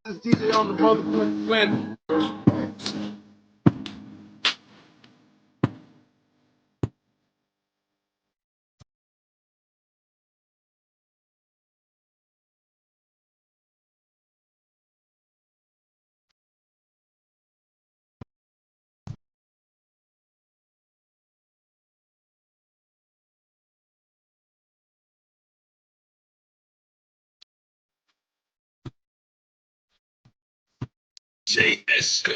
This is DJ on the brother when. JS.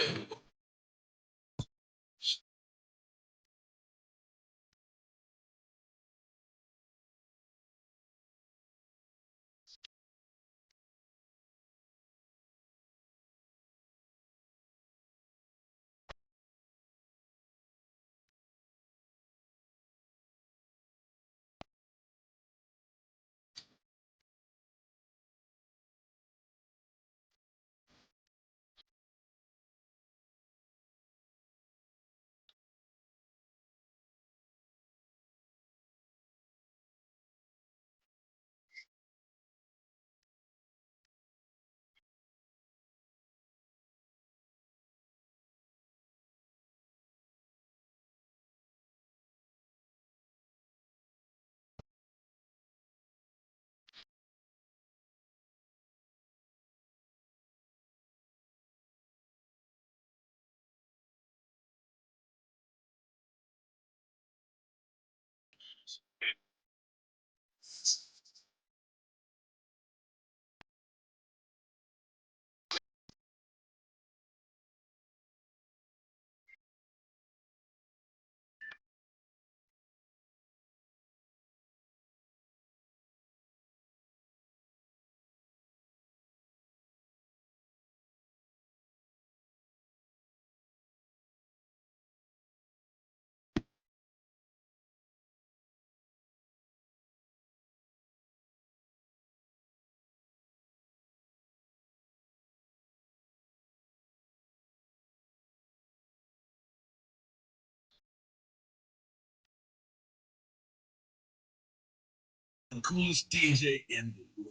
The coolest DJ in the world.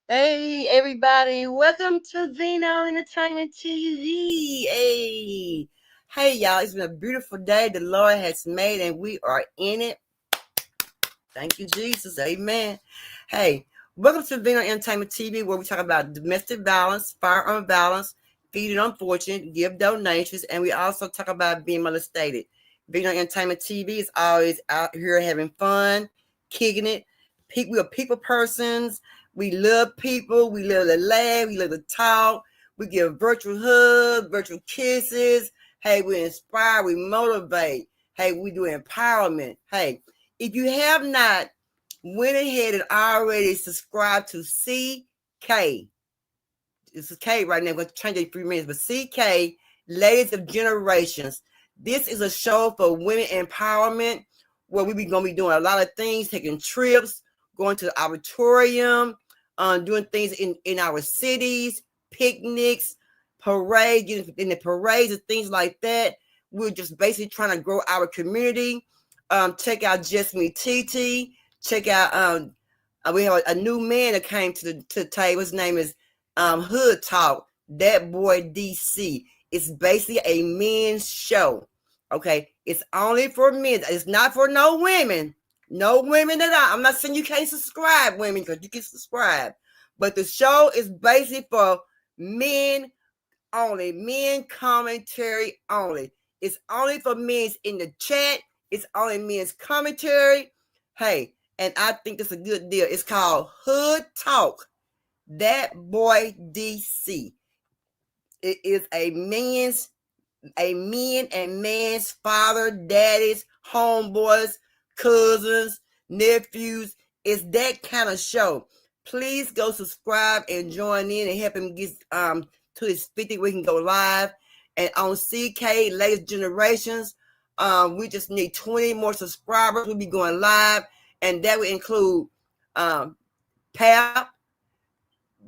Hey everybody, welcome to Zeno Entertainment TV. Hey y'all, it's been a beautiful day the Lord has made and we are in it. Thank you, Jesus. Amen. Hey, welcome to Zeno Entertainment TV, where we talk about domestic violence, firearm violence, feeding unfortunate, give donations, and we also talk about being molested. Zeno Entertainment TV is always out here having fun, kicking it. We are people persons. We love people. We love to laugh. We love to talk. We give virtual hugs, virtual kisses. Hey, we inspire. We motivate. Hey, we do empowerment. Hey, if you have not went ahead and already subscribed to CK, this is K right now, I'm going to change it in 3 minutes, but CK, Ladies of Generations. This is a show for women empowerment where we going to be doing a lot of things, taking trips, going to the auditorium, doing things in our cities, picnics, parades, in the parades and things like that. We're just basically trying to grow our community. Check out Just Me TT. Check out we have a new man that came to the table. His name is Hood Talk. That boy DC. It's basically a men's show. Okay, it's only for men. It's not for no women. No women at all. I'm not saying you can't subscribe, women, because you can subscribe. But the show is basically for men only. Men commentary only. It's only for men's in the chat. It's only men's commentary. Hey, and I think it's a good deal. It's called Hood Talk. That boy DC. It is a men and man's father, daddies, homeboys, cousins, nephews. It's that kind of show. Please go subscribe and join in and help him get to his 50 we can go live. And on CK Latest Generations, we just need 20 more subscribers. We'll be going live. and that would include Pap,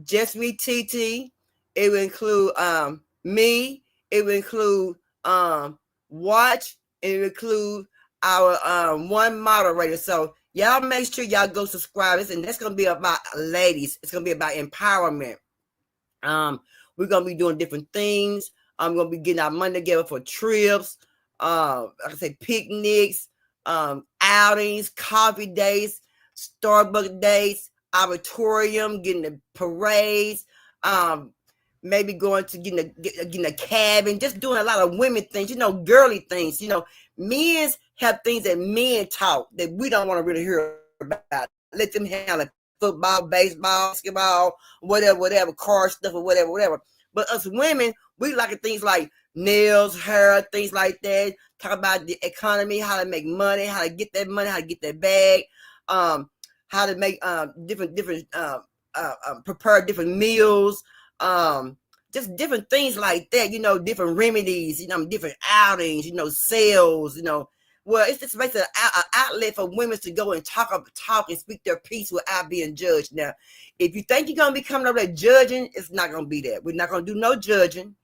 Just Me TT. It would include me. It would include Watch. It would include our one moderator. So y'all make sure y'all go subscribe. And that's gonna be about ladies. It's gonna be about empowerment. We're gonna be doing different things. I'm gonna be getting our money together for trips, like I say, picnics, outings, coffee dates, Starbucks dates, auditorium, getting the parades, maybe going to getting a cabin, just doing a lot of women things, girly things. Men's have things that men talk that we don't want to really hear about. Let them handle it. Football, baseball, basketball, whatever, car stuff or whatever. But us women, we like things like nails, hair, things like that. Talk about the economy, how to make money, how to get that money, how to get that bag, how to make different prepare different meals, just different things like that. Different remedies, different outings, sales, Well, it's just basically an outlet for women to go and talk and speak their piece without being judged. Now, if you think you're going to be coming over there judging, it's not going to be that. We're not going to do no judging.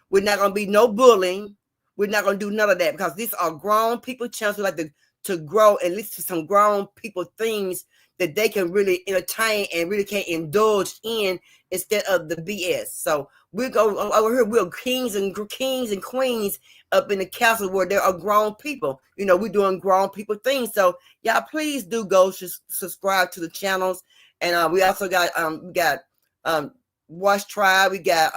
We're not going to be no bullying. We're not going to do none of that because these are grown people chance who like to grow and listen to some grown people things that they can really entertain and really can indulge in instead of the BS. So we go over here, we're kings and queens up in the castle where there are grown people. We're doing grown people things. So y'all please do go subscribe to the channels. And we also got Watch Tribe, we got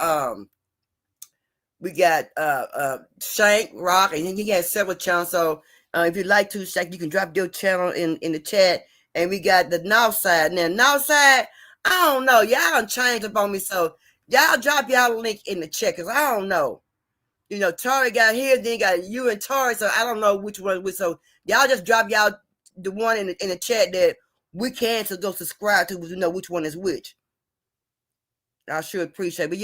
Shank, Rock, and he has several channels. So if you'd like to, Shank, you can drop your channel in the chat. And we got the North Side. Now, North Side, I don't know. Y'all done changed up on me. So y'all drop y'all link in the chat because I don't know. Tori got here, then got you and Tori. So I don't know which one was. So y'all just drop y'all the one in the chat that we can to go subscribe to, which one is which. I sure appreciate it. But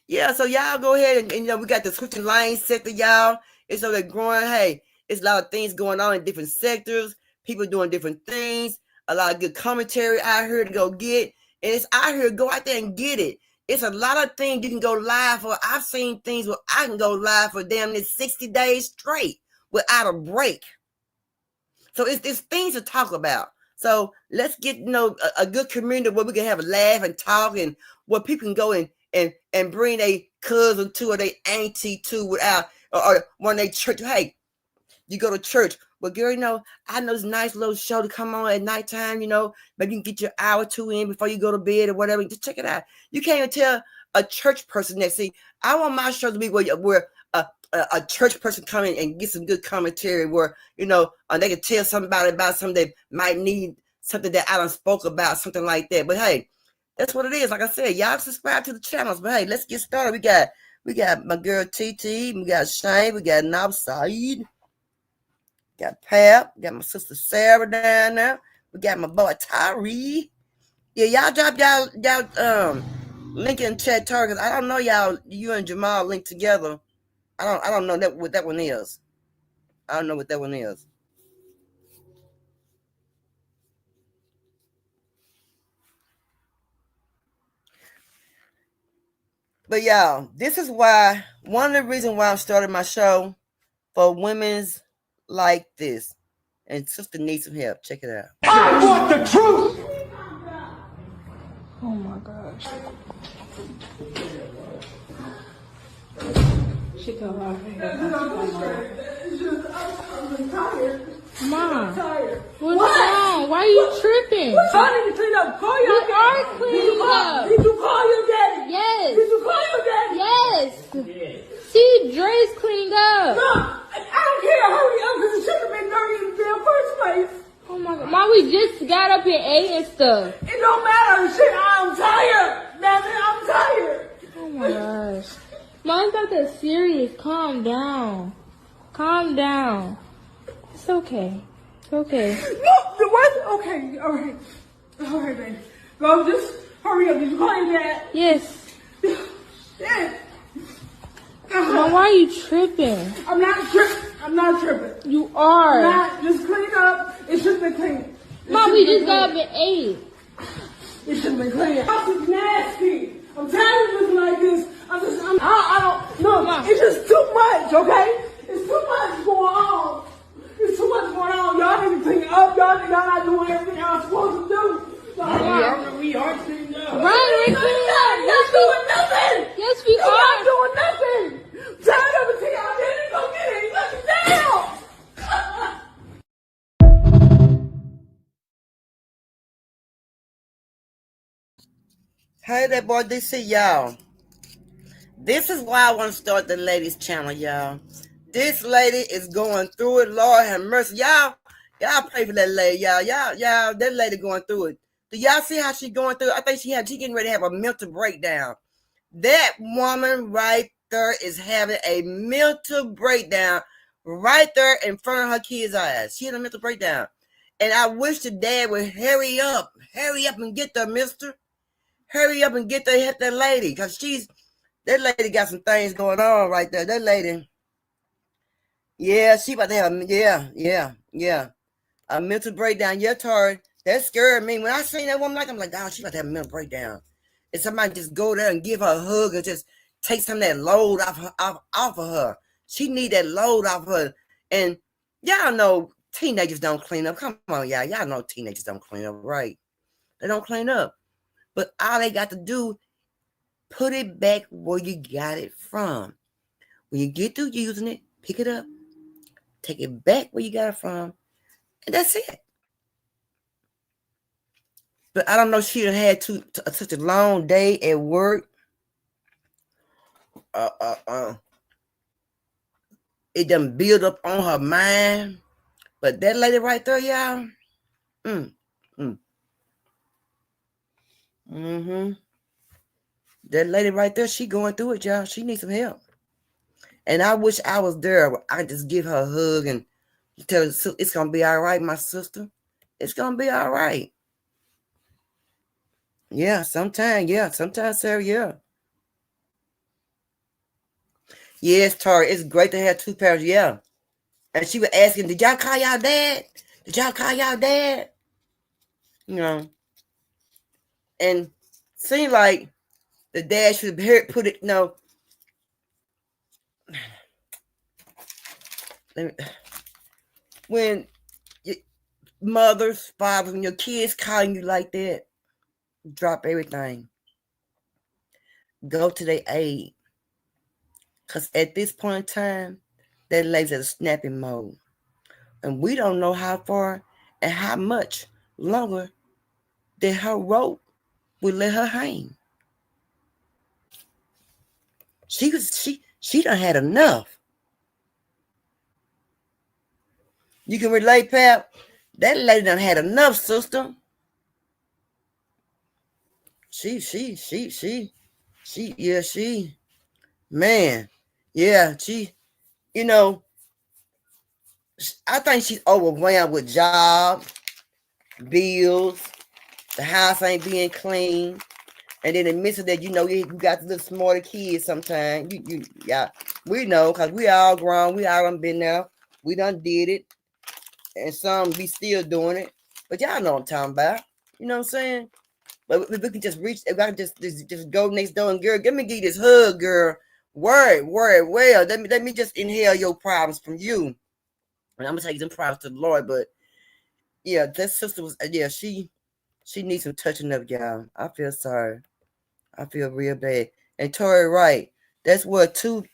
yeah, so y'all go ahead and we got the switching lane sector, y'all. It's so they're growing. Hey, it's a lot of things going on in different sectors. People doing different things. A lot of good commentary out here to go get. And it's out here, go out there and get it. It's a lot of things you can go live for. I've seen things where I can go live for damn near 60 days straight without a break. So it's things to talk about. So let's get a good community where we can have a laugh and talk and where people can go and bring a cousin to or they auntie to without or when they church. Hey, you go to church. Well, girl, I know this nice little show to come on at nighttime, maybe you can get your hour or two in before you go to bed or whatever. Just check it out. You can't even tell a church person that. See, I want my show to be where a church person come in and get some good commentary where, they can tell somebody about something they might need, something that I done spoke about, something like that. But hey, that's what it is. Like I said, y'all subscribe to the channels. But hey, let's get started. We got my girl TT, we got Shane, we got Knob Saeed. Got Pap, got my sister Sarah down there. We got my boy Tyree. Yeah, y'all drop y'all link in chat targets. I don't know you and Jamal linked together. I don't know what that one is. I don't know what that one is. But y'all, this is why one of the reasons why I'm starting my show for women's like this. And sister needs some help. Check it out. I want the truth. Oh my gosh. She fell off. I'm tired. Mom, Tired. what's wrong? Why are you tripping? I need to clean up. Call your We daddy. are cleaning up. Did you call your daddy? Yes. Did you call your daddy? Yes. See, Dre's cleaning up. No, I don't care. Hurry up because it should have been dirty in the damn first place. Oh my god. Mom, we just got up and ate and stuff. It don't matter. Shit, I'm tired. Damn it, I'm tired. Oh my gosh. Mom, it's not that serious. Calm down. Calm down. It's okay. It's okay. No, what? Okay, all right. All right, baby. Go, just hurry up. Did you call your dad? Yes. Yeah. Mom, why are you tripping? I'm not tripping. I'm not tripping. You are. Not just clean up. It should have been clean. Mom, we just got up at 8. It should have been clean. House is nasty. I'm tired of looking like this. I don't know. It's just too much, okay? It's too much going on. It's too much going on. Y'all need to clean up. Y'all not doing everything y'all supposed to do. We are cleaned up. Right, we're cleaning up. Y'all doing nothing. Yes, we Y'all are. doing nothing. I'm tired of it. Y'all didn't go get it. Let me down. Hey there, boy, DC, y'all. This is why I want to start the ladies' channel, y'all. This lady is going through it. Lord have mercy. Y'all pray for that lady, y'all. Y'all, that lady going through it. Do y'all see how she going through it? I think she getting ready to have a mental breakdown. That woman right there is having a mental breakdown right there in front of her kids' eyes. She had a mental breakdown. And I wish the dad would hurry up and get the mister. Hurry up and get that lady, because that lady got some things going on right there. That lady, yeah, she about to have, a mental breakdown. Yeah, Tori, that scared me. When I seen that woman, I'm like, oh, she about to have a mental breakdown. And somebody just go there and give her a hug and just take some of that load off of her. She need that load off her. And y'all know teenagers don't clean up. Come on, y'all. Y'all know teenagers don't clean up, right? They don't clean up. But all they got to do, put it back where you got it from. When you get through using it, pick it up, take it back where you got it from, and that's it. But I don't know, she done had such a long day at work. It done build up on her mind. But that lady right there, y'all, that lady right there, she going through it, y'all. She needs some help. And I wish I was there. I just give her a hug and tell her it's going to be all right, my sister. It's going to be all right. Yeah, sometimes, Sarah, yeah. Yes, Tori, it's great to have two parents, yeah. And she was asking, did y'all call y'all dad? Did y'all call y'all dad? You know. And seemed like the dad should have put it, when your mothers, fathers, when your kids calling you like that, drop everything. Go to their aid. Because at this point in time, that lady's at a snapping mode. And we don't know how far and how much longer that her rope will let her hang. She done had enough. You can relate, Pap? That lady done had enough, sister. Man, yeah, I think she's overwhelmed with jobs, bills, the house ain't being clean, and then in the midst of that, you got the little smarter kids sometimes. We know, because we all grown, we all done been there, we done did it, and some be still doing it, but y'all know what I'm talking about, you know what I'm saying? But we can just reach, if I can just go next door and, girl, let me give you this hug, girl. Word, well. Let me just inhale your problems from you. And I'm gonna take some problems to the Lord. But yeah, that sister was, she needs some touching up, y'all. I feel sorry. I feel real bad. And Tori, right? That's what two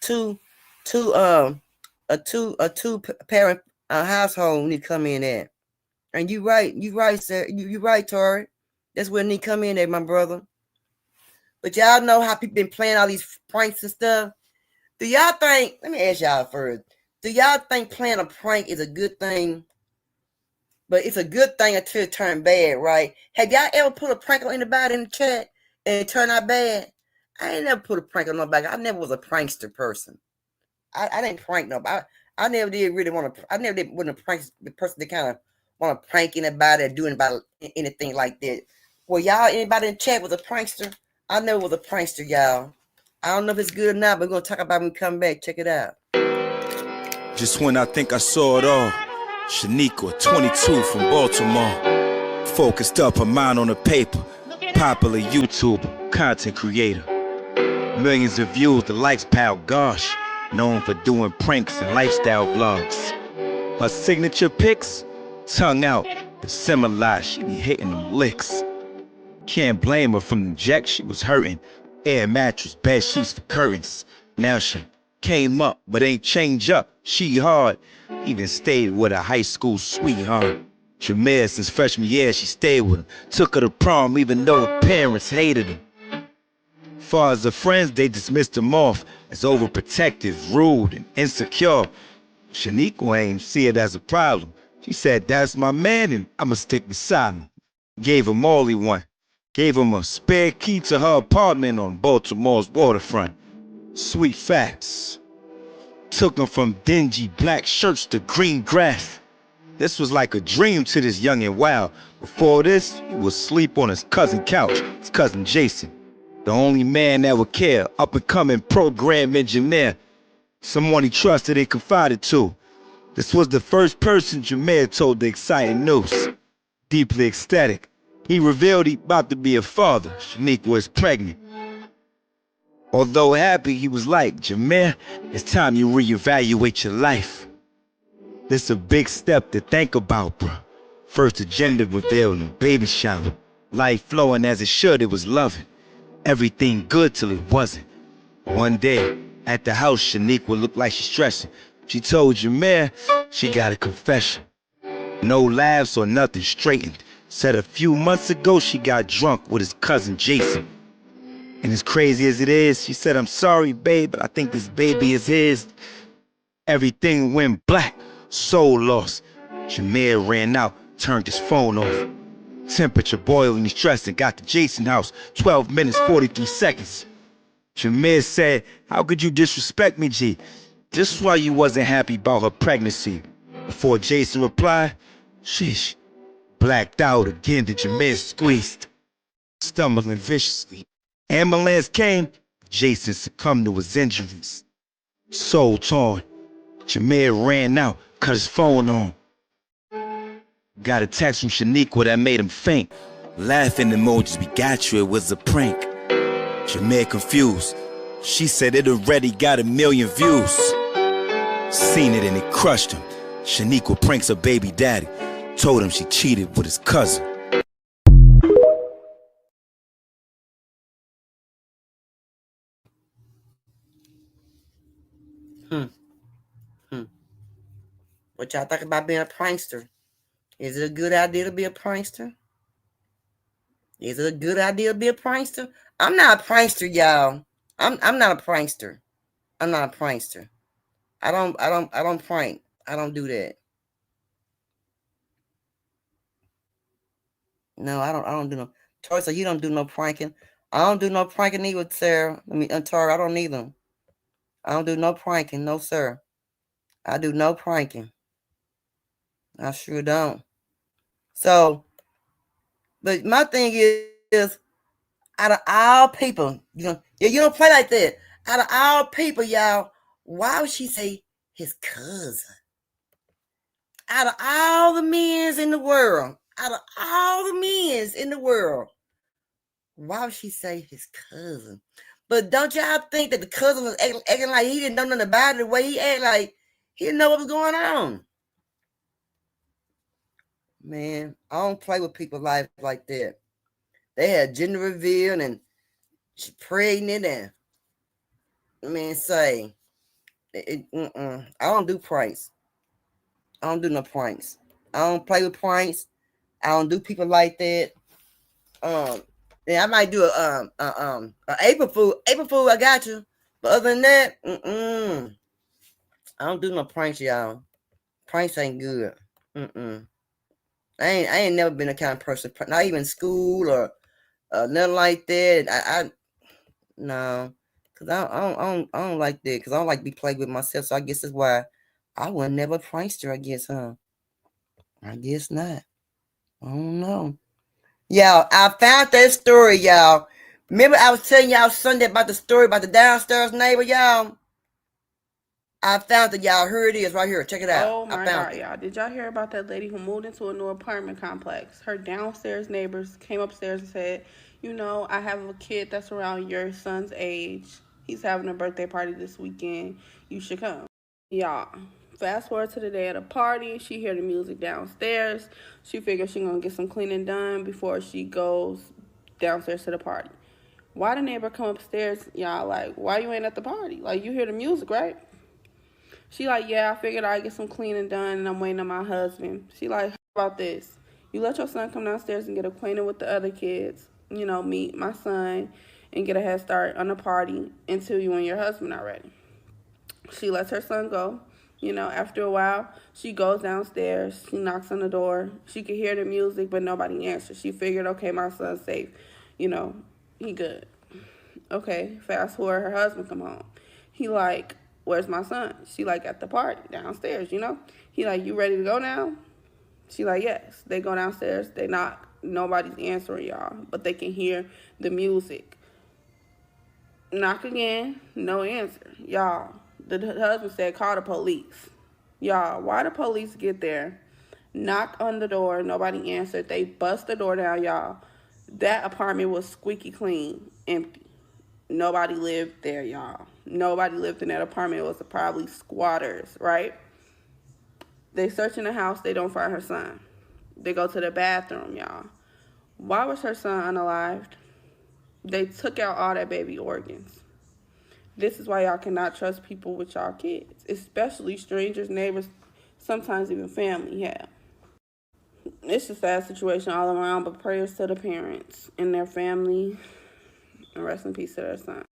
parent household need to come in at. And you right, sir. You right, Tori. That's where need come in at, my brother. But y'all know how people been playing all these pranks and stuff. Do y'all think, let me ask y'all first, do y'all think playing a prank is a good thing? But it's a good thing until it turns bad, right? Have y'all ever put a prank on anybody in the chat and it turned out bad? I ain't never put a prank on nobody. I never was a prankster person. I didn't prank nobody. I never did really want to, I never did want to prank the person that kind of want to prank anybody or do anything like that. Well, y'all, anybody in the chat was a prankster? I never was a prankster, y'all. I don't know if it's good or not, but we're going to talk about it when we come back. Check it out. Just when I think I saw it all, Shaniqua, 22 from Baltimore. Focused up, her mind on the paper. Popular YouTuber, content creator. Millions of views, the likes pile, gosh. Known for doing pranks and lifestyle vlogs. Her signature pics, tongue out, similar, she be hitting them licks. Can't blame her from the jack, she was hurting. Air mattress, bed sheets for curtains. Now she came up, but ain't changed up. She hard, even stayed with a high school sweetheart. Jameer, since freshman year, she stayed with him. Took her to prom, even though her parents hated him. Far as her friends, they dismissed him off as overprotective, rude, and insecure. Shaniqua ain't see it as a problem. She said, that's my man, and I'ma stick beside him. Gave him all he wanted. Gave him a spare key to her apartment on Baltimore's waterfront. Sweet facts. Took him from dingy black shirts to green grass. This was like a dream to this young and wild. Before this, he would sleep on his cousin's couch, his cousin Jason. The only man that would care, up-and-coming program engineer. Someone he trusted and confided to. This was the first person Jameer told the exciting news. Deeply ecstatic, he revealed he about to be a father. Shaniqua was pregnant. Although happy, he was like, Jameer, it's time you reevaluate your life. This a big step to think about, bro. First agenda revealed and baby shower. Life flowing as it should, it was loving. Everything good till it wasn't. One day, at the house, Shaniqua looked like she's stressing. She told Jameer she got a confession. No laughs or nothing, straightened. Said a few months ago she got drunk with his cousin Jason. And as crazy as it is, she said, I'm sorry, babe, but I think this baby is his. Everything went black, soul lost. Jameer ran out, turned his phone off. Temperature boiling, he's stressed and got to Jason's house, 12 minutes, 43 seconds. Jameer said, how could you disrespect me, G? Just why you wasn't happy about her pregnancy. Before Jason replied, sheesh. Blacked out again, the Jameer squeezed, stumbling viciously. Ambulance came, Jason succumbed to his injuries. Soul torn, Jameer ran out, cut his phone on. Got a text from Shaniqua that made him faint. Laughing emojis, we got you, it was a prank. Jameer confused. She said it already got 1 million views. Seen it and it crushed him. Shaniqua pranks her baby daddy. Told him she cheated with his cousin. What y'all think about being a prankster? Is it a good idea to be a prankster? Is it a good idea to be a prankster? I'm not a prankster, y'all. I'm not a prankster. I'm not a prankster. I don't prank. I don't do that. No, I don't do no. Tori said you don't do no pranking. I don't do no pranking either, Sarah. Tori, I don't either. I don't do no pranking, no sir. I do no pranking. I sure don't. So, but my thing is, out of all people, you don't play like that. Out of all people, y'all, why would she say his cousin? Out of all the men in the world, why would she say his cousin? But don't y'all think that the cousin was acting like he didn't know nothing about it, the way he acted like he didn't know what was going on? Man, I don't play with people's life like that. They had gender reveal and she pregnant and say I don't do pranks. I don't do no pranks. I don't play with pranks. I don't do people like that. Yeah, I might do a April Fool. April Fool, I got you. But other than that, I don't do no pranks, y'all. Pranks ain't good. I ain't never been a kind of person, not even school or nothing like that. No, cause I don't like that. Cause I don't like to be played with myself. So I guess that's why I was never a prankster. I guess, huh? I guess not. I don't know. Y'all, I found that story, y'all. Remember I was telling y'all Sunday about the story about the downstairs neighbor, y'all? I found it, y'all. Here it is, right here. Check it out. Oh I my found God, it. y'all. Did y'all hear about that lady who moved into a new apartment complex? Her downstairs neighbors came upstairs and said, you know, I have a kid that's around your son's age. He's having a birthday party this weekend. You should come. Y'all, fast forward to the day of the party. She hear the music downstairs. She figures she gonna get some cleaning done before she goes downstairs to the party. Why the neighbor come upstairs, y'all, like, why you ain't at the party? Like, you hear the music, right? She like, yeah, I figured I'd get some cleaning done and I'm waiting on my husband. She like, how about this? You let your son come downstairs and get acquainted with the other kids, you know, meet my son and get a head start on the party until you and your husband are ready. She lets her son go. You know, after a while, she goes downstairs. She knocks on the door. She could hear the music, but nobody answers. She figured, okay, my son's safe. You know, he good. Okay, fast forward, her husband come home. He like, where's my son? She like, at the party downstairs, you know? He like, you ready to go now? She like, yes. They go downstairs. They knock. Nobody's answering, y'all, but they can hear the music. Knock again. No answer, y'all. The husband said, call the police. Y'all, why the police get there? Knock on the door. Nobody answered. They bust the door down, y'all. That apartment was squeaky clean, empty. Nobody lived there, y'all. Nobody lived in that apartment. It was probably squatters, right? They search in the house. They don't find her son. They go to the bathroom, y'all. Why was her son unalived? They took out all that baby organs. This is why y'all cannot trust people with y'all kids, especially strangers, neighbors, sometimes even family. Yeah. It's a sad situation all around, but prayers to the parents and their family, and rest in peace to their son.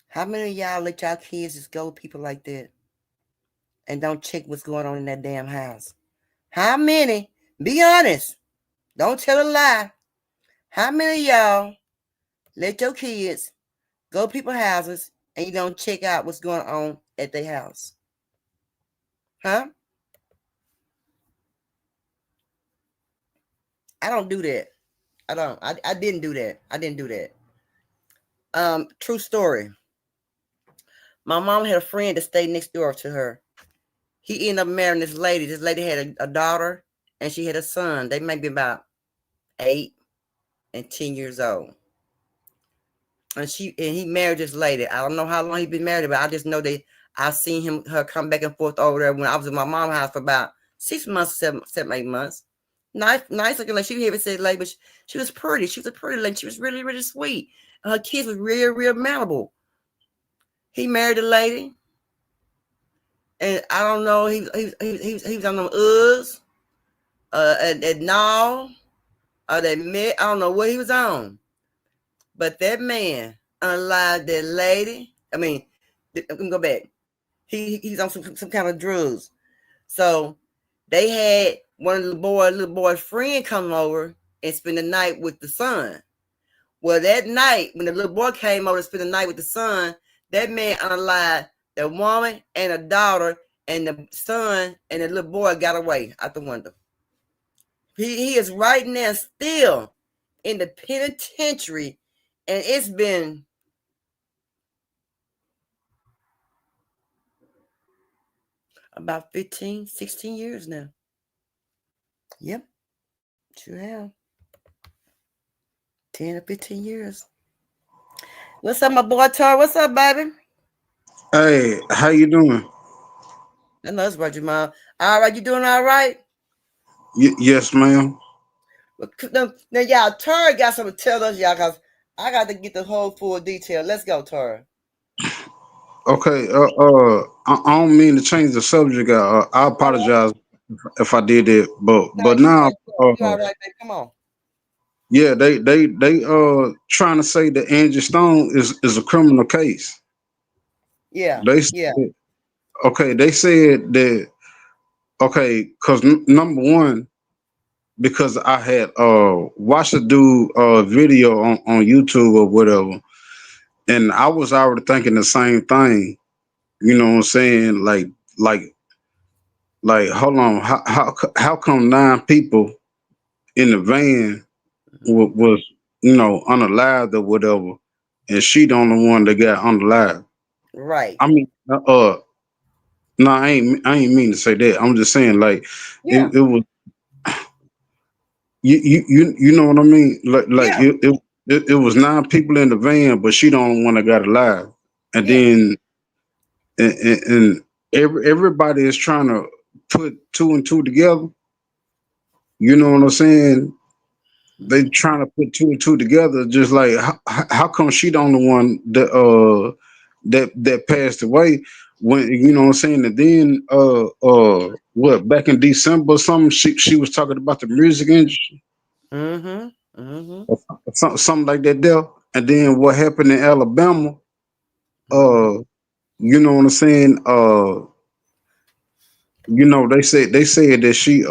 How many of y'all let y'all kids just go with people like that and don't check what's going on in that damn house? How many? Be honest. Don't tell a lie. How many of y'all let your kids go to people's houses and you don't check out what's going on at their house? Huh? I don't do that. I don't. I didn't do that. I didn't do that. True story. My mom had a friend that stayed next door to her. He ended up marrying this lady. This lady had a daughter and she had a son. They may be about 8 and 10 years old. And he married this lady. I don't know how long he been married, but I just know that I seen her come back and forth over there when I was in my mom's house for about 6 months, 8 months. Nice looking lady. She even said lady, but she was pretty. She was a pretty lady. She was really, really sweet. Her kids was real, real malleable. He married a lady, and I don't know. He was on them at now, or that met. I don't know what he was on. But that man unalived that lady. I mean, let me go back. He's on some kind of drugs. So they had one of the little boy's friend come over and spend the night with the son. Well, that night when the little boy came over to spend the night with the son, that man unalived the woman and the daughter, and the son and the little boy got away out the window. He is right now still in the penitentiary. And it's been about 15, 16 years now. Yep, sure have. 10 or 15 years. What's up, my boy Tar? What's up, baby? Hey, how you doing? I know it's Roger, Mom. All right, you doing all right? Yes, ma'am. Now, y'all, Tar got something to tell us, y'all, because I got to get the whole full detail. Let's go, Tar. Okay. I don't mean to change the subject. I apologize if I did it, No, but now, you all right, baby. Come on. yeah, they trying to say that Angie Stone is a criminal case. Yeah, They yeah. said, okay. They said that okay, because number one, because I had watched a dude video on YouTube or whatever, and I was already thinking the same thing. You know what I'm saying? Like, hold on, how come 9 people in the van was unalived or whatever, and she the only one that got unalived. Right. I mean, no, I ain't mean to say that. I'm just saying like Yeah. it was you know what I mean? Like Yeah. it was 9 people in the van, but she the only one that got alive. And Yeah. then and everybody is trying to put two and two together. You know what I'm saying? They trying to put two and two together. Just like how come she the only one that passed away when you know what I'm saying? And then what back in December or something she was talking about the music industry Mm-hmm. Mm-hmm. or something like that there. And then what happened in Alabama? Mm-hmm. Uh, you know what I'm saying? They said that she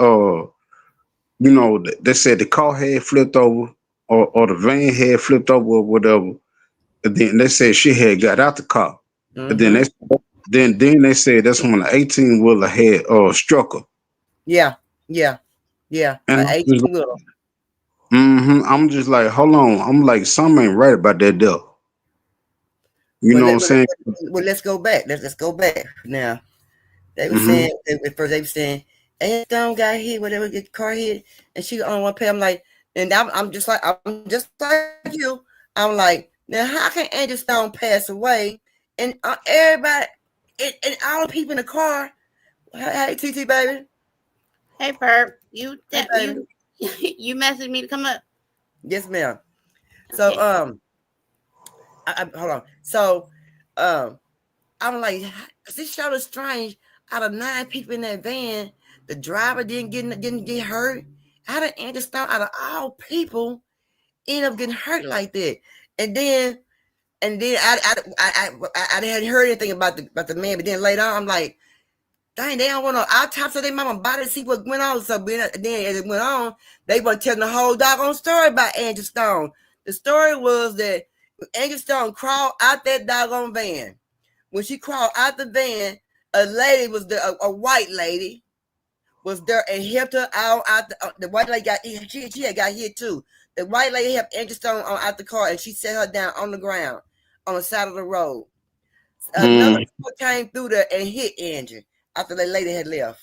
they said the car had flipped over or the van had flipped over or whatever. And then they said she had got out the car. And then Mm-hmm. they said that's when the 18 wheeler had struck her. Yeah. Yeah. Yeah. And An 18 wheeler. I'm just like, hold on. I'm like, something ain't right about that deal. You Well, know what I'm saying? let's go back. Let's go back now. They were hmm saying at first they were saying Ann Stone got hit, whatever, get car hit, and she on one pay. I'm like, and I'm just like you. I'm like, now how can Angie Stone pass away, and everybody, and all the people in the car? Hey, TT baby, Hey, Perp, hey baby, you messaged me to come up. yes ma'am. So Okay. hold on. So I'm like, this show is strange. Out of 9 people in that van, the driver didn't get hurt. How did Andy Stone, out of all people, end up getting hurt like that? And then I hadn't heard anything about the man. But then later on, I'm like, dang, they don't want to autopsy their mama body to see what went on. So then as it went on, they weren't telling the whole doggone story about Angie Stone. The story was that Angie Stone crawled out that doggone van. When she crawled out the van, a lady was there, a white lady was there and helped her out. The white lady she had got hit too. The white lady helped Angie Stone out the car and she set her down on the ground on the side of the road. Another truck came through there and hit Angie after the lady had left.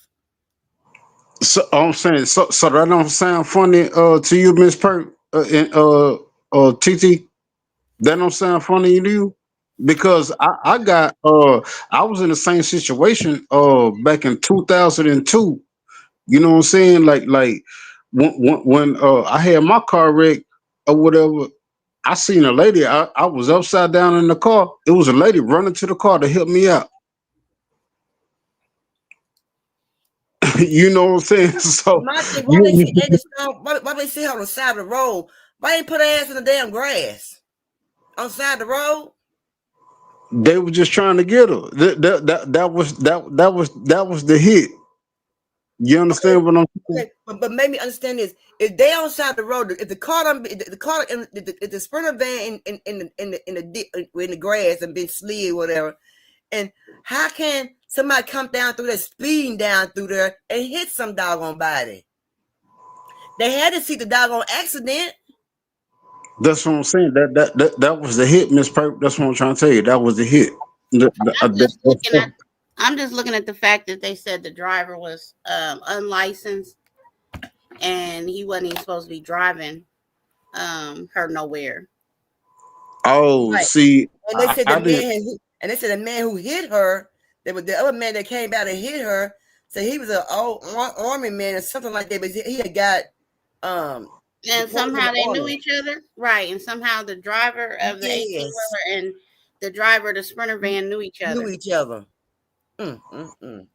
So I'm saying, so that don't sound funny to you, Miss Perk and TT. That don't sound funny to you because I was in the same situation back in 2002. You know what I'm saying? Like when I had my car wrecked or whatever. I seen a lady. I was upside down in the car. It was a lady running to the car to help me out. You know what I'm saying? So My thing, why they you, see Angie Stone? Why they see her on the side of the road? Why ain't put her ass in the damn grass on the side of the road? they were just trying to get her. That was the hit. You Okay, understand what I'm saying? okay, but make me understand this: if they on the side of the road, if the car, the car, if the sprinter van in the grass and been slid or whatever, and how can somebody come down through there, speeding down through there, and hit some doggone body? They had to see the doggone accident. That's what I'm saying. That was the hit, Miss Perk. That's what I'm trying to tell you. That was the hit. I'm just looking at. I'm just looking at the fact that they said the driver was unlicensed and he wasn't even supposed to be driving her nowhere. Oh, Right. see, And they said I didn't. they said the man who hit her, there was the other man that came out and hit her. So he was an old army man or something like that, but he had got And deported from somehow the they knew army. each other, right? And somehow the driver of the 18 Yes, wheeler and the driver of the sprinter van knew each knew other. each other. Mm, mm, mm.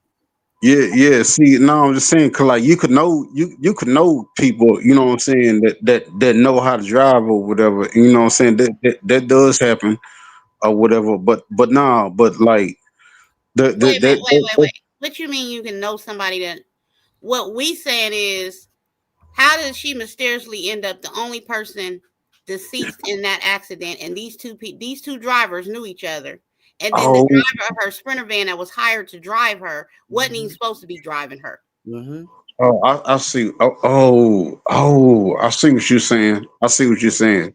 Yeah. See, no, I'm just saying, cause like you could know people. You know what I'm saying that know how to drive or whatever. You know what I'm saying that does happen or whatever. But nah, but like Wait a minute, that What you mean you can know somebody that? What we saying is, how did she mysteriously end up the only person deceased in that accident? And these two drivers knew each other. And then the oh driver of her sprinter van that was hired to drive her wasn't even Mm-hmm. supposed to be driving her. Mm-hmm. Oh, I see. I see what you're saying. I see what you're saying.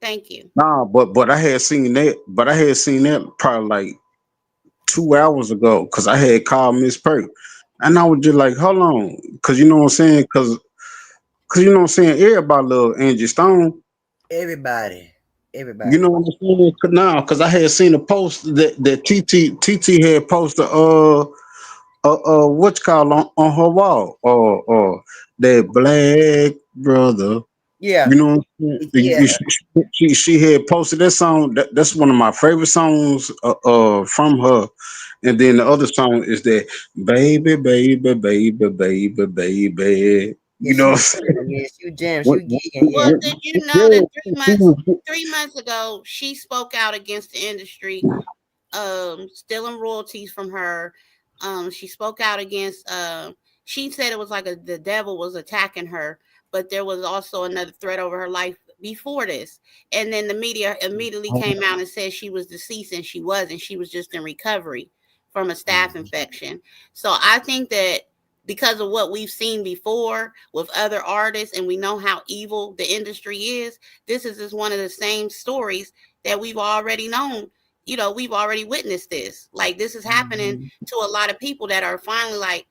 Thank you. Nah, but I had seen that. But I had seen that probably like 2 hours ago because I had called Miss Perk, and I was just like, hold on, because you know what I'm saying, because you know what I'm saying. Everybody love Angie Stone. Everybody, You everybody. know what I'm saying? Now, because I had seen a post that TT had posted. What's called on her wall, that black brother. Yeah, You know, what I'm saying? yeah. She had posted that song. That's one of my favorite songs from her. And then the other song is that baby, baby, baby, baby, baby. Yeah, You know she what I'm was saying? jamming. Yeah, she was jamming. She What, was what, gigging. Yeah. Well, what, did you know yeah, that she was- 3 months ago she spoke out against the industry, stealing royalties from her. She spoke out against. She said it was like the devil was attacking her, but there was also another threat over her life before this. And then the media immediately came out and said she was deceased, and she wasn't. She was just in recovery from a staph infection. So I think that because of what we've seen before with other artists, and we know how evil the industry is, this is just one of the same stories that we've already known. You know, we've already witnessed this. Like, this is happening to a lot of people that are finally like,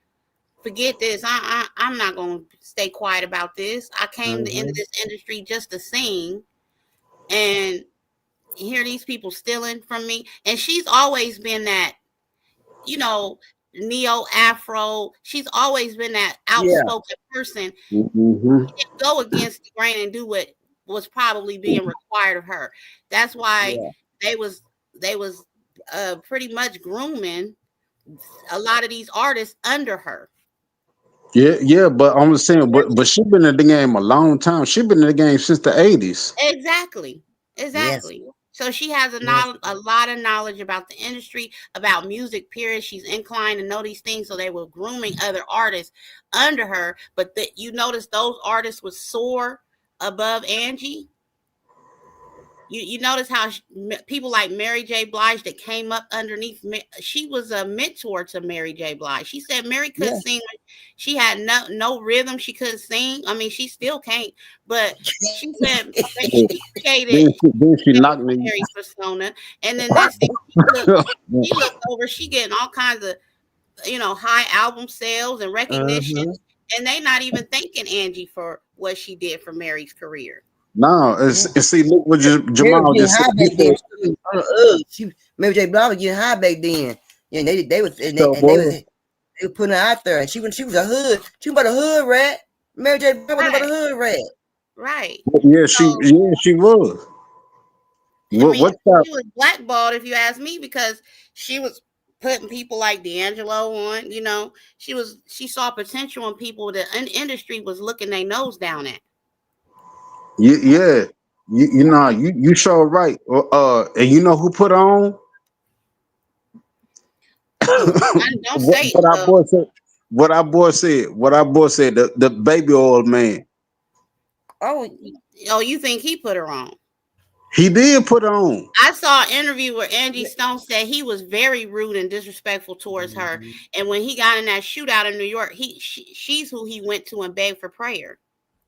forget this. I'm not going to stay quiet about this. I came into this industry just to sing, and hear these people stealing from me. And she's always been that, you know, neo afro. She's always been that Yeah. outspoken person. Mhm. She didn't go against the grain and do what was probably being required of her. That's why Yeah. they was pretty much grooming a lot of these artists under her. Yeah, but I'm just saying, but she been in the game a long time. She been in the game since the '80s. Exactly. Yes. Exactly. So she has Yes. a lot of knowledge about the industry, about music, period. She's inclined to know these things. So they were grooming other artists under her. But you notice those artists would soar above Angie. You notice how people like Mary J. Blige that came up underneath. She was a mentor to Mary J. Blige. She said Mary could Yeah. sing. She had no rhythm. She couldn't sing. I mean, she still can't. But she said that she created Then she knocked me. Mary persona, and then next thing she looked over. She getting all kinds of high album sales and recognition, Uh-huh. and they not even thanking Angie for what she did for Mary's career. No, and see, look what Mary was Jamal getting just said. high He back then said, too. Mary J. Blige was getting high back then. Yeah, they was so, boy, they were putting her out there, and she was a hood. She was about a hood rat. Mary J. Blige was about a Right, hood rat. right. So yeah, she was. I mean, What type? she was blackballed, if you ask me, because she was putting people like D'Angelo on. She saw potential in people that the industry was looking their nose down at. Yeah, you know, you sure right. And you know who put on? Don't say it. What our boy said. What our boy said. What our boy said. The baby oil man. Oh, You think he put her on? He did put on. I saw an interview where Angie Stone said he was very rude and disrespectful towards her, and when he got in that shootout in New York, she's who he went to and begged for prayer.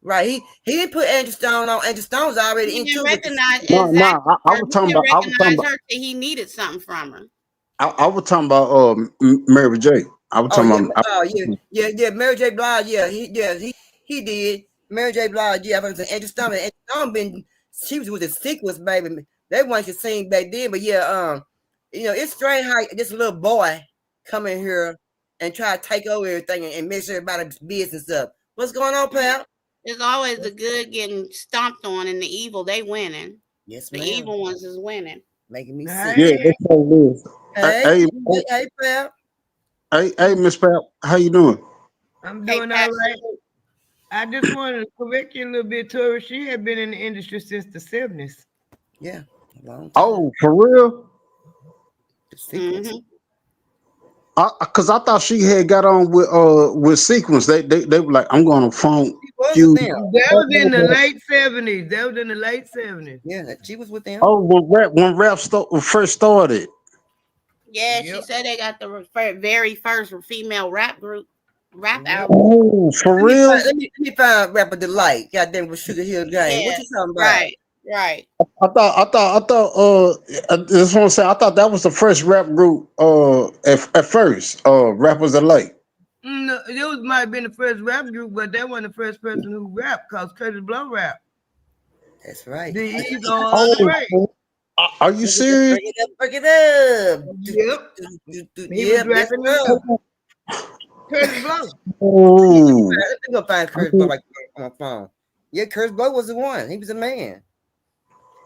right. He didn't put Andrew Stone on. Andrew Stone's already He didn't into it. recognize No, exactly I her. was He talking didn't about. recognize her till he needed something from her. I was talking about Mary J. I was Oh yeah, talking about. yeah. Mary J. Blige, he did. Mary J. Blige, yeah. But Andrew Stone, she was with the sequels, baby. They wanted to sing back then, but yeah, it's strange how this little boy come in here and try to take over everything and mess everybody's business up. What's going on, pal? It's always the good getting stomped on and the evil they winning. Yes, The ma'am. evil ones is winning. Making me sick. Yeah, that's how it is. Hey, hey, pal. Hey, Miss Pat, how you doing? I'm Hey, doing all Pat, right. I just wanted to correct you a little bit, Tori. She had been in the industry since the 70s. Yeah, a long time. Oh, for real? The sequels. Cause I thought she had got on with Sequence. They were like, I'm gonna phone She was you. with them. That was in the late 70s. That was in the late 70s. Yeah, she was with them. Oh, when rap first started. Yeah, she Yep. said they got the very first female rap group. rap album. Oh, for real? Let me find Rapper Delight. Goddamn with Sugar Hill Gang. What Yeah, you talking about? right. I just want to say, I thought that was the first rap group. At first, rappers alike. No, it might have been the first rap group, but that wasn't the first person who rapped, cause Curtis Blow rap. That's right. He's on the way. Oh, are you serious? Break it up. Yep, he was Yep, that's rapping it up. up. Curtis Blow. Oh, We're gonna find Curtis Blow right on my phone. Yeah, Curtis Blow was the one. He was a man.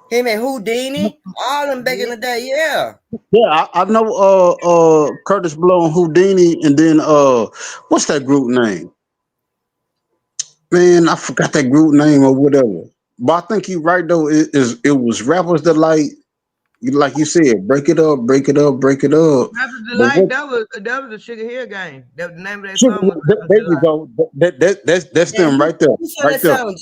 Him and Houdini, all them back in the day, yeah. yeah, I know. Curtis Blow and Houdini, and then what's that group name? Man, I forgot that group name or whatever. But I think you're right though. It was rappers that like you said, break it up, break it up, break it up. Rappers But Delight, what? that was the Sugar Hill Gang. That the name of that Shit, song was Rappers there you Delight. go. That's And them right there, who saw right that there. song?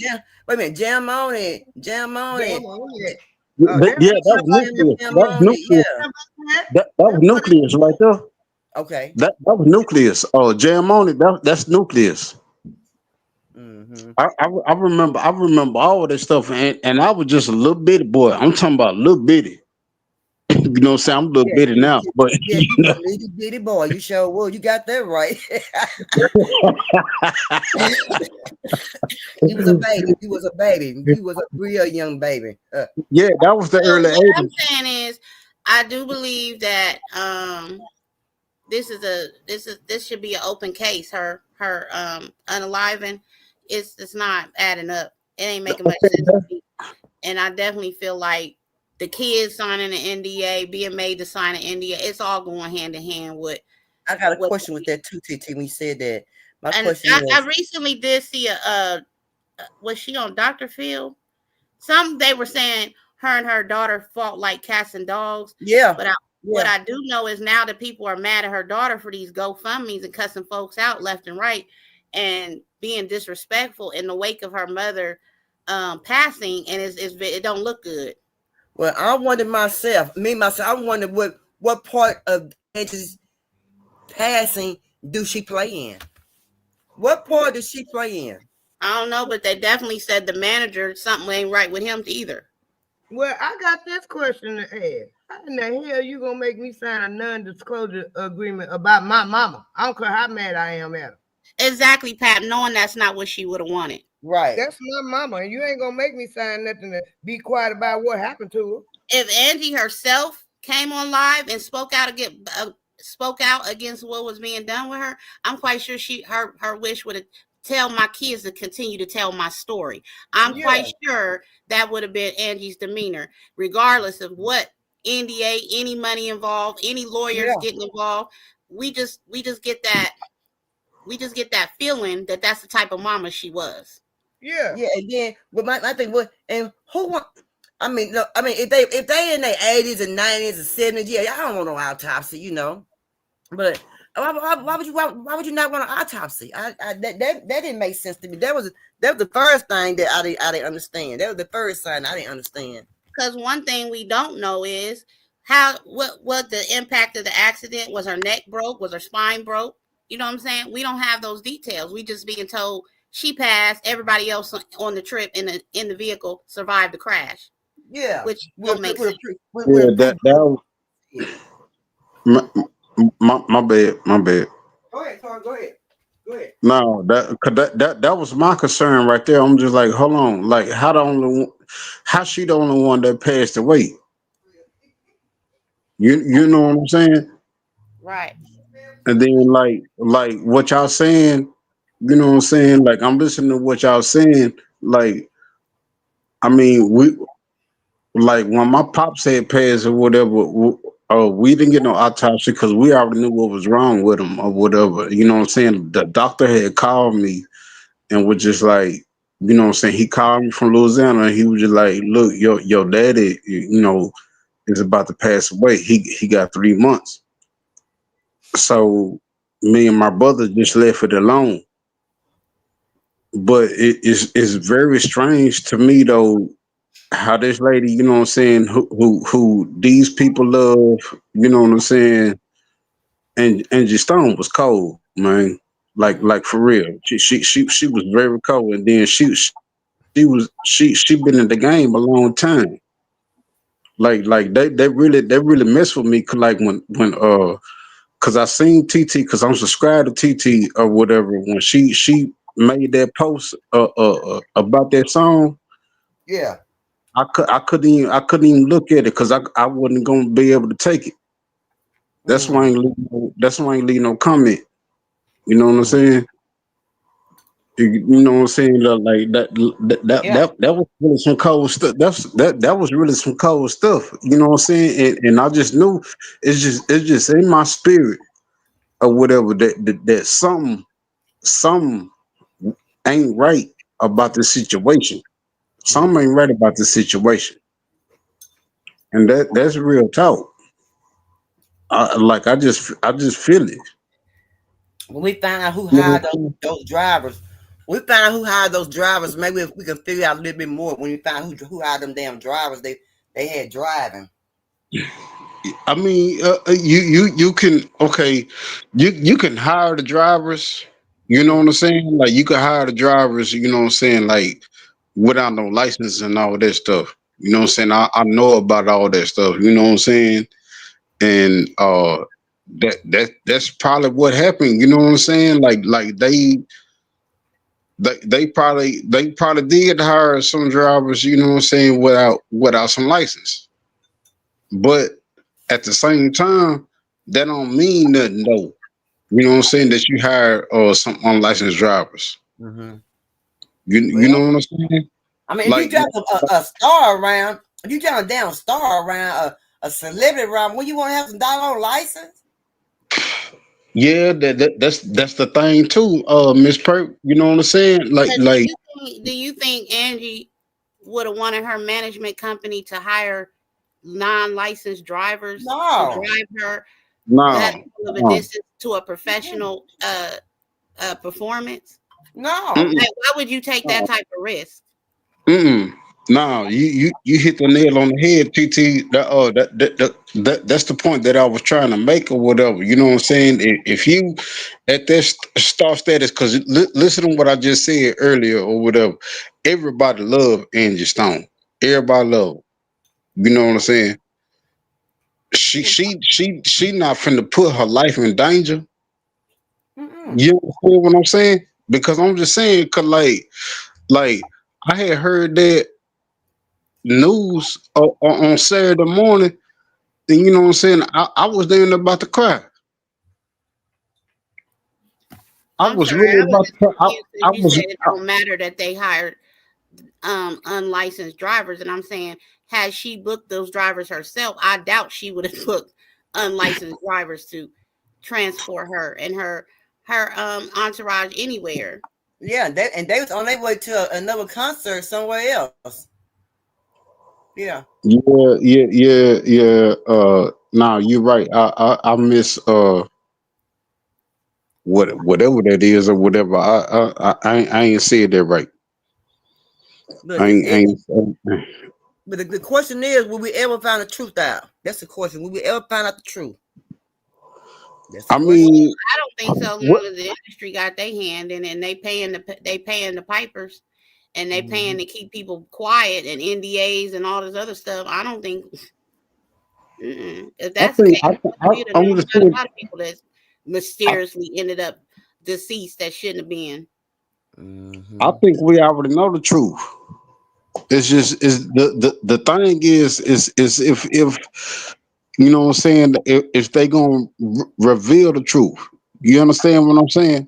Wait a minute, Jam on it. Jam on it. Damn, oh, yeah. Yeah, that was nucleus. Jam That was on it, nucleus. yeah. That was nucleus right there. Okay. That was nucleus. Oh, jam on it. That's nucleus. Mm-hmm. I remember all of that stuff, and I was just a little bitty boy. I'm talking about little bitty. You know what I'm saying? I'm a little bitty now, but Yeah, you you know, was a little bitty boy. You sure will. You got that right. You was a baby. You was a baby. You was a real young baby. yeah, that was the So early what I'm '80s. saying is, I do believe that this should be an open case. Her unaliving, it's not adding up. It ain't making much sense to me. And I definitely feel like the kids signing an NDA, being made to sign an NDA, it's all going hand in hand with. I got a question with that too, TT. When you said that, my And question I is, recently did see was she on Dr. Phil? They were saying her and her daughter fought like cats and dogs. yeah, But what I do know is now that people are mad at her daughter for these GoFundMe's and cussing folks out left and right and being disrespectful in the wake of her mother passing, and it don't look good. well, I wondered myself. I wondered what part of Edge's passing do she play in? What part does she play in? I don't know, but they definitely said the manager something ain't right with him either. Well, I got this question to ask. How in the hell you gonna make me sign a non-disclosure agreement about my mama? I don't care how mad I am at her. Exactly, Pat, knowing that's not what she would have wanted. Right. That's my mama, and you ain't gonna make me sign nothing to be quiet about what happened to her. If Angie herself came on live and spoke out against what was being done with her, I'm quite sure her wish would have tell my kids to continue to tell my story. I'm quite sure that would have been Angie's demeanor, regardless of what NDA, any money involved, any lawyers getting involved. We just get that feeling that that's the type of mama she was. Yeah. And then with my thing, and who want? I mean, if they in their 80s and 90s and 70s, I don't want no autopsy, you know. But why would you not want an autopsy? That didn't make sense to me. That was the first thing that I didn't understand. That was the first sign I didn't understand. Because one thing we don't know is what the impact of the accident was. Her neck broke, was her spine broke. You know what I'm saying? We don't have those details. We just being told she passed. Everybody else on the trip in the vehicle survived the crash. Yeah, which don't make sense. That was my bad. Go ahead, Carl. Go ahead. No, that was my concern right there. I'm just like, hold on, like how she the only one that passed away? You know what I'm saying? Right. And then like what y'all saying, you know what I'm saying? Like I'm listening to what y'all saying. Like, I mean, like when my pops had passed or whatever, we didn't get no autopsy because we already knew what was wrong with him or whatever. You know what I'm saying? The doctor had called me and was just like, you know what I'm saying? He called me from Louisiana and he was just like, look, your daddy, you know, is about to pass away. He got 3 months. So me and my brother just left it alone. But it's very strange to me though how this lady, you know what I'm saying, who these people love, you know what I'm saying, and Angie Stone was cold, man. like for real. She was very cold, and then she been in the game a long time. Like they really mess with me. Like when cause I seen TT, cause I'm subscribed to TT or whatever. When she made that post about that song, Yeah. I couldn't even look at it because I wasn't gonna be able to take it. Mm, That's why I ain't leave no comment. You know what I'm mm. saying? You know what I'm saying? Like Yeah. that was really some cold stuff. That was really some cold stuff. You know what I'm saying? And I just knew it's just in my spirit or whatever that something ain't right about the situation. Something ain't right about the situation, and that's real talk. Like I just feel it. When we find out who You know hired what I'm those drivers, when we find out who hired those drivers, maybe if we can figure out a little bit more. When we find out who hired them damn drivers, they had driving. I mean, you can okay, you can hire the drivers. You know what I'm saying? Like you can hire the drivers. You know what I'm saying? Like without no license and all that stuff. You know what I'm saying? I know about all that stuff. You know what I'm saying? And that's probably what happened. You know what I'm saying? Like they probably did hire some drivers. You know what I'm saying? Without some license, but at the same time, that don't mean nothing though. You know what I'm saying? That you hire some unlicensed drivers. Mm-hmm. You know Well, what I'm saying? I mean, if you Like drive a star around, if you drive a damn star around, a celebrity around, when you want to have some dollar license? yeah, that's the thing too, Miss Perk. You know what I'm saying? Like But like do you think Angie would have wanted her management company to hire non-licensed drivers to No, drive her that no, long of a no. distance to a professional performance? no. Mm-mm, Like, why would you take that no. type of risk? Mm-mm. No, you hit the nail on the head, TT. That's the point that I was trying to make, or whatever. You know what I'm saying? If you at this star status, because listen to what I just said earlier, or whatever. Everybody love Angie Stone. Everybody love her. You know what I'm saying? She not finna put her life in danger. Mm-mm. You understand what I'm saying? Because I'm just saying, cause like I had heard that news on Saturday morning, and you know what I'm saying? I was there about to cry. I I'm was sorry, really I was about to just cry. confused I because you was said it don't matter that they hired unlicensed drivers, and I'm saying, had she booked those drivers herself, I doubt she would have booked unlicensed drivers to transport her and her entourage anywhere. Yeah, they was on their way to another concert somewhere else. Yeah. yeah. Nah, you're right. I miss whatever that is or whatever. I ain't said that right. But I ain't, I ain't but the question is, will we ever find the truth out? That's the question. Will we ever find out the truth? That's the I question. mean, I don't think so what? long as the industry got their hand in it and they paying the pipers and they paying Mhm. to keep people quiet and NDAs and all this other stuff. I don't think if I that's the think case, we'd have I'm known just about a saying. lot of people that mysteriously ended up deceased that shouldn't have been. I Mhm. think we already know the truth. It's just is the thing is if you know what I'm saying, if they gonna reveal the truth. You understand what I'm saying?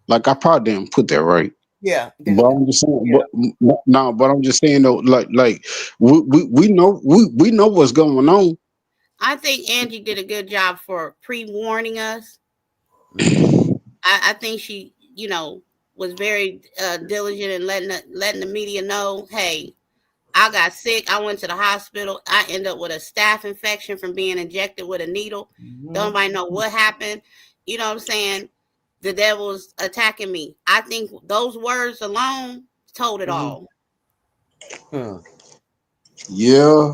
Like I probably didn't put that right. Yeah. But I'm just saying, Yeah. but I'm just saying though, like we know what's going on. I think Angie did a good job for pre-warning us. Mhm. I think she, was very diligent in letting the media know, hey, I got sick. I went to the hospital. I ended up with a staph infection from being injected with a needle. Don't Mhm. nobody know what happened. You know what I'm saying? The devil's attacking me. I think those words alone told it Mhm. all. Hmm. Yeah.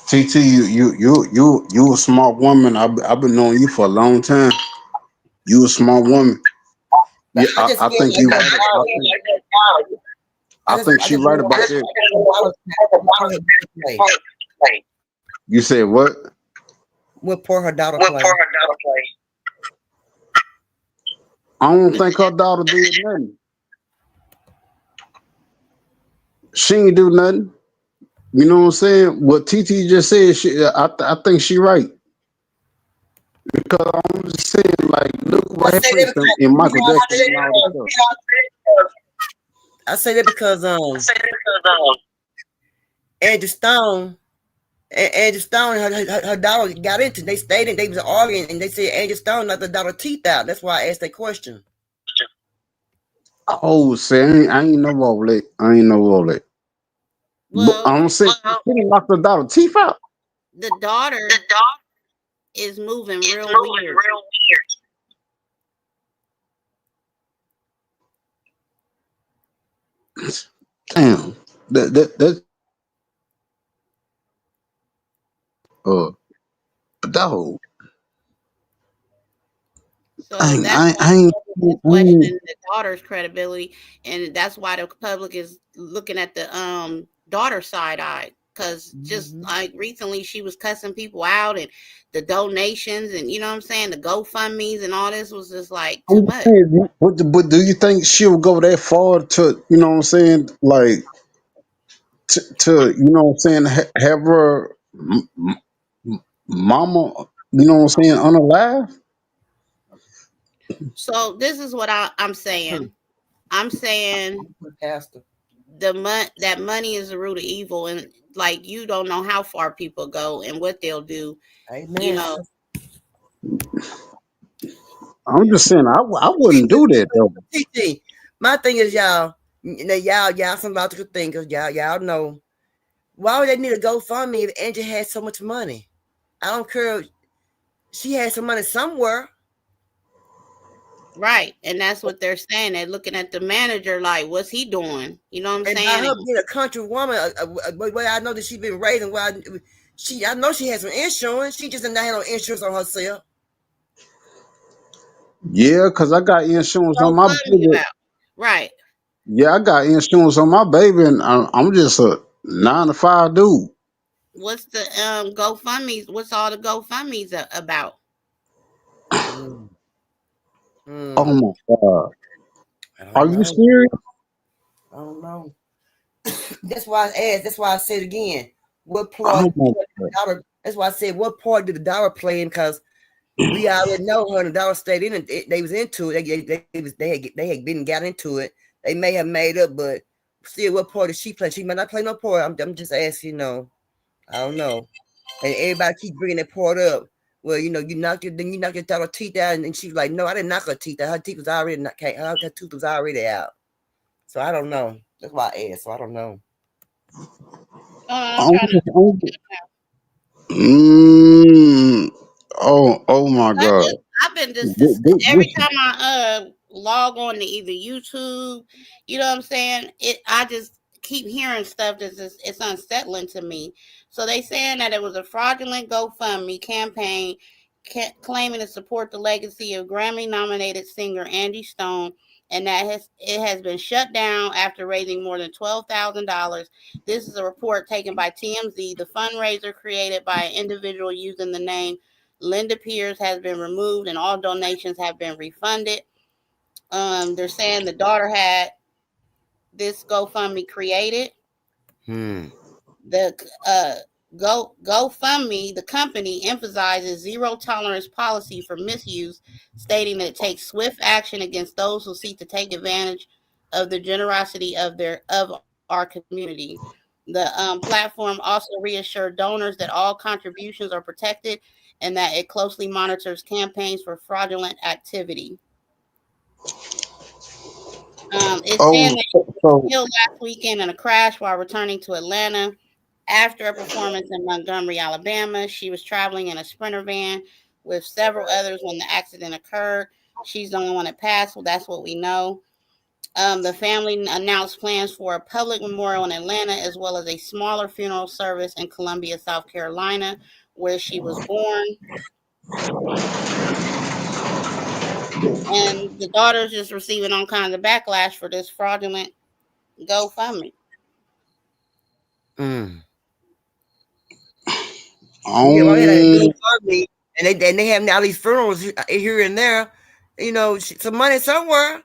TT, you a smart woman. I've been knowing you for a long time. You a smart woman. Yeah, I think you right. I think she right about that. You said what? What part her daughter play? I don't think her daughter did nothing. She ain't do nothing. You know what I'm saying? What TT just said, I think she right. Because I'm just saying, like, look what happened in Michael Jackson and all that stuff. I say that because Andrew Stone, her daughter got into. They stayed and they was arguing, and they said Andrew Stone knocked the daughter teeth out. That's why I asked that question. Oh, say I ain't know all that. I ain't know all that. Well, but I'm saying she didn't knock the daughter teeth out. The daughter is moving real weird. Damn. That dog. So that's I ain't questioning the daughter's credibility, and that's why the public is looking at the daughter side eye. Because just like recently, she was cussing people out, and the donations, and you know what I'm saying, the GoFundMe's, and all this was just like too much. But do you think she'll go that far to, you know what I'm saying, like to you know what I'm saying, have her mama, you know what I'm saying, unalive? So this is what I'm saying. I'm saying Pastor, that money is the root of evil, and like you don't know how far people go and what they'll do. Amen. You know. I'm just saying I wouldn't do that though. TT, my thing is y'all some logical thinkers. Y'all know why would they need a GoFundMe if Angie had so much money? I don't care. She had some money somewhere. Right, and that's what they're saying. They're looking at the manager like, what's he doing? You know what I'm saying? By her being a country woman, way I know that she's been raised, and I know she has some insurance. She just did not have no insurance on herself. Yeah, because I got insurance on my baby. Right. Yeah, I got insurance on my baby, and I'm just a 9-to-5 dude. What's the GoFundMe's? What's all the GoFundMe's about? Oh my God! Are you serious? I don't know. That's why I asked. That's why I said again. What part? That's why I said, what part did the dollar play in? Because we already know her and the dollar stayed in it. They was into it. They had been got into it. They may have made up, but still, what part did she play? She might not play no part. I'm just asking. You know, I don't know. And everybody keep bringing that part up. Well, you know, you knocked your daughter teeth out, and she's like, no, I didn't knock her teeth out. Her teeth was already her tooth was already out. So I don't know. That's why I asked. So I don't know. Oh my God! I've been just every time I log on to either YouTube, you know what I'm saying? I just keep hearing stuff that's just, it's unsettling to me. So they saying that it was a fraudulent GoFundMe campaign claiming to support the legacy of Grammy-nominated singer Angie Stone, and that it has been shut down after raising more than $12,000. This is a report taken by TMZ. The fundraiser created by an individual using the name Linda Pierce has been removed, and all donations have been refunded. They're saying the daughter had this GoFundMe created. The GoFundMe, the company, emphasizes zero tolerance policy for misuse, stating that it takes swift action against those who seek to take advantage of the generosity of our community. The platform also reassured donors that all contributions are protected and that it closely monitors campaigns for fraudulent activity. It's saying that she was killed last weekend in a crash while returning to Atlanta after a performance in Montgomery, Alabama. She was traveling in a Sprinter van with several others when the accident occurred. She's the only one that passed, well, that's what we know. The family announced plans for a public memorial in Atlanta, as well as a smaller funeral service in Columbia, South Carolina, where she was born. And the daughter's just receiving all kinds of backlash for this fraudulent GoFundMe. Mm. Yeah, well, they had a Um, GoFundMe, and they have all these funerals here and there. You know, some money somewhere.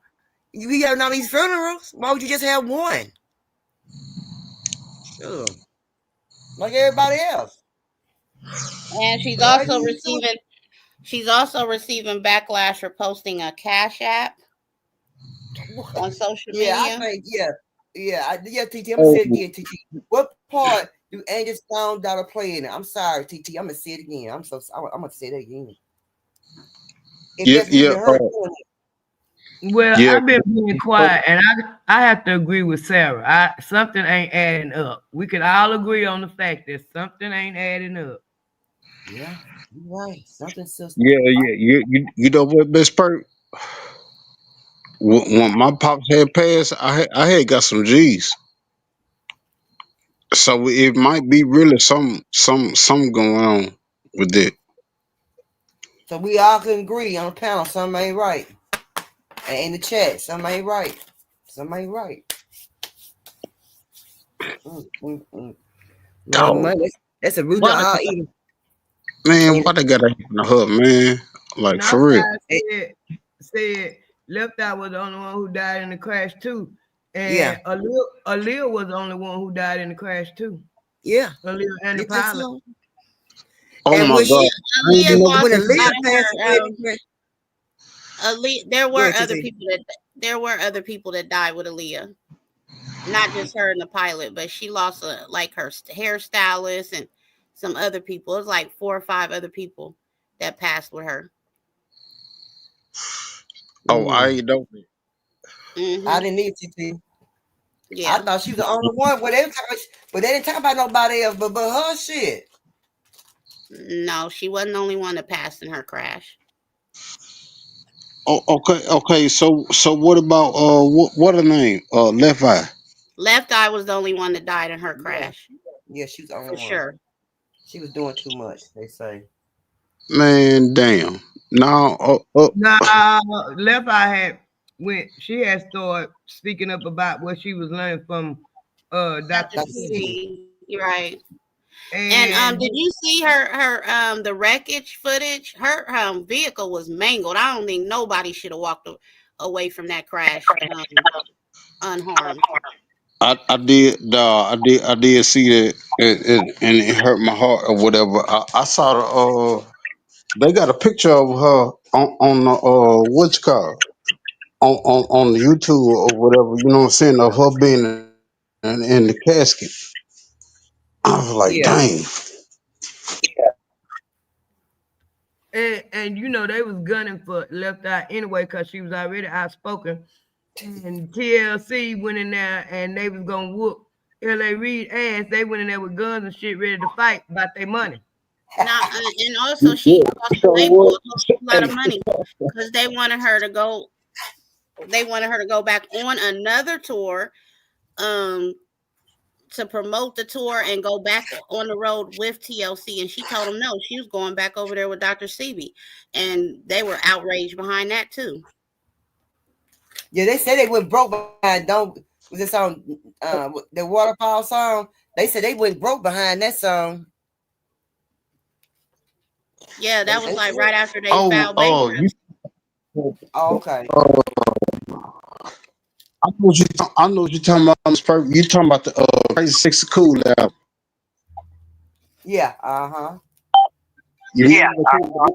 You have all these funerals. Why would you just have one? Sure. Like everybody else. And she's Why also you do receiving backlash for posting a Cash App on social Yeah, I media. think yeah, TT. I'm gonna oh, say it again, TT. What part do Angie Stone Dollar play in it? I'm sorry, TT. I'm gonna say it again. I'm gonna say it again. If yeah, that's yeah, really her doing it. Well, yeah. I've been being quiet, and I have to agree with Sarah. Something ain't adding up. We can all agree on the fact that something ain't adding up. Yeah, you're right. Something sister. Yeah, yeah, you know what, Miss Perk? When my pops had passed, I had got some G's, so it might be really some going on with it. So we all can agree on the panel. Something ain't right. And in the chat, something ain't right. Something ain't right. Lord, Dog, money. That's a root of why all they, evil. man? And Why they gotta happen to her, man? Like for real? Northside said Left Eye was the only one who died in the crash too, yeah, and Aaliyah was the only one who died in the crash too. yeah. Aaliyah and the You think pilot. so? Oh And my when God! she I ain't Aaliyah never lost when a seen Aaliyah lot of passed away, there go were ahead, other TT. people that died with Aaliyah. Not just her and the pilot, but she lost like her hairstylist and some other people. It was like 4 or 5 other people that passed with her. Oh, I ain't know. I Hmm. didn't need TT. I Yeah. thought she was the only one. But they didn't talk about nobody else but her shit. No, she wasn't the only one that passed in her crash. Oh, okay. So what about what her name? Left Eye. Left Eye was the only one that died in her Yeah, crash yeah, she was the only for one. sure. She was doing too much. They say. Man, damn. No, Nah, Left Eye had when she had started speaking up about what she was learning from Dr. Dr. Dr. Sebi. CB. CB, you're right. And And did you see her the wreckage footage? Her vehicle was mangled. I don't think nobody should have walked away from that crash unharmed. I did see that, and it hurt my heart or whatever. I saw they got a picture of her on the what's it called on the YouTube or whatever. You know what I'm saying? Of her being in the casket. I was like, Yeah. dang. and you know they was gunning for Left Eye anyway because she was already outspoken. And TLC went in there and they was gonna whoop L.A. Reid ass. They went in there with guns and shit ready to fight about their money. Now, and also she cost the So label what? a whole lot of money because they wanted her to go. They wanted her to go back on another tour, um, to promote the tour and go back on the road with TLC. And she told them no, she was going back over there with Dr. Sebi, and they were outraged behind that too. Yeah, they said they went broke behind don't was this song the waterfall song? They said they went broke behind that song. Yeah, that was They like said. right after they Oh, filed bankruptcy. Oh, okay. I know what you're talking about. Miss Purple. You talking about the Crazy Six Cool album? Yeah, uh-huh. You remember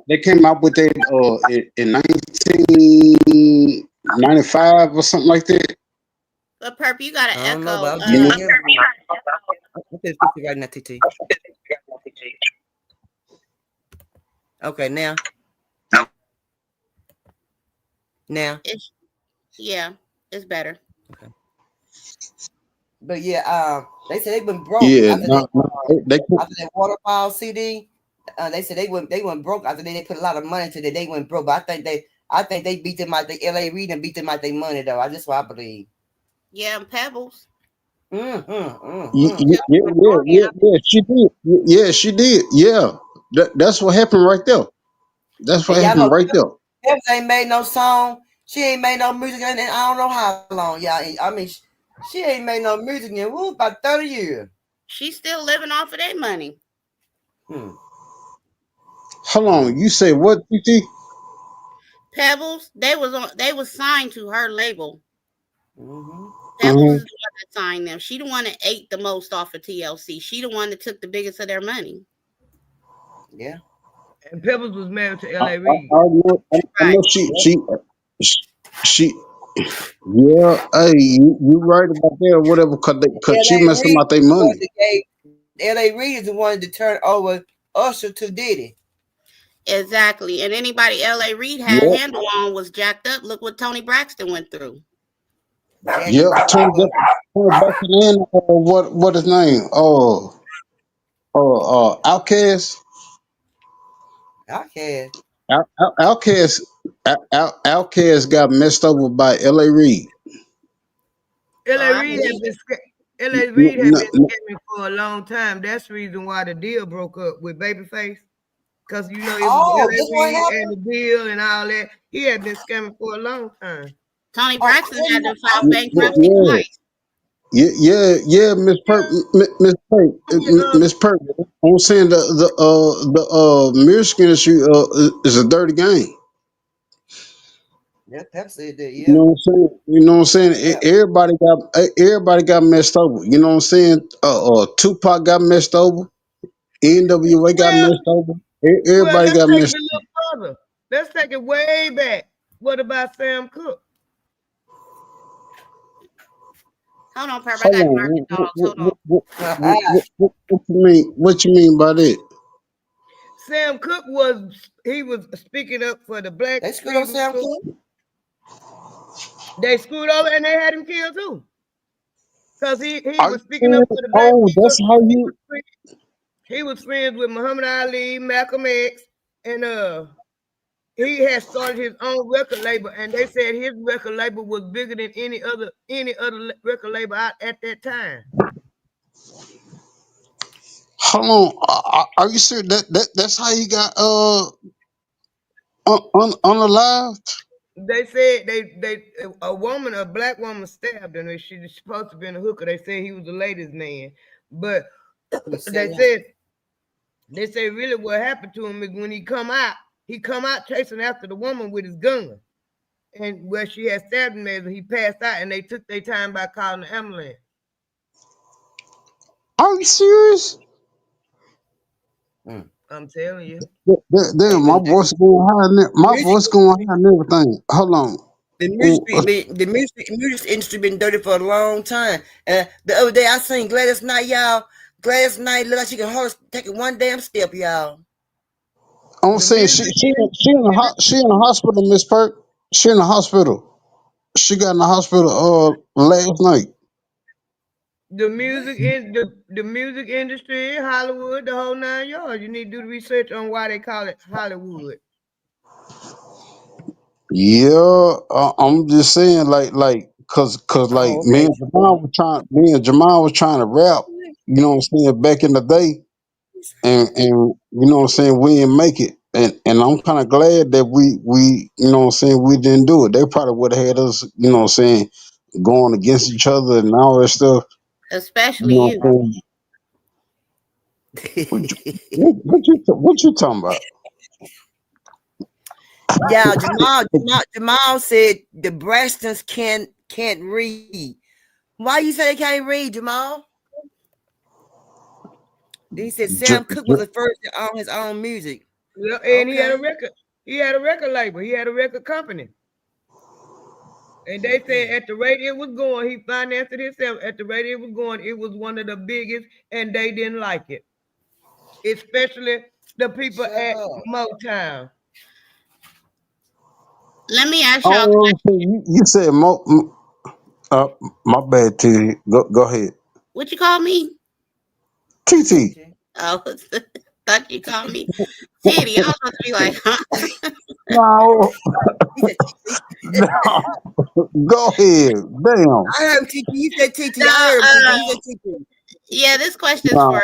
they came out with that in 1995 or something like that. But Perp, you got to I don't know, echo. but I'm You just know? hearing. I'm just right now, TT. Okay, now. It's, yeah, it's better. Okay. But yeah, they said they've been broke Yeah, after no, they after that waterfall CD. They said they went broke after they put a lot of money into it. They went broke, but I think they beat them out. The L.A. Reid and beat them out their money though. I just what I believe. Yeah, and Pebbles. yeah, she did. Yeah, she did. Yeah, that's what happened right there. That's what And y'all happened know right there. Pebbles ain't made no song. She ain't made no music in I don't know how long, y'all. I mean, she ain't made no music in about 30 years. She's still living off of that money. Hold on, you say what, TT? Pebbles, they was signed to her label. Mm-hmm. Pebbles is the one that signed them. She the one that ate the most off of TLC. She the one that took the biggest of their money. Yeah. And Pebbles was married to I, L.A. I, Reid. I Right. know she yeah, hey, you right about that or whatever, cause she L.A. messing Reid about their is the one money. that gave L.A. Reid is the one that turned over Usher to Diddy. Exactly. And anybody L.A. Reid had a Yep, handle on was jacked up. Look what Tony Braxton went through. yep. Tony Braxton and what his name? Outkast. Okay. Outkast. Outkast got messed over by L.A. Reid. Oh, L.A. I Reid believe had it. been L.A. Reid had been scamming for a long time. That's the reason why the deal broke up with Babyface. Because you know it was Oh, L.A. this what Reid and happened? the deal and all that. He had been scamming for a long time. Tony Oh, Braxton had to file I bankruptcy Yeah, twice. yeah, Miss Yeah, I mean, Miss Perk. I'm saying the music industry is a dirty game. yeah, Pep said that, You yeah. know what I'm saying? You know what I'm saying? Yeah. Everybody got messed over. You know what I'm saying? Tupac got messed over. NWA got well, messed over. well, Everybody let's got take it messed a over. little further. Let's take it way back. What about Sam Cooke? Hold on, Perp. I Hold got on. barking dogs. Hold on. What you mean? What you mean by that? Sam Cooke he was speaking up for the Black They screwed up Freedom Sam Movement. Cooke. They screwed over and they had him killed too. Because he Are was you speaking up saying? for the black Oh, people. that's how He you. was, he was friends with Muhammad Ali, Malcolm X, and he had started his own record label, and they said his record label was bigger than any other record label out at that time. Hold on. Are you serious? That's how you got unalived? They said a black woman stabbed him. And she was supposed to be a hooker. They said he was the ladies' man, but We they said that. said they say really what happened to him is when he come out chasing after the woman with his gun, and where she had stabbed him, and he passed out, and they took their time by calling the ambulance. Are you serious? I'm telling you. Hey, Damn, my man, voice going high. the My music, voice going high and everything. Hold on. the music industry been dirty for a long time. And the other day I seen Gladys Knight, y'all. Gladys Knight look like she can hardly take it one damn step, y'all. I'm The saying music she in the hospital, Miss Perk. She in the hospital. She got in the hospital last night. the music industry, Hollywood, the whole 9 yards. You need to do the research on why they call it Hollywood. Yeah, I'm just saying, cause like Oh, okay. Me and Jamal was trying to rap. You know what I'm saying? Back in the day, and you know what I'm saying, we didn't make it, and I'm kind of glad that we you know what I'm saying, we didn't do it. They probably would have had us, you know what I'm saying, going against each other and all that stuff. You Especially know you. what I'm saying? What you talking about? Yeah, Jamal said the Brastons can't read. Why you say they can't read, Jamal? He said J- Sam Cooke was J- the first to own his own music. Yeah, and he had a Okay. record. He had a record label. He had a record company. And they said at the rate it was going, he financed it himself. At the rate it was going, it was one of the biggest, and they didn't like it, especially the people Shut at up. Motown. Let me ask y'all a Oh, question. you said uh, my bad, T. Go ahead. What you call me? TT. TT. Oh, thought you called me Titty. I was supposed to be like, huh? No, He said TT. no. Go ahead. Damn. I heard him TT. He said TT. I No, heard him TT. He said TT. yeah, this question is for No.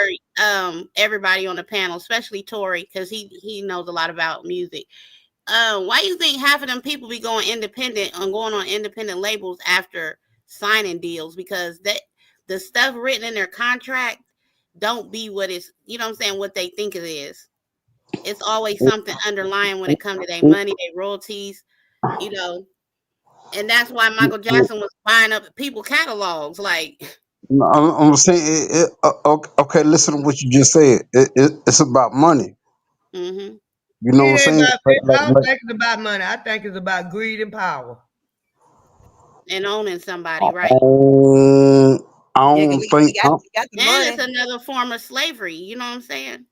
everybody on the panel, especially Tori, because he knows a lot about music. Why you think half of them people be going independent and going on independent labels after signing deals? Because the stuff written in their contract don't be what it's, you know what I'm saying, what they think it is. It's always something underlying when it comes to their money, their royalties, you know. And that's why Michael Jackson was buying up people catalogs. Like, No, I'm saying, okay, listen to what you just said. It's about money. mm-hmm. You know what I'm It ain't saying? about. I don't think it's about money. I think it's about greed and power. And owning somebody, right? I Yeah, don't because think. he got the And it's money. another form of slavery. You know what I'm saying?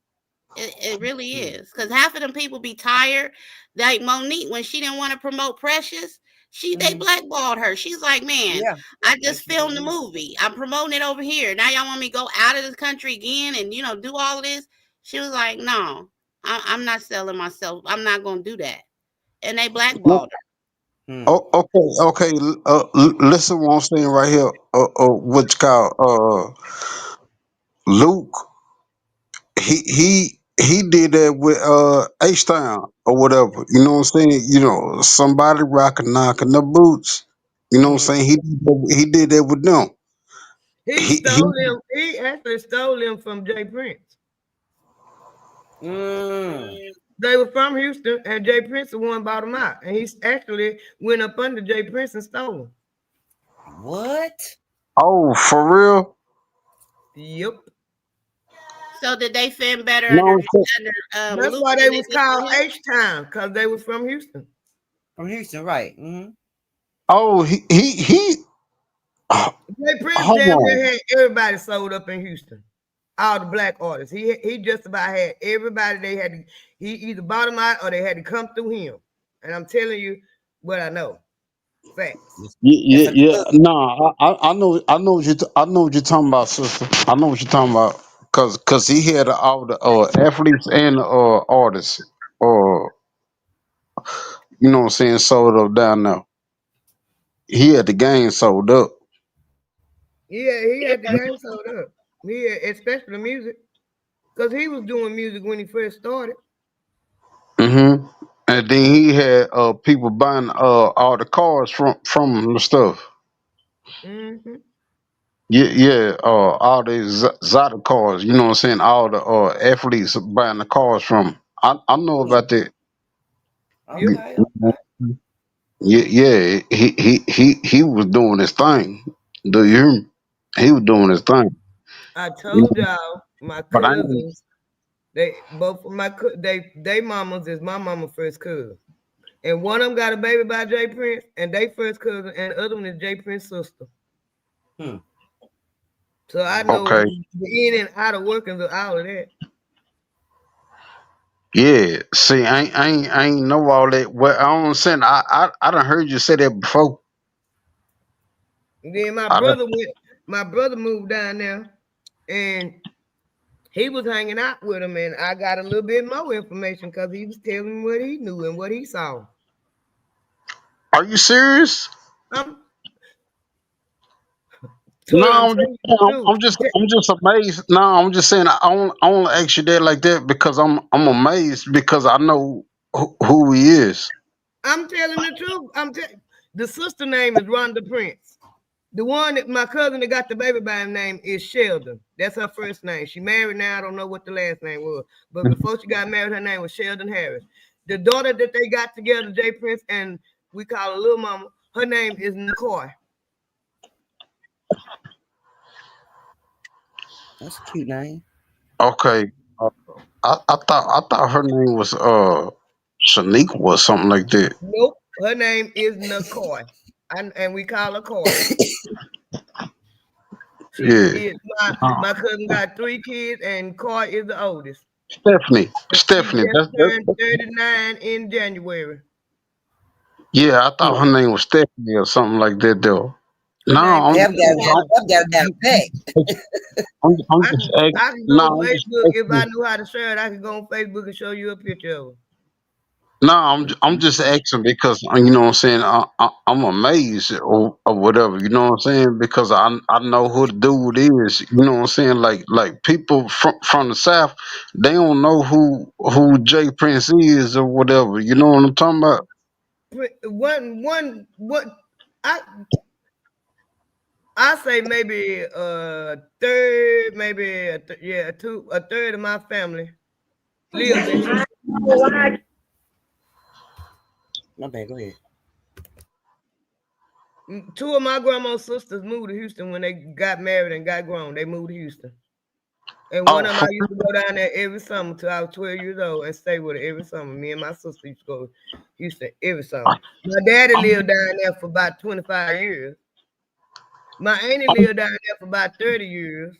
It really is. Because half of them people be tired. Like Monique, when she didn't want to promote Precious, they blackballed her. She's like, man, Yeah. I just filmed the movie. I'm promoting it over here. Now y'all want me to go out of the country again and, do all of this? She was like, no, I'm not selling myself. I'm not going to do that. And they blackballed her. Oh, okay. Listen, what I'm saying right here. What you call Luke. He did that with H Town or whatever. You know what I'm saying? Somebody rocking, knocking the boots. You know what I'm saying? He did that with them. He He stole him. He actually stole him from Jay Prince. They were from Houston, and Jay Prince the one bought him out, and he actually went up under Jay Prince and stole him. What? Oh, for real? Yep. So did they fit better No, under That's Luke why than they they was did called with him? H Town, because they was from Houston. From Houston, right? oh, he. Jay Prince Hold damn on. near had everybody sold up in Houston. All the black artists. He just about had everybody. They had to, he either bought them out or they had to come through him. And I'm telling you what I know. Facts. That's a Yeah. club. No, I know I know what you're talking about, sister. I know what you're talking about. Cause he had all the athletes and artists, you know what I'm saying, sold up down there. He had the game sold up. Yeah, he had the game sold up. Yeah, especially the music. Because he was doing music when he first started. hmm And then he had people buying all the cars from him and stuff. Mm-hmm. Yeah. All the Zada cars. You know what I'm saying. All the athletes buying the cars from him. I know about that. Yep. Okay, okay. Yeah. He was doing his thing. Do you hear me? He was doing his thing. I You told know, y'all, my but I ain't. cousins, they both of my they mamas is my mama first cousin. And one of them got a baby by Jay Prince, and they first cousin, and the other one is Jay Prince's sister. Hmm. So I know Okay. the in and out of workings of all of that. Yeah. See, I ain't know all that. Well, I don't understand. I done heard you say that before. And then I done, my brother moved down there, and he was hanging out with him, and I got a little bit more information because he was telling me what he knew and what he saw. are you serious? I'm No, told I'm telling you the truth. I'm just amazed. No, I'm just saying I only ask you that like that because I'm amazed because I know who he is. I'm telling the truth. The sister name is Rhonda Prince. The one that my cousin that got the baby by him name is Sheldon. That's her first name. She married now. I don't know what the last name was. But before she got married, her name was Sheldon Harris. The daughter that they got together, Jay Prince, and we call her Little Mama, her name is Nicole. That's a cute name. Okay, I thought her name was Shaniqua or something like that. Nope. Her name is Nicole. And we call her Coy. She Yeah, is my cousin got 3 kids, and Coy is the oldest. And she Stephanie. just turned 39 in January. Yeah, I thought Hmm. her name was Stephanie or something like that though. Her No, name is Nicole. I've got it down pat. I'm I just can asking. I can go No, on I'm just Facebook if I asking. knew how to share it. I could go on Facebook and show you a picture of her. No, I'm just asking because you know what I'm saying. I'm amazed or whatever. You know what I'm saying because I know who the dude is. You know what I'm saying. Like people from the south, they don't know who Jay Prince is or whatever. You know what I'm talking about? What I I say maybe a third, maybe a third of my family lives in Houston. My bad. Go ahead. Two of my grandma's sisters moved to Houston when they got married and got grown. They moved to Houston. And one Oh, of them I used to go down there every summer till I was 12 years old and stay with her every summer. Me and my sister used to go to Houston every summer. My daddy lived down there for about 25 years. My auntie lived down there for about 30 years.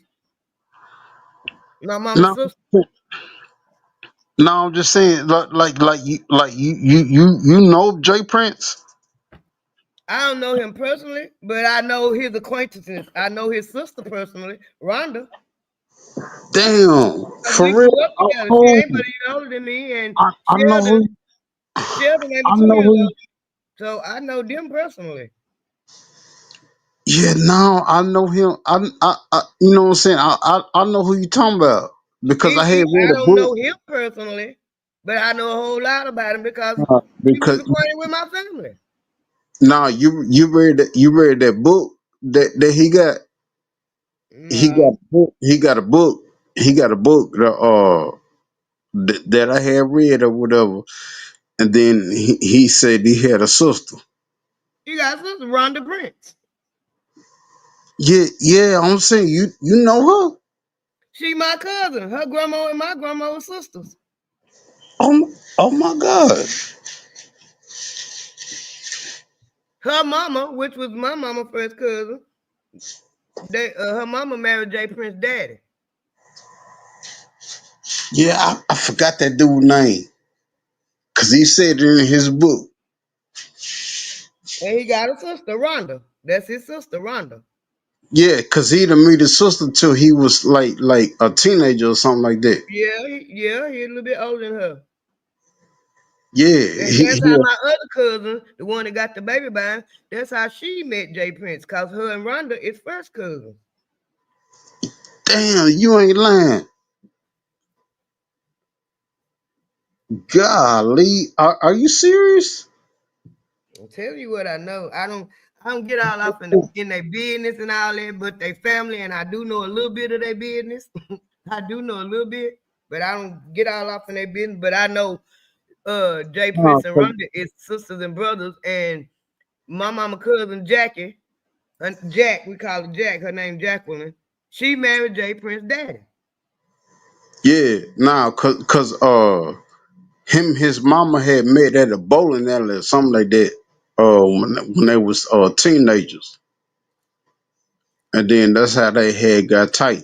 My mama's no, sister. no, I'm just saying like you know Jay Prince. I don't know him personally, but I know his acquaintances. I know his sister personally, Rhonda. Damn, 'Cause for we real. grew up together. She Oh, ain't but a year older than me, and I know Sheldon, who. Sheldon ain't I but 2 know years who. older. So I know them personally. Yeah, no, I know him. You know what I'm saying. I know who you talking about because I had read I a don't book. know him personally, but I know a whole lot about him because he was Because acquainted with my family. nah, you read that book that he No. got a book he got a book that I had read or whatever, and then he said he had a sister. You got sister Rhonda Prince. Yeah, yeah, I'm saying you know her. She my cousin. Her grandma and my grandma were sisters. Oh my God. Her mama, which was my mama first cousin, her mama married Jay Prince daddy. Yeah, I forgot that dude's name because he said it in his book. And he got a sister, Rhonda. That's his sister, Rhonda. Yeah, cause he didn't meet his sister till he was like a teenager or something like that. Yeah, he's a little bit older than her. Yeah, And that's how my other cousin, the one that got the baby by, that's how she met Jay Prince, cause her and Rhonda is first cousins. damn, you ain't lying. Golly, are you serious? I'll tell you what I know. I don't get all off in their business and all that, but they family, and I do know a little bit of their business. I do know a little bit, but I don't get all off in their business. But I know Jay No, Prince and Rhonda is sisters and brothers, and my mama cousin Jackie, and Jack, we call her Jack, her name Jacqueline. She married Jay Prince daddy. yeah, nah, cause him and his mama had met at a bowling alley or something like that. When they was teenagers, and then that's how they had got tight.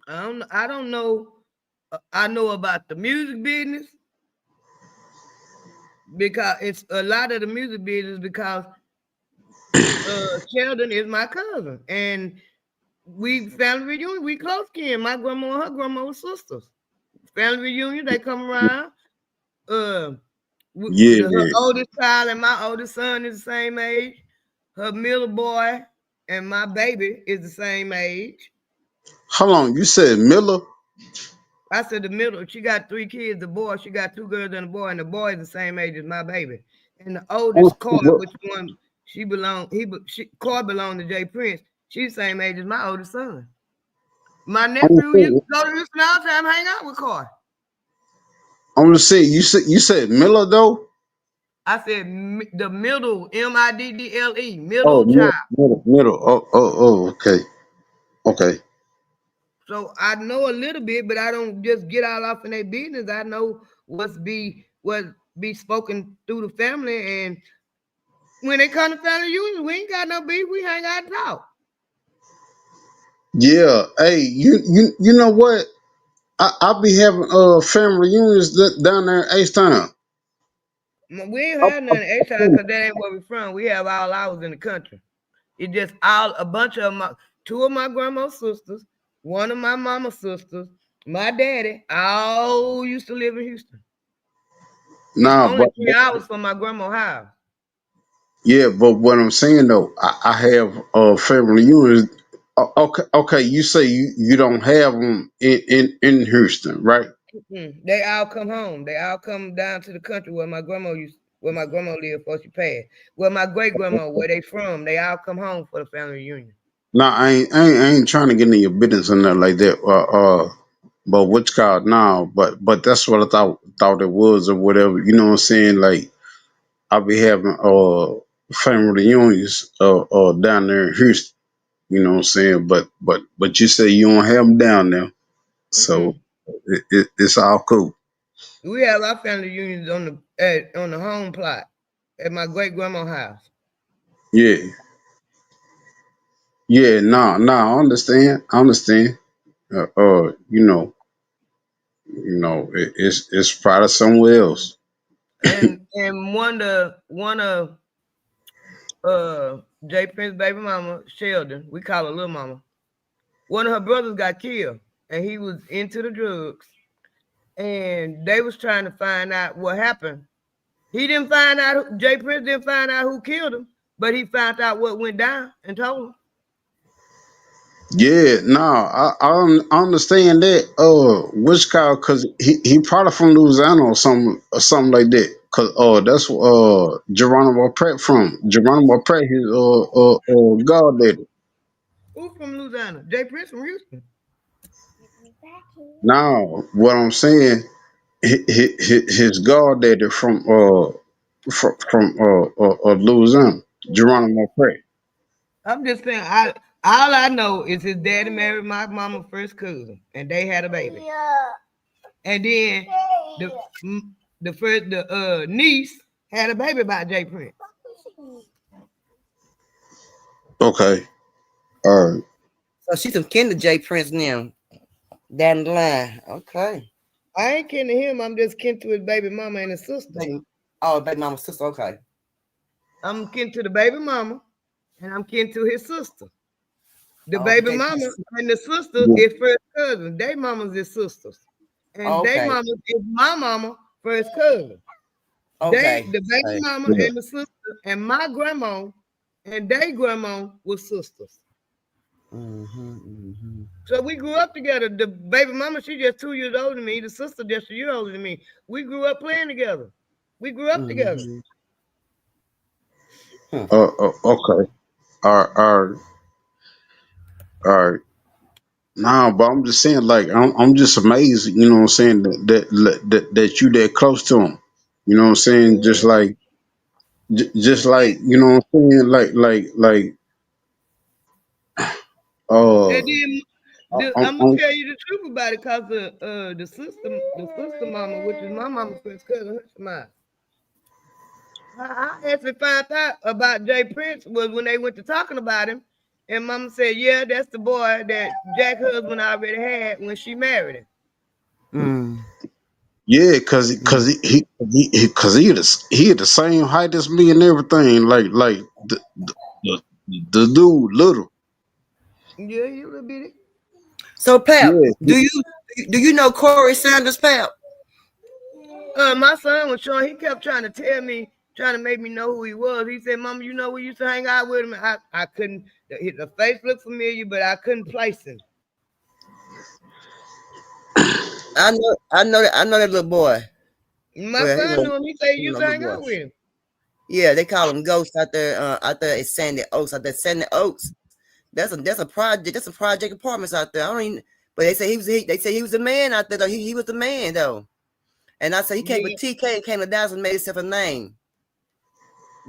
I don't know. I know about the music business because it's a lot of the music business because Sheldon is my cousin and we family reunion. We close kin. My grandma and her grandma were sisters. Family reunion. They come around. Uh, her Yeah, oldest child and my oldest son is the same age. Her middle boy and my baby is the same age. how long you said Miller? I said the middle. She got 3 kids. The boy, she got 2 girls and a boy, and the boy is the same age as my baby. And the oldest, Coy, which one she belonged, Coy belonged to Jay Prince. She's the same age as my oldest son. My nephew used to go to Houston all the time, hang out with Coy. I'm just saying you said Miller though. I said the middle, Middle, Oh, middle child. middle. Okay, okay. So I know a little bit, but I don't just get all off in their business. I know what be spoken through the family, and when they come to family reunion, we ain't got no beef. We hang out and talk. Yeah. Hey, you know what? I be having family reunions down there in H Town. We ain't had none in A-Town because that ain't where we from. We have all hours in the country. It just a bunch of two of my grandma's sisters, one of my mama's sisters, my daddy, all used to live in Houston. It's Nah, only but 3 hours from my grandma's house. yeah, but what I'm saying though, I have family reunions. Okay. You say you don't have them in Houston, right? They all come home. They all come down to the country where my grandma lived before she passed. Where my great grandma, where they from, they all come home for the family reunion. No, I ain't trying to get into your business or nothing like that. But what's called now? But that's what I thought it was or whatever. You know what I'm saying? Like I'll be having family reunions down there in Houston. You know what I'm saying? But you say you don't have them down there, so Mm-mm. it's all cool. We have our family reunions on the home plot at my great grandma's house. Yeah, yeah. No, I understand. I understand. It's probably somewhere else. And one of Jay Prince's baby mama, Sheldon, we call her little mama. One of her brothers got killed and he was into the drugs. And they was trying to find out what happened. He didn't find out Jay Prince didn't find out who killed him, but he found out what went down and told him. Yeah, no, I understand that. Which guy? Cause he probably from Louisiana or something like that. Cause that's Geronimo Pratt from. Geronimo Pratt, his goddaddy. Who from Louisiana? Jay Prince from Houston. Now, what I'm saying, his goddaddy from Louisiana, Geronimo Pratt. I'm just saying, all I know is his daddy married my mama's first cousin, and they had a baby. And then the the niece had a baby by Jay Prince. Okay, all right. So she's some kin to Jay Prince now. Down the line. Okay. I ain't kin to him. I'm just kin to his baby mama and his sister. Baby, oh, baby mama's sister. Okay. I'm kin to the baby mama, and I'm kin to his sister. The Oh, baby Jay mama Prince. and the sister Yeah. is first cousins. They mamas is sisters. And they Okay. mama is my mama first cousin. Okay. The baby Okay. mama Yeah. and the sister and my grandma and they grandma was sisters. So we grew up together. The baby mama, she just 2 years older than me. The sister just a year older than me. We grew up playing together. We grew up together. Okay. All right. All right. Nah, but I'm just saying, like, I'm just amazed. You know what I'm saying that you that close to him. You know what I'm saying? Just like you know what I'm saying. Uh, And then I'm gonna I'm tell you the truth about it, cause the sister mama, which is my mama's first cousin, her smile. I actually found out about Jay Prince was when they went to talking about him, and Mama said, "Yeah, that's the boy that Jack husband already had when she married him." Mm. yeah, Mm. he the same height as me and everything. Like the, the dude little. Yeah, you little bitty. So, Pap, Yeah. do you know Corey Sanders, Pap? My son was showing. He kept trying to tell me, trying to make me know who he was. He said, "Mama, you know we used to hang out with him." I couldn't. The face looked familiar, but I couldn't place him. I know that little boy. My Well, son knew him. He said he you used know, to little hang boy. out with him. Yeah, they call him Ghost out there at Sandy Oaks. Out there, Sandy Oaks. That's a project. That's some project apartments out there. I don't even. But they say he was the man out there though. He was the man though. And I said he came with Yeah, TK and came to Dallas and made himself a name.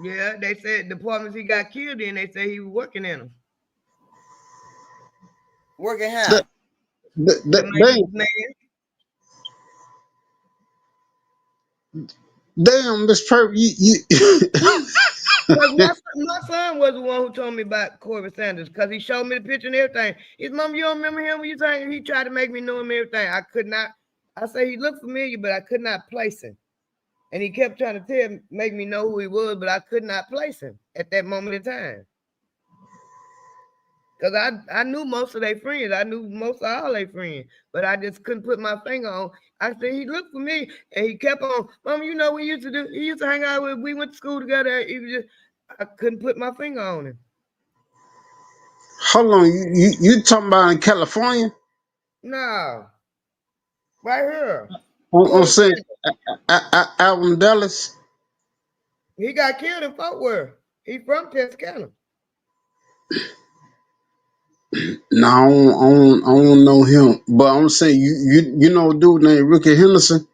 yeah. They said the apartments he got killed in. They say he was working in them Working That, how? to that, maintenance man. damn, Miss Purp, you Because my son was the one who told me about Corbin Sanders because he showed me the picture and everything. His mom, you don't remember him when you saying he tried to make me know him and everything. I could not. I say he looked familiar, but I could not place him. And he kept trying to make me know who he was, but I could not place him at that moment in time. Cause I knew most of their friends. I knew most of all their friends, but I just couldn't put my finger on. I said he looked for me, and he kept on. Mama, you know we used to do. He used to hang out with. We went to school together. He was just. I couldn't put my finger on him. Hold on, you talking about in California? No, right here, I'm Corey saying Kendall. Alvin Dallas. He got killed in Fort Worth. He from Texarkana. No, I don't know him, but I'm saying you know a dude named Ricky Henderson.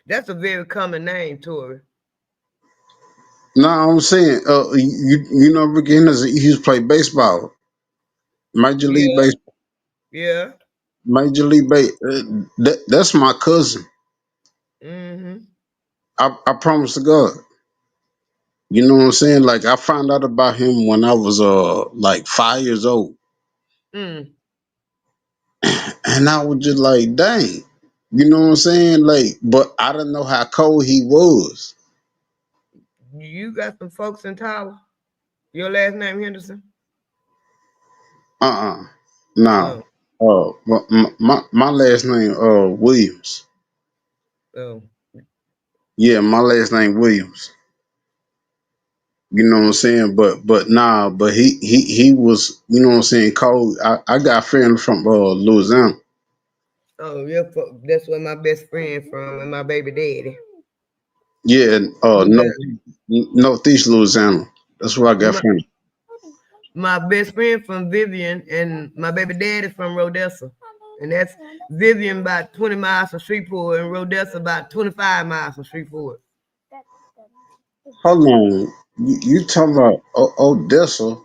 That's a very common name, Tori. No, I'm saying you know Ricky Henderson. He used to play baseball, Major League Yeah, Baseball, yeah. Major League Base. That's my cousin. Mm-hmm. I promise to God. You know what I'm saying? Like I found out about him when I was like 5 years old, Mm. and I was just like, dang. You know what I'm saying? Like, but I didn't know how cold he was. You got some folks in Tower. Your last name Henderson? No. Oh, My last name Williams. oh. Yeah, my last name Williams. You know what I'm saying? But he was, you know what I'm saying, cold. I got a friend from Louisiana. Oh, yeah, that's where my best friend from and my baby daddy. Yeah, no, Louisiana. Northeast Louisiana. That's where I got My, friends. my best friend from Vivian and my baby daddy from Rodessa. And that's Vivian about 20 miles from Shreveport and Rodessa about 25 miles from Shreveport. Hold on. You talking about Odessa?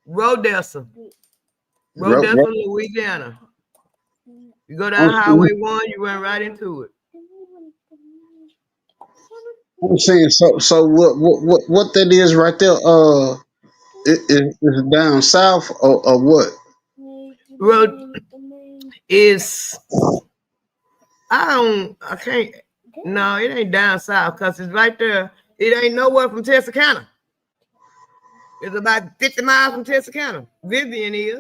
Rodessa. Ro- Rodessa, ro- Louisiana. You go I'm down saying, Highway 1, you run right into it. I'm saying so what that is right there? Is it down south or what? Road is I can't no, it ain't down south because it's right there. It ain't nowhere from Texarkana. It's about 50 miles from Texarkana. Vivian is.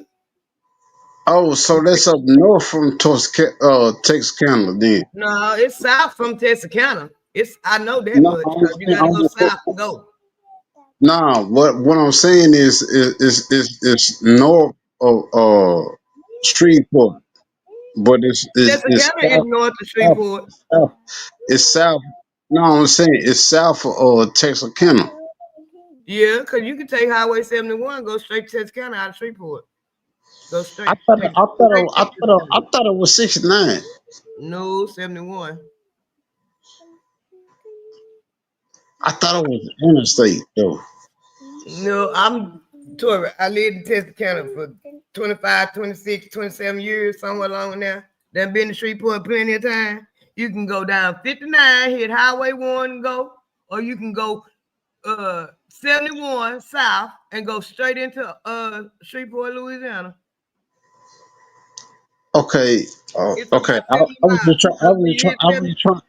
Oh, so that's up north from Texarkana then. No, it's south from Texarkana. It's I know that No, much I'm because you saying, gotta go south to go. nah, what I'm saying is north of Shreveport, but it's Texarkana is north of south, Shreveport. south. It's south. No, I'm saying it's south of Texarkana. Yeah, because you can take Highway 71, go straight to Texarkana out of Shreveport. Go I straight, thought take I thought straight I to thought I Texarkana. thought it was 69. No, 71. I thought it was interstate though. No, I'm Tori. I lived in Texarkana for 25, 26, 27 years, somewhere along there. Done been to Shreveport plenty of time. You can go down 59, hit Highway 1 and go, or you can go 71 south and go straight into Shreveport, Louisiana. Okay, It's okay. about 70 I was miles just trying. I because when was you trying. hit I 70, was trying.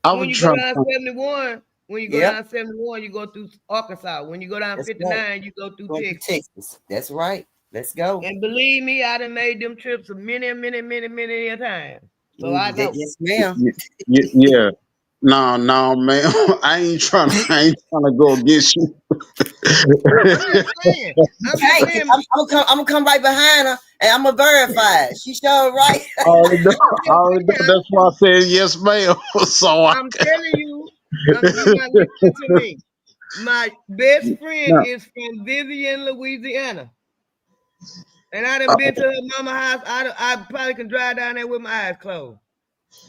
I when was you go trying to down find. 71, when you go Yep, down 71, you go through Arkansas. When you go down that's right. 59, you go through Going to Texas. Texas. That's right. Let's go. And believe me, I done made them trips a many a times. So I know. Yes, ma'am. Yeah. No, man. I ain't trying to go against you. I'm just saying. I'm just Hey, saying. I'm gonna come right behind her and I'm gonna verify it. She sure right. I already know. I'm I just already know. saying. That's why I said yes, ma'am. So I. I'm telling you. You're not listening to me. My best friend No. is from Vivian, Louisiana. And I done been to her mama house. I probably can drive down there with my eyes closed.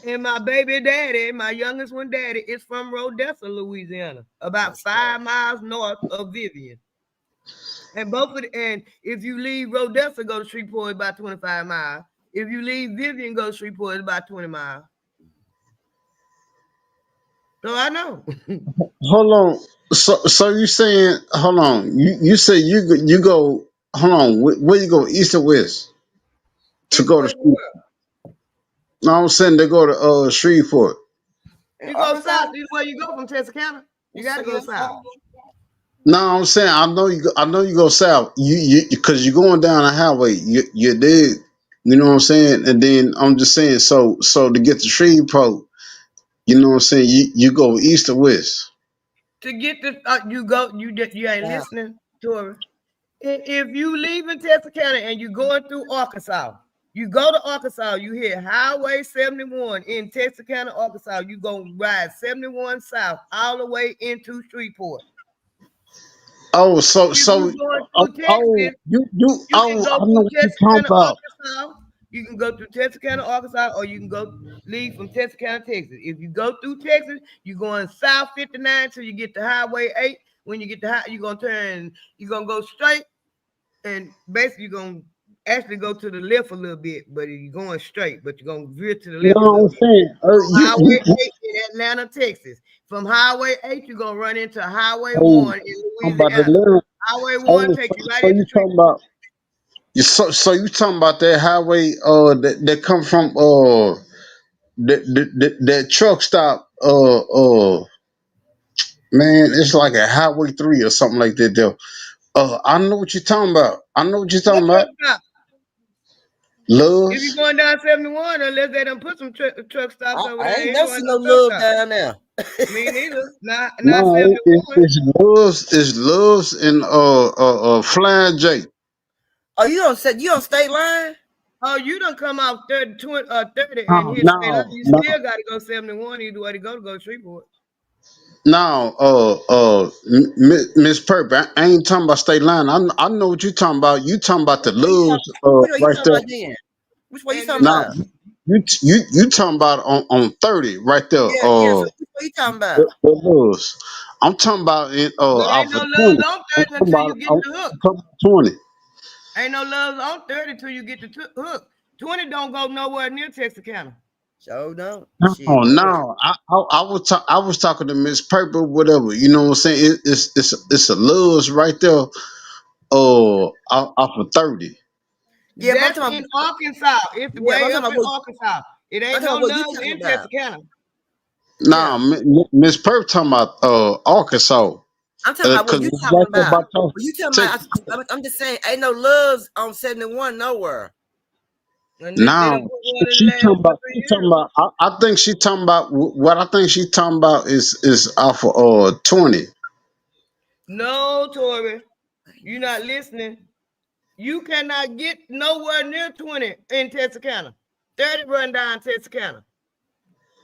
And my baby daddy, my youngest one daddy, is from Rodessa, Louisiana, about 5 miles north of Vivian. And and if you leave Rodessa, go to Shreveport, about 25 miles. If you leave Vivian, go to Shreveport, it's about 20 miles. So I know. Hold on. So you saying? Hold on. You say you go. Hold on. Where you go? East or west to East, go to? west, and west. No, I'm saying they go to Shreveport. In You go Arkansas? south. This is where you go from Texarkana. You got So to go yes, south. No, I'm saying I know you go south. Because you're going down the highway. You dig. You know what I'm saying? And then I'm just saying, so to get to Shreveport, you know what I'm saying? You go east or west. To get this, you ain't Yeah. listening, Tori. If you leave in Texarkana and you going through Arkansas, you go to Arkansas, you hit Highway 71 in Texarkana, Arkansas. You gonna ride 71 south all the way into Shreveport. Oh, If you going through Texas, you you can go I know through what you talking Texarkana, about. Arkansas. You can go through Texarkana, Arkansas, or you can go leave from Texarkana, Texas. If you go through Texas, you're going south 59 till you get to Highway 8. When you get to you're gonna turn, you're gonna go straight, and basically you're gonna actually go to the left a little bit, but you're going straight, but you're gonna veer to the You left a know little what I'm bit. saying? Highway 8 in Atlanta, Texas. From Highway 8, you're gonna run into Highway Oh, 1 in I'm about to Louisiana. learn. Highway 1 Oh, takes you right so into you talking Shreveport. about so you talking about that highway that come from that truck stop man, it's like a highway 3 or something like that there. I know what you're talking about. I know what you're What talking about. truck stop? If you're Loves. going down 71, unless they done put some truck stops over I there, ain't ain't never one seen no no truck love stop. down there. Me neither. Not No, 71. it's loves and flying J. Oh, you on state line? Oh, you done come out 30, 20, 30 and No, hit state line. no, You no. still got to go 71 either way to go Shreveport. No, Miss Purp, I ain't talking about state line. I know what you talking about. You talking about the loves Which way you right talking there. about then? Which way you And talking Now about? you talking about on 30 right there. Yeah, yeah. So which way you talking about? The loves. I'm talking about it but ain't off no of loves 20. on I'm 30 talking until you about get to Hook. 20. Ain't no loves on 30 till you get to Hook. 20 don't go nowhere near Texarkana. Sure don't. No, Shit, no. no. I was talking to Miss Purple, whatever. You know what I'm saying? It's a loves right there. Off of 30. Yeah, but I'm That's talking in about. Arkansas. It's Yeah, but way up in Arkansas. It I'm ain't talking no about what you loves talking in about. Texarkana. Now, Yeah, Miss Purple talking about Arkansas. I'm talking about what Cause you it's talking right there about. by What you talking about? Texas. I'm just saying, ain't no loves on 71 nowhere. Unless they Now don't put one in the she last talking two or about. three She talking years. about. I think she talking about what I think she talking about is off of 20. No, Tori, you're not listening. You cannot get nowhere near 20 in Texarkana. 30 run down Texarkana.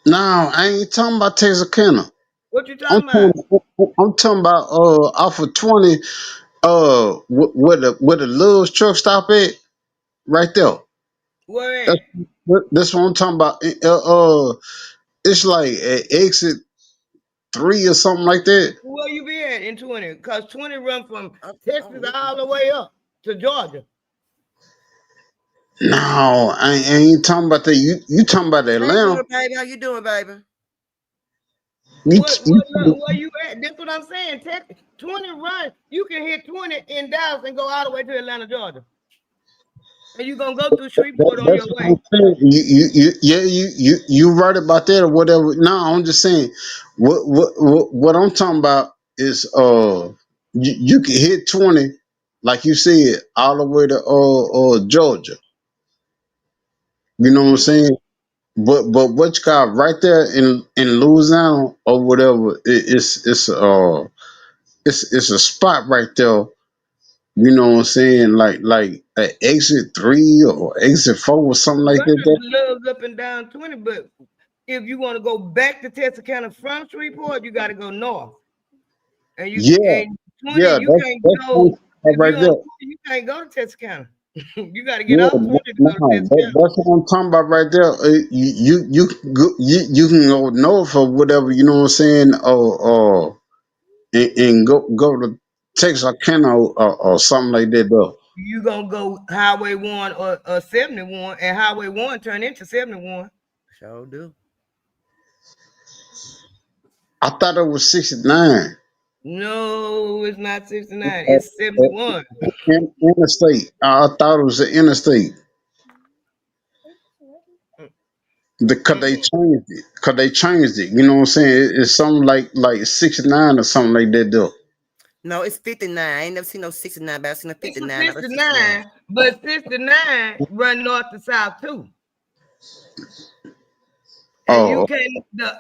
No, I ain't talking about Texarkana. What you I'm talking about? talking. I'm talking about off of 20. Where the Love's truck stop at? Right there. Where That's at? that's what I'm talking about. It's like at exit 3 or something like that. Where you be at in 20? Because 20 run from I'm Texas looking. all the way up to Georgia. No, I ain't talking about that. You talking about Hey, Atlanta? good baby, how you doing, baby? You, you Where you at? That's what I'm saying. Texas, 20 run. You can hit 20 in Dallas and go all the way to Atlanta, Georgia. And you're going to go through Shreveport on that's your what I'm way. saying. Yeah, you right about that or whatever. No, I'm just saying. What I'm talking about is you can hit 20, like you said, all the way to Georgia. You know what I'm Mhm. saying? But what you got right there in Louisiana or whatever, it's a spot right there. You know what I'm saying? Like exit 3 or exit 4 or something A like bunch of that. loves up and down 20, but if you want to go back to Texarkana from Shreveport, you got to go north. And you Yeah, and 20, yeah, you can't that's one go spot if right you on there. 20, you can't go to Texarkana. You got to get Yeah, off 20 to no, go to Texarkana. that's what I'm talking about right there. You can go, you can go north or whatever. You know what I'm saying? And go to Texarkana or something like that. Though You gonna go Highway 1 or 71, and Highway 1 turn into 71. Sure do. I thought it was 69. No, it's not 69, Uh, it's 71. Interstate. I thought it was an interstate. Cause they Mm-mm. changed it. Cause they changed it. You know what I'm saying? It's something like 69 or something like that. Though. No, it's 59. I ain't never seen no 69, but I've seen a It's a 59. No, it's 69. 69, but 69 run north to south too. And you Oh, can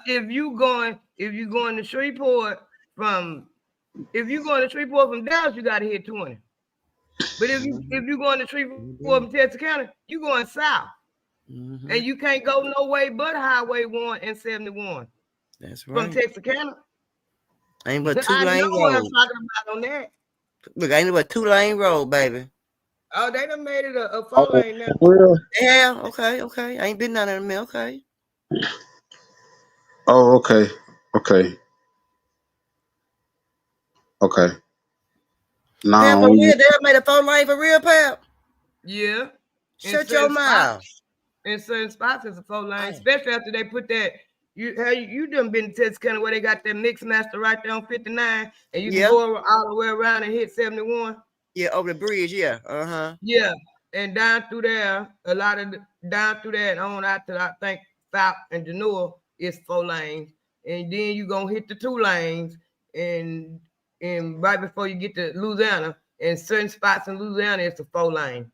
if you going to Shreveport from Dallas, you gotta hit 20. But if you going to Shreveport from Texas County, you going south. Mm-hmm. And you can't go no way but Highway 1 and 71 That's from right. Texas County. Ain't but I know 2-lane what I'm road. talking about on that. Look, ain't but 2-lane road, baby. Oh, they done made it a 4 oh, lane now. for real? Yeah, okay. I ain't been down there in a minute, okay. Oh, okay, okay, okay. Pam, for Now, real, they done made a 4-lane for real, Pam. Yeah. In Shut your certain spots, mouth. it's a 4 lane, Oh. especially after they put that. You done been to Texas County where they got that mix master right there on 59, and you can Yeah, go all the way around and hit 71. yeah, over the bridge, yeah. Uh-huh. Yeah, and down through there, down through there and on out to I think South and Genoa is 4 lanes, and then you gonna hit the 2 lanes, and right before you get to Louisiana, in certain spots in Louisiana, it's a 4 lane.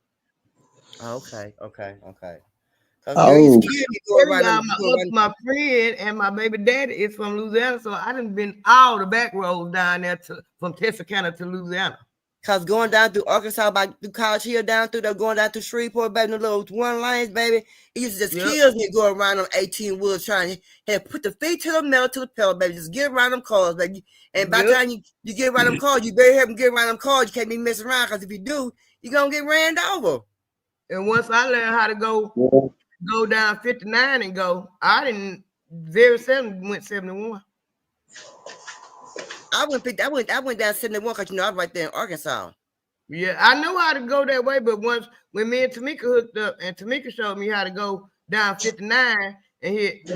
Okay. Cause girl, you oh, scared me going around them. Go around. My friend and my baby daddy is from Louisiana, so I done been all the back roads down there from Texas County to Louisiana. Cause going down through Arkansas, through College Hill, down through there, going down through Shreveport, baby, the little 1 lanes, baby. It used to just Yep. kills me going around them 18 wheels trying to put the feet to the metal to the pedal, baby. Just get around them cars, baby. And by the Yep. time you get around them cars, you better help them get around them cars. You can't be messing around, cause if you do, you're gonna get ran over. And once I learned how to go yeah. down 59 and go, I didn't very seldom went 71. I went down 71 because I was right there in Arkansas. Yeah, I know how to go that way, but once when me and Tamika hooked up and Tamika showed me how to go down 59 and hit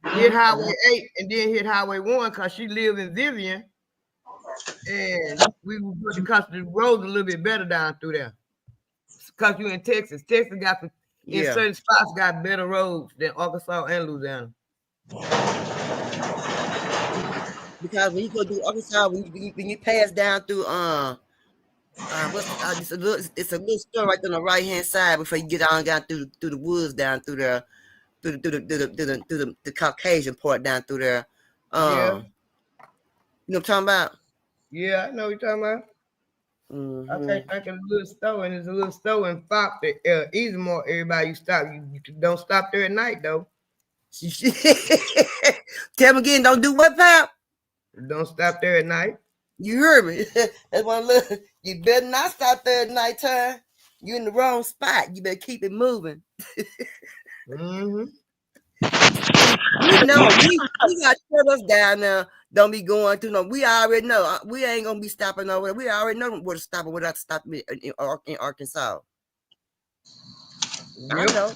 Highway 8 and then hit Highway 1 because she lived in Vivian, and we were because the roads a little bit better down through there. Because you in Texas. Texas got in certain spots got better roads than Arkansas and Louisiana. Because when you go through Arkansas, when you pass down through it's a little store right on the right hand side before you get on down through the woods down through there, through the Caucasian part down through there. Yeah. You know what I'm talking about? Yeah, I know what you're talking about. Mm-hmm. I can't think of a little store, and there's a little store in Fox that Easemore. Everybody you stop. You don't stop there at night though. Tell me again, don't do what, pal? Don't stop there at night. You heard me. That's one look. You better not stop there at nighttime. You're in the wrong spot. You better keep it moving. Mm-hmm. We know we got us down there. Don't be going through no. We already know. We ain't gonna be stopping nowhere. We already know where to stop and where not to stop in Arkansas. Yep. I know.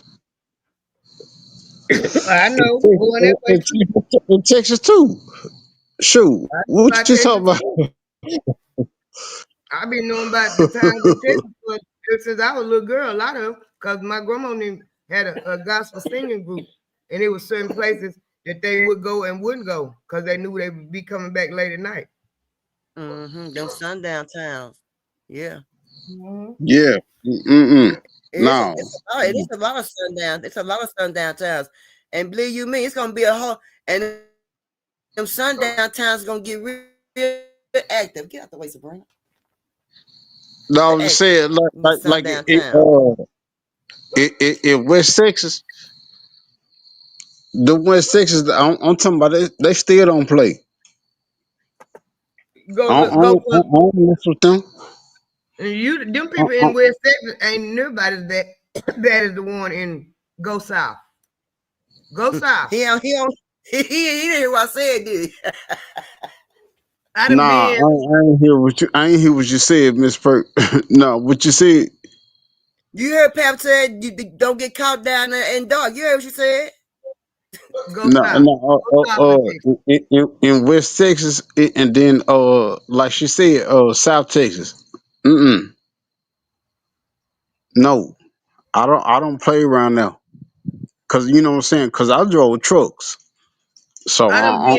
I know. Going that way too. In Texas too. Shoot, what you talking about? I've been knowing about the times in Texas since I was a little girl. A lot of them, because my grandma had a gospel singing group, and it was certain places that they would go and wouldn't go because they knew they would be coming back late at night. Mm-hmm. Them sundown towns. Yeah. Mm-hmm. Yeah. No. It is a lot of sundown. It's a lot of sundown towns, and believe you me, it's gonna be a whole. And them sundown towns gonna get real active. Get out the way, Sabrina. No, I was just saying, like in West Texas, the West Texas, I'm talking about, they still don't play. I don't mess with them. Them people in West Texas ain't nobody that is the one in Go South. Go South. He didn't hear what I said, did he? I ain't hear what you said, Miss Perk. No, what you said. You heard Pap said you don't get caught down there in dark. You heard what she said? In West Texas, and then like she said, South Texas. No, I don't play around now. Cause you know what I'm saying. Cause I drove trucks, so I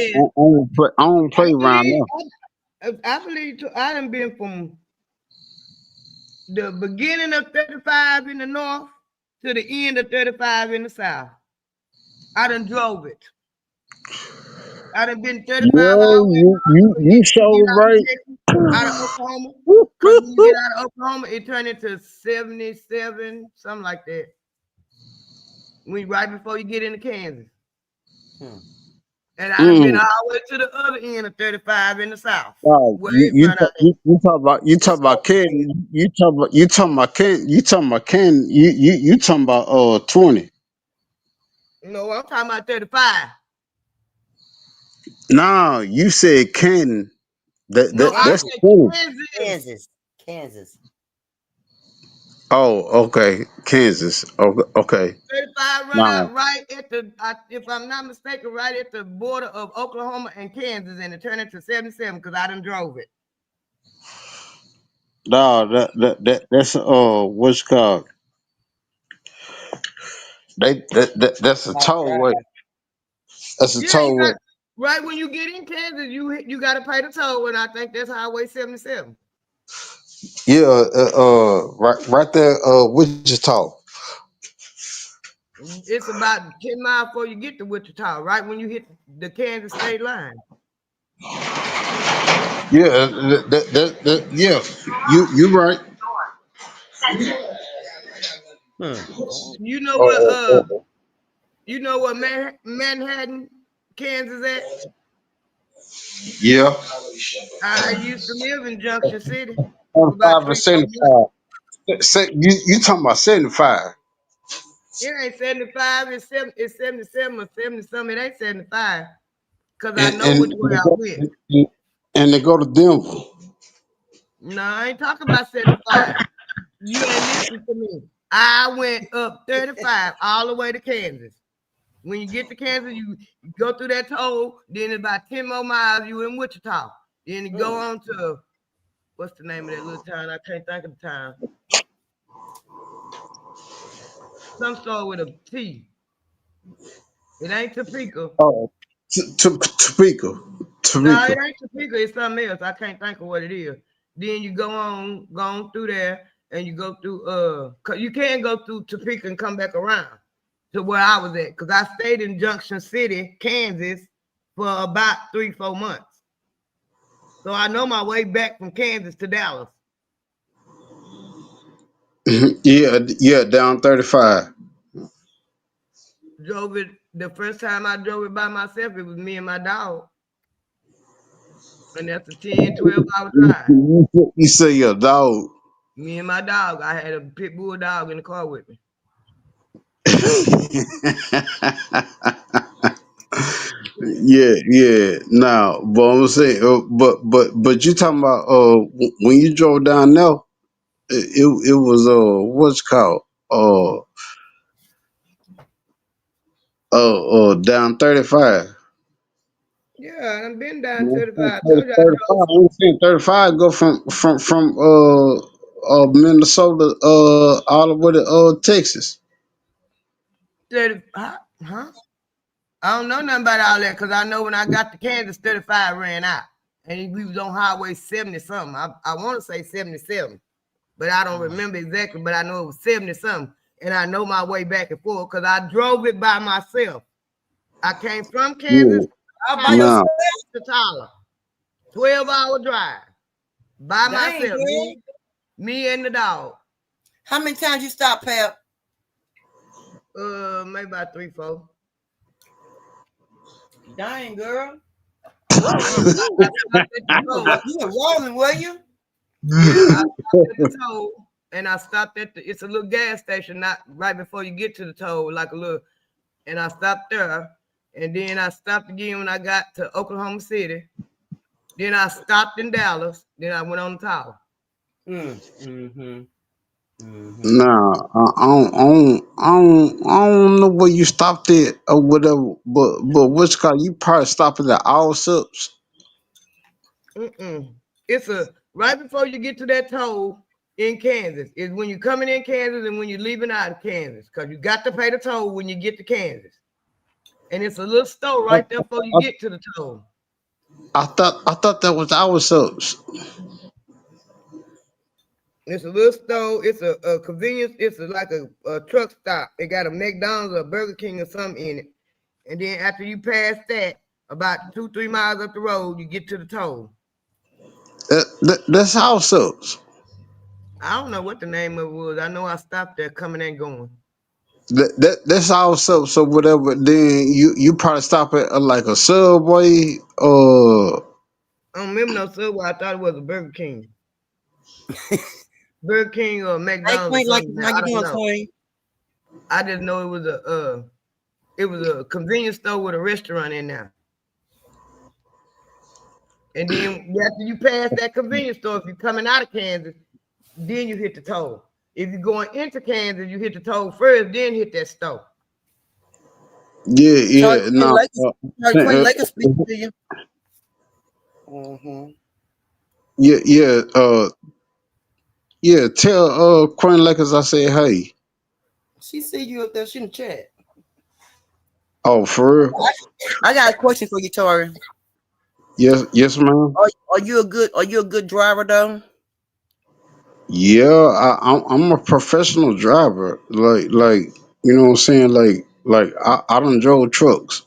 don't play around now. I believe I done been from the beginning of 35 in the north to the end of 35 in the south. I done drove it. I done been 35 all the way north. You showed right. Out of Oklahoma. Because when you get out of Oklahoma, it turned into 77, something like that. Right before you get into Kansas. And I done been all the way to the other end of 35 in the south. You talk about Ken. You talking about Ken. You talking about 20. No, I'm talking about 35. No, you said Ken. No, I That's said 20. Kansas. Oh, okay, Kansas. Okay. 35 run Now, out right at the, if I'm not mistaken, right at the border of Oklahoma and Kansas, and it turned into 77 because I done drove it. no, that's what's called. That's a tollway. That's a Yeah, you tollway. got right when you get in Kansas, you got to pay the toll, and I think that's Highway 77. Yeah, right there, Wichita. It's about 10 miles before you get to Wichita, right when you hit the Kansas state line. Yeah, yeah. You right. You know what? You know what Manhattan, Kansas at? Yeah. I used to live in Junction City for about 75 and 3-4 months. 75. You talking about 75? It ain't 75, it's 77 or 70 something. It ain't 75. Cause I And know and which way I went. and they go to Denver. No, I ain't talking about 75. You ain't listening to me. I went up 35 all the way to Kansas. When you get to Kansas, you go through that toll, then about 10 more miles, you in Wichita. Then you go on to, what's the name of that little town? I can't think of the town. Some store with a T. It ain't Topeka. Oh, Topeka. No, it Topeka. ain't Topeka. It's something else. I can't think of what it is. Then you go on through there, and you go through. Cause you can't go through Topeka and come back around to where I was at. Cause I stayed in Junction City, Kansas, for about 3-4 months. So I know my way back from Kansas to Dallas. Yeah, down 35. Drove it the first time I drove it by myself. It was me and my dog, and that's a 10, 12-hour drive. You say your dog. Me and my dog. I had a pit bull dog in the car with me. Yeah. Now, but I'm saying, but you talking about when you drove down there, it was what's it called down 35. Yeah, I've been down 35. Told you I 35. drove. I'm saying 35 go from Minnesota all the way to Texas. 30, huh? I don't know nothing about all that because I know when I got to Kansas, 35 ran out. And we was on Highway 70 something. I want to say 77, but I don't remember exactly, but I know it was 70 something. And I know my way back and forth because I drove it by myself. I came from Kansas By Now, to Tyler. 12-hour drive by myself. girl. Me and the dog. How many times you stopped, Pep? Maybe about 3-4. Dang, girl. I stopped at the toll. You were rolling, were you? Yeah, I stopped at the toll, and I stopped at it's a little gas station, not right before you get to the toll, like a little, and I stopped there, and then I stopped again when I got to Oklahoma City. Then I stopped in Dallas. Then I went on the tower. now I don't know where you stopped at or whatever, but what's it called? You probably stopped at all subs. It's right before you get to that toll in Kansas. Is when you're coming in Kansas and when you're leaving out of Kansas, because you got to pay the toll when you get to Kansas. And it's a little store right there before you get to the toll. I thought that was our subs. It's a little store. It's a convenience. It's like a truck stop. It got a McDonald's or a Burger King or something in it. And then after you pass that, about 2-3 miles up the road, you get to the toll. That's our subs. I don't know what the name of it was. I know I stopped there coming and going. That's our subs. So whatever. Then you probably stop at like a Subway. I don't remember no Subway. I thought it was a Burger King. Burger King or Hey, McDonald's Queen, or like something. how I you don't doing, know. Queen? I just know it was a convenience store with a restaurant in there. And then after you pass that convenience store, if you're coming out of Kansas, then you hit the toll. If you're going into Kansas, you hit the toll first, then hit that store. Sorry, Yeah. Queen No. Lakers. Sorry, Queen Lakers speaking to you. Yeah. Yeah. Tell Queen Lakers I said hey. She see you up there. She in the chat. Oh, for real? I got a question for you, Tori. Yes, ma'am. Are you a good driver though? Yeah, I'm a professional driver. Like you know what I'm saying. Like I done drove trucks.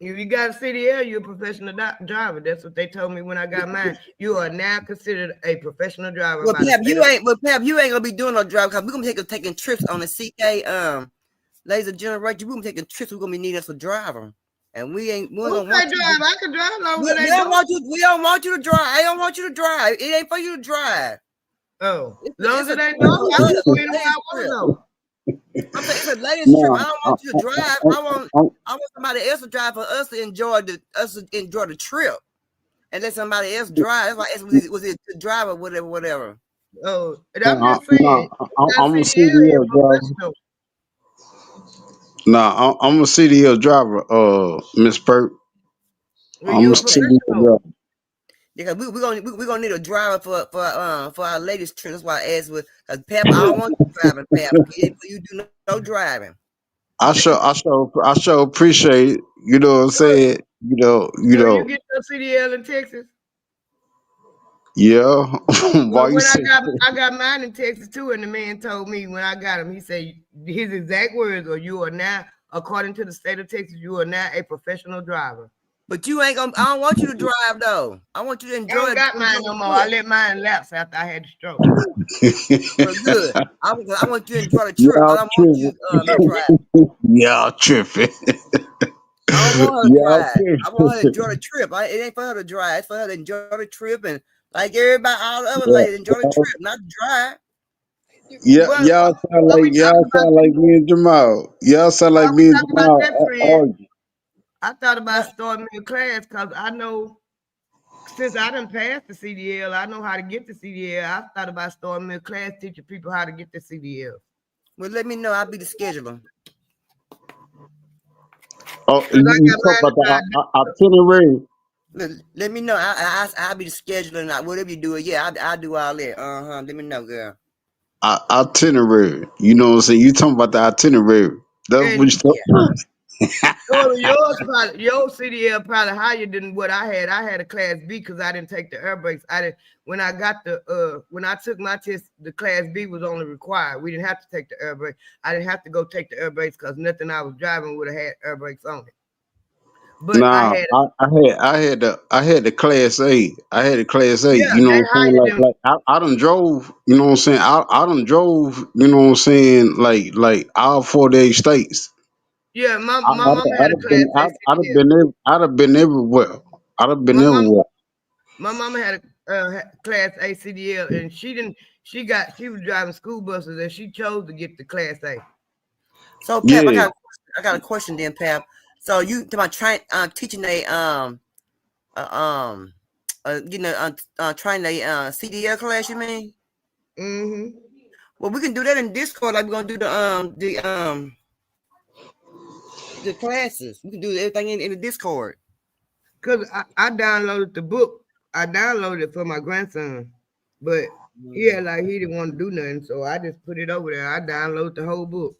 If you got a CDL, you're a professional driver. That's what they told me when I got mine. You are now considered a professional driver Well, by the Pep, state of. you ain't gonna be doing no drive because we're gonna be taking trips on the CK laser generator. We're gonna be taking trips. We're gonna be needing us a driver, and we ain't Who gonna say want you. drive? I can drive long We as they don't don't. want you. We don't want you to drive. I don't want you to drive. It ain't for you to drive. Oh, It's long it's as a they trip don't, I for can us, go a anywhere ladies I want to trip. go. I'm saying it's a ladies trip. I No, don't want you to drive. I want somebody else to drive for us to enjoy the trip, and let somebody else drive. That's why was it the driver, whatever. Oh, and I'm no, just saying, you got I'm a CDL, you're CDL driver. professional. I'm a CDL driver. Miss Perk. Well, I'm a you're a Okay. CDL professional. driver. Yeah, we gonna need a driver for our ladies trip. That's why I asked with because Pep, I don't want you driving, Pep. You do no driving. I sure appreciate it. You know what I'm So, saying. You so you know. get your CDL in Texas? Yeah. Why Well, you when say? I got mine in Texas too, and the man told me when I got him, he said his exact words are, "You are now, according to the state of Texas, you are now a professional driver." But you ain't gonna. I don't want you to drive though. I want you to I don't got enjoy mine no the more. I trip. let mine lapse after I had the stroke. Well, good. I want you to enjoy the trip. I Y'all don't want you to tripping. drive. Y'all tripping. I don't want her to Y'all drive. I want her to tripping. enjoy the trip. It ain't for her to drive. It's for her to enjoy the trip and like everybody, all the other Yeah. ladies, enjoy the trip, not drive. Yeah, Well, what we talking y'all about? sound like me and Jamal. Y'all sound like While we me and talking about Jamal that, friend, argue. I thought about What? starting me a class because I know since I done passed the CDL, I know how to get the CDL. I thought about starting me a class teaching people how to get the CDL. Well, let me know. I'll be the scheduler. Oh, Because I you got talk mine about the about itinerary. Let me know. I'll be the scheduler and whatever you do it. Yeah, I'll do all that. Let me know, girl. Itinerary. You know what I'm saying? You talking about the itinerary. That's what and you talk. Yeah. Your CDL probably higher than what I had. I had a class B because I didn't take the air brakes. I didn't when I got when I took my test, the class B was only required. We didn't have to take the air brakes. I didn't have to go take the air brakes because nothing I was driving would have had air brakes on it. But I Nah, had I had the class A. I had the class A. yeah, You know they what I'm saying? higher than I done drove. You know what I'm saying? I done drove. You know what I'm saying? Like all 48 states. yeah. My I, my I'd, mama I'd had a have class been. A CDL. I'd have been everywhere. I'd have been My mom everywhere. my mama had a class A CDL and she didn't. She was driving school buses and she chose to get the class A. So Pep, Yeah, I got a question then, Pep. So you to my teaching a uh, um trying a CDL class, you mean? Mm-hmm. Well, we can do that in Discord, like we're gonna do the classes. We can do everything in the Discord. Cause I downloaded the book. I downloaded it for my grandson, but he Mm. had like he didn't want to do nothing, so I just put it over there. I downloaded the whole book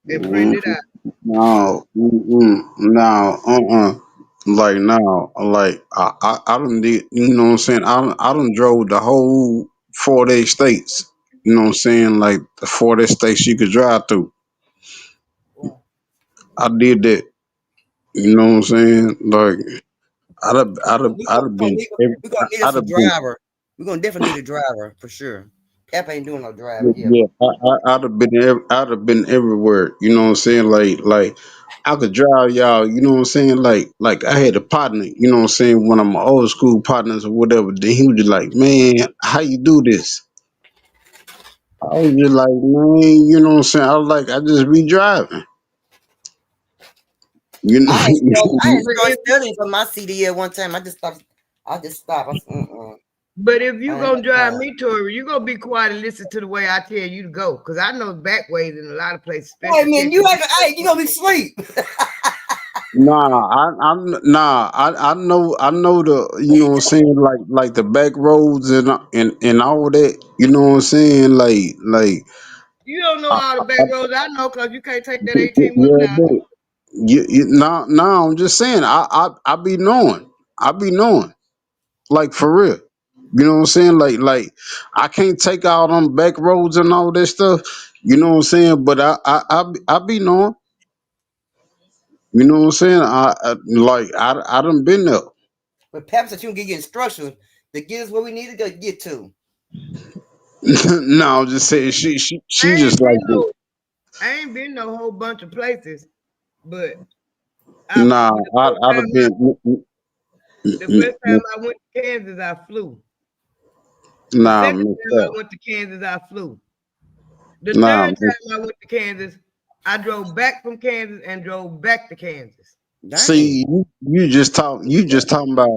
and mm, printed it out. no, no, Like now, like I done did, you know what I'm saying? I done drove the whole 4-day states. You know what I'm saying? Like the 4-day states you could drive through. Wow. I did that. You know what I'm saying? Like I'd have been, We gonna need I'd us a have been, driver. We're gonna definitely need a driver for sure. Cap ain't doing no driving here. yeah, I'd have been, I'd have been everywhere. You know what I'm saying? Like I could drive y'all. You know what I'm saying? Like I had a partner. You know what I'm saying? One of my old school partners or whatever. Then he was just like, man, how you do this? I was just like, man, you know what I'm saying? I was like, I just be driving. You I had know, But started if studying for my CDL one time. I just stopped. I said, but if you I ain't gonna got drive time. me, Tori, you gonna be quiet and listen to the way I tell you to go. Cause I know back ways in a lot of places, Hey especially man, you Texas. ain't hey, you gonna be asleep. I know the, you know what I'm saying, like the back roads and all that, you know what I'm saying, like You don't know I, all the back I, roads I know, cause you can't take that 18 wheel yeah, now. but no, I'm just saying, I be knowing, like for real, you know what I'm saying, like I can't take out on back roads and all that stuff, you know what I'm saying, but I be knowing, you know what I'm saying, I done been there. But Pep said you can give you instructions to get us where we need to go get to. No, I'm just saying she I just ain't like been it. no, I ain't been no whole bunch of places, but Nah, but I'd have been. the first time I went to Kansas, I flew. The Nah, second Miss time I Pep. went to Kansas, I flew. The Nah, third time I went to Kansas, I drove back from Kansas and drove back to Kansas. Dang, see, just you be just talking about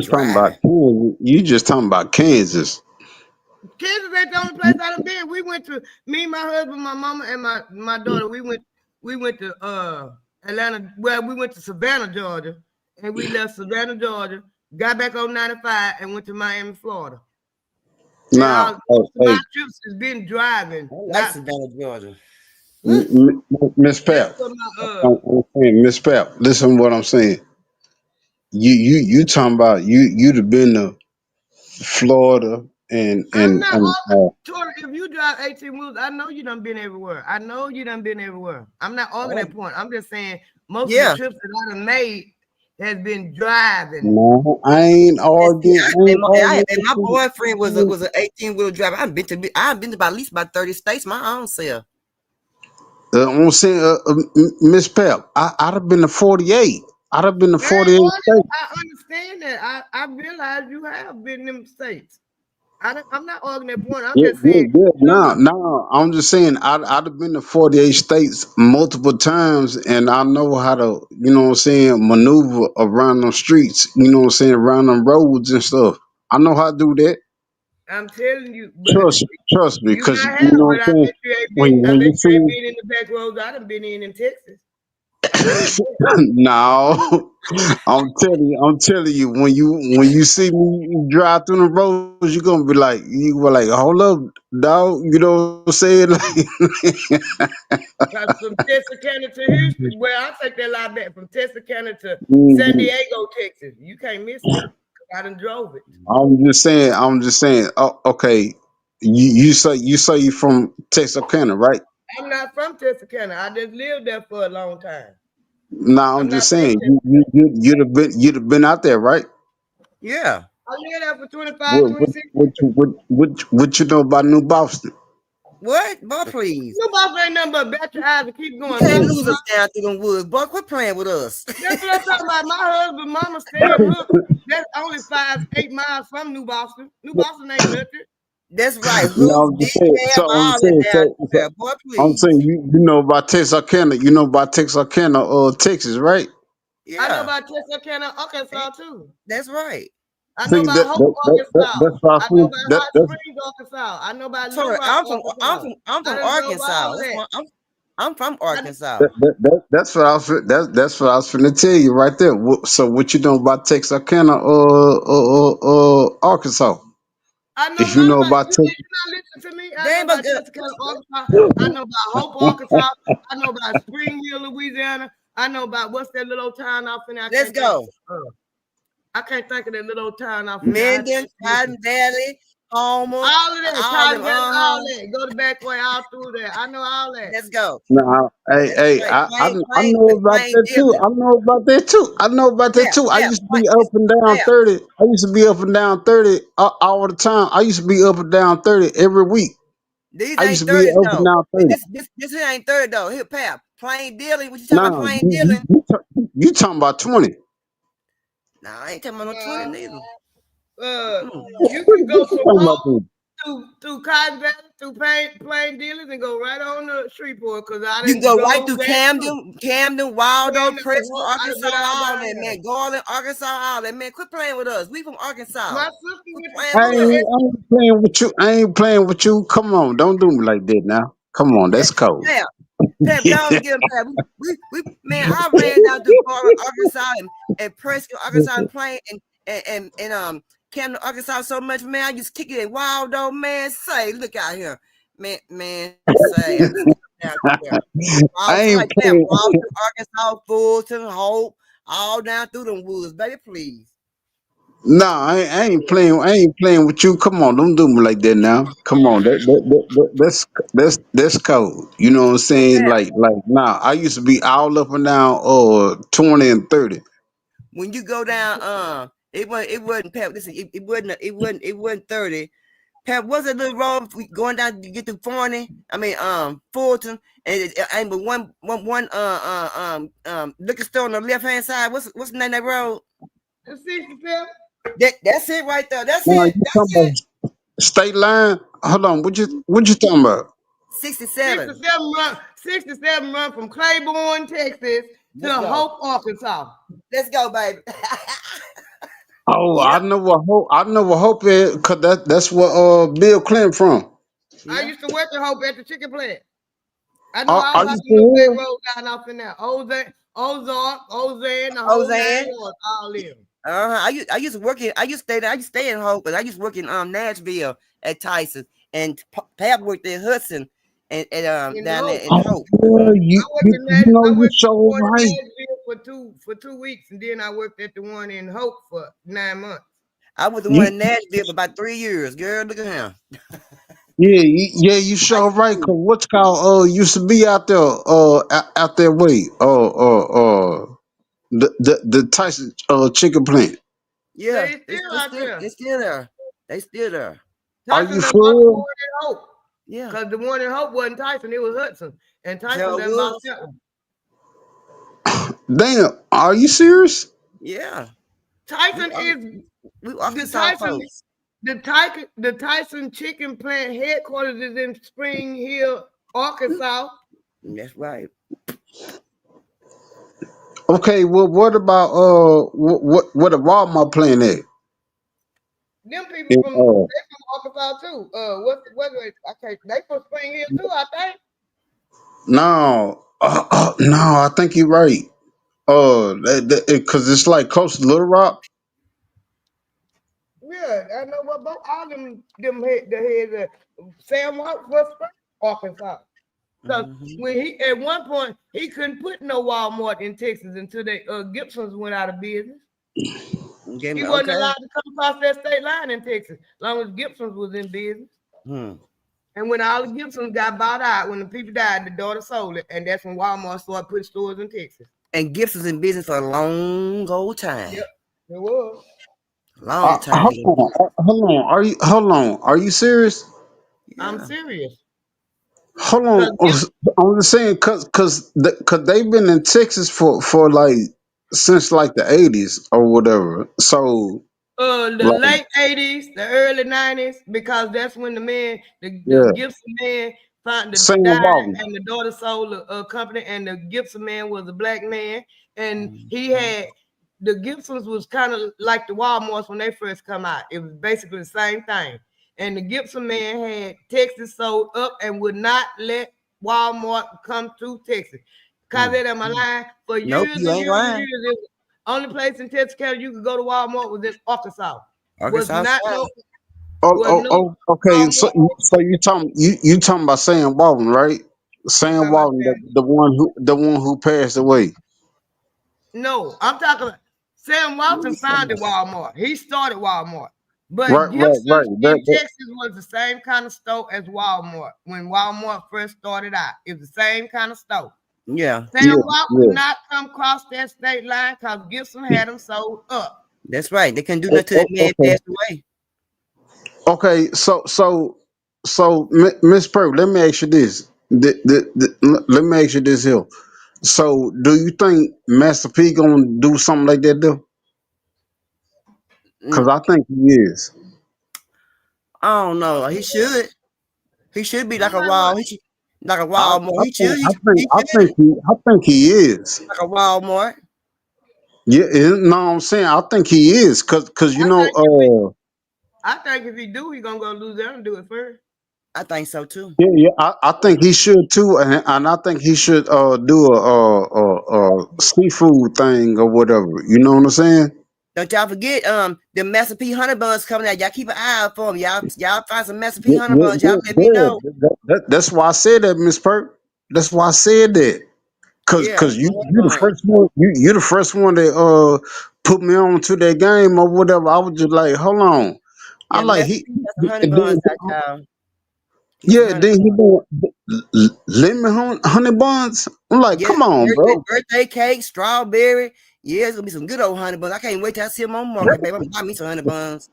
driving. Kansas. You just talking about Kansas. Kansas ain't the only place I done been. We went to me, my husband, my mama, and my daughter. We went to Atlanta. Well, we went to Savannah, Georgia, and we left Savannah, Georgia, got back on 95, and went to Miami, Florida. And Nah, most of my hey, trips has been driving, I like not Savannah, Georgia. Miss that's Pep. for my I'm saying, Miss Pep. Listen to what I'm saying. You talking about you'd have been to Florida I'm not and arguing. Tori, if you drive 18 wheels, I know you done been everywhere. I know you done been everywhere. I'm not arguing Oh, that point. I'm just saying most of the yeah. trips that I done made has been driving. no, And see, I ain't and my arguing. boyfriend was an 18-wheel driver. I've been to about at least about 30 states my own self. I'm saying, Miss Pep, I'd have been to 48. I'd have been to I ain't 48 arguing. states. I understand that. I realize you have been in them states. I'm not arguing that point. I'm Yeah, just yeah, saying yeah. some No, of no. I'm just saying, I'd have been to 48 states multiple times, and I know how to, you know what I'm saying, maneuver around them streets, you know what I'm saying, around them roads and stuff. I know how to do that. I'm telling you, but Trust me, you because, might you have, know but what I'm saying, I when bet you you ain't see, been in the back roads I done been in Texas. Where is that? no, I'm telling you, when you see me drive through the roads, you're gonna be like, hold up, dog. You know what I'm saying? Cause from Texarkana to Houston, well, I take that line back from Texarkana to San Mhm. Diego, Texas. You can't miss that. I done drove it. I'm just saying. Oh, okay. You say you from Texarkana, right? I'm not from Texarkana. I just lived there for a long time. No, I'm I'm not just from saying. Texarkana. You'd have been out there, right? Yeah. I lived there for 25, What what 26 what years. you, what you know about New Boston? What? Boy, please. Nobody ain't nothing but bat your eyes and keep You going. can't lose us down through them woods. Boy, quit playing with us. That's what I'm talking about. My husband, mama stay in Hook. That's only 5, 8 miles from New Boston. New Boston ain't nothing. That's right. No, Hooks, I'm just saying. D-Cab, So I'm all that saying. down there. Boy, I'm saying please. you know about Texarkana. You know about Texarkana, Texas, right? I know Yeah. about Texarkana, Eh, Arkansas too. that's right. I know See about Hope, Arkansas. that's what I I know feel. about Hot Springs, Arkansas. I know about Little Sorry, Rock, Arkansas. I'm I from done drove Arkansas. all of That's that. why I'm from I, Arkansas. That's what I was. That's what I was finna tell you right there. So what you know about Texarkana, Arkansas? I know a If you lot know about about you. Texas, You not listen to me. I They know ain't but about Texarkana, Arkansas. I know about Hope, Arkansas. I know about Spring Hill, Louisiana. I know about what's that little old town off in there? Let's go. I can't think of that little old town off in there. Minden, Cotton Valley, Homer, All of that, all Cotton them. Valley, all that. Go the back way, all through there. I know all that. Let's go. Nah, hey, That's hey, right. I know about Plain that too. dealing. I know about that too. I know about that too. I used to be up and down 30. I used to be up and down 30 all the time. I used to be up and down 30 every week. These I used ain't to be 30s up and though. down 30. This here ain't 30 though. Here, Pap. Plain dealing. What you talking about? Nah, Plain dealing? you talking about 20. Nah, I ain't talking about no 20 neither. You can go What you from talking about home then? through Cotton Valley, through plain dealers, and go right on to Shreveport. Cause I You can didn't go right through there too. Camden, Waldo, Camden, Preston, Hope, I Arkansas, done been all all down that, there. man. Garland, Arkansas, all that, man. Quit playing with us. We from Arkansas. My sister Quit went to playing I with school us. at ain't playing with you. I ain't playing with you. Come on, don't do me like that now. Come on, that's cold. Pam, go on and get him, Pam. We, man, I ran down through Garland, Arkansas, and Preston, Arkansas, and playing and Camden, Arkansas so much, man. I just kick it at Waldo, man. Say, look out here, man. Say, down there. I So ain't like that, playing. Walton, Arkansas, Fulton, Hope, all down through them woods, baby. Please. Nah, I ain't playing. I ain't playing with you. Come on, don't do me like that now. Come on, that's cold. You know what I'm saying? Pam, Like nah. I used to be all up and down 20 and 30. when you go down, it wasn't Pam. Listen, it wasn't 30. Pam, was a little road going down to get to 40. I mean, Fulton, and it ain't but one liquor store on the left hand side. What's the name of that road? the 67. That's it right there. That's Nah, it. you That's talking it. about state line? Hold on. What you talking about? 67. 67 run from Claiborne, Texas to Hope, Arkansas. Let's go, baby. Oh, Yep. I know what Hope is, cause that's where Bill Clinton from. I Yeah. used to work at Hope at the chicken plant. I know Are all about you the little back for road down off in there. Ozark, Ozan, the whole Ozan. 9 yards, all them. I used to work in. I used to stay there. I used to stay in Hope, but I used to work in Nashville at Tyson, and Pap worked at Hudson, and In down there Hope. in Hope. real? I worked in You know I you worked at the so one in right. Nashville for 2 weeks, and then I worked at the one in Hope for 9 months. I was the one You, in Nashville for about 3 years. Girl, look at him. you sure right. Cause what's called used to be out there out that way the Tyson chicken plant. Yeah, They still out there. they still there. They still there. Are Tyson you done for bought the real? one in Hope. Yeah. Because the one in Hope wasn't Tyson, it was Hudson. And Tyson So done bought was. that one. Damn, are you serious? Yeah. Tyson is We the Arkansas Tyson folks. the Tyson chicken plant headquarters is in Spring Hill, Arkansas. That's right. Okay, well, what about what a Walmart playing at? Them people In, they from Arkansas too. They from Spring Hill too, I think. no, no, I think you're right. Because it's like close to Little Rock. Yeah, I know what both all them the heads Sam Walk was from Arkansas. Because when he at one point he couldn't put no Walmart in Texas until they Gibson's went out of business. He wasn't allowed to come across that state line in Texas, as long as Gibson's was in business. And when all the Gibsons got bought out, when the people died, the daughter sold it, and that's when Walmart started putting stores in Texas. And Gibson's in business for a long old time. Yep, it was. Long time. Hold on. Hold on? Are you serious? Yeah. I'm serious. Hold on. I'm just saying, cause they've been in Texas for like since like the 80s or whatever. So The like, late 80s, the early 90s, because that's when the yeah, Gibson man found the Sam died Walton. and the daughter sold a company, and the Gibson man was a black man, and he had the Gibsons was kind of like the Walmarts when they first come out. It was basically the same thing. And the Gibson man had Texas sold up and would not let Walmart come to Texas. Cause they my line for Nope, years you and ain't years and lying. years. It was only place in Texas County you could go to Walmart was in Arkansas. Was Arkansas. not no Okay. Walmart. So you talking about Sam Walton, right? I'm Sam talking about Walton, that. the one who passed away. No, I'm talking about Sam Walton founded Walmart. He started Walmart. But Right, right, Gibson's right. in Texas was the same kind of store as Walmart when Walmart first started out. It was the same kind of store. Yeah, Sam Yeah, Walton could yeah. not come across that state line because Gibson had them sold up. that's right. They couldn't do nothing till that man Okay. passed away. Okay, so Miss Purr, let me ask you this. Let me ask you this here. So, do you think Master P gonna do something like that though? Because Mm, I think he is. I don't know. He should. He should be like I'm a like, what? wild. He should, like a I, Walmart. I He think should. I think He I think should he is. like a Walmart. Yeah, no, I'm saying I think he is because I think if he, I think if he do, he gonna go lose there and do it first. I think so too. yeah, I think he should too, and I think he should do a seafood thing or whatever. You know what I'm saying? Don't y'all forget the Master P honey buns coming out. Y'all keep an eye out for them. Y'all find some Master P Yeah, honey yeah, buns. Y'all yeah, let me yeah. know. That's why I said that, Miss Perk. That's why I said that. Yeah, Cause some honey you the buns. first one you the first one that put me on to that game or whatever. I was just like, hold on. I Yeah, like Master he P got some honey and buns then out, y'all. Get some yeah, honey then he buns. doing lemon honey buns. I'm like, Yeah, come on, bro. birthday cake, strawberry. Yeah, it's gonna be some good old honey buns. I can't wait till I see them on market, baby. I'm gonna buy me some honey buns.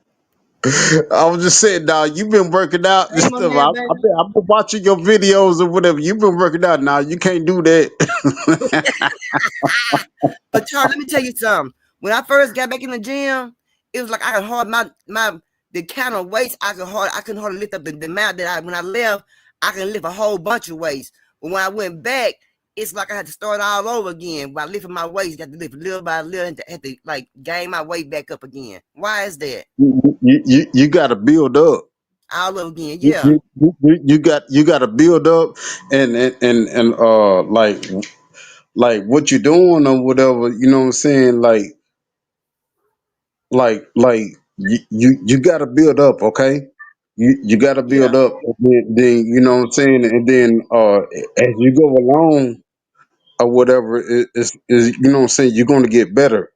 I was just saying, dog, you've been working out and Hey, my stuff. man, baby. I've been watching your videos or whatever. You've been working out now. You can't do that. But Charles, let me tell you something. When I first got back in the gym, it was like I could hardly my the count of weights I couldn't hardly lift up the amount that when I left, I can lift a whole bunch of weights. But when I went back, it's like I had to start all over again. By lifting my weights, got to lift little by little and had to like gain my weight back up again. Why is that? You got to build up. All over again, You, yeah. you, you got to build up and like what you're doing or whatever. You know what I'm saying? Like you got to build up. Okay, you got to Yeah. build up. And then you know what I'm saying. And then as you go along or whatever, is you know what I'm saying. You're going to get better.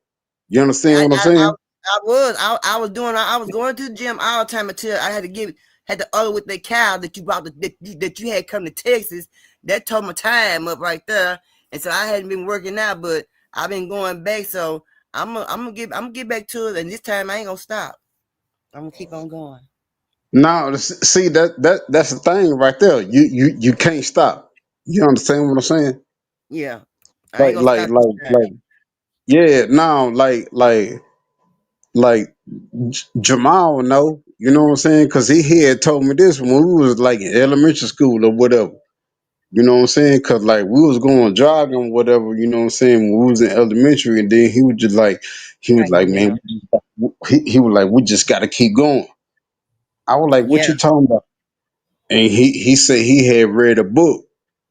You understand I what I'm I I, saying? I was going to the gym all the time until I had to other with that cow that you brought that you had come to Texas. That took my time up right there, and so I hadn't been working out, but I've been going back. So I'm gonna get back to it, and this time I ain't gonna stop. I'm gonna keep on going. Now, see that's the thing right there. You can't stop. You understand what I'm saying? Yeah, I ain't Like gonna like stop this like time. like yeah. Now like Jamal know. You know what I'm saying? Because he had told me this when we was like in elementary school or whatever. You know what I'm saying? Because like we was going jogging or whatever. You know what I'm saying? When we was in elementary, and then he was Thank you, like, man, ma'am. he was like, we just got to keep going. I was like, what Yeah, you talking about? And he said he had read a book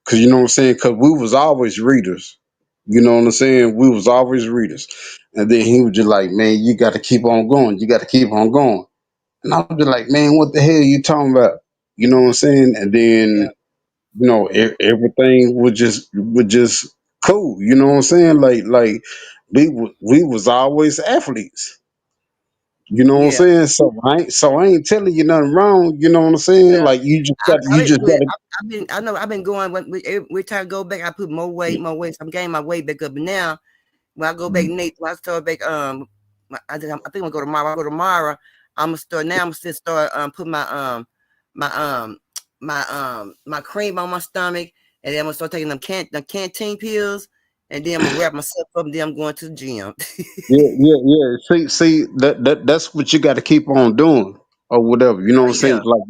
because you know what I'm saying, because we was always readers. You know what I'm saying? We was always readers. And then he was just like, man, you got to keep on going. You got to keep on going. And I was just like, man, what the hell are you talking about? You know what I'm saying? And yeah, then everything was just cool. You know what I'm saying? Like we was always athletes. You know what I'm yeah. saying? So I ain't telling you nothing wrong. You know what I'm saying? Like you just got to. I've been going every time I go back. I put more weight. So I'm getting my weight back up. But now when I go back, Nate, when I start back, I think I'm gonna go tomorrow. I go tomorrow. I'm gonna start now. I'm gonna start put my my cream on my stomach, and then I'm gonna start taking them canteen pills, and then I'm gonna wrap myself up, and then I'm going to the gym. Yeah. See, that's what you got to keep on doing or whatever. You know what I'm saying? Yeah, Like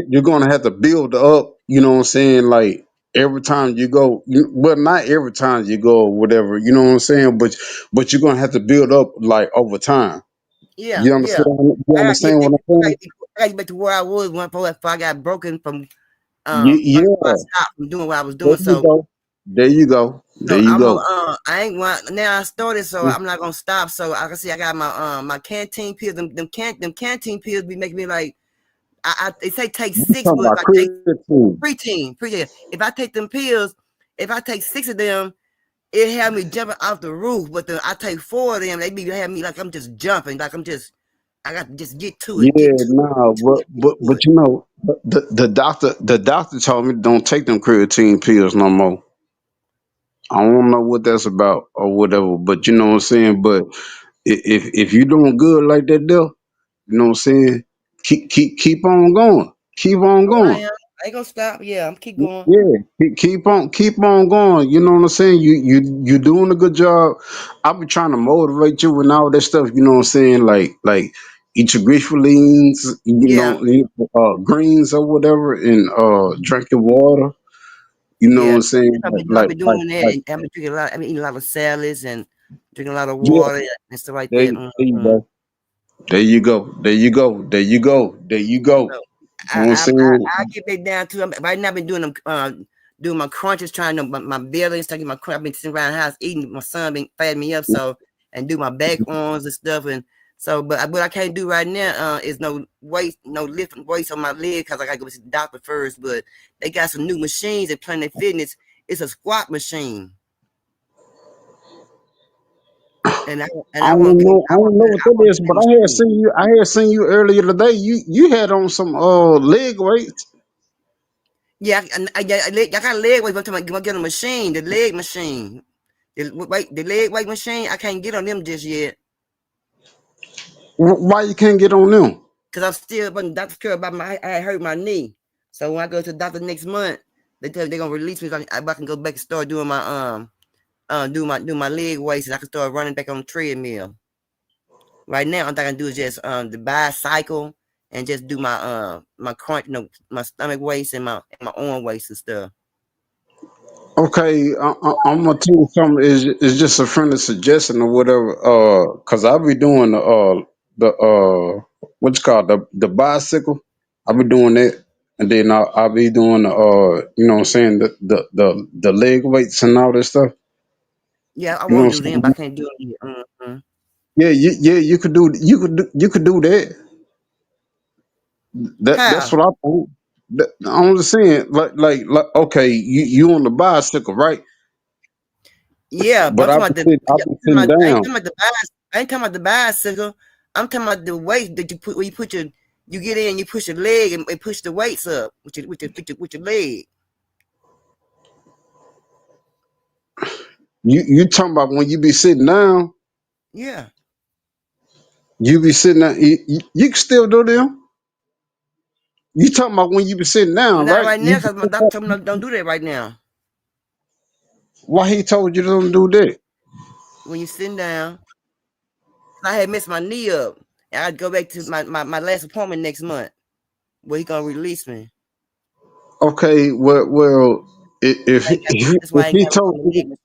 you're gonna have to build up. You know what I'm saying? Like every time you go, well, not every time you go or whatever. You know what I'm saying? But you're gonna have to build up like over time. yeah, You yeah. understand? You I gotta get, understand what I'm saying? I gotta get back to where I was before I got broken from before I Yeah. stopped from doing what I was There doing. you So go. There you go. There So you I'm a go. I ain't want now I started, so I'm not gonna stop. So I can see I got my canteen pills. Them canteen pills be making me like they say take You six, talking but if about I take creatine? preteen, if I take them pills, if I take six of them, it had me jumping off the roof. But I take 4 of them, they be having me like I'm just jumping, like I got to just get to it, Yeah, nah, get to it. you know, the doctor told me don't take them creatine pills no more. I don't know what that's about or whatever, but you know what I'm saying. But if you doing good like that, there, you know what I'm saying. Keep on going. Keep on Oh, I going. am. I ain't gonna stop. Yeah, I'm keep going. Yeah, keep on going. You know what I'm saying. You doing a good job. I be trying to motivate you and all that stuff. You know what I'm saying. Like eat your griffelines, Yeah, greens or whatever, and drink your water. You know what yeah. I'm saying. I've been doing that, and I've been drinking a lot. I've been eating a lot of salads and drinking a lot of Yeah, water and stuff like there, that. there you go. There you go. There you go. There you go. There you go. So You know what I'm saying. I get back down to them. Right now, I've been doing them, doing my crunches, trying to my belly and stuff. Get my crunch. I've been sitting around the house eating. My son been fatting me up, so and do my back arms and stuff. And so, but what I can't do right now is no weight, no lifting weights on my leg because I gotta go to the doctor first. But they got some new machines at Planet Fitness. It's a squat machine, and I I want don't to know. I don't know what that is, get that but I had machine. seen you. I had seen you earlier today. You had on some leg weights. Yeah, I got a leg weight. But I'm gonna get a machine, the leg machine. The leg weight machine, I can't get on them just yet. Why you can't get on them? Because I'm still, but the doctor care about I hurt my knee. So when I go to the doctor next month, they tell me they're gonna release me. So I can go back and start doing my do my leg weights, and I can start running back on the treadmill. Right now, all I can do is just the bicycle and just do my crunch, my stomach weights and my arm weights and stuff. Okay, I'm gonna tell you something. Is just a friendly suggestion or whatever. Cause I'll be doing the what's called the bicycle. I'll be doing that, and then I'll be doing you know what I'm saying, the leg weights and all that stuff. Yeah, I You know want what to do I'm them, but I saying? can't do them yet. Yeah, you could do that. That's How? what I think. I'm just saying, like okay, you on the bicycle, right? Yeah, but But I'm talking about I'll be sitting I ain't down. talking about the I ain't talking about the bicycle. I'm talking about the weight that you put when you put you get in, you push your leg and push the weights up with your leg. You talking about when you be sitting down? Yeah. You be sitting down. You can still do them. You talking about when you be sitting down, Not right? right now because my doctor told me don't do that right now. Why he told you don't do that? When you sitting down, I had messed my knee up. And I'd go back to my last appointment next month where he gonna release me. Okay, well, I ain't got, that's why if I ain't he got told my you, leg.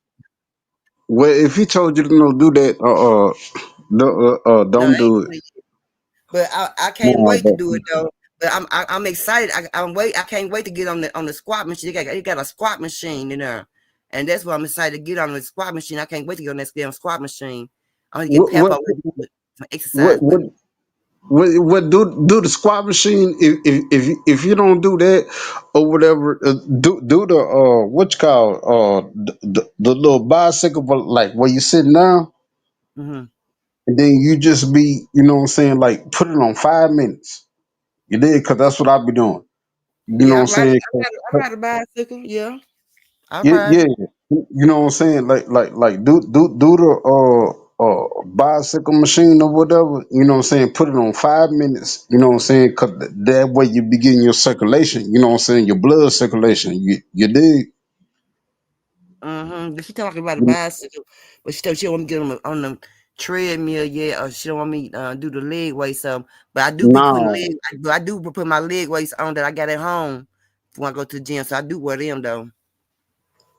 well, if he told you to don't do that, No, I don't ain't do it. doing it. But I can't No, wait to do it though. But I'm excited. I can't wait to get on the squat machine. They got a squat machine in there, and that's why I'm excited to get on the squat machine. I can't wait to get on that damn squat machine. I'm gonna get what pep what up with some what exercise what with it. what do the squat machine if you don't do that or whatever do the what you call the little bicycle but like where you sitting down Hmm. and then you just be you know what I'm saying like put it on 5 minutes you did because that's what I be doing you know what Yeah, I'm saying I ride a bicycle. Yeah, I yeah ride yeah it. you know what I'm saying like do the bicycle machine or whatever you know what I'm saying put it on 5 minutes you know what I'm saying because that way you begin your circulation you know what I'm saying your blood circulation you dig She talking about a bicycle, but she don't want me to get on the treadmill yet, or she don't want me do the leg weights. But I do be putting no but I do put my leg weights on that I got at home when I go to the gym. So I do wear them though.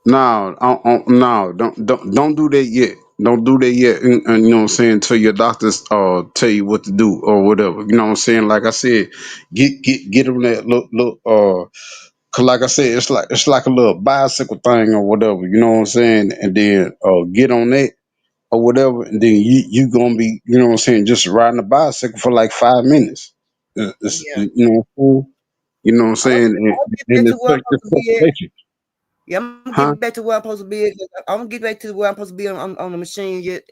no don't do that yet don't do that yet and you know what I'm saying till your doctors tell you what to do or whatever you know what I'm saying like I said get them that look cause like I said, it's like a little bicycle thing or whatever, you know what I'm saying? And then get on that or whatever, and then you gonna be, you know what I'm saying, just riding a bicycle for like 5 minutes. Yeah, You know what I'm saying? You know what I'm I'm saying? gonna get And back to where I'm it's supposed to be at. circulation. Yeah, I'm gonna Huh? get back to where I'm supposed to be. I'm gonna get back to where I'm supposed to be on the machine. Yet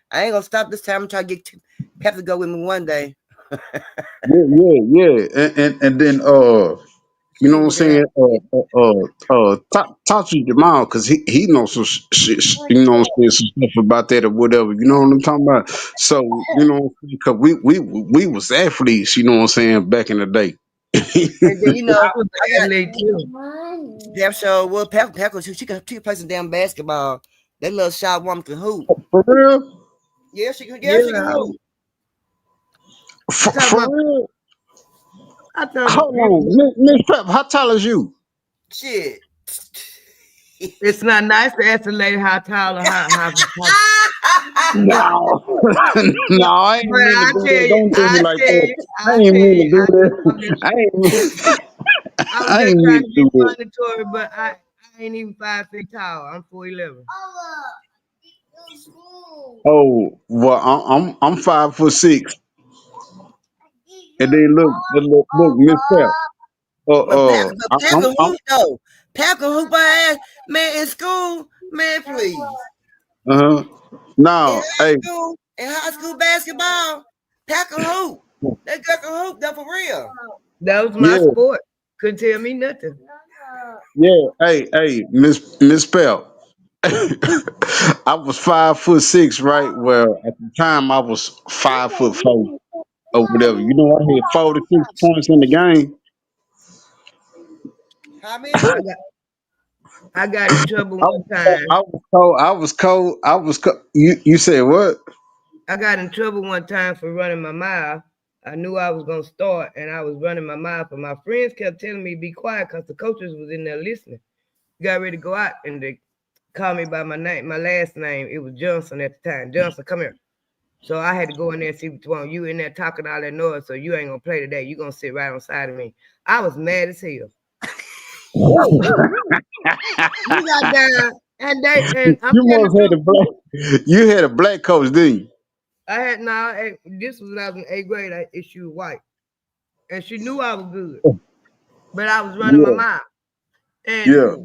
I ain't gonna stop this time. I'm trying to get Pep to go with me one day. Yeah. And then you know She what I'm working out. saying? Talk to Jamal because he knows some shit, you know what I'm saying, some stuff about that or whatever. You know what I'm talking about? So you know, because we was athletes. You know what I'm saying, back in the day. And then I was I got athlete too. damn sure. Well, Pep, she can play some damn basketball. That little shot woman can hoop. For real? Yeah, she can. Yeah, Yeah, she can hoop. you talking For about? real? I thought Hold on, Miss Pep, how tall is you? Shit. it's not nice to ask a lady how tall or how but No, no, I ain't but mean to do that. Don't do me like that. I I ain't tell mean to you, do I'm that. just, I was I just ain't trying mean to to be do that. monetary, but I ain't even 5 feet tall. I'm 4'11". Oh, well, I'm 5'6", and then look, Miss Pep. But Pack can I'm hoop though. Pack can hoop my ass, man. In school, man, please. uh now, hey, In high school basketball, Pack can hoop. That girl can hoop. That for real. That was my yeah, sport. Couldn't tell me nothing. hey, Miss Pep. I was 5'6", right? Well, at the time I was 5'4" or whatever. You know, I had 46 points in the game. How I many? got I got in trouble I one was cold. time. I was cold. You said what? I got in trouble one time for running my mile. I knew I was gonna start, and I was running my mile, but my friends kept telling me be quiet because the coaches was in there listening. Got ready to go out, and they called me by my name, my last name. It was Johnson at the time. Johnson, come here. So I had to go in there and see what's wrong. You in there talking all that noise, so you ain't gonna play today. You gonna sit right on side of me. I was mad as hell. We got down, and I'm You telling the must had a truth. black. You had a black coach, didn't you? I had now. This was when I was in 8th grade. She was white, and she knew I was good, but I was running my Yeah, mouth. And yeah.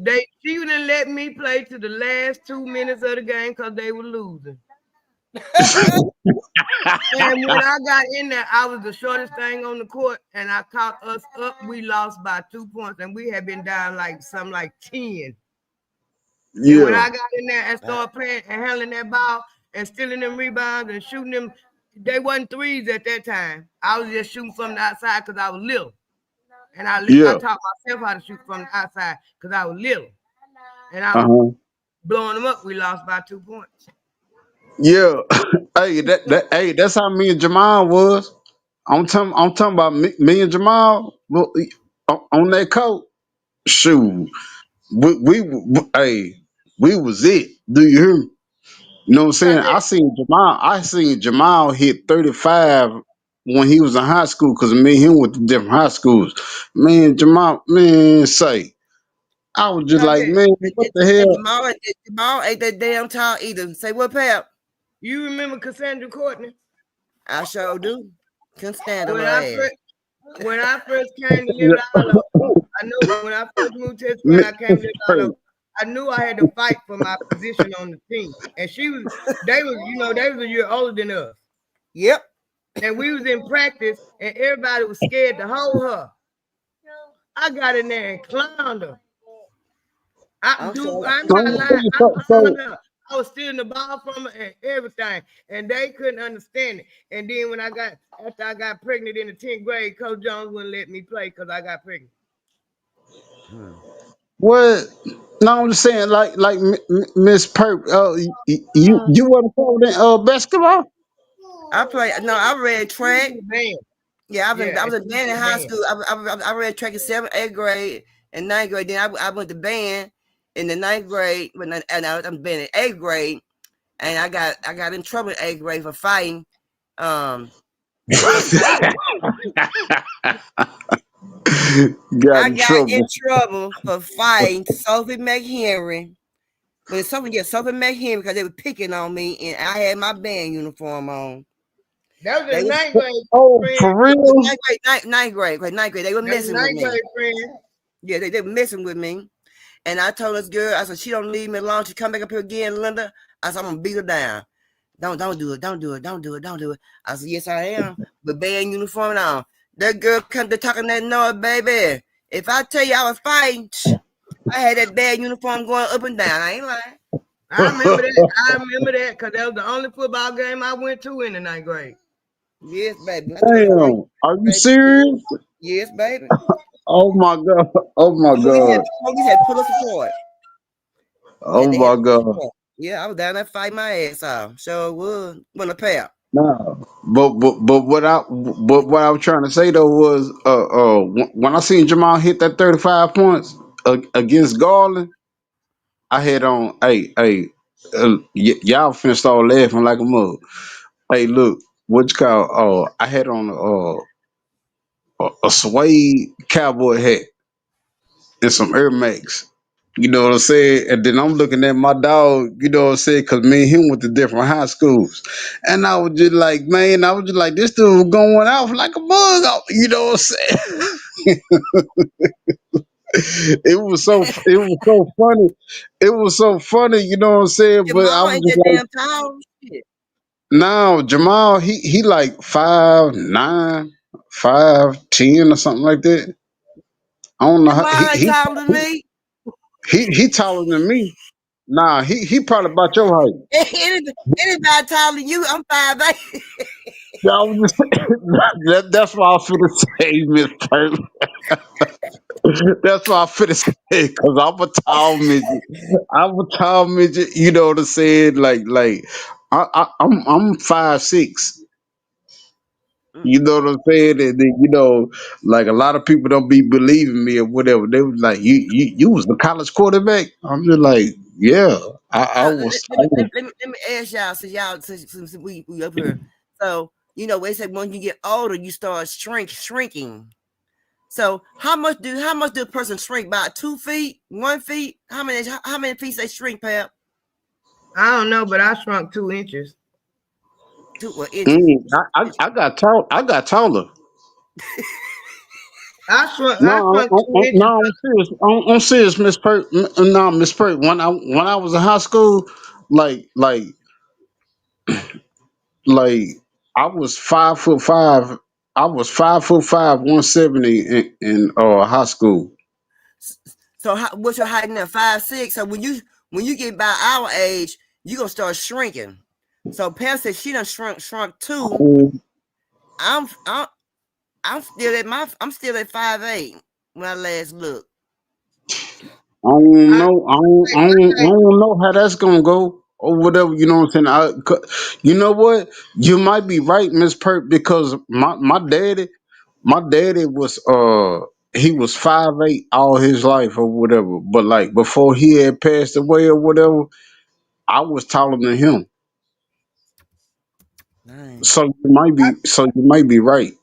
she didn't let me play to the last 2 minutes of the game because they were losing. And when I got in there, I was the shortest thing on the court, and I caught us up. We lost by 2 points, and we had been down like something like 10. And when Yeah. I got in there and started playing and handling that ball and stealing them rebounds and shooting them, they wasn't threes at that time. I was just shooting from the outside because I was little. And I Yeah. taught myself how to shoot from the outside because I was little. And I was Uh-huh. blowing them up. We lost by 2 points. Yeah. Hey, that's how me and Jamal was. I'm talking about me and Jamal well, on that coat. Shoot. Hey, we was it. Do you hear me? You know what I'm saying? I seen Jamal hit 35 when he was in high school because me and him went to different high schools. Man, Jamal, man, say. I was just like, Cuddy, man, what the hell? Jamal ain't that damn tall either. Say what, Pep? You remember Cassandra Courtney? I sure do. Couldn't stand her When I ass. first when I first came to Little Island, I know when I first moved to school and I came to Little Island, I knew I had to fight for my position on the team. And they was a year older than us. Yep. And we was in practice and everybody was scared to hold her. I got in there and clowned her. I'm sure. I'm not So, lying. I clowned so, her. I was stealing the ball from her and everything. And they couldn't understand it. And then after I got pregnant in the 10th grade, Coach Jones wouldn't let me play because I got pregnant. what? No, I'm just saying, like Miss Perk, you wasn't playing basketball? I played. No, I read She was track. in the band. Yeah, Yeah, I and was in she was band in in the high band. school. I read track in 7th, 8th grade, and 9th grade. Then I went to band in the 9th grade, and I was in band in 8th grade, and I got in trouble in 8th grade for fighting. For Got I in got in trouble. trouble for fighting Sophie McHenry. But Sophie McHenry because they were picking on me, and I had my band uniform on. That was They a was ninth grade Oh, friend. for real? ninth grade. They were That was a messing with ninth me. grade friend. Yeah, they were messing with me. And I told this girl, I said, she don't leave me alone. She come back up here again, Linda. I said, I'm gonna beat her down. Don't do it, don't do it, don't do it, don't do it. I said, yes, I am. But band uniform and all. That girl come to talking that noise, baby. If I tell you I was fighting, I had that bad uniform going up and down. I ain't lying. I remember that. I remember that because that was the only football game I went to in the ninth grade. Yes, baby. Damn, are you serious? Yes, baby. Oh my god! Oh my god! Police had put us apart. Oh my god! Yeah, I was down there fighting my ass off. So wasn't a pair. No, but what I was trying to say though was when I seen Jamal hit that 35 points against Garland, I had on y'all finna start laughing like a mug. Hey, look, what you call? I had on a suede cowboy hat and some Air Max. You know what I'm saying? And then I'm looking at my dog, you know what I'm saying? Because me and him went to different high schools. And I was just like, man, I was just like, this dude was going off like a bug. You know what I'm saying? it was so funny. It was so funny, you know what I'm saying? Your But I mama was ain't just that like, damn tall. Shit. now Jamal, he like 5'9", 5'10" or something like that. I don't know Your how mama ain't taller than me. he taller than me. Nah, he probably about your height. Anybody taller than you, I'm 5'8". Yeah, I was just, that's what I was finna say, Miss Purse. That's what I finna say, cause I'm a tall midget. I'm a tall midget. You know what I'm saying? Like I'm 5'6". You know what I'm saying? And then, like a lot of people don't be believing me or whatever. They was like, you was the college quarterback. I'm just like, yeah, I So was. let me ask y'all, since we up here. So they say when you get older, you start shrinking. So how much do a person shrink by 2 feet, 1 feet? How many feet they shrink, Pap? I don't know, but I shrunk 2 inches. 2 inches. I got tall. I got taller. I shrunk 2 inches. No, I'm serious. I'm serious, Miss Pert. No, Miss Pert. When I was in high school, like like like I was 5'5". I was 5'5", 170 in high school. So what's your height now? 5'6". So when you get by our age, you gonna start shrinking. So Pam said she done shrunk too. Um, I'm I'm still at 5'8" when I last looked. I don't I, know. I don't know how that's gonna go or whatever. You know what I'm saying? You know what? You might be right, Miss Pert, because my daddy was he was 5'8" all his life or whatever. But like before he had passed away or whatever, I was taller than him. Dang. So you might be right.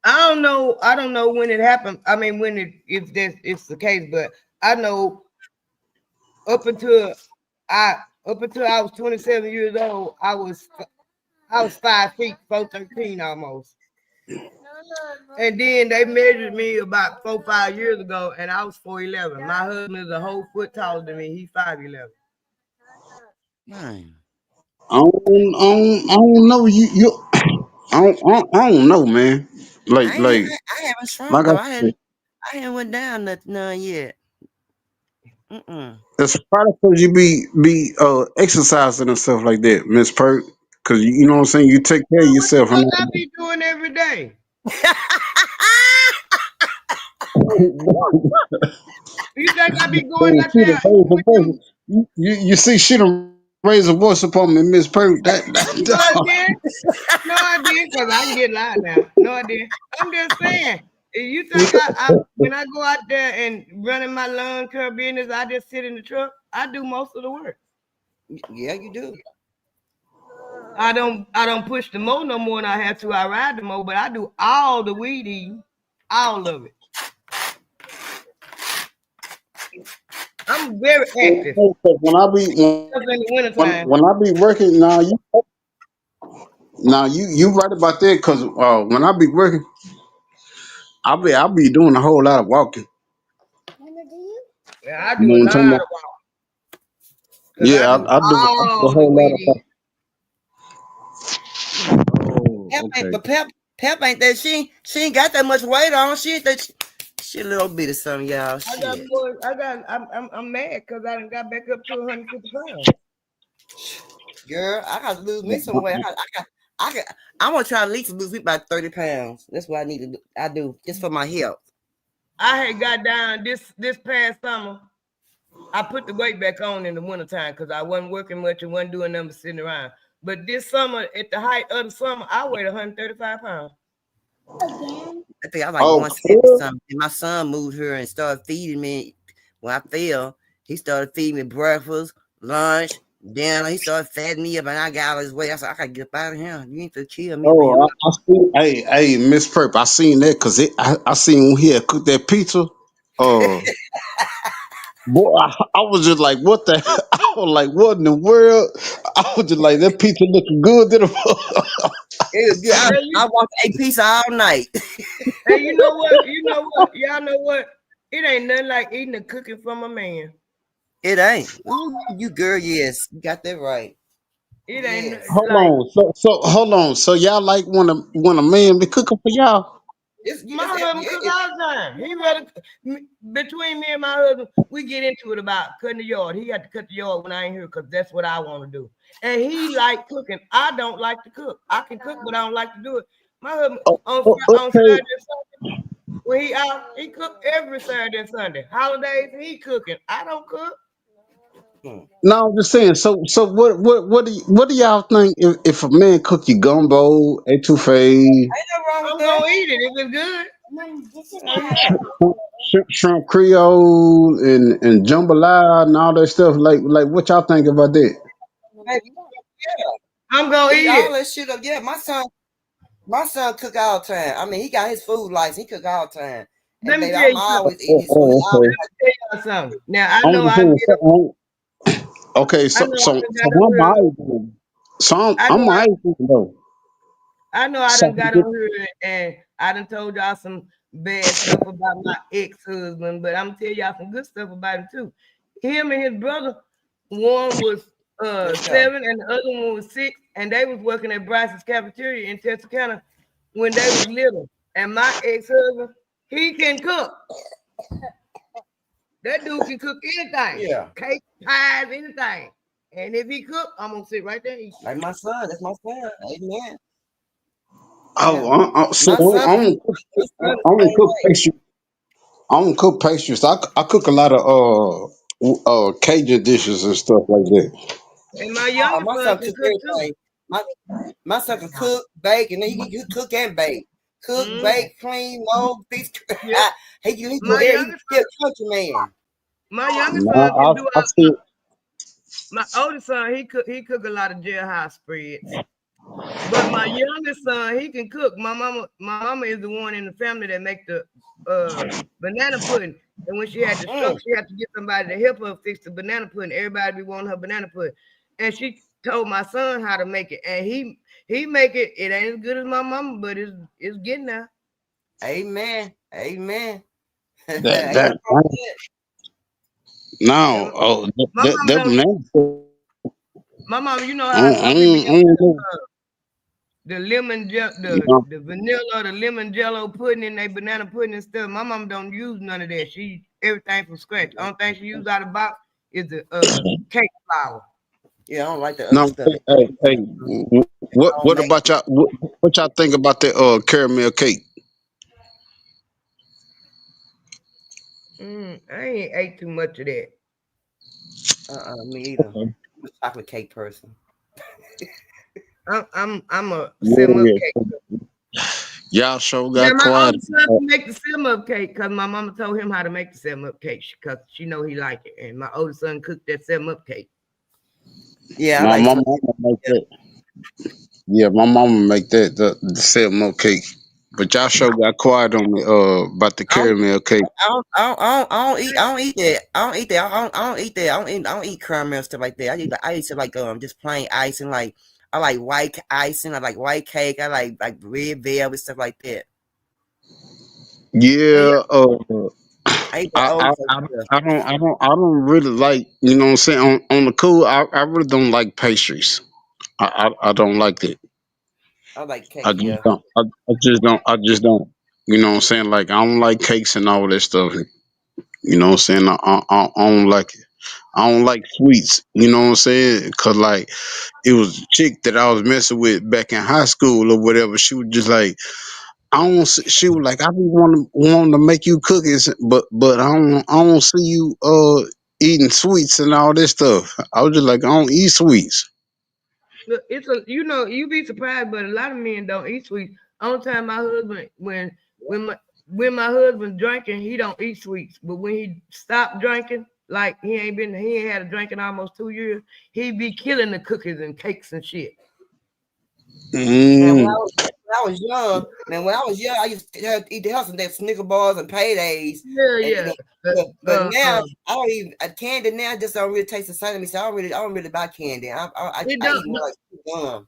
I don't know. I don't know when it happened. I mean, if it's the case, but I know up until I I was 27 years old, I was 5 feet, 4'13" almost. And then they measured me about 4, 5 years ago, and I was 4'11". My husband is a whole foot taller than me. He's 5'11". Dang. I don't know you. I don't know, man. Like like I haven't shrunk like I though. said, I haven't went down none yet. it's probably because you be exercising and stuff like that, Miss Perk. Because you know what I'm saying. You take care of What the yourself fuck and I be doing every day? You think I be going out she there done raised her with voice. them? You see, she done raised her voice upon me, Miss Perk. No, I didn't. No, I didn't, because I can get loud now. No, I didn't. I'm just saying. If you think when I go out there and running my lawn care business, I just sit in the truck. I do most of the work. Yeah, you do. I don't push the mower no more than I have to. I ride the mower, but I do all the weed eating, all of it. I'm very active, when I be just in the wintertime. when I be working now you right about that because when I be working, I'll be doing a whole lot of walking. Yeah, I You do know a what I'm talking lot about? of walking. Cause I Yeah, do I do a all the whole lot of weed. Pep Oh, ain't, okay. but Pep ain't that. She ain't got that much weight on. She ain't that. She a little bit of something, y'all. I got Shit. more. I'm mad because I done got back up to 150 pounds. Girl, I got to lose me some weight. I want to try at least lose me about 30 pounds. That's what I need to do. I do just for my health. I had got down this past summer. I put the weight back on in the wintertime because I wasn't working much and wasn't doing nothing but sitting around. But this summer, at the height of the summer, I weighed 135 pounds. I think I was like Oh, 170 cool. something. And my son moved here and started feeding me. When I fell, he started feeding me breakfast, lunch, dinner. He started fattening me up, and I got all his weight. I said, I gotta get up out of here. You need to kill me up in here. Oh, I see. Hey, Miss Perp, I seen that because I seen when he had cooked that pizza. Uh, boy, I was just like, what the? I was like, what in the world? I was just like, that pizza looking good. Did it? It was good. Hey, I walked 8 pieces all night. hey, you know what? You know what? Y'all know what? It ain't nothing like eating and cooking from a man. It ain't. Ooh, you girl, yes. You got that right. It ain't Yes. Hold like on. So hold on. So y'all like when a man be cooking for y'all? my husband cook all the time. He rather between me and my husband, we get into it about cutting the yard. He got to cut the yard when I ain't here because that's what I want to do. And he like cooking. I don't like to cook. I can cook, but I don't like to do it. My husband on Okay. Saturday and Sunday when he out, he cook every Saturday and Sunday. Holidays he cooking. I don't cook. Hmm. No, I'm just saying. So what do y'all think if a man cook you gumbo, etouffee, Ain't no wrong with I'm that. gonna eat it if it's good. Oh, yeah. shrimp Creole and jambalaya and all that stuff? Like what y'all think about that? Hey, yeah. I'm gonna Eat eat all it. that shit up. Yeah, my son cook all the time. I mean, he got his food license. He cook all the time. And Let me baby, tell I'm you something. always eating his food. He always Okay. Tell y'all something. Now I I'm know just I saying. get up. Okay. I So know so I done so got on I'm here. alright then. So I know I'm alright then, though. I know I So done got on here and I done told y'all some bad stuff about my ex-husband, but I'm gonna tell y'all some good stuff about him too. Him and his brother, one was let's go. 7 and the other one was 6, and they was working at Bryce's cafeteria in Texarkana when they was little. And my ex-husband, he can cook. That dude can cook anything. Yeah. Cake, pies, anything. And if he cook, I'm gonna sit right there and eat. Like my son. That's my son. Amen. Yeah. so My son, my son the I don't same cook way. pastry. I don't cook pastries. I cook a lot of Cajun dishes and stuff like that. And my Oh, youngest my son son can cook cook too. everything. My son can cook, bake, and then he can cook and bake. Cook, Mm, bake, clean, mold, fix. yep. he do My everything. youngest He a country man. My youngest No, son can do I all. still My oldest son, he cook a lot of jailhouse spreads. But my youngest son, he can cook. My mama is the one in the family that make the banana pudding. And when she had the Mm. stroke, she had to get somebody to help her fix the banana pudding. Everybody be wanting her banana pudding. And she told my son how to make it. And he make it. It ain't as good as my mama, but it's getting there. Amen. Amen. Ain't that no that wrong with that. Yeah, no oh my mama that don't. banana. My mama, you know how some people I use don't know. the lemon You know, the vanilla, the lemon jello pudding in their banana pudding and stuff. My mom don't use none of that. She everything from scratch. Only thing she use out of the box is the cake flour. Yeah, I don't like the other no, stuff. hey, Don't what make about y'all? What y'all think about that caramel cake? I ain't ate too much of that. me either. I'm a chocolate cake person. I'm a sim up cake. Yeah, y'all sure Now got my quiet. oldest son can make the sim up cake because my mama told him how to make the sim up cake because she know he like it. And my oldest son cooked that sim up cake. Yeah, I No, like my some. mama make that. Yeah, my mama make that the cinnamon cake. But y'all sure got quiet on me about the I don't, caramel cake. I don't eat that. I don't eat that. I don't eat that. I don't eat caramel stuff like that. I eat stuff like just plain icing. Like I like white icing. I like white cake. I like red velvet stuff like that. And Yeah, I eat the old folks stuff. I don't really like, you know what I'm saying, on the cool. I really don't like pastries. I don't like it. I like I cake, just yeah. don't. I just don't. You know what I'm saying? Like I don't like cakes and all that stuff. You know what I'm saying? I don't like it. I don't like sweets. You know what I'm saying? Cause like it was a chick that I was messing with back in high school or whatever. She was just like, I don't. She was like, I be wanting to make you cookies, but I don't see you eating sweets and all this stuff. I was just like, I don't eat sweets. Look, it's a you be surprised, but a lot of men don't eat sweets. Only time my husband when my when my husband drinking, he don't eat sweets. But when he stopped drinking, like he ain't had a drink in almost 2 years, he be killing the cookies and cakes and shit. Man, Mm. when I was young, I used to eat the hell some damn Snicker bars and paydays. Yeah, And yeah. but now I don't even candy now just don't really taste the same to me. So I don't really buy candy. It I don't. eat more like gum.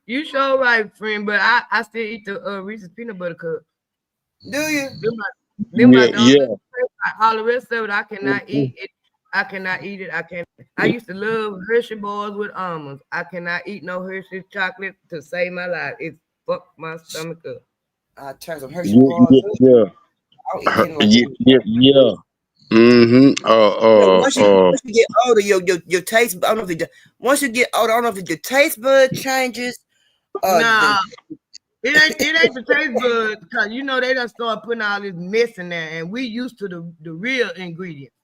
You sure right, friend. But I still eat the Reese's peanut butter cup. Do you? Them Yeah, my the only yeah. all the rest of it I cannot Mhm. eat it. I cannot eat it. I can't. I used to love Hershey bars with almonds. I cannot eat no Hershey chocolate to save my life. It fucked my stomach up. I turn some Hershey Yeah, bars. yeah, yeah. I don't eat candy like Yeah, that. yeah, yeah. Mm-hmm. You know, once you get older, your taste. I don't know if once you get older, I don't know if your taste bud changes. Nah, it ain't the taste buds because they done start putting all this mess in there, and we used to the real ingredients.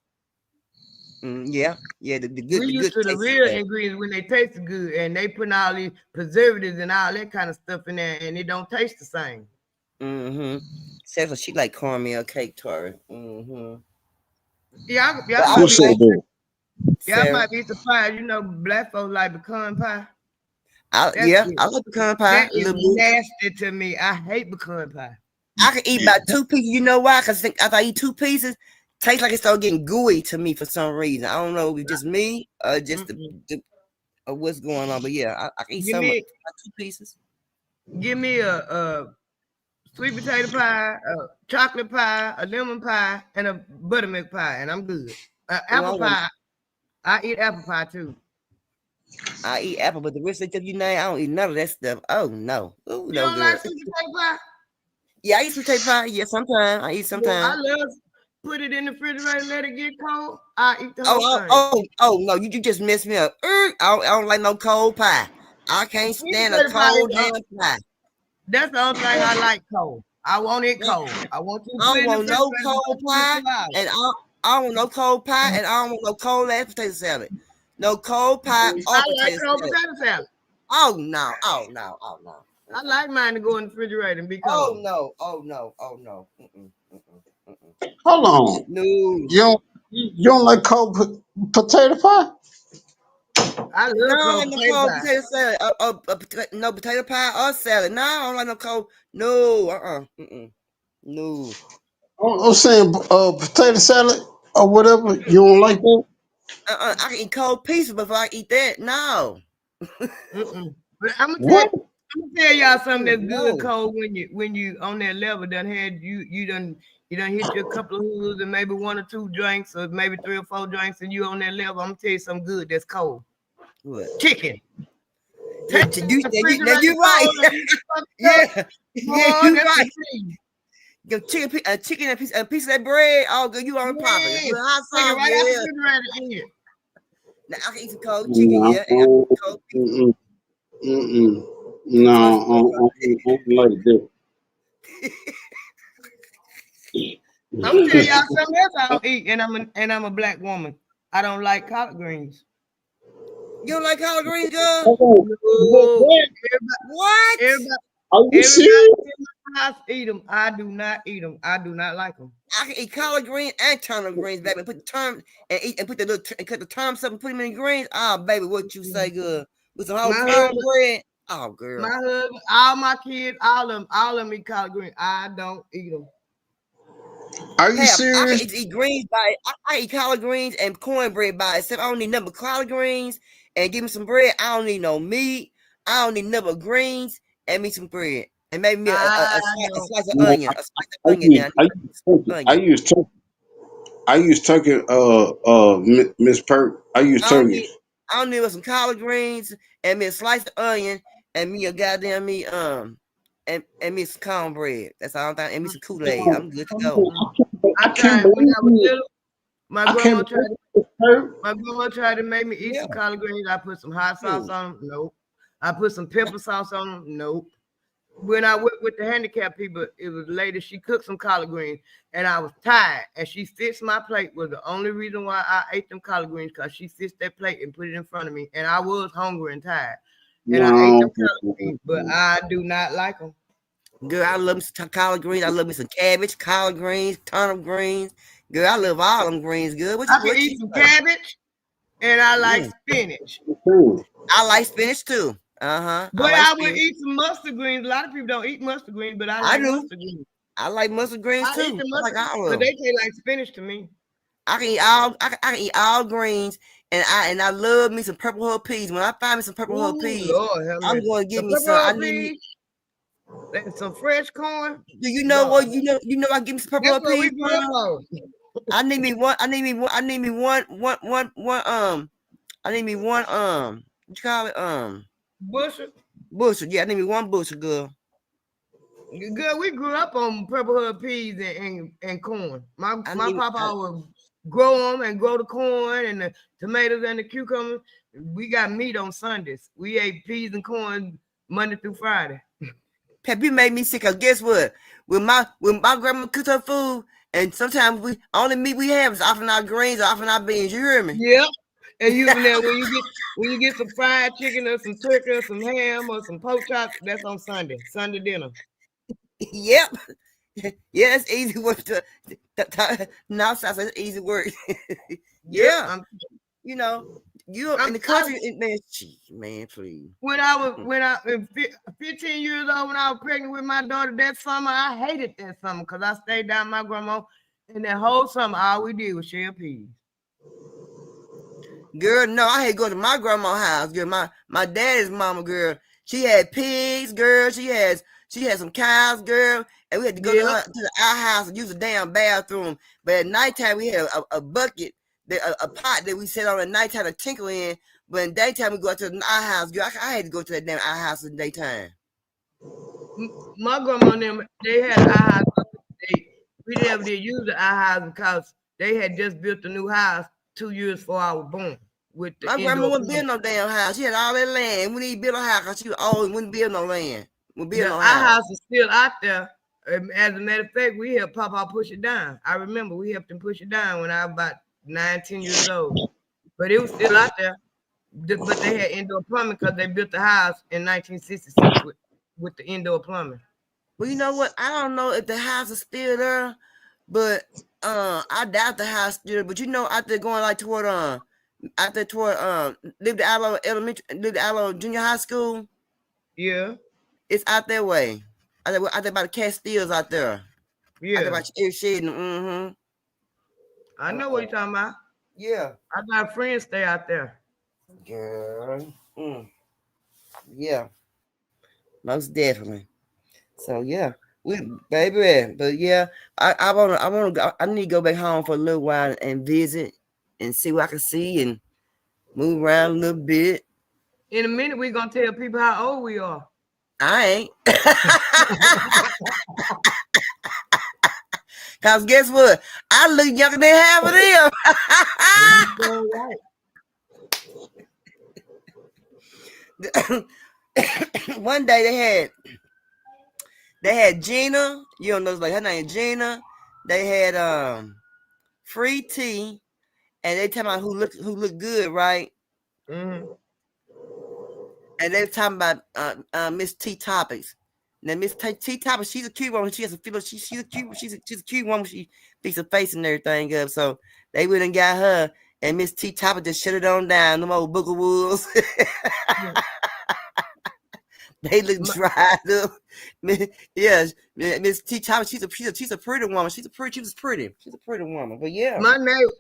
Yeah, We the used good to the tasty real stuff. ingredients when they tasted good, and they putting all these preservatives and all that kind of stuff in there, and it don't taste the same. Mm-hmm. Says she like cornmeal cake, Tori. Mm-hmm. Yeah, But y'all I might What's be up, like though? y'all Sarah. might be surprised. Black folks like pecan pie. That's Yeah, it. I like pecan pie That a is little bit. nasty to me. I hate pecan pie. I can eat about 2 pieces. You know why? Because after I eat 2 pieces, tastes like it started getting gooey to me for some reason. I don't know if it's just me or just Mm-mm. or what's going on. But yeah, I can eat Give some me about 2 pieces. give me a sweet potato pie, a chocolate pie, a lemon pie, and a buttermilk pie, and I'm good. Oh, Apple pie. I eat apple pie too. I eat apple, but the rest of the stuff you name, I don't eat none of that stuff. Oh no. Oh You no, don't girl. like sweet potato pie? Yeah, I eat some potato pie. Yeah, sometimes. I eat Well, I sometimes. love put it in the refrigerator, let it get cold. I eat the Oh, whole oh, thing. oh, oh no, you just messed me up. I don't like no cold pie. I can't Sweet stand a potato pie cold is damn pie. that's the only thing I like cold. I want it cold. I want you to I put don't it in the want no refrigerator for cold 24 pie, hours. and I don't want no cold pie, and I don't want no cold ass potato salad. No cold pie or I like potato cold salad. potato salad. Oh no, oh no, oh no. I like mine to go in the refrigerator and be Oh cold. no, oh no, oh no. Hold on. No. You don't like cold potato pie? I No, love cold no potato cold pie. potato salad. No potato pie or salad. No, I don't like no cold. No, no. I'm saying potato salad or whatever. You don't like that? I can eat cold pieces before I eat that. No. Mm-mm. But What? I'm gonna tell y'all something that's good No. cold when you on that level done had you done hit you a couple of hoods and maybe one or two drinks or maybe 3 or 4 drinks and you on that level. I'm gonna tell you something good that's cold. What? Chicken. Yeah, Take the now refrigerator you right. cold and you fucked up. Yeah, yeah, Boy, you that's the right. thing. Your chicken and a piece of that bread. Oh, good, you on popping. Yes. With hot Take it sauce, right out the yeah. refrigerator and eat it. Now I can eat some cold chicken, No, yeah, and I can eat cold pizza. no, Toss it I don't like that. I'm gonna tell y'all something else I don't eat, and I'm a black woman. I don't like collard greens. You don't like collard greens, girl? Hold on. No, What? What? everybody, Are you everybody serious? in my house eat them. I do not eat them. I do not like them. I can eat collard greens and turnip greens, baby. Put the term and eat and put the little and cut the terms up and put them in the greens. Oh, baby, what you say, good? With some whole My husband, cornbread. Oh, my girl. husband, all my kids, all of them eat collard greens. I don't eat them. Are you Hell, I can serious? eat greens by I eat collard greens and cornbread by itself. I don't need nothing but collard greens and give me some bread. I don't need no meat. I don't need nothing but greens and me some bread. And maybe me I a don't. slice of No, onion. A slice of onion down. I use turkey. Onion. I use turkey. Miss Perk. I use I don't turkey. need I don't need some collard greens and me a sliced onion and me a goddamn me and me some cornbread. That's all I'm thinking. And me some Kool-Aid. I'm good to go. I I can't tried when I was believe it. little. My I grandma can't tried. believe Miss Perk. My grandma tried to make me eat Yeah. some collard greens. I put some hot sauce on them. Nope. I put some pepper sauce on them. Nope. When I went with the handicapped people, it was a lady. She cooked some collard greens, and I was tired. And she fixed my plate. Was the only reason why I ate them collard greens, because she fixed that plate and put it in front of me. And I was hungry and tired, and I ate them collard greens. But I do not like them. Girl, I love me some collard greens. I love me some cabbage, collard greens, turnip greens. Girl, I love all them greens. Good. I can eat some cabbage, and I like spinach. I like spinach too. But like I would spinach. eat some mustard greens. A lot of people don't eat mustard greens, but I I like do. mustard greens. I like mustard greens I too. eat the I like mustard all of because them. they taste like spinach to me. I can eat all. I can eat all greens, and I love me some purple hull peas. When I find me some purple hull Ooh, peas, Lord, have I'm mercy. going to give Some me purple some. I hull need me. peas and some fresh corn. Do you know what? Lord. You know. I give me some purple That's hull what we peas. grew up on. I need me one. I need me one. I need me one. I need me one. What you call it? Bushel. Bushel. Yeah, I need me one bushel, girl. Good, we grew up on purple hull peas and corn. My papa would grow them and grow the corn and the tomatoes and the cucumbers. We got meat on Sundays. We ate peas and corn Monday through Friday. Pep, you made me sick. Cause guess what? When my grandma cooked her food, and sometimes we only meat we have is often our greens or often our beans. You hear me? Yep. And you know when you get some fried chicken or some turkey or some ham or some pork chops, that's on Sunday dinner. Yep. Yeah, it's easy work to now sounds like easy work. Yeah. You know, you in the country, man, please. When I was 15 years old, when I was pregnant with my daughter that summer, I hated that summer because I stayed down with my grandma, and that whole summer all we did was share peas. Girl, no, I had to go to my grandma's house. Girl, my daddy's mama, girl, she had pigs, girl. She had some cows, girl, and we had to go to our house and use the damn bathroom. But at nighttime, we had a bucket, a pot that we set on at nighttime to tinkle in. But in daytime, we go out to our house. Girl, I had to go to that damn our house in daytime. My grandma and them, they had our house. We never did use the our house because they had just built a new house 2 years before I was born. With the My grandma wouldn't build no damn house. She had all that land. We didn't build a house because she was old and wouldn't build no land. Our house is still out there. As a matter of fact, we helped Papa push it down. I remember we helped him push it down when I was about 19 years old. But it was still out there. But they had indoor plumbing because they built the house in 1966 with the indoor plumbing. Well, you know what? I don't know if the house is still there, but I doubt the house still there. But you know, out there going like toward Live the Allo Elementary, Live the Allo Junior High School. Yeah. It's out that way. Out there by the Castillos out there. Yeah. Out there by Shading. I know what you're talking about. Yeah. I got friends stay out there. Girl. Yeah. Most definitely. So yeah. Baby. But yeah, I need to go back home for a little while and visit and see what I can see and move around a little bit. In a minute, we're gonna tell people how old we are. I ain't. Cause guess what? I look younger than half of them. One day they had Gina. You don't know, like her name Gina. They had Free Tea, and they talking about who looked good, right? Mm-hmm. And they were talking about Miss T Topics. Now Miss T Topics, she's a cute woman. She has a feel. She's a cute woman. She fixes her face and everything up. So they went and got her, and Miss T Topics just shut it on down. Them old Booker Woods. They look dried up. Yeah, Miss T Topics. She's a pretty woman. She's a pretty woman. But yeah, my neighbor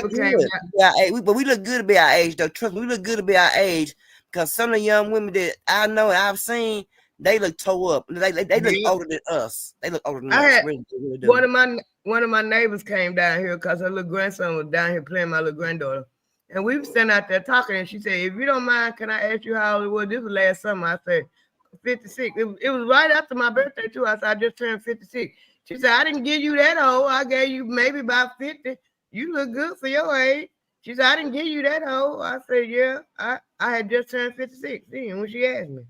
came out. But we look good to be our age, though. Trust me, we look good to be our age. Because some of the young women that I know and I've seen, they look tore up. They look Yeah. older than us. They look older than I us. had Really, they really do. one of my neighbors came down here because her little grandson was down here playing my little granddaughter. And we were standing out there talking, and she said, if you don't mind, can I ask you how old it was? This was last summer. I said, 56. It was right after my birthday, too. I said, I just turned 56. She said, I didn't give you that old. I gave you maybe about 50. You look good for your age. She said, I didn't give you that old. I said, yeah, I had just turned 56 then when she asked me.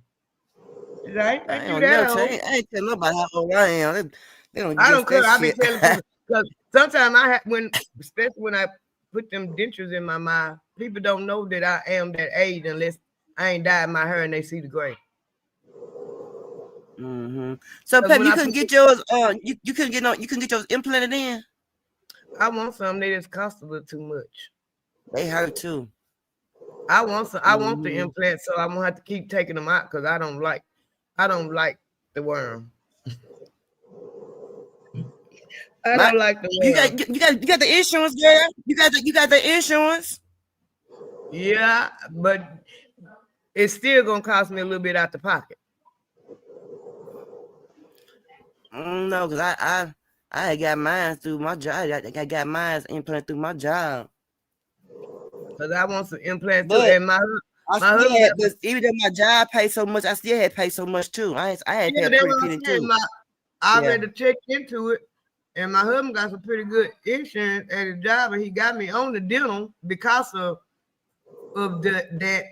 She said, I didn't I think ain't you gonna that never old. tell. I ain't telling nobody how old I am. They don't I guess don't care. that I be shit. telling people because sometimes I have especially when I put them dentures in my mouth, people don't know that I am that age unless I ain't dyed my hair and they see the gray. So, Because Pep, when you I couldn't put get yours. You couldn't get no. You couldn't get yours implanted in. I want something that just costs a little too much. They hurt too. I want the implant, so I'm gonna have to keep taking them out because I don't like the worm. I don't like the worm. You got the insurance, girl. You got the insurance. Yeah, but it's still gonna cost me a little bit out the pocket. No, because I had got mine through my job. I got mine implanted through my job. Because I want some implants too. But And my but even though my job paid so much, I still had to pay so much too. I had to pay a that's pretty what I'm penny saying. too. I already checked into it, and my husband got some pretty good insurance at his job, and he got me on the dental because of that.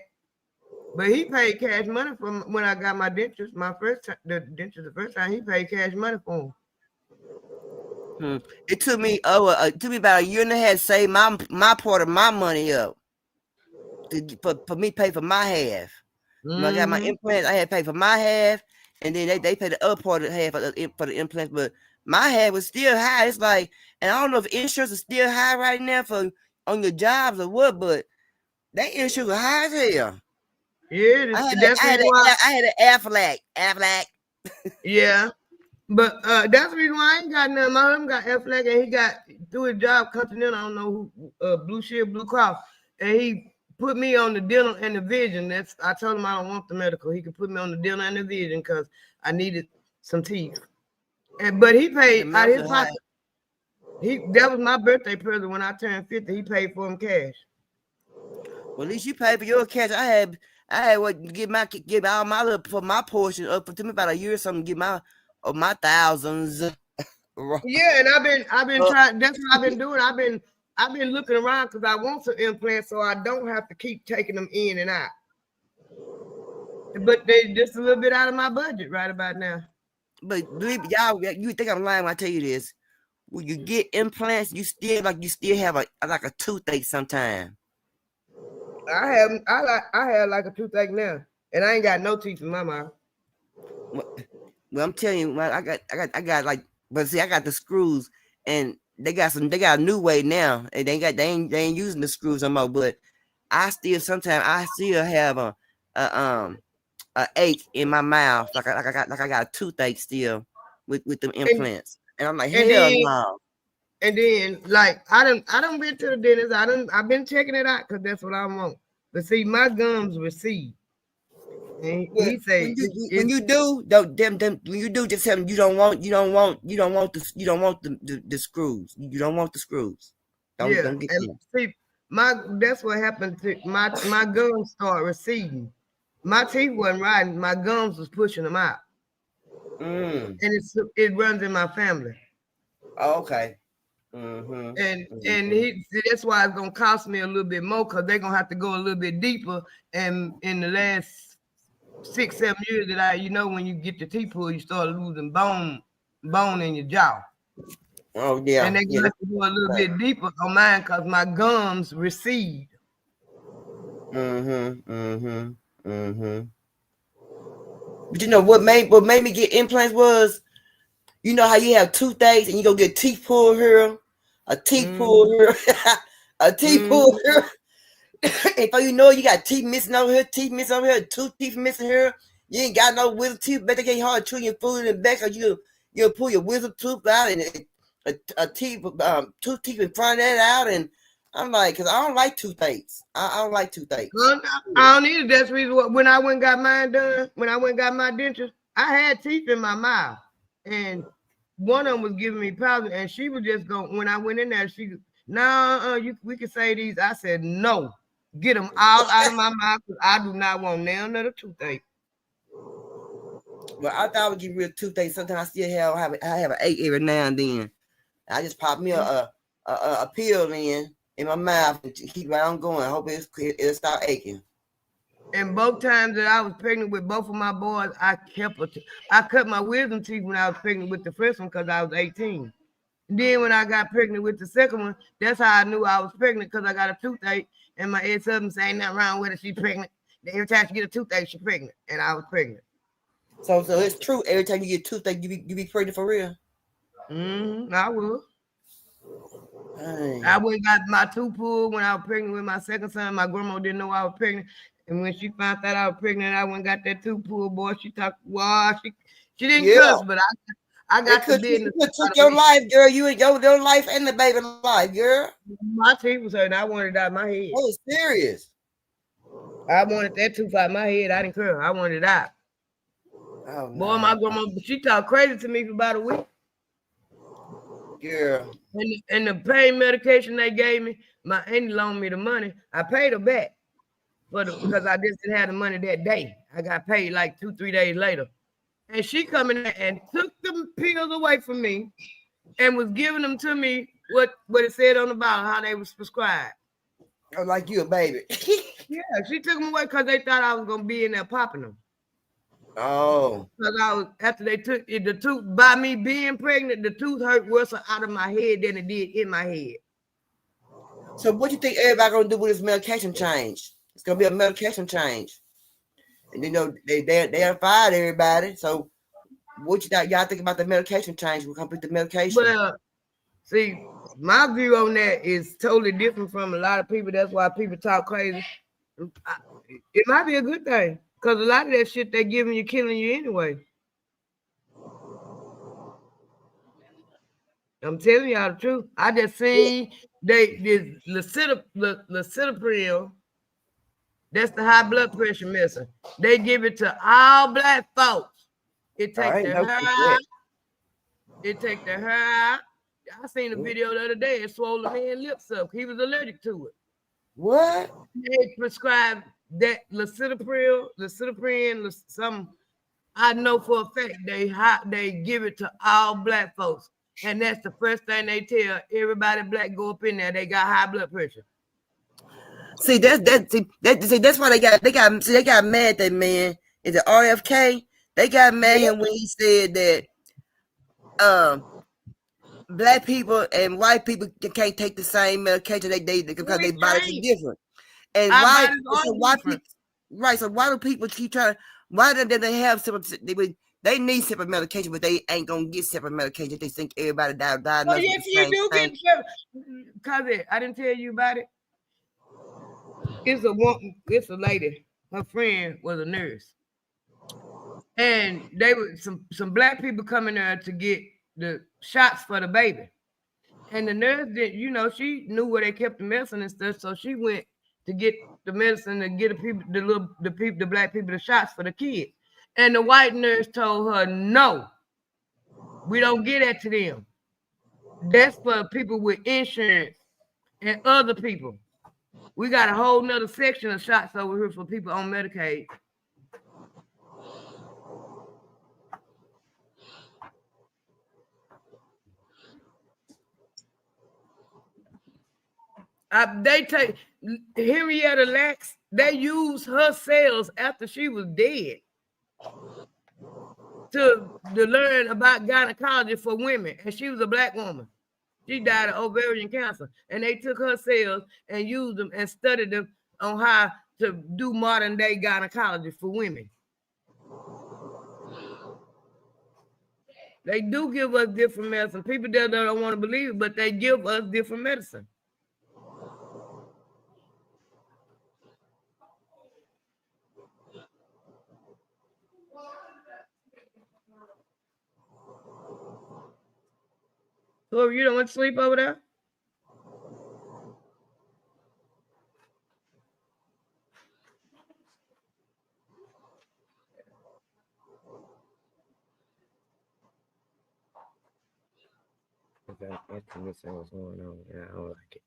But he paid cash money for when I got my dentures. The first time he paid cash money for them. It took me about a year and a half to save my part of my money up for me to pay for my half. When I got my implants, I had to pay for my half, and then they paid the other part of the half for the implants. But my half was still high. It's like, and I don't know if insurance is still high right now for on your jobs or what, but that insurance was high as hell. Yeah, I had an Aflac. Yeah, but that's the reason why I ain't got none. My husband got Aflac, and he got through his job Continental. I don't know who, Blue Shield, Blue Cross, and he put me on the dental and the vision. I told him I don't want the medical. He could put me on the dental and the vision because I needed some teeth. But he paid out of his pocket. That was my birthday present when I turned 50. He paid for him cash. Well, at least you paid for your cash. I had what give all my little for my portion up for me about a year or something. Get my thousands. Yeah, and I've been trying. That's what I've been doing. I've been looking around because I want some implants so I don't have to keep taking them in and out. But they just a little bit out of my budget right about now. But y'all, you think I'm lying when I tell you this? When you get implants, you still have a toothache sometimes. I have like a toothache now, and I ain't got no teeth in my mouth. Well, I'm telling you, I got like, but see, I got the screws, and they got a new way now, and they ain't using the screws no more. But I still have a ache in my mouth, like I got a toothache still with them implants, and I'm like, hell no. And then, like, I don't been to the dentist. I've been checking it out because that's what I want. But see, my gums recede. And he say when you do, just tell them you don't want the screws. You don't want the screws. Don't get them. See, that's what happened to my gums start receding. My teeth wasn't right. My gums was pushing them out. And it runs in my family. Oh, okay. And that's why it's gonna cost me a little bit more because they're gonna have to go a little bit deeper. And in the last 6-7 years that when you get your teeth pulled, you start losing bone in your jaw. Oh yeah. And they're gonna have to go a little bit deeper on mine because my gums recede. But you know what made me get implants was, you know how you have toothaches and you go get teeth pulled here, a teeth pulled here, a teeth pulled here. And so you know you got teeth missing over here, two teeth missing here. You ain't got no wisdom teeth, but they get hard chewing your food in the back, or you pull your wisdom tooth out and two teeth in front of that out. And I'm like, because I don't like toothaches. I don't like toothaches. I don't either. That's the reason when I went and got mine done, when I went and got my dentures, I had teeth in my mouth, and one of them was giving me problems, and she was just going. When I went in there, she, no, we can say these. I said no, get them all out of my mouth because I do not want none of the toothache. Well, I thought I would give you a toothache. Sometimes I still I have an ache every now and then. I just pop me a pill in my mouth and keep right on going. I hope it'll start aching. And both times that I was pregnant with both of my boys, I cut my wisdom teeth when I was pregnant with the first one because I was 18. Then when I got pregnant with the second one, that's how I knew I was pregnant because I got a toothache. And my ex-husband saying nothing wrong with her. She's pregnant. Every time she get a toothache, she's pregnant. And I was pregnant. So it's true. Every time you get a toothache, you be pregnant for real. I will. I went and got my tooth pulled when I was pregnant with my second son. My grandma didn't know I was pregnant. And when she found out I was pregnant, I went and got that tooth pulled, boy. She talked, well, she didn't cuss, but I got the business. You took your life, girl. You and your life and the baby life, girl. My teeth was hurting. I wanted it out of my head. Oh, serious. I wanted that tooth out of my head. I didn't care. I wanted it out. Oh, boy, my grandma, she talked crazy to me for about a week. Yeah. And the pain medication they gave me, my auntie loaned me the money. I paid her back, because I just didn't have the money that day. I got paid like 2-3 days later. And she come in there and took the pills away from me and was giving them to me what it said on the bottle, how they was prescribed. Oh, like you a baby. Yeah, she took them away because they thought I was gonna be in there popping them. Oh. Because after they took it, the tooth, by me being pregnant, the tooth hurt worse out of my head than it did in my head. So what you think everybody gonna do with this medication change? It's gonna be a medication change. And they fired everybody. So what y'all think about the medication change? We'll complete the medication. Well, see, my view on that is totally different from a lot of people. That's why people talk crazy. It might be a good thing because a lot of that shit they giving you killing you anyway. I'm telling y'all the truth. I just seen this lisinopril. That's the high blood pressure medicine. They give it to all black folks. It takes their hair out. It takes their hair out. I seen a video the other day. It swole the man's lips up. He was allergic to it. What? They prescribed that lisinopril, some. I know for a fact they give it to all black folks, and that's the first thing they tell everybody black go up in there. They got high blood pressure. See that's why they got mad at that man. Is it RFK? They got mad at him when he said that black people and white people can't take the same medication because their bodies are different. And why people, right? So why do people keep trying? Why do they have separate? They need separate medication, but they ain't gonna get separate medication. They think everybody died. Oh yes, you do get separate. Cause I didn't tell you about it. It's a lady. Her friend was a nurse, and they were some black people coming there to get the shots for the baby. And the nurse did, she knew where they kept the medicine and stuff, so she went to get the medicine to get the black people the shots for the kids. And the white nurse told her, no, we don't get that to them. That's for people with insurance and other people. We got a whole nother section of shots over here for people on Medicaid. They take Henrietta Lacks, they used her cells after she was dead to learn about gynecology for women. And she was a black woman. She died of ovarian cancer. And they took her cells and used them and studied them on how to do modern day gynecology for women. They do give us different medicine. People that don't want to believe it, but they give us different medicine. So you don't want to sleep over there? What's going on? Yeah, I don't like it.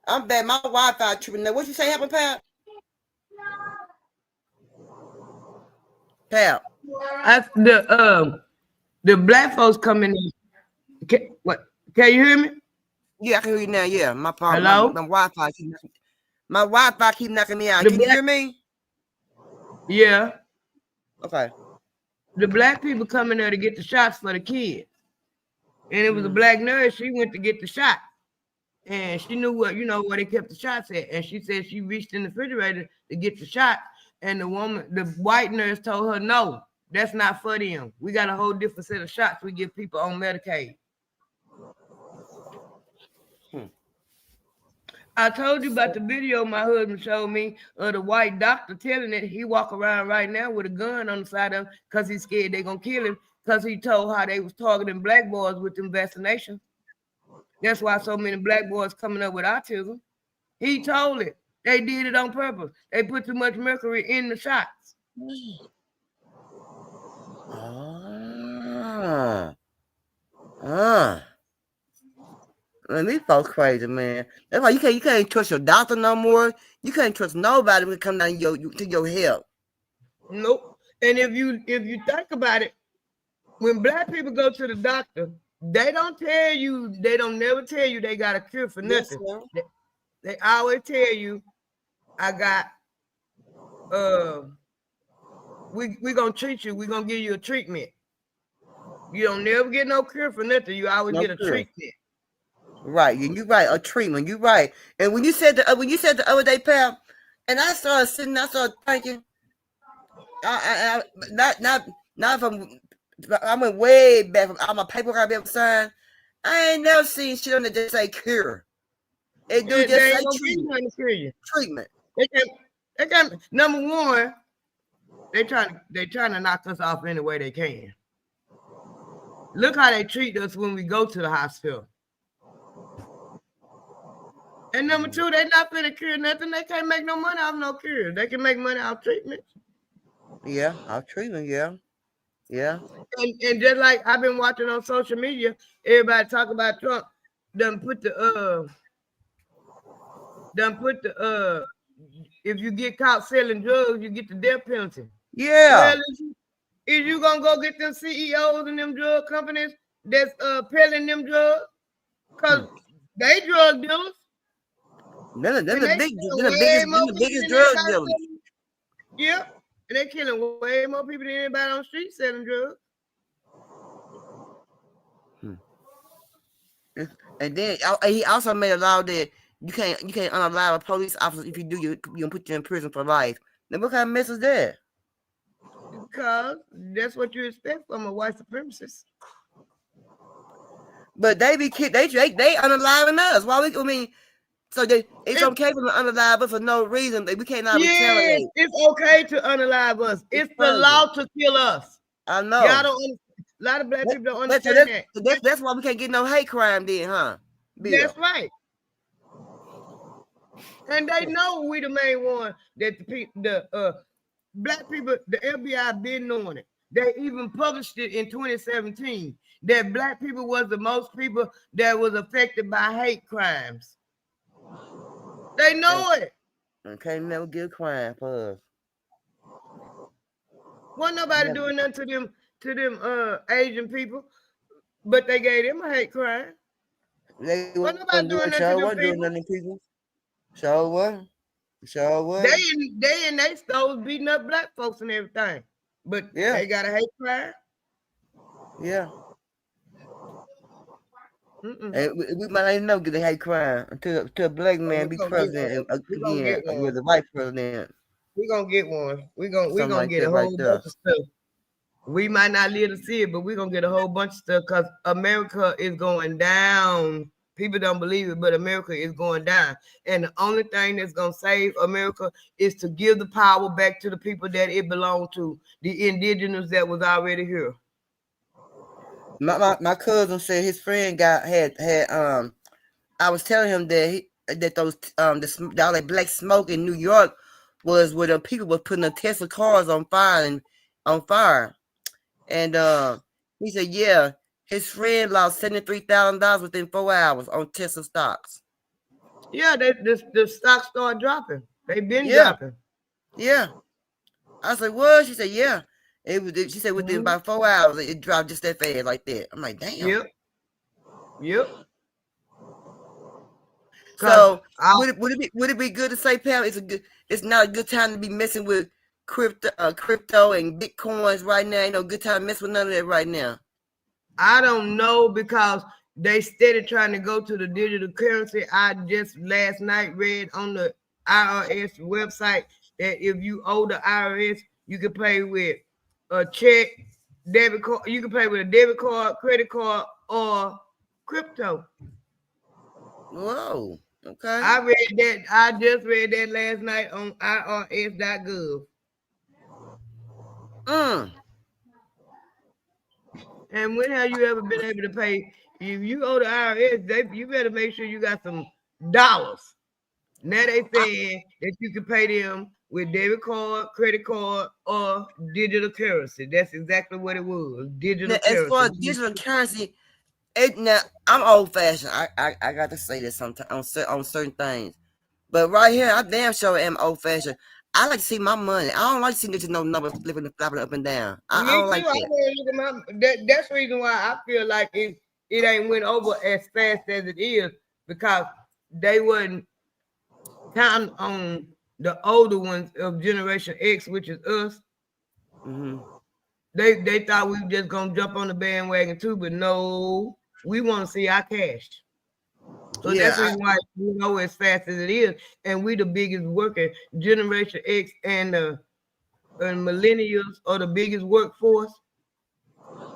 I'm bad. My Wi-Fi tripping. Now, what you say happened, Pat? Pat. The black folks coming in. What? Can you hear me? Yeah, I can hear you now. Yeah, my Hello? Wi-Fi keep knocking me out. The Can you black- hear me? Yeah. Okay. The black people coming there to get the shots for the kids. And it was a black nurse. She went to get the shot. And she knew where they kept the shots at. And she said she reached in the refrigerator to get the shot. And the white nurse told her, no, that's not for them. We got a whole different set of shots we give people on Medicaid. I told you about the video my husband showed me of the white doctor telling it he walk around right now with a gun on the side of him because he's scared they're going to kill him because he told how they was targeting black boys with them vaccinations. That's why so many black boys coming up with autism. He told it. They did it on purpose. They put too much mercury in the shots. Man, these folks crazy, man. That's why you can't trust your doctor no more. You can't trust nobody when it comes down to your health. Nope. And if you think about it, when black people go to the doctor, they don't never tell you they got a cure for nothing. Yes, they always tell you, I got we gonna treat you, we gonna give you a treatment. You don't never get no cure for nothing. You always get a treatment. Right, you're right. A treatment, you're right. And when you said the other day, pal, and I started thinking, I went way back from all my paperwork I've ever signed. I ain't never seen shit on that just say cure. It do just say treatment. They can number one, they trying to knock us off any way they can. Look how they treat us when we go to the hospital. And number two, they're not finna cure nothing. They can't make no money off no cure. They can make money off treatment. Yeah, off treatment, yeah. And just like I've been watching on social media, everybody talk about Trump, done put the if you get caught selling drugs, you get the death penalty. Yeah. Well, is you gonna go get them CEOs and them drug companies that's peddling them drugs? Because they drug dealers. They're the biggest drug dealers. Yeah. And they're killing way more people than anybody on the street selling drugs. And then he also made a law that you can't unallow a police officer. If you do, you gonna put you in prison for life. Now what kind of mess is that? Because that's what you expect from a white supremacist. But they unaliving us. So it's okay for them to unalive us for no reason. We can't retaliate. It's okay to unalive us. It's the law to kill us. I know. Y'all don't. A lot of black people don't understand that. That's why we can't get no hate crime then, huh? Bill? That's right. And they know we the main one that the black people, the FBI been knowing it. They even published it in 2017 that black people was the most people that was affected by hate crimes. They know it. Okay, never get a crime for us. Wasn't nobody doing nothing to them Asian people, but they gave them a hate crime. They wasn't nobody doing nothing to people. Sure what? They in they stores beating up black folks and everything, but they got a hate crime. Yeah. And we might not even know get a hate crime until a black man be president again with a white president. We're gonna get one. We're gonna get a whole bunch of stuff. We might not live to see it, but we're gonna get a whole bunch of stuff because America is going down. People don't believe it, but America is going down. And the only thing that's gonna save America is to give the power back to the people that it belonged to, the indigenous that was already here. My cousin said his friend had I was telling him that those all that black smoke in New York was where the people was putting the Tesla cars on fire and he said, yeah, his friend lost $73,000 within 4 hours on Tesla stocks. Yeah, the stock started dropping. They've been Yeah. dropping. Yeah. I said, what? She said, yeah. She said within about 4 hours, it dropped just that fast like that. I'm like, damn. Yep. So would it be good to say, Pam, it's not a good time to be messing with crypto and Bitcoins right now? Ain't no good time to mess with none of that right now. I don't know because they steady trying to go to the digital currency. I just last night read on the IRS website that if you owe the IRS, you can pay with a check, debit card. You can pay with a debit card, credit card, or crypto. Whoa. Okay. I just read that last night on IRS.gov. And when have you ever been able to pay? If you owe the IRS, you better make sure you got some dollars. Now they saying that you can pay them with debit card, credit card, or digital currency. That's exactly what it was. Digital currency. As far as digital currency, now I'm old fashioned. I got to say this sometimes on certain things. But right here, I damn sure am old fashioned. I like to see my money. I don't like to see just no numbers flipping and flopping up and down. I don't like that. That's the reason why I feel like it ain't went over as fast as it is, because they wasn't counting on the older ones of Generation X, which is us. They thought we were just gonna jump on the bandwagon too, but no, we want to see our cash. So that's the reason why we know as fast as it is, and we the biggest worker. Generation X and the millennials are the biggest workforce,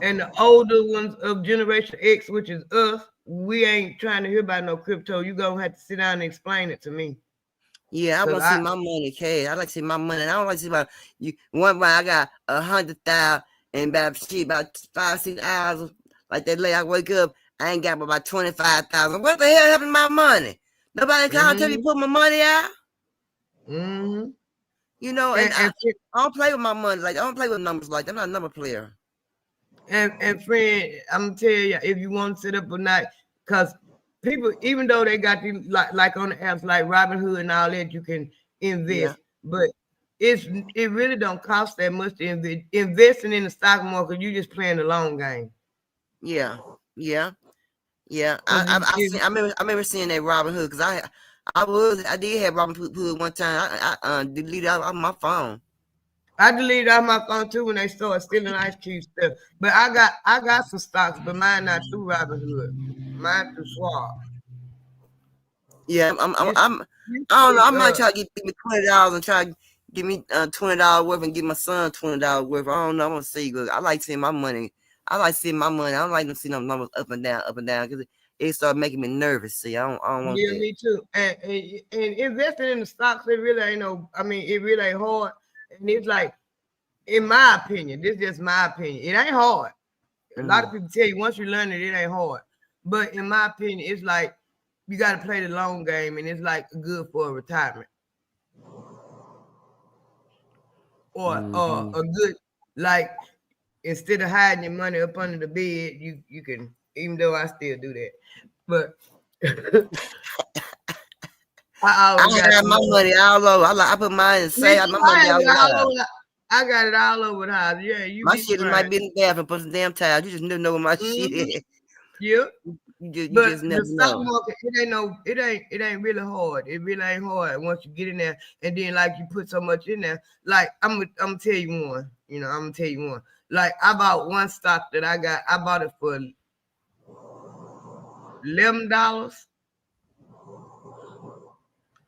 and the older ones of Generation X, which is us, we ain't trying to hear about no crypto. You gonna have to sit down and explain it to me. Yeah, I want to see my money cash. I like to see my money. I don't like to see about you. One I got 100,000 and about 5-6 hours like that late. I wake up, I ain't got about 25,000. What the hell happened to my money? Nobody can't tell me to put my money out. You know, and I don't play with my money. Like I don't play with numbers like that. I'm not a number player. And friend, I'm gonna tell you, if you want to sit up at night, because people, even though they got you like on the apps like Robinhood and all that, you can invest, but it really don't cost that much to invest. Investing in the stock market, you just playing the long game. Yeah. I remember seeing that Robinhood because I did have Robinhood one time. I deleted it off my phone. I deleted off my phone too when they started stealing ice cube stuff. But I got some stocks, but mine not through Robinhood. Mine through Schwab. Yeah, I don't know. I might try to give me $20 and try to give me $20 worth and give my son $20 worth. I don't know. I'm gonna see. I like seeing my money. I don't like to see them numbers up and down because it started making me nervous. See, I don't want that. Me too. And investing in the stocks, it really ain't it really ain't hard. And it's like, in my opinion, this is just my opinion. It ain't hard. A lot of people tell you once you learn it, it ain't hard. But in my opinion, it's like you got to play the long game, and it's like good for a retirement or a good, like, instead of hiding your money up under the bed, you can. Even though I still do that, but I got my money all over. I put mine and say my money all over. I got it all over the house. Yeah, my shit might be in the bathroom, put some damn towels. You just never know where my shit is. Yeah. You just never the stock market, it ain't really hard. It really ain't hard once you get in there, and then like you put so much in there. Like I'm gonna tell you one. I'm gonna tell you one. Like I bought one stock that I bought it for $11.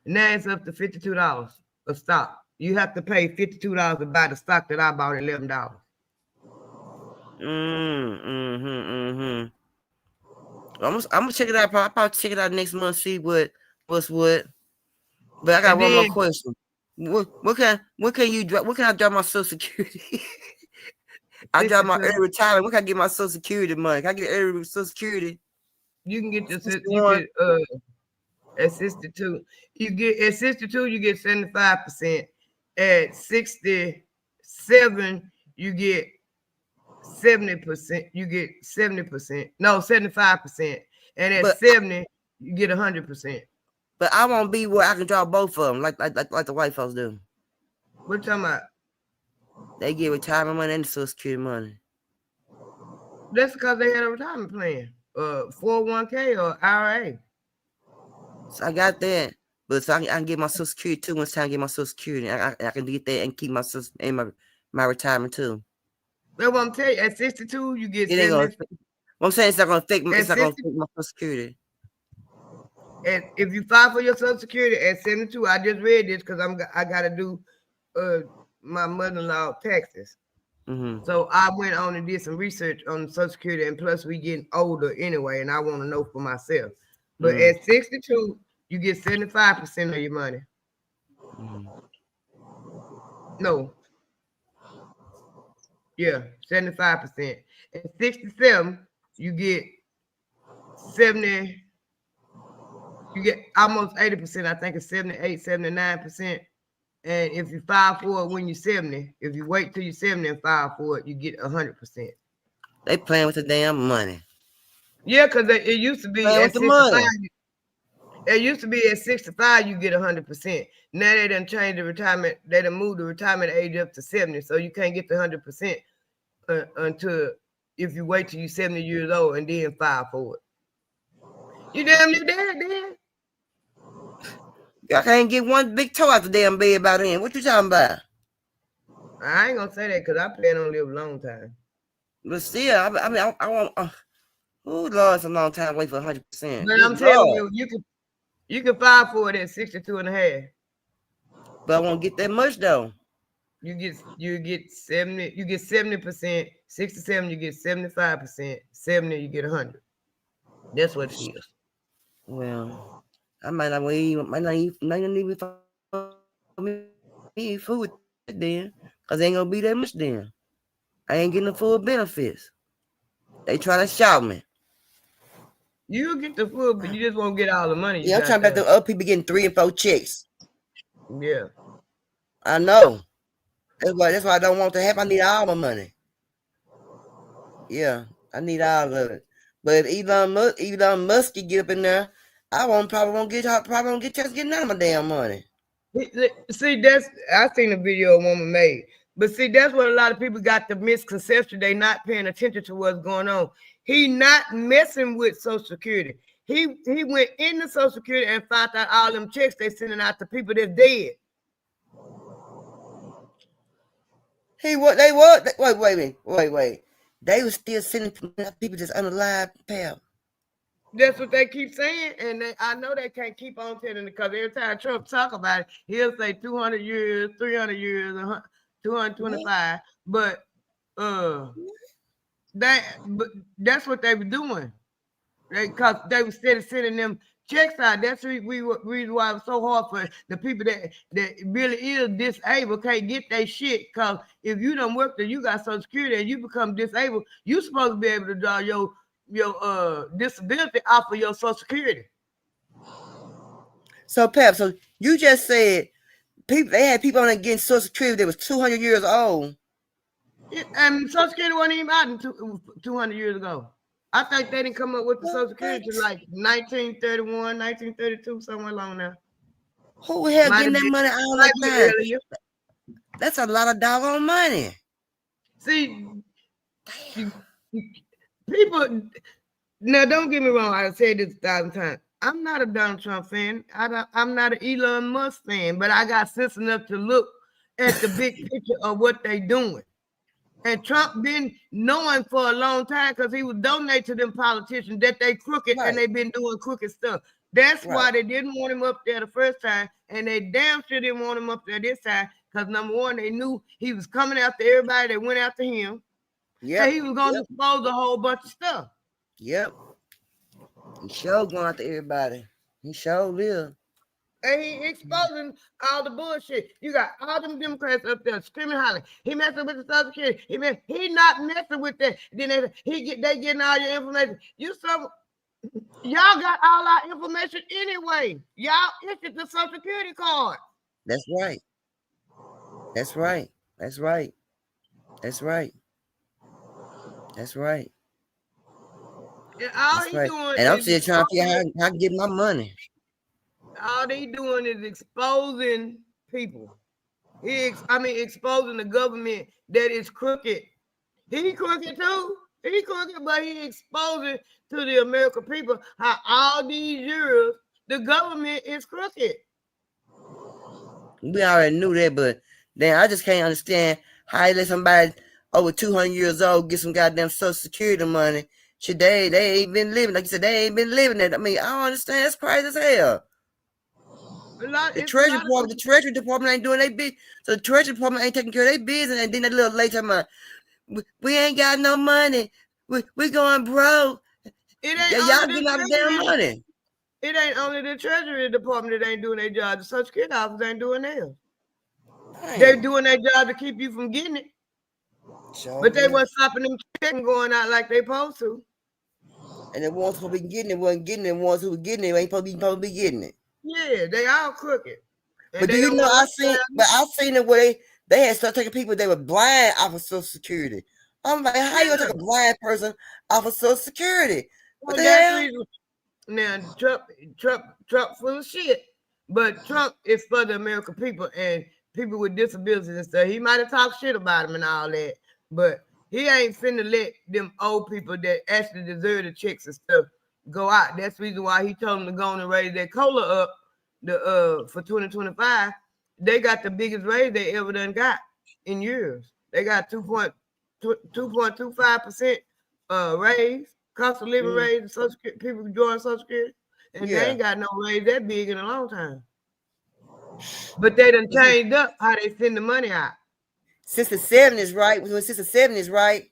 Now it's up to $52 a stock. You have to pay $52 to buy the stock that I bought at $11. I'm gonna check it out. I'll probably check it out next month. See what's what. But I got one more question. What can you drop? What can I drop my Social Security? I drop my early retirement. What can I get my Social Security money? Can I get early Social Security? You can get at 62. You get at 62, you get 75%. At 67, you get 70%. You get 70%. No, 75%. And at But 70, you get 100%. but I won't be where I can draw both of them, like the white folks do. What you talking about? They get retirement money and Social Security money. That's because they had a retirement plan, 401k or IRA. So I got that, but so I can get my Social Security too. Once time to get my Social Security, I can get that and keep my my retirement too. That's what I'm telling you. At 62, you get It ain't gonna. 70. What I'm saying it's not gonna affect. It's not gonna 60, affect my Social Security. and if you file for your Social Security at 72, I just read this because I gotta do my mother-in-law taxes. Mm-hmm. So I went on and did some research on Social Security, and plus we getting older anyway, and I want to know for myself. But at 62, you get 75% of your money. Mm-hmm. No. Yeah, 75%. At 67, you get 70, you get almost 80%. I think it's 78, 79%. And if you file for it when you're 70, if you wait till you're 70 and file for it, you get 100%. They playing with the damn money. Yeah, because it used to be Playing at with the 65. money. It used to be at 65, you get 100%. Now they done changed the retirement. They done moved the retirement age up to 70, so you can't get the 100% until if you wait till you're 70 years old and then file for it. You damn near dead, then. Y'all can't get one big toe out the damn bed by then. What you talking about? I ain't gonna say that because I plan on live a long time. But still, I mean, I want. Oh Lord, it's a long time wait for 100%. But I'm telling you, you can file for it at 62 and a half. But I won't get that much though. You get 70, you get 70%, 67, you get 75%, 70, you get 100. That's what it is. Well, I might not even eat food then, because ain't gonna be that much then. I ain't getting the full benefits. They trying to shout me. You get the food, but you just won't get all the money. Yeah, I'm talking about the other people getting 3 and 4 checks. Yeah. I know. That's why I don't want to have. I need all my money. Yeah, I need all of it. But if Elon Musk get up in there, probably won't get chance to get none of my damn money. See, I seen a video a woman made. But see, that's what a lot of people got the misconception. They not paying attention to what's going on. He not messing with Social Security. He went into Social Security and found out all them checks they sending out to people that's dead. Wait. They was still sending people that's unalive, pal. That's what they keep saying, and I know they can't keep on telling it because every time Trump talk about it, he'll say 200 years, 300 years, 225. But that's what they were doing. Because they were sending them checks out. That's the reason why it was so hard for the people that really is disabled can't get their shit. Because if you don't work there, you got Social Security and you become disabled, you're supposed to be able to draw your disability off of your Social Security. So Pep, so you just said they had people on there getting Social Security that was 200 years old. And Social Security wasn't even out 200 years ago. I think they didn't come up with the Social Security until like 1931, 1932, somewhere along there. Who the hell getting that money all that time? That's a lot of doggone money. See, people, now don't get me wrong, I've said this 1,000 times. I'm not a Donald Trump fan. I'm not an Elon Musk fan, but I got sense enough to look at the big picture of what they doing. And Trump been knowing for a long time because he was donating to them politicians that they crooked and they've been doing crooked stuff. That's why they didn't want him up there the first time, and they damn sure didn't want him up there this time because number one, they knew he was coming after everybody that went after him. Yeah, he was going to expose a whole bunch of stuff. Yep. He sure going after everybody. He sure will. And he exposing all the bullshit. You got all them Democrats up there screaming, hollering. He messing with the Social Security. He not messing with that. Then they getting all your information. Y'all got all our information anyway. Y'all issued the Social Security card. That's right. That's right. That's right. That's right. That's right. And all That's he right. doing And I'm is still trying to figure out exposing. how to get my money. All they doing is exposing people. Exposing the government that is crooked. He crooked too. He crooked, but he exposing to the American people how all these years the government is crooked. We already knew that, but then I just can't understand how you let somebody over 200 years old get some goddamn Social Security money. Shit, they ain't been living, like you said, they ain't been living it. I mean, I don't understand. That's crazy as hell. It's a lot of The Treasury Department ain't doing their business. So the Treasury Department ain't taking care of their business. And then that little lady talking about, we ain't got no money. We going broke. It Yeah, ain't y'all only getting the all the damn treasury. money. It ain't only the Treasury Department that ain't doing their job. The Social Security office ain't doing theirs. They're doing their job to keep you from getting it. Sure But they is. weren't stopping them checks going out like they supposed to. And the ones who been getting it wasn't getting it. The ones who were getting it ain't supposed to be getting it. Yeah, they all crooked. And But do they you don't know want I seen the way they had started taking people that were blind off of Social Security. I'm like, how you gonna take a blind person off of Social Security? What the that's the hell? reason. Now Trump full of shit. But Trump is for the American people and people with disabilities and stuff. He might have talked shit about them and all that, but he ain't finna let them old people that actually deserve the checks and stuff go out. That's the reason why he told them to go on and raise their COLA up for 2025. They got the biggest raise they ever done got in years. They got 2.25% raise, cost of living raise, Social Security, people join Social Security, and they ain't got no raise that big in a long time. But they done changed up how they send the money out. Since the 70s, right? Since the 70s, right?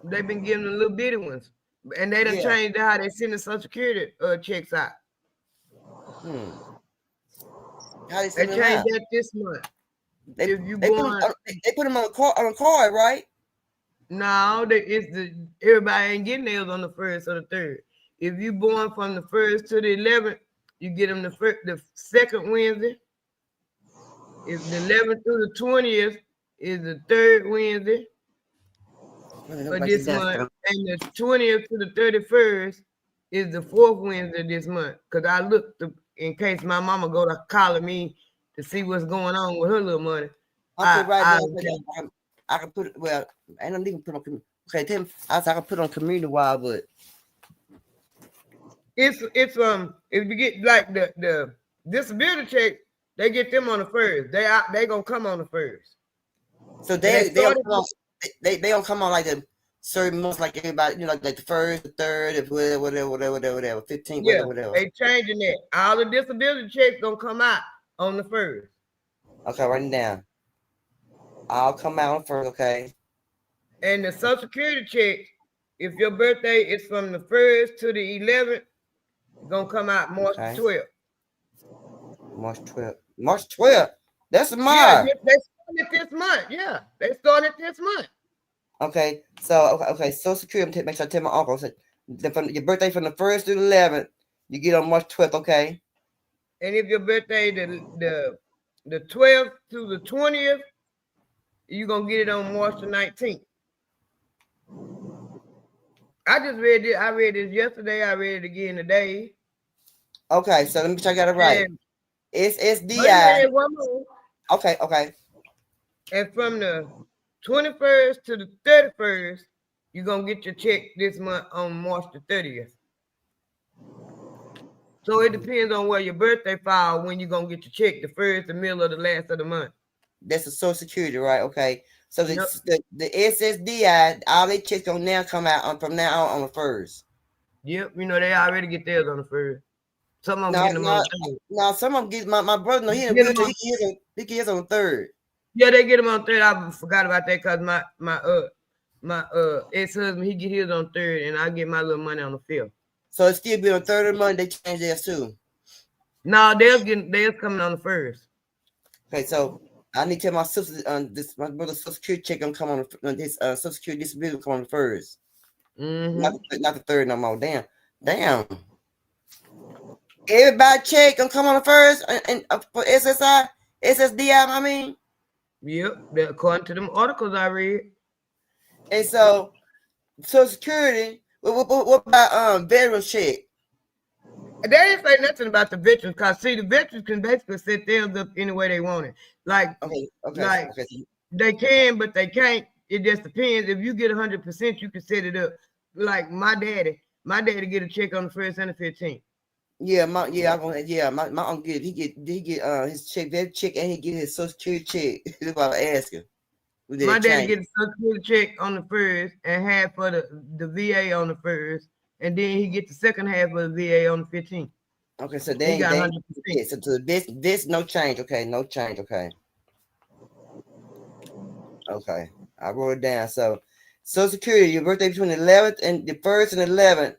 They've been giving the little bitty ones. And they done changed how they send the Social Security checks out. How they They send them changed out? that this month. They If you put them on a card, right? No, everybody ain't getting theirs on the 1st or the 3rd. If you born from the 1st to the 11th, you get them the second Wednesday. If the 11th through the 20th is the 3rd Wednesday of this month, and the 20th to the 31st is the 4th Wednesday this month. Because I looked in case my mama go to calling me to see what's going on with her little money. I can put it. Well, I don't even put on. Okay, Tim, I can put on community wide, but it's if you get like the disability check, they get them on the 1st. They gonna come on the 1st. So they don't come on like the certain months like everybody, like the 1st, the 3rd, if whatever, 15th, whatever. They changing that. All the disability checks gonna come out on the 1st. Okay, writing down. I'll come out on 1st, okay. And the Social Security check, if your birthday is from the 1st to the 11th, gonna come out March 12th. March 12th. March 12th. That's tomorrow. Yeah, they started this month. Yeah, they started this month. Okay, so Social Security. Make sure I tell my uncle. So your birthday from the 1st to the 11th, you get on March 12th. Okay. And if your birthday the 12th to the 20th, you're gonna get it on March the 19th. I just read it. I read this yesterday. I read it again today. Okay, so let me check I got it right. It's SDI. Okay. And from the 21st to the 31st, you're gonna get your check this month on March the 30th. So it depends on where your birthday falls when you're gonna get your check, the 1st, the middle, or the last of the month. That's the Social Security, right? Okay. So the SSDI, all their checks gonna now come out from now on the 1st. Yep, they already get theirs on the 1st. Some of them get them on the 3rd. No, some of them get my brother. No, he gets on the 3rd. Yeah, they get them on 3rd. I forgot about that because my ex-husband, he get his on 3rd, and I get my little money on the 5th. So it still be on 3rd of the month. They change theirs too. No, theirs coming on the 1st. Okay, so I need to tell my sister my brother's Social Security check gonna come on this Social Security disability come on the 1st. Not the 3rd no more. Damn. Everybody check gonna come on the 1st and for SSDI. I mean. Yep, according to them articles I read. And so Social Security, what about veterans check? They didn't say nothing about the veterans, cause see, the veterans can basically set theirs up any way they want it. Like Okay. they can, but they can't. It just depends. If you get 100%, you can set it up. Like my daddy get a check on the 1st and the 15th. My uncle he get his check, that check, and he get his Social Security check. That's what I was asking. My daddy get a Social Security check on the 1st and half for the VA on the 1st, and then he get the second half of the VA on the 15th. Okay, so they got 100%. So to this no change. Okay, no change. Okay, I wrote it down. So Social Security, your birthday between the 11th and the 1st and 11th,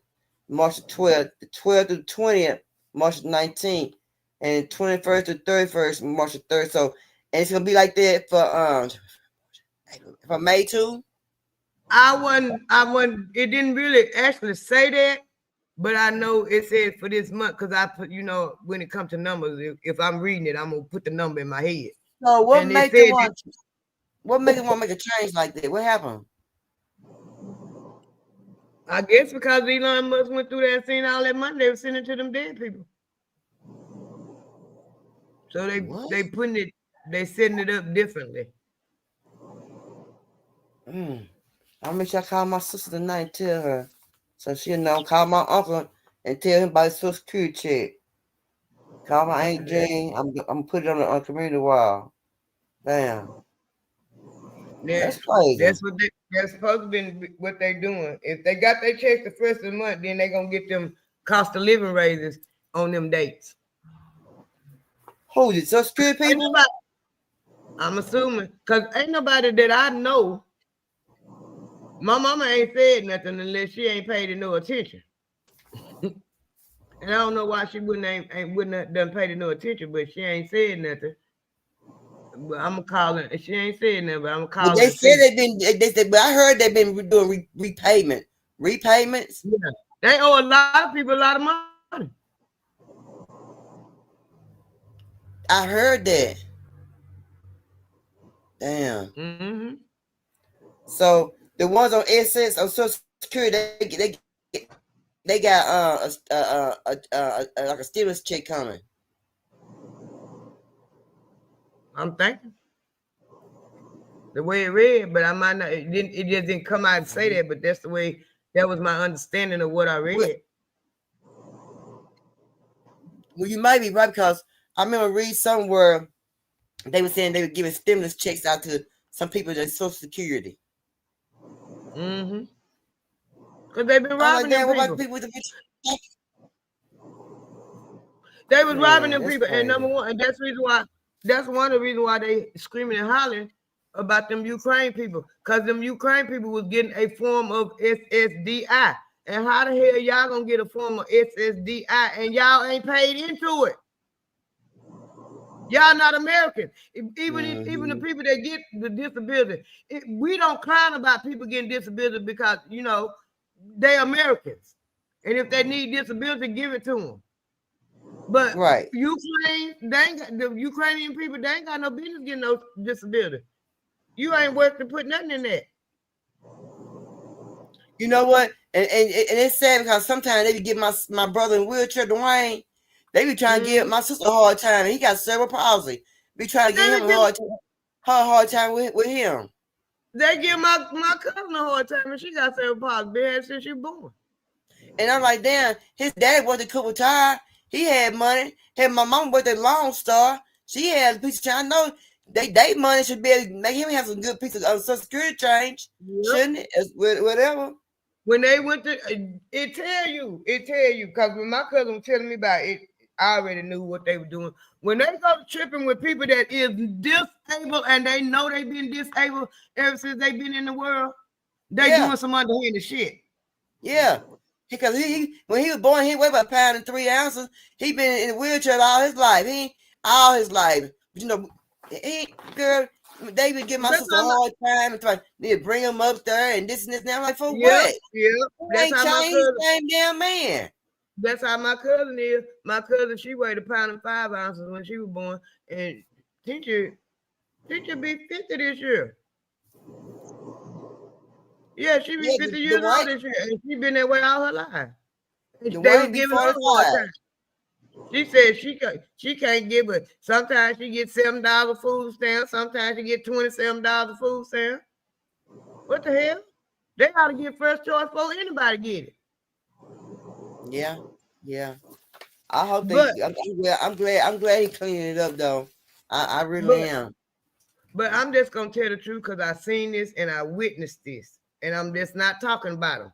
March the 12th, the 12th to the 20th, March the 19th, and 21st to 31st, March the 3rd. So, and it's gonna be like that for May too. I wasn't. It didn't really actually say that, but I know it said for this month because I put, when it comes to numbers, if I'm reading it, I'm gonna put the number in my head. So what made them want to make a change like that? What happened? I guess because Elon Musk went through there and seen all that money they were sending to them dead people. So they setting it up differently. I'll make sure I call my sister tonight and tell her. So she'll know. Call my uncle and tell him about his Social Security check. Call my Aunt Jane. I'm put it on the community wall. Damn. That's crazy. That's supposed to be what they doing. If they got their checks the 1st of the month, then they gonna get them cost of living raises on them dates. Who is it? Social Security people? I'm assuming, cause ain't nobody that I know. My mama ain't said nothing unless she ain't paid it no attention. And I don't know why she wouldn't have done paid it no attention, but she ain't said nothing. But I'm gonna call her. She ain't said nothing, but I'm gonna call her. They said they said, but I heard they've been doing repayments. Yeah, they owe a lot of people a lot of money. I heard that. Damn. Mm-hmm. So the ones on SS on Social Security, they got like a stimulus check coming. I'm thinking the way it read, but I might not. It just didn't come out and say that, but that's the way. That was my understanding of what I read. Well, you might be right because I remember reading somewhere they were saying they were giving stimulus checks out to some people that Social Security. Mm-hmm. Because they've been robbing them people. They was robbing them people, and number one, and that's the reason why. That's one of the reasons why they screaming and hollering about them Ukraine people, because them Ukraine people was getting a form of SSDI. And how the hell y'all gonna get a form of SSDI and y'all ain't paid into it? Y'all not American. Even the people that get the disability, we don't clown about people getting disability because they Americans, and if they need disability, give it to them. But Ukraine, the Ukrainian people, they ain't got no business getting no disability. You ain't worth to put nothing in that. You know what? And it's sad because sometimes they be give my brother in wheelchair, Dwayne, they be trying to give my sister a hard time, and he got cerebral palsy. Be trying to give him a hard time with him. They give my cousin a hard time, and she got cerebral palsy. Been had since she was born. And I'm like, damn, his daddy wasn't cool with tire. He had money. Had my mom worked at Lone Star. She had a piece of change. I know they money should be able to make him have some good pieces of Social Security change, shouldn't it? Whatever. When they went to, it tell you, because when my cousin was telling me about it, I already knew what they were doing. When they go tripping with people that is disabled and they know they've been disabled ever since they've been in the world, they doing some underhanded shit. Yeah. Because when he was born, he weighed about 1 3 ounces. He been in a wheelchair all his life. Girl, they would give my sister a hard time and try to bring him up there and this and this. And I'm like, for what? Yeah, that's how my cousin. Same damn man. That's how my cousin is. My cousin, she weighed 1 5 ounces when she was born, and teacher, She should be 50 this year. Yeah, she be Yeah, 50 the years white, old this year, and she been that way all her life. the They white was be giving her a hard 45. time. She said she can't give it. Sometimes she get $7 food stamp. Sometimes she get $27 food stamp. What the hell? They ought to get first choice before anybody get it. Yeah, yeah. I hope they. But I'm glad he cleaned it up though. I really but am. but I'm just gonna tell the truth because I seen this and I witnessed this, and I'm just not talking about them.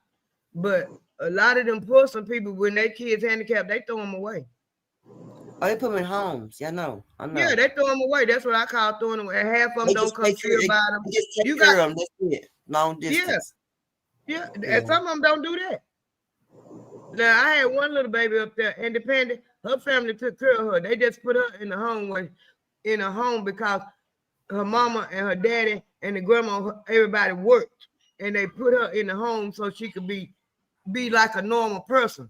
But a lot of them poor some people when their kids handicapped, they throw them away. Oh, they put them in homes. Yeah, I know. I Yeah, know. they throw them away. That's what I call throwing them away. And half of them They don't just come take see care. about them. They just take You care got of them. That's it. Long yeah, distance. yeah, and Yeah. some of them don't do that. Now I had one little baby up there, independent. Her family took care of her. They just put her in the home in a home because her mama and her daddy and the grandma, everybody worked, and they put her in the home so she could be like a normal person.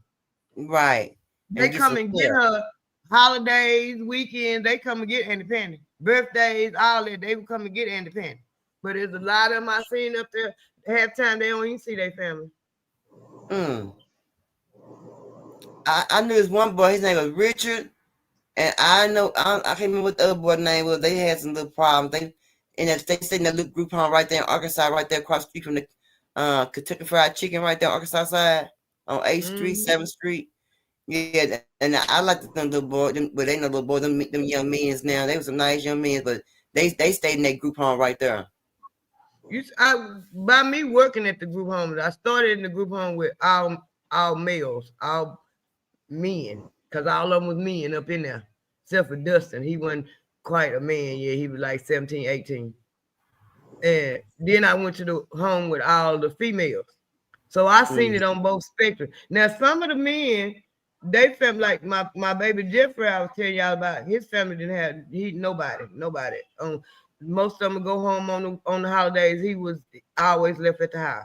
Right. They And get come some and get care. her holidays, weekends. They come and get independent. Birthdays, all that. They would come and get independent. But there's a lot of them I seen up there. Half time they don't even see their family. Mm. I knew this one boy. His name was Richard, and I know I can't remember what the other boy's name was. They had some little problems. They stayed in that little group home right there in Arkansas, right there across the street from the Kentucky Fried Chicken, right there on Arkansas side on 8th Street, 7th Street. Yeah, and I like them little boy, but they no little boy, them young men now. They were some nice young men, but they stayed in that group home right there. By me working at the group home, I started in the group home with all males, all men, because all of them was men up in there, except for Dustin. He wasn't quite a man yet. He was like 17, 18. And then I went to the home with all the females. So I seen Mm. it on both spectrums. Now, some of the men, they felt like my baby Jeffrey, I was telling y'all about, his family didn't have nobody. Most of them go home on the holidays. He was always left at the house.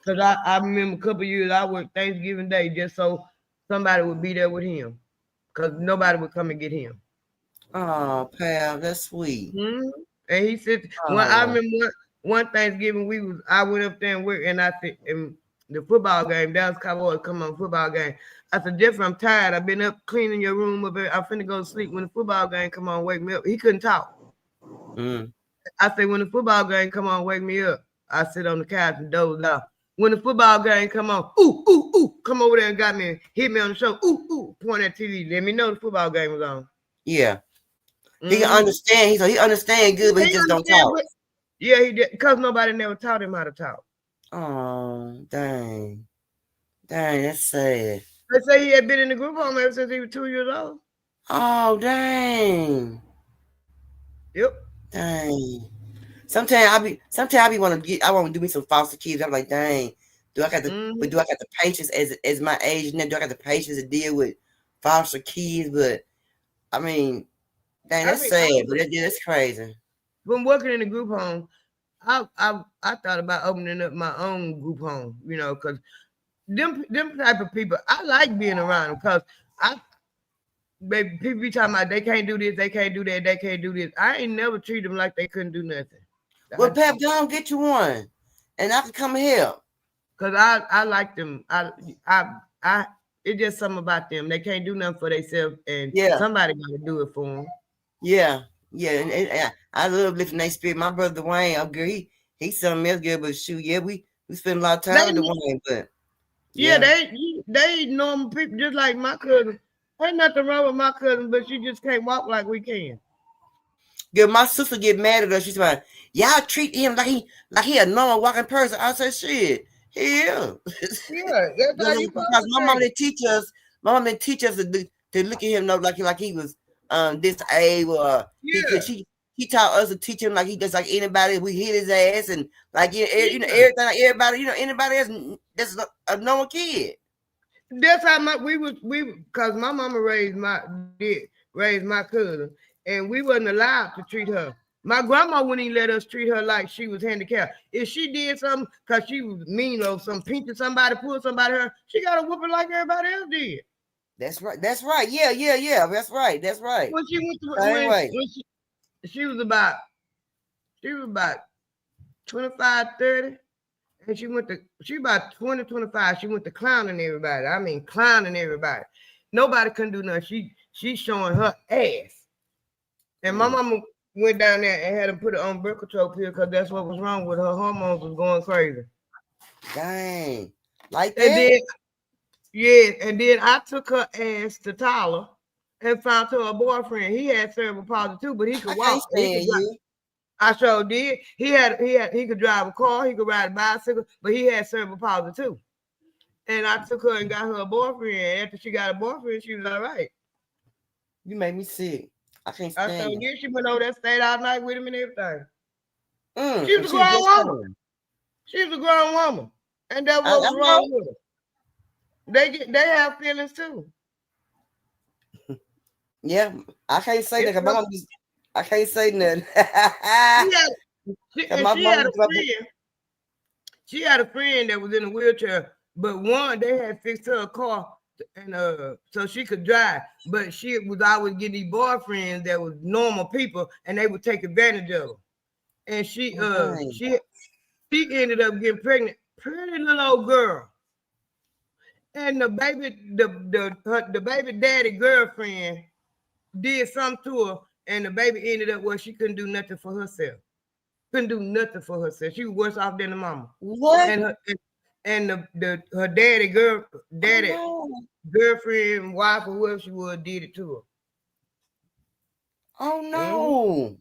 Because I remember a couple of years I worked Thanksgiving Day just so somebody would be there with him. Because nobody would come and get him. Oh, pal, that's sweet. Mhm. And he said, when I Oh, remember one Thanksgiving, I went up there and worked, and I said, in the football game, Dallas Cowboys come on football game. I said, Jeffrey, I'm tired. I've been up cleaning your room up. I'm finna go to sleep. When the football game come on, wake me up. He couldn't talk. mm. I said, when the football game come on, wake me up. I sit on the couch and doze off. When the football game come on, come over there and got me, hit me on the shoulder, point at TV. Let me know the football game was on. Yeah, he can Mm-hmm. understand. He understand good, but he just don't talk. Yeah, he did, because nobody never taught him how to talk. Oh, dang, that's sad. They say he had been in the group home ever since he was 2 years old. Oh, dang, Yep. dang. Sometimes I want to do me some foster kids. I'm like, dang, do I got the patience as my age now? Do I got the patience to deal with foster kids? But I mean, dang, that's sad, but that's crazy. From working in the group home, I thought about opening up my own group home, because them type of people, I like being around them because baby, people be talking about they can't do this, they can't do that, they can't do this. I ain't never treat them like they couldn't do nothing. Well, Pep, don't get you one, and I can come help. Cause I like them. It's just something about them. They can't do nothing for themselves, and somebody gotta do it for them. Yeah, and I love lifting their spirit. My brother Dwayne, I'm good. He's something else good, but shoot, yeah, we spend a lot of time with Dwayne, but they normal people just like my cousin. Ain't nothing wrong with my cousin, but she just can't walk like we can. Yeah, my sister get mad at us. She's like, y'all treat him like he a normal walking person. I said, shit, yeah. That's how you because my mom didn't teach us. My mom didn't teach us to look at him like he was disabled. He taught us to teach him like he just like anybody. We hit his ass and like everything like everybody. Anybody else that's a normal kid. That's how we because my mama raised my cousin, and we wasn't allowed to treat her. My grandma wouldn't even let us treat her like she was handicapped. If she did something because she was mean or some pinching somebody, pull somebody her, she got a whooping like everybody else did. That's right. Yeah. That's right. When she went to she was about 25, 30. And she about 20, 25. She went to clowning everybody. I mean, clowning everybody. Nobody couldn't do nothing. She showing her ass. And my mama went down there and had to put her on birth control pill because that's what was wrong with her. Hormones was going crazy. Dang. Like that? And then, yeah, and then I took her ass to Tyler and found her a boyfriend. He had cerebral palsy too, but he could walk. I sure did. He could drive a car, he could ride a bicycle, but he had cerebral palsy too. And I took her and got her a boyfriend. After she got a boyfriend, she was all right. You made me sick. I can't stand I told it. you she went over there, stayed all night with him and everything. Mm, She was a grown woman. She was a grown woman. And that's what was wrong with her. They have feelings too. Yeah, I can't say that. I can't say nothing. She had a friend that was in a wheelchair, but one, they had fixed her a car and so she could drive. But she was always getting these boyfriends that was normal people, and they would take advantage of her. And she ended up getting pregnant, pretty little old girl. And the baby daddy girlfriend did something to her, and the baby ended up where she couldn't do nothing for herself. Couldn't do nothing for herself. She was worse off than the mama. What? And her girlfriend, wife, or whoever she was, did it to her. Oh no!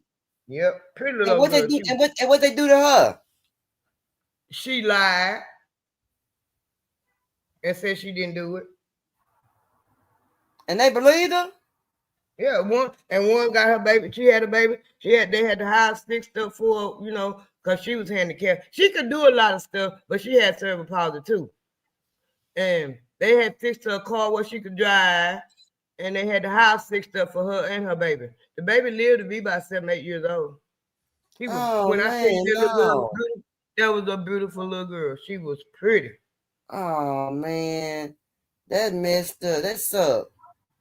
Yep, pretty little. And what they do? And what they do to her? She lied and said she didn't do it. And they believed her? Yeah, one got her baby. She had a baby. They had the high stick stuff for her, because she was handicapped. She could do a lot of stuff, but she had cerebral palsy too. And they had fixed her a car where she could drive, and they had the house fixed up for her and her baby. The baby lived to be about 7, 8 years old. That was a beautiful little girl. She was pretty. Oh man, that messed up. That sucked.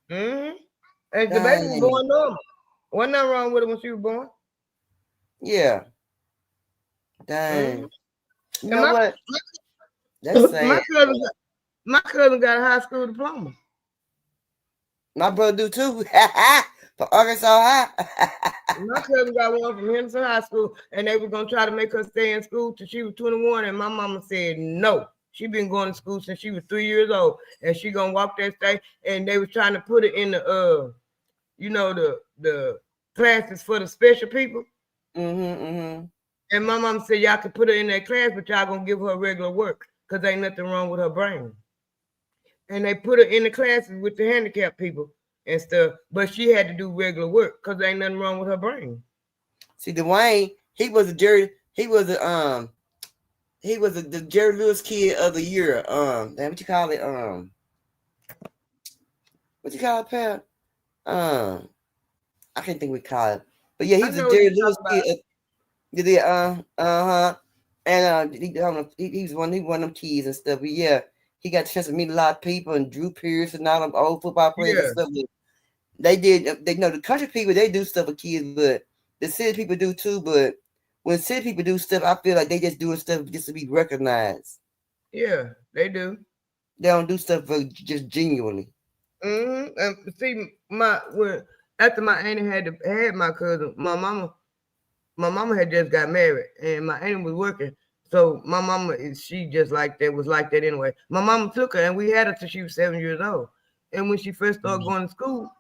Mm-hmm. And the baby was born normal. Wasn't nothing wrong with her when she was born. Yeah. Dang. Mm-hmm. You know what? That's sad. My cousin got a high school diploma. My brother do too. For Arkansas High. My cousin got one from Henderson High School, and they were gonna try to make her stay in school till she was 21. And my mama said no. She been going to school since she was 3 years old, and she gonna walk that state. And they was trying to put it in the the classes for the special people. And my mom said y'all could put her in that class, but y'all gonna give her regular work because ain't nothing wrong with her brain. And they put her in the classes with the handicapped people and stuff, but she had to do regular work because ain't nothing wrong with her brain. See, Dwayne, he was the Jerry Lewis Kid of the Year. What you call it? What you call it, Pat? I can't think we call it. But yeah, he's a Jerry Lewis Kid. And he was one of them kids and stuff. But yeah, he got the chance to meet a lot of people, and Drew Pierce and all them old football players and stuff. The country people, they do stuff for kids, but the city people do too. But when city people do stuff, I feel like they just doing stuff just to be recognized. Yeah, they do. They don't do stuff for just genuinely. And see, after my auntie had my cousin, my mama had just got married, and my auntie was working. So my mama, she just was like that anyway. My mama took her, and we had her till she was 7 years old. And when she first started going to school,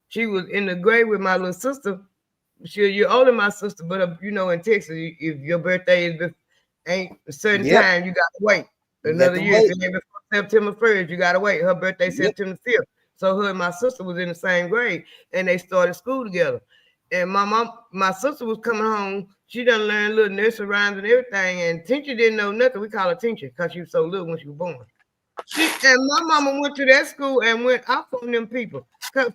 she was in the grade with my little sister. She's a year older than my sister, but in Texas, if your birthday ain't a certain time, you gotta wait another year. So before September 1st, you gotta wait. Her birthday September 5th. So her and my sister was in the same grade, and they started school together. And my sister was coming home. She done learned little nursery rhymes and everything. And Tincha didn't know nothing. We call her Tincha because she was so little when she was born. And my mama went to that school and went off on them people.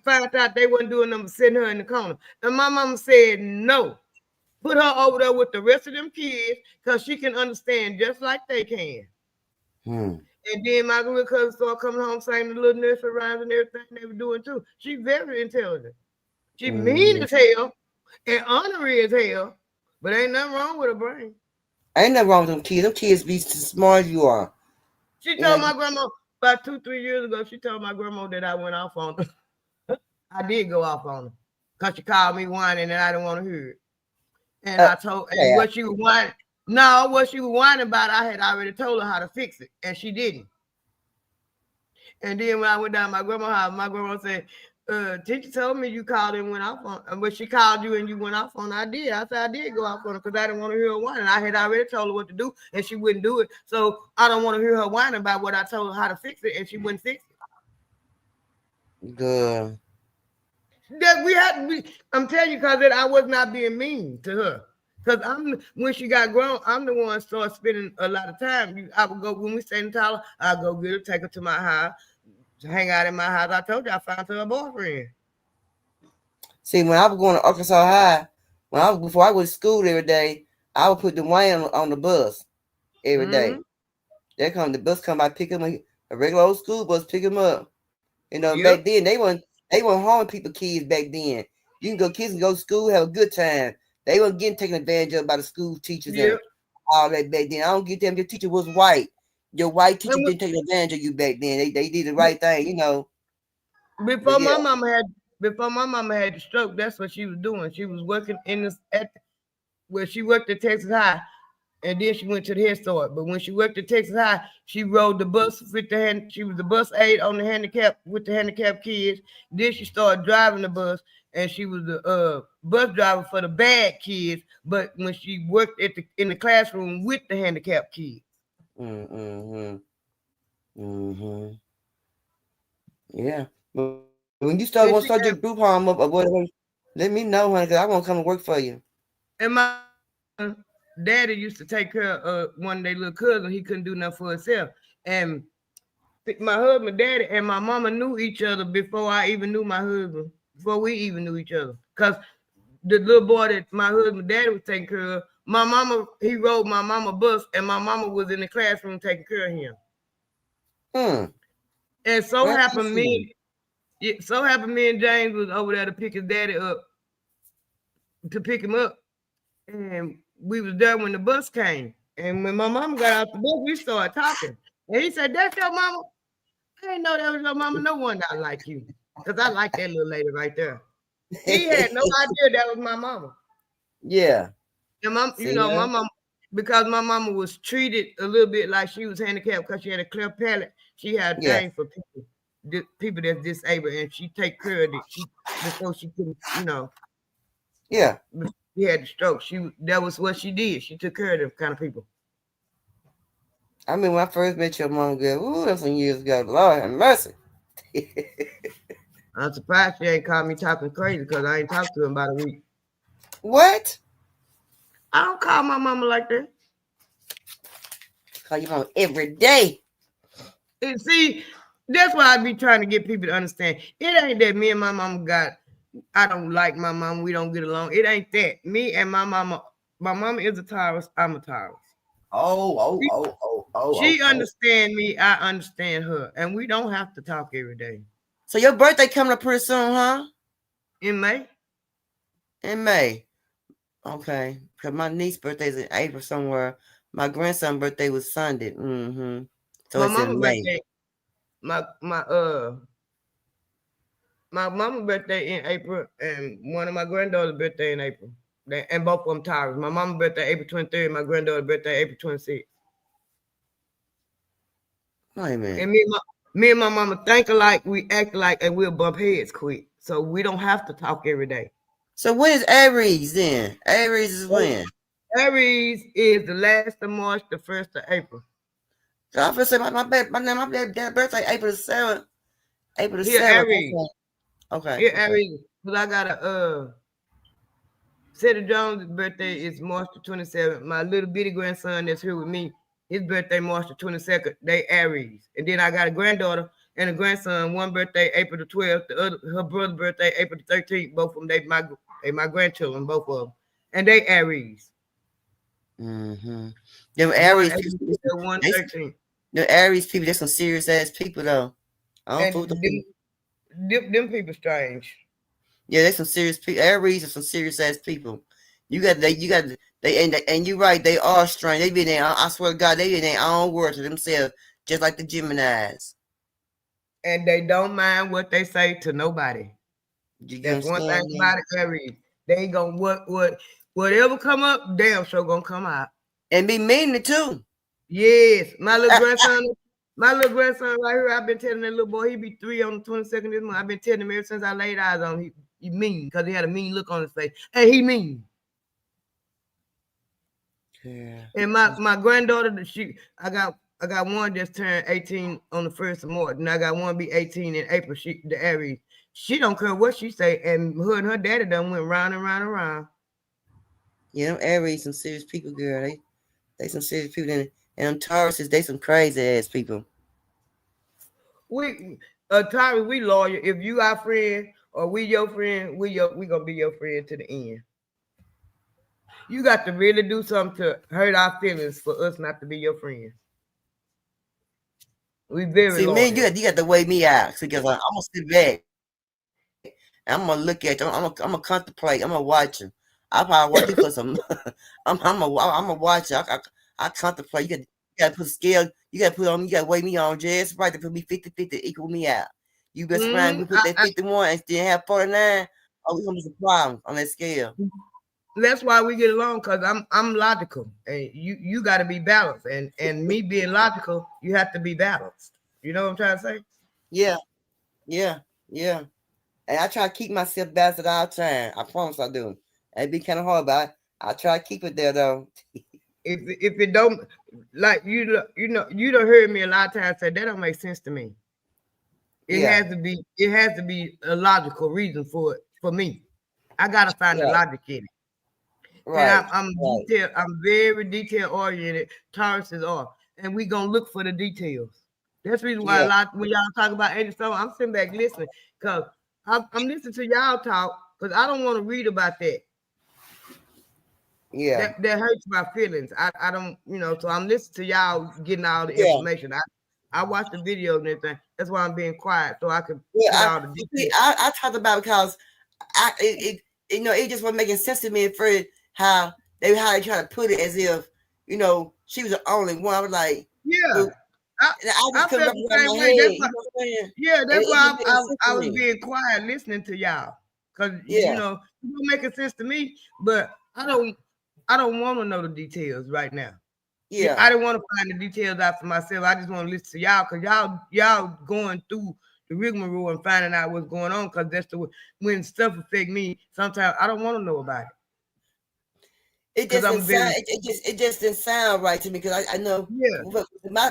Found out they wasn't doing them, sitting her in the corner. And my mama said, no, put her over there with the rest of them kids because she can understand just like they can. And then my little cousin started coming home saying the little nursery rhymes and everything they were doing too. She's very intelligent. She mean as hell, And honorary as hell, but ain't nothing wrong with her brain. Ain't nothing wrong with them kids. Them kids be as smart as you are. She told my grandma about 2-3 years ago. She told my grandma that I went off on her. I did go off on her because she called me whining and I didn't want to hear it. And I told what she was whining. No, what she was whining about, I had already told her how to fix it, and she didn't. And then when I went down to my grandma's house, my grandma said, teacher told me you called and went off on her. But she called you and you went off on her. I did. I said I did go off on her because I didn't want to hear her whining. I had already told her what to do, and she wouldn't do it. So I don't want to hear her whining about what I told her how to fix it, and she wouldn't fix it. Good. That we had to be, I'm telling you, because I was not being mean to her. Because when she got grown, I'm the one started spending a lot of time. I would go, when we stayed in Tyler, I'd go get her, take her to my house, hang out in my house. I told you I found her a boyfriend. See, when I was going to Arkansas High, before I went to school every day, I would put the Wayne on the bus every day. The bus come by, pick him up, a regular old school bus, pick him up. You know, back then they weren't harming people, kids back then. Kids can go to school, have a good time. They weren't getting taken advantage of by the school teachers and all that back then. I don't get them. Your teacher was white. Your white teacher didn't take advantage of you back then. They did the right thing, you know. Before my mama had the stroke, that's what she was doing. She was working she worked at Texas High, and then she went to the Head Start. But when she worked at Texas High, she rode the bus she was the bus aide on the handicap with the handicapped kids. Then she started driving the bus, and she was the bus driver for the bad kids. But when she worked in the classroom with the handicapped kids. Yeah. But when you start your group home up or whatever, let me know, honey, because I want to come and work for you. And my daddy used to take care of one of their little cousins. He couldn't do nothing for himself. And my husband, daddy, and my mama knew each other before I even knew my husband, before we even knew each other. Because the little boy that my husband, daddy was taking care of, my mama, he rode my mama bus, and my mama was in the classroom taking care of him. And so happened me and James was over there to pick his daddy up, to pick him up. And we was there when the bus came. And when my mama got out the bus, we started talking. And he said, "That's your mama?" I didn't know that was your mama. No wonder I like you. Because I like that little lady right there. He had no idea that was my mama. Yeah. And my mama, because my mama was treated a little bit like she was handicapped because she had a clear palate. She had things for people that's disabled, and she take care of it before she could, Yeah. She had the stroke. That was what she did. She took care of them kind of people. I mean, when I first met your mom, girl, that was some years ago. Lord have mercy. I'm surprised she ain't called me talking crazy because I ain't talked to her in about a week. What? I don't call my mama like that. Call your mama every day. And see, that's why I be trying to get people to understand. It ain't that me and my mama I don't like my mama, we don't get along. It ain't that. Me and my mama is a Taurus, I'm a Taurus. She understand me, I understand her. And we don't have to talk every day. So your birthday coming up pretty soon, huh? In May. In May. Okay. Because my niece's birthday is in April somewhere. My grandson's birthday was Sunday. So my it's in May. Birthday, my mama's birthday in April, and one of my granddaughter's birthday in April. And both of them Taurus. My mama's birthday April 23rd, my granddaughter's birthday April 26th. Wait a minute. And me and my mama think alike, we act alike, and we'll bump heads quick. So we don't have to talk every day. So when is Aries then? Aries is when? Aries is the last of March, the 1st of April. So I feel say my dad's birthday April the 7th. April the 7th. Aries. Okay. Yeah, Aries. Because I got Seth Jones' birthday is March the 27th. My little bitty grandson that's here with me, his birthday March the 22nd. They Aries. And then I got a granddaughter and a grandson. One birthday April the 12th. The other, her brother's birthday April the 13th. Both of them, they my grandchildren, both of them. And they Aries. Them Aries people, the Aries people, they're some serious ass people though. I don't fool them people. Them people strange. Yeah, there's some serious people. Aries are some serious ass people. You got and you're right. They are strange. They be in their, I swear to God, they be in their own world to themselves, just like the Geminis. And they don't mind what they say to nobody. You That's one thing understand about that? it, Aries. They ain't gonna whatever come up, damn sure gonna come out. And be mean it too. Yes, my little grandson right here. I've been telling that little boy, he be 3 on the 22nd this month. I've been telling him ever since I laid eyes on him. He mean because he had a mean look on his face, and he mean. Yeah. And my granddaughter, I got one just turned 18 on the 1st of March, and I got one be 18 in April. The Aries, she don't care what she say, and her daddy done went round and round and round. Yeah, them Aries some serious people, girl. They some serious people, and them Tauruses, they some crazy ass people. Taurus, we loyal. If you our friend or we your friend, we gonna be your friend to the end. You got to really do something to hurt our feelings for us not to be your friend. We very See, loyal. man, you got to weigh me out because I'm gonna sit back. I'm gonna look at you. I'm gonna contemplate. I'm gonna watch you. I probably watch you for some. I'm gonna watch you. I contemplate. You got to put a scale. You got to put on. You got to weigh me on just right to put me 50-50, equal me out. You best friend. We put that 51 and still have 49. Oh, we gonna be some problems on that scale. That's why we get along, because I'm logical, and you got to be balanced, and me being logical, you have to be balanced. You know what I'm trying to say? Yeah. And I try to keep myself balanced at all time. I promise I do. It'd be kind of hard, but I try to keep it there though. If it don't, like you don't heard me a lot of times say that don't make sense to me. It has to be a logical reason for it for me. I gotta find the logic in it. Right. And I'm very detail oriented. Tauruses are, and we gonna look for the details. That's the reason why when y'all talk about 87, I'm sitting back listening, because I'm listening to y'all talk, because I don't want to read about that. Yeah. That hurts my feelings. I don't, so I'm listening to y'all getting all the information. I watch the videos and everything. That's why I'm being quiet, so I can put all the details. I talked about it because it just wasn't making sense to me at first how they try to put it as if she was the only one. I was like, I felt the same way. That's why I was being quiet listening to y'all, because it don't make sense to me, but I don't want to know the details right now. Yeah, I didn't want to find the details out for myself. I just want to listen to y'all, because y'all going through the rigmarole and finding out what's going on, because that's when stuff affect me. Sometimes I don't want to know about it. It just didn't sound right to me, because I know. Yeah.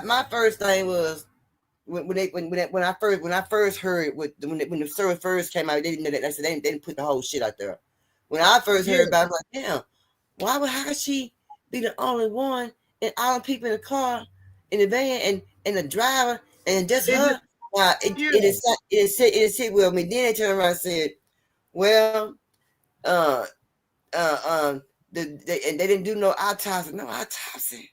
My first thing was when I first heard when the service first came out, they didn't know that. I said they didn't put the whole shit out there. When I first heard about it, I was like, damn, how could she be the only one and all the people in the car, in the van, and the driver, and just her? It hit with me. Then they turned around and said, well, they didn't do no autopsy.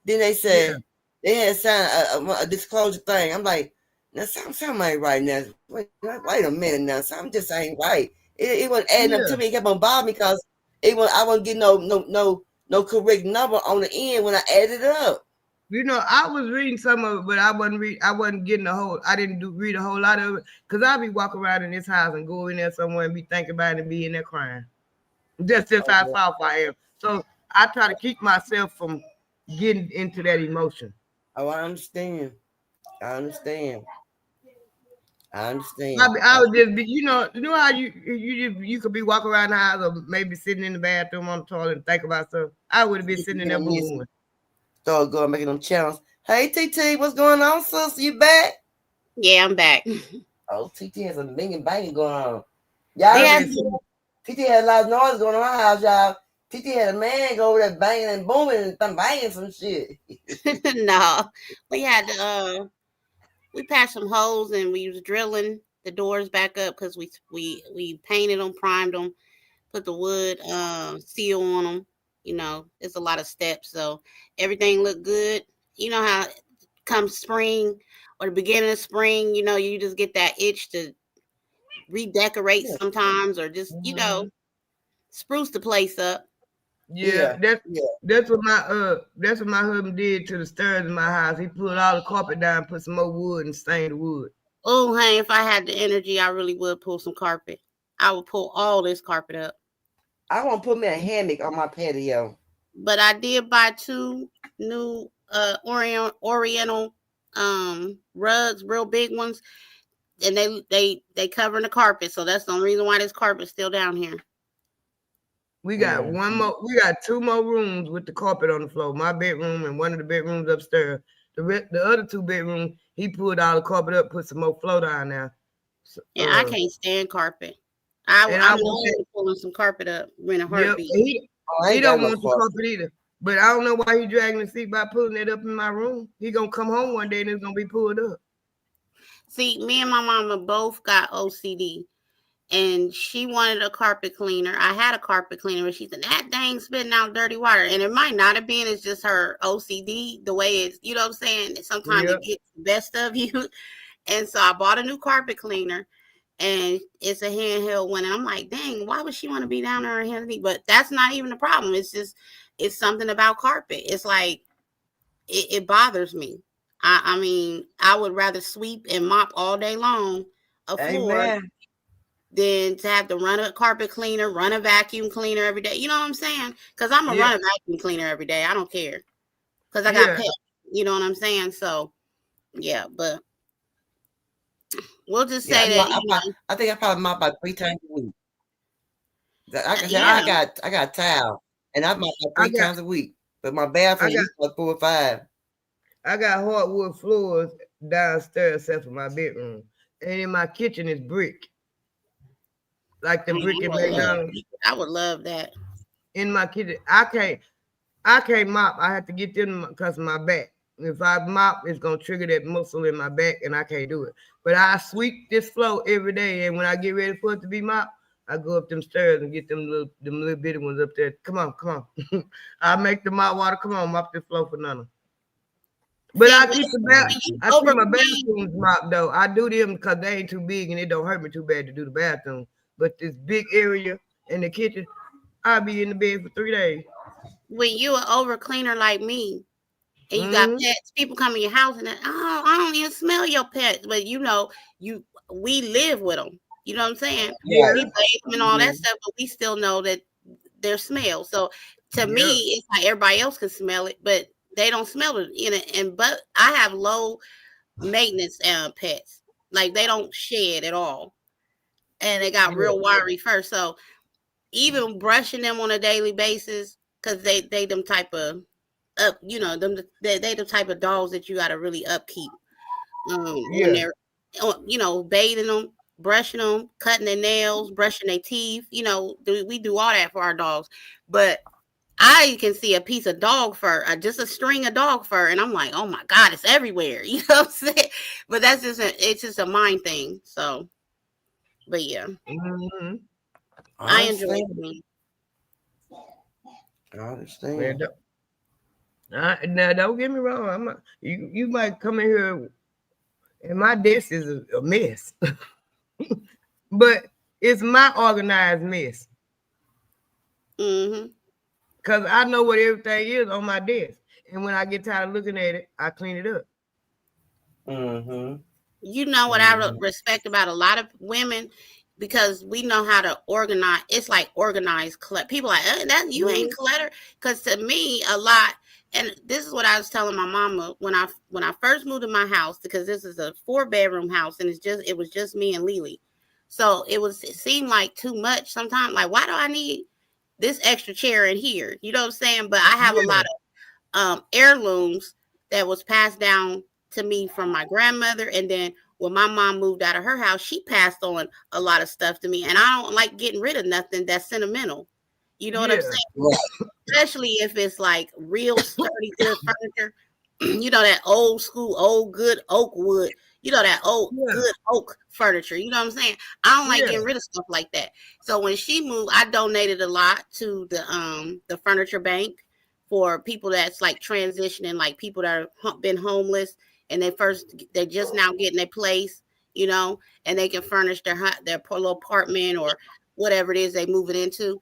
Then they said they had signed a disclosure thing. I'm like, now something ain't right now. Wait a minute now. Something just ain't right. It wasn't adding up to me. It kept on bothering me because I wasn't getting no correct number on the end when I added it up. I was reading some of it, but I wasn't getting the whole. I didn't read a whole lot of it, because I'll be walking around in this house and go in there somewhere and be thinking about it and be in there crying. Just how soft I am. So I try to keep myself from getting into that emotion. Oh, I understand. I would just be, how you could be walking around the house or maybe sitting in the bathroom on the toilet and think about stuff. I would have been sitting in there moving. Start going making them channels. Hey TT, what's going on, sis? You back? Yeah, I'm back. Oh, TT has a banging going on. Y'all, TT had a lot of noise going on in our house, y'all. TT had a man go over there banging and booming and banging some shit. No, we had we patched some holes and we was drilling the doors back up because we painted them, primed them, put the wood seal on them. It's a lot of steps, so everything looked good. You know how come spring or the beginning of spring, you just get that itch to redecorate Yeah. sometimes, or just spruce the place up. Yeah, Yeah. that's what my husband did to the stairs in my house. He pulled all the carpet down, put some more wood, and stained the wood. Oh, hey, if I had the energy, I really would pull some carpet. I would pull all this carpet up. I want to put me a hammock on my patio. But I did buy 2 new Oriental rugs, real big ones, and they covering the carpet. So that's the only reason why this carpet's still down here. We got we got 2 more rooms with the carpet on the floor. My bedroom and one of the bedrooms upstairs. The other 2 bedrooms, he pulled all the carpet up, put some more floor down there. So, Yeah, I can't stand carpet. I'm only pulling some carpet up in a heartbeat. He don't want the carpet either. But I don't know why he dragging the seat by pulling it up in my room. He gonna come home one day and it's gonna be pulled up. See, me and my mama both got OCD, and she wanted a carpet cleaner. I had a carpet cleaner, but she said that dang spitting out dirty water, and it might not have been. It's just her OCD, the way it's, you know what I'm saying. Sometimes it gets the best of you, and so I bought a new carpet cleaner. And it's a handheld one. And I'm like, dang, why would she want to be down there and handle? But that's not even the problem. It's something about carpet. It's like, it bothers me. I mean, I would rather sweep and mop all day long a floor than to have to run a carpet cleaner, run a vacuum cleaner every day. You know what I'm saying? Because I'm going to run a vacuum cleaner every day. I don't care. Because I got pets. You know what I'm saying? So, yeah, but we'll just say that. I think I probably mop about 3 times a week. I got towel, and I mop about 3 times a week. But my bathroom is like 4 or 5. I got hardwood floors downstairs, except for my bedroom, and in my kitchen is brick, like the brick at McDonald's. I would love that. In my kitchen, I can't mop. I have to get them because of my back. If I mop, it's gonna trigger that muscle in my back, and I can't do it. But I sweep this floor every day, and when I get ready for it to be mopped, I go up them stairs and get them little bitty ones up there. Come on. I make the mop water. Come on, mop the floor for none. But I keep my bathrooms mopped though. I do them because they ain't too big and it don't hurt me too bad to do the bathroom. But this big area in the kitchen, I'll be in the bed for 3 days. When you an over cleaner like me, and you got pets, people come in your house and I don't even smell your pets, but we live with them. You know what I'm saying? Yeah. We bathe them and all that stuff, but we still know that their smell. So to me, it's like everybody else can smell it, but they don't smell it. But I have low maintenance pets, like they don't shed at all, and they got real wiry fur. So even brushing them on a daily basis, because they them type of they the type of dogs that you got to really upkeep. When they're bathing them, brushing them, cutting their nails, brushing their teeth. We do all that for our dogs, but I can see a piece of dog fur, just a string of dog fur, and I'm like, oh my God, it's everywhere. You know what I'm saying? But that's it's just a mind thing. So, but yeah, I enjoy it. I understand. Now, don't get me wrong. You might come in here, and my desk is a mess, but it's my organized mess. Because I know what everything is on my desk. And when I get tired of looking at it, I clean it up. You know what I respect about a lot of women? Because we know how to organize. It's like organized clutter. People are like, that you ain't clutter. Because to me, a lot, and this is what I was telling my mama when I first moved to my house, because this is a 4-bedroom house, and it was just me and Lily. So it seemed like too much sometimes. Like, why do I need this extra chair in here? You know what I'm saying? But I have a lot of heirlooms that was passed down to me from my grandmother, and then when my mom moved out of her house, she passed on a lot of stuff to me, and I don't like getting rid of nothing that's sentimental. You know what I'm saying? Right. Especially if it's like real sturdy good furniture. That old school, old good oak wood. That old good oak furniture. You know what I'm saying? I don't like getting rid of stuff like that. So when she moved, I donated a lot to the furniture bank for people that's like transitioning, like people that have been homeless and they're just now getting a place. you know, and they can furnish their poor little apartment or whatever it is they move it into.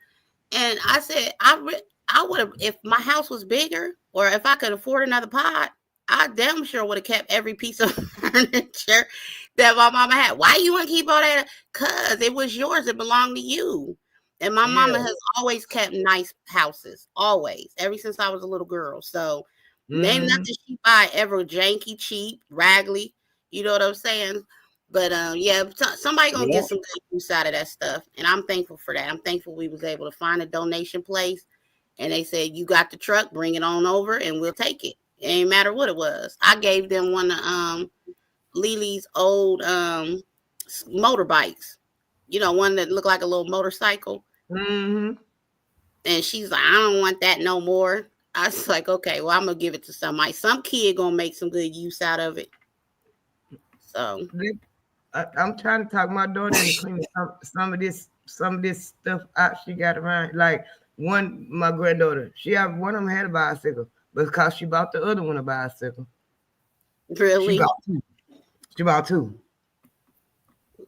And I said, I would have, if my house was bigger or if I could afford another pod, I damn sure would have kept every piece of furniture that my mama had. Why you want to keep all that? Because it was yours. It belonged to you. And my mama has always kept nice houses, always, ever since I was a little girl. So ain't nothing she buy ever janky, cheap, raggedy. You know what I'm saying? But yeah, somebody gonna get some good use out of that stuff, and I'm thankful for that. I'm thankful we was able to find a donation place, and they said, "You got the truck, bring it on over, and we'll take it. It ain't matter what it was." I gave them one of Lily's old motorbikes, you know, one that looked like a little motorcycle. And she's like, "I don't want that no more." I was like, "Okay, well, I'm gonna give it to somebody. Some kid gonna make some good use out of it." So. I'm trying to talk my daughter into cleaning some of this stuff out she got around. Like my granddaughter, one of them had a bicycle, but because she bought the other one a bicycle. Really? She bought two.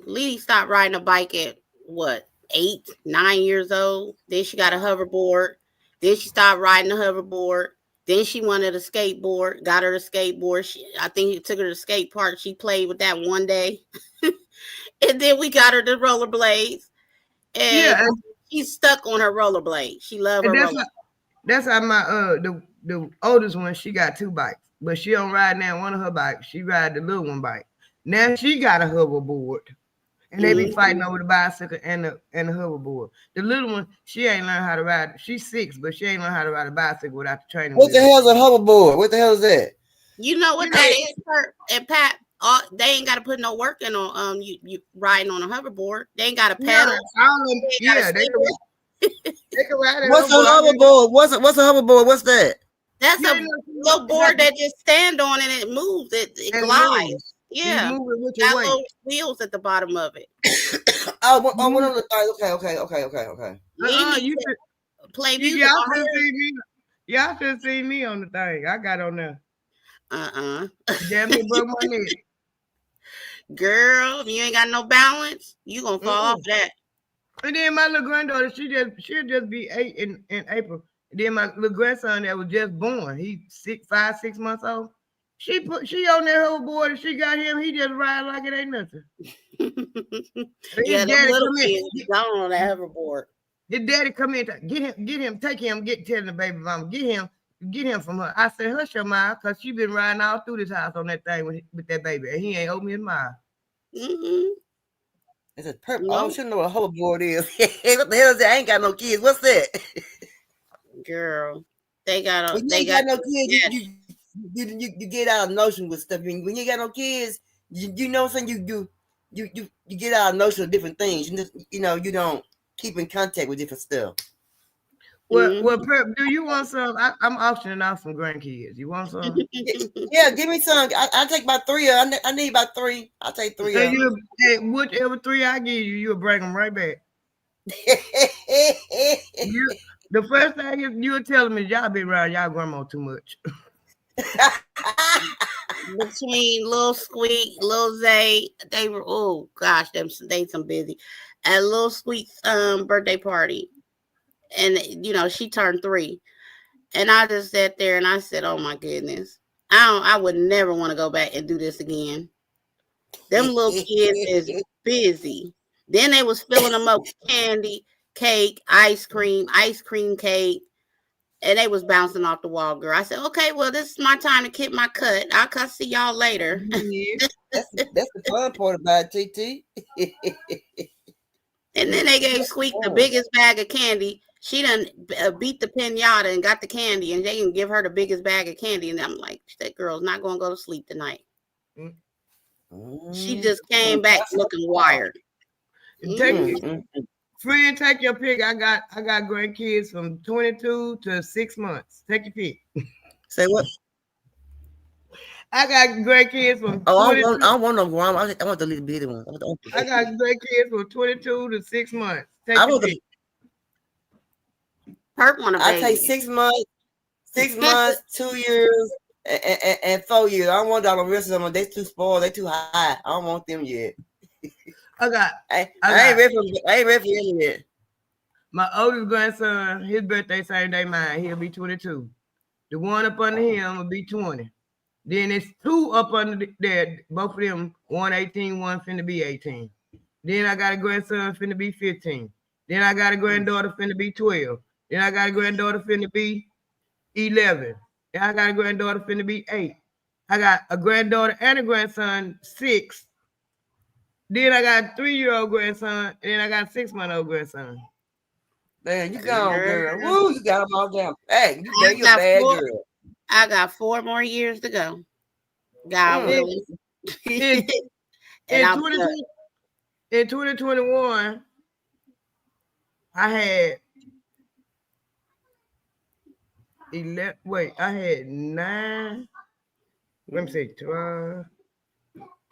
Lily stopped riding a bike at what, 8, 9 years old. Then she got a hoverboard. Then she stopped riding a hoverboard. Then she wanted a skateboard, got her a skateboard. I think he took her to the skate park. She played with that one day. And then we got her the rollerblades. And she's stuck on her rollerblade. She loves her rollerblades. That's how my the oldest one, she got 2 bikes. But she don't ride now one of her bikes. She ride the little one bike. Now she got a hoverboard. And they be fighting over the bicycle and the hoverboard. The little one, she ain't learned how to ride. She's 6, but she ain't learned how to ride a bicycle without the training. What the hell's a hoverboard? What the hell is that? You know what that is, Kurt and Pat? They ain't got to put no work in on you riding on a hoverboard. They ain't got to pedal. They can ride it. What's a hoverboard? What's a hoverboard? What's that? That's a little board that just stand on and it moves. It glides. Yeah, you move it with got your weight. little wheels at the bottom of it. One of the things. Okay. You should play music. Y'all should see me on the thing. I got on there. Damn it, broke my neck. Girl, if you ain't got no balance, you gonna fall off that. And then my little granddaughter, she'll just be 8 in April. And then my little grandson that was just born, he 5, 6 months old. She on that hoverboard and she got him. He just ride like it ain't nothing. Yeah, the little kids gone on that hoverboard. His daddy come in, get him, take him, telling the baby mama, get him from her. I said, hush your mouth, because she been riding all through this house on that thing with that baby, and he ain't open his mouth. It's a purple. I don't know what a hoverboard is. What the hell is that? I ain't got no kids. What's that? Girl, they got no kids. Yes. You get out of notion with stuff. When you got no kids, you know what I'm saying? You get out of notion of different things. You don't keep in contact with different stuff. Well, Perp, do you want some? I'm auctioning off some grandkids. You want some? Yeah, give me some. I'll take about 3. I need about 3. I'll take 3. Whichever 3 I give you, you'll bring them right back. The first thing is you'll tell them is y'all been around y'all grandma too much. Between Lil Squeak, Lil Zay, they were they some busy at Lil Squeak's birthday party, and she turned 3, and I just sat there and I said, "Oh my goodness, I would never want to go back and do this again." Them little kids is busy. Then they was filling them up with candy, cake, ice cream cake. And they was bouncing off the wall, girl. I said, okay, well, this is my time to keep my cut. I'll see y'all later. That's the fun part about it, TT. And then they gave Squeak the biggest bag of candy. She done beat the pinata and got the candy, and they can give her the biggest bag of candy. And I'm like, that girl's not going to go to sleep tonight. She just came back looking wired. Friend, take your pick. I got grandkids from 22 to 6 months. Take your pick. Say what? I got grandkids from. I don't want no grandma. I want the little bitty one. I got grandkids from 22 to 6 months. Take your pick. Perp want a baby. I take 6 months, 6 months, 2 years, and 4 years. I don't want all the rest of them. They too spoiled. They too high. I don't want them yet. I ain't ready for them yet. My oldest grandson, his birthday same day mine. He'll be 22. The one up under him will be 20. Then it's 2 up under there. Both of them, one 18, one finna be 18. Then I got a grandson finna be 15. Then I got a granddaughter finna be 12. Then I got a granddaughter finna be 11. Then I got a granddaughter finna be 8. I got a granddaughter and a grandson 6. Then I got a 3-year-old grandson, and then I got a 6-month-old grandson. Man, you gone, girl. Woo, you got them all down. Hey, you a bad girl. I got 4 more years to go. God willing. In 2021, I had 11. Wait, I had 9. Let me see.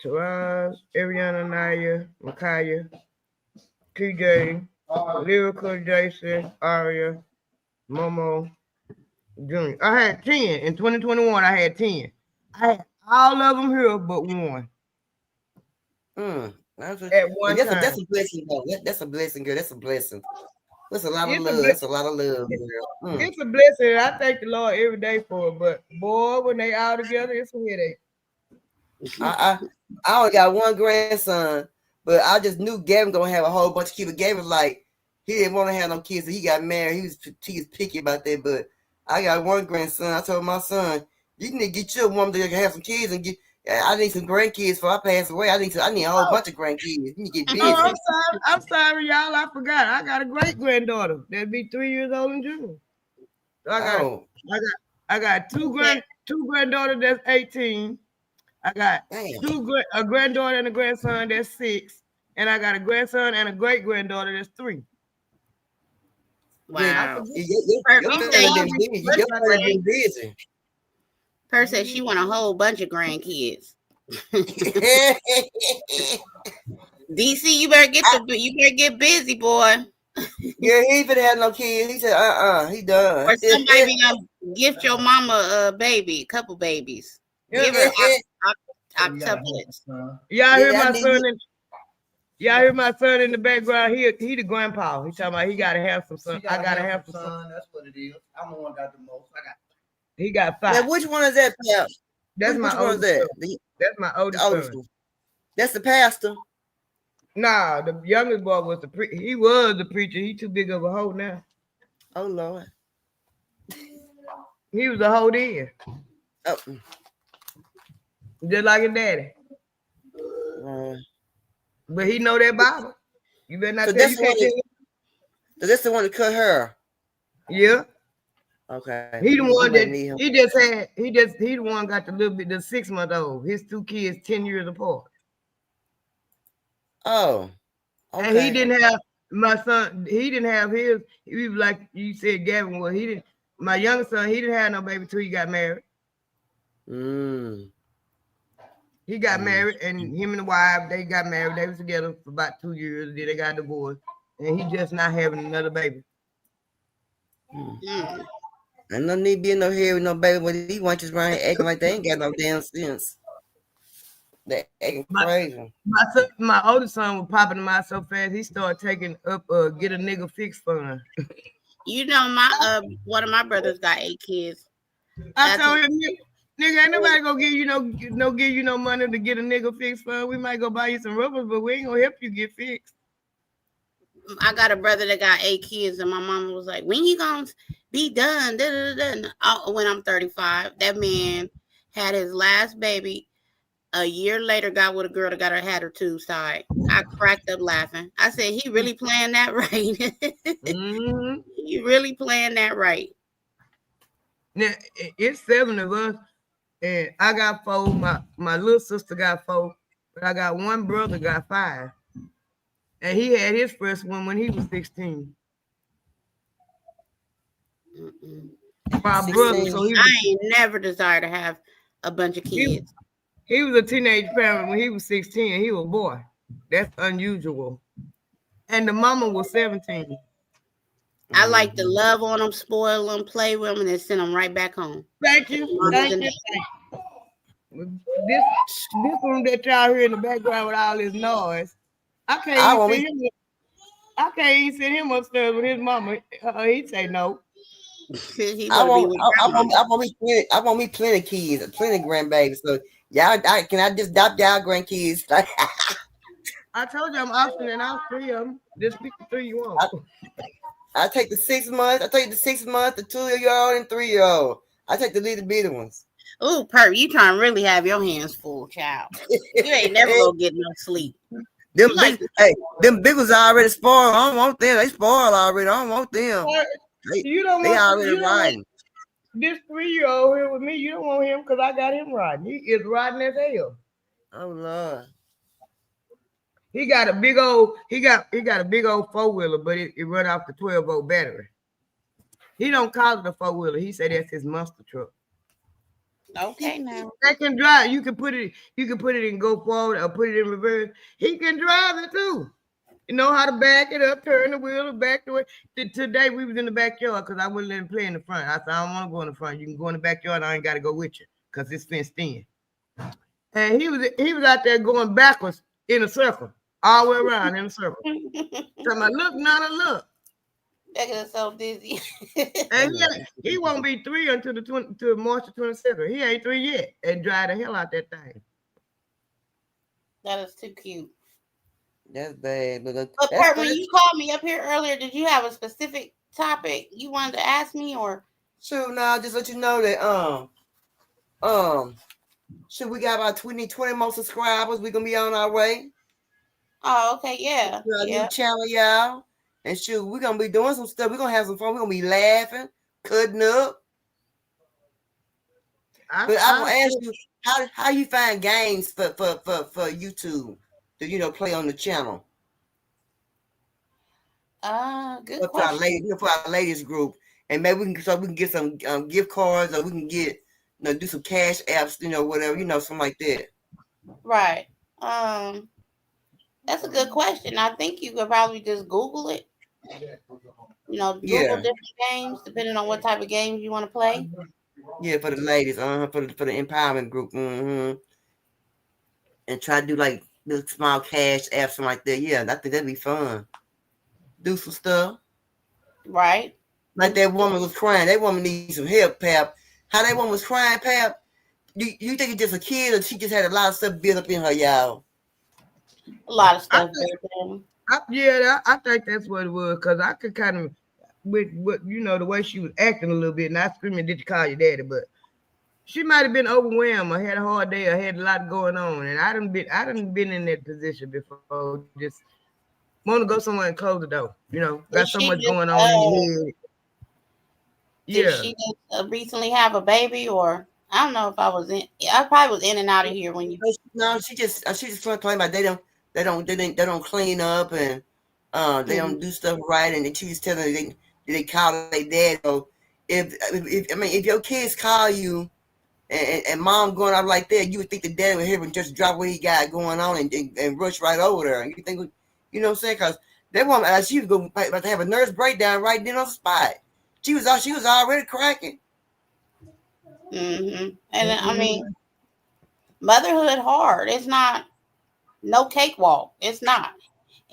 Taraz, Ariana, Naya, Micaiah, TJ, Lyrical, Jason, Aria, Momo, Junior. I had 10. In 2021, I had 10. I had all of them here but one. At one time. That's a blessing, though. That's a blessing, girl. That's a blessing. That's a lot of love. That's a lot of love, girl. It's a blessing. I thank the Lord every day for it. But boy, when they all together, it's a headache. I only got one grandson, but I just knew Gavin gonna have a whole bunch of kids. But Gavin like he didn't want to have no kids, so he got married. He was picky about that. But I got one grandson. I told my son, you need to get your woman that can have some kids and get. I need some grandkids before I pass away. I need a whole bunch of grandkids. You need to get busy. Oh, I'm sorry, y'all. I forgot. I got a great granddaughter that'd be 3 years old in June. So I got two granddaughters that's 18. I got a granddaughter and a grandson that's 6, and I got a grandson and a great granddaughter that's 3. Wow. You're busy. Her said she want a whole bunch of grandkids. DC, you better get busy, boy. Yeah, he ain't finna have no kids. He said, he done. Or somebody gonna gift your mama a baby, a couple babies. Give her octuplets. Y'all hear my son? Y'all hear my son in the background? He the grandpa. He talking about he gotta have some son. I gotta have some son. That's what it is. I'm the one got the most. He got 5. Now, which one is that, pal? That's my oldest son. That's my oldest son. That's the pastor. Nah, the youngest boy was he was the preacher. He too big of a hoe now. Oh Lord. He was a hoe then. Oh. Just like his daddy. But he know that Bible. You better not tell you can't tell him. So that's the one that cut her. Yeah. Okay. He the one that he the one got the 6-month-old. His 2 kids 10 years apart. Oh. Okay. And he didn't have my son, he didn't have his, he was like you said, Gavin was, my youngest son, he didn't have no baby till he got married. He got married, and him and the wife, they got married. They was together for about 2 years. Then they got divorced, and he just not having another baby. And no need being no here with no baby, but he wants just around acting like they ain't got no damn sense. They acting crazy. My oldest son was popping him out so fast, he started taking up get a nigga fix fund. You know, my one of my brothers got 8 kids. I told him, nigga, ain't nobody gonna give you no money to get a nigga fix fund. We might go buy you some rubbers, but we ain't gonna help you get fixed. I got a brother that got 8 kids, and my mama was like, when you gonna be done? When I'm 35. That man had his last baby. A year later, got with a girl that had her tubes tied. I cracked up laughing. I said, he really playing that right. He really playing that right. Now, it's 7 of us, and I got 4. My little sister got 4, but I got one brother got 5. And he had his first one when he was 16. My brother, so I ain't never desired to have a bunch of kids. He was a teenage parent when he was 16. He was a boy. That's unusual. And the mama was 17. I like to love on them, spoil them, play with them, and then send them right back home. Thank you. Thank you. This one that y'all hear in the background with all this noise, I can't even see him. I can't even send him upstairs with his mama. He'd say no. I want me plenty kids, plenty grandbabies. So y'all, can I just adopt y'all grandkids? I told you I'm optioning out 3 of them. Just pick the 3 you want. I take the 6 months. I take the 6 months, the 2-year-old and 3-year-old. I take the little bitty ones. Ooh, Perp, you trying to really have your hands full, child. You ain't never gonna get no sleep. Them big ones already spoiled. I don't want them. They spoiled already. I don't want them. You don't they want already riding. This 3-year-old here with me. You don't want him because I got him riding. He is riding as hell. Oh Lord. He got a big old 4-wheeler, but it run off the 12-volt battery. He don't call it a 4-wheeler. He said that's his monster truck. Okay, now that can drive. You can put it in go forward or put it in reverse. He can drive it too. You know how to back it up, turn the wheel, back the way. Today we was in the backyard because I wouldn't let him play in the front. I said, I don't want to go in the front. You can go in the backyard. I ain't got to go with you because it's fenced in. And he was out there going backwards in a circle, all the way around in a circle. So I look, Nana, look. That is so dizzy. And he won't be 3 until March the 22nd. He ain't 3 yet, and drive the hell out that thing. That is too cute. That's bad. But Kurt, when you called me up here earlier, did you have a specific topic you wanted to ask me, or? Sure, now just let you know that should we got about 20 more subscribers? We're gonna be on our way. Oh, okay, yeah. New channel, y'all. And shoot, we're gonna be doing some stuff. We're gonna have some fun. We're gonna be laughing, cutting up. But I'm gonna ask you, how you find games for YouTube to play on the channel? Good question. For our ladies group, and maybe we can get some gift cards, or we can get do some cash apps, whatever, something like that. Right. That's a good question. I think you could probably just Google it. Google different games depending on what type of games you want to play. Yeah, for the ladies, for the empowerment group, and try to do like the small cash apps, something like that. Yeah, I think that'd be fun. Do some stuff, right? Like that woman was crying. That woman needs some help, Pap. How that woman was crying, Pap? You think it's just a kid, or she just had a lot of stuff built up in her, y'all? A lot of stuff. I think that's what it was, because I could kind of, with what the way she was acting a little bit, not screaming, "Did you call your daddy?" But she might have been overwhelmed or had a hard day or had a lot going on. And I done been in that position before. Just want to go somewhere and close the door. Got so much going on in your head. Did she just recently have a baby, or I don't know if I was in? I probably was in and out of here when you. No, she just talking about they don't clean up, and they don't do stuff right, and she just telling them they call their dad. So if your kids call you and mom going out like that, you would think the dad would hear and just drop what he got going on and rush right over there. And you think, what I'm saying? Because that woman, she was going about to have a nervous breakdown right then on the spot. She was already cracking. Mm-hmm. And I mean, motherhood hard. It's not no cakewalk. It's not.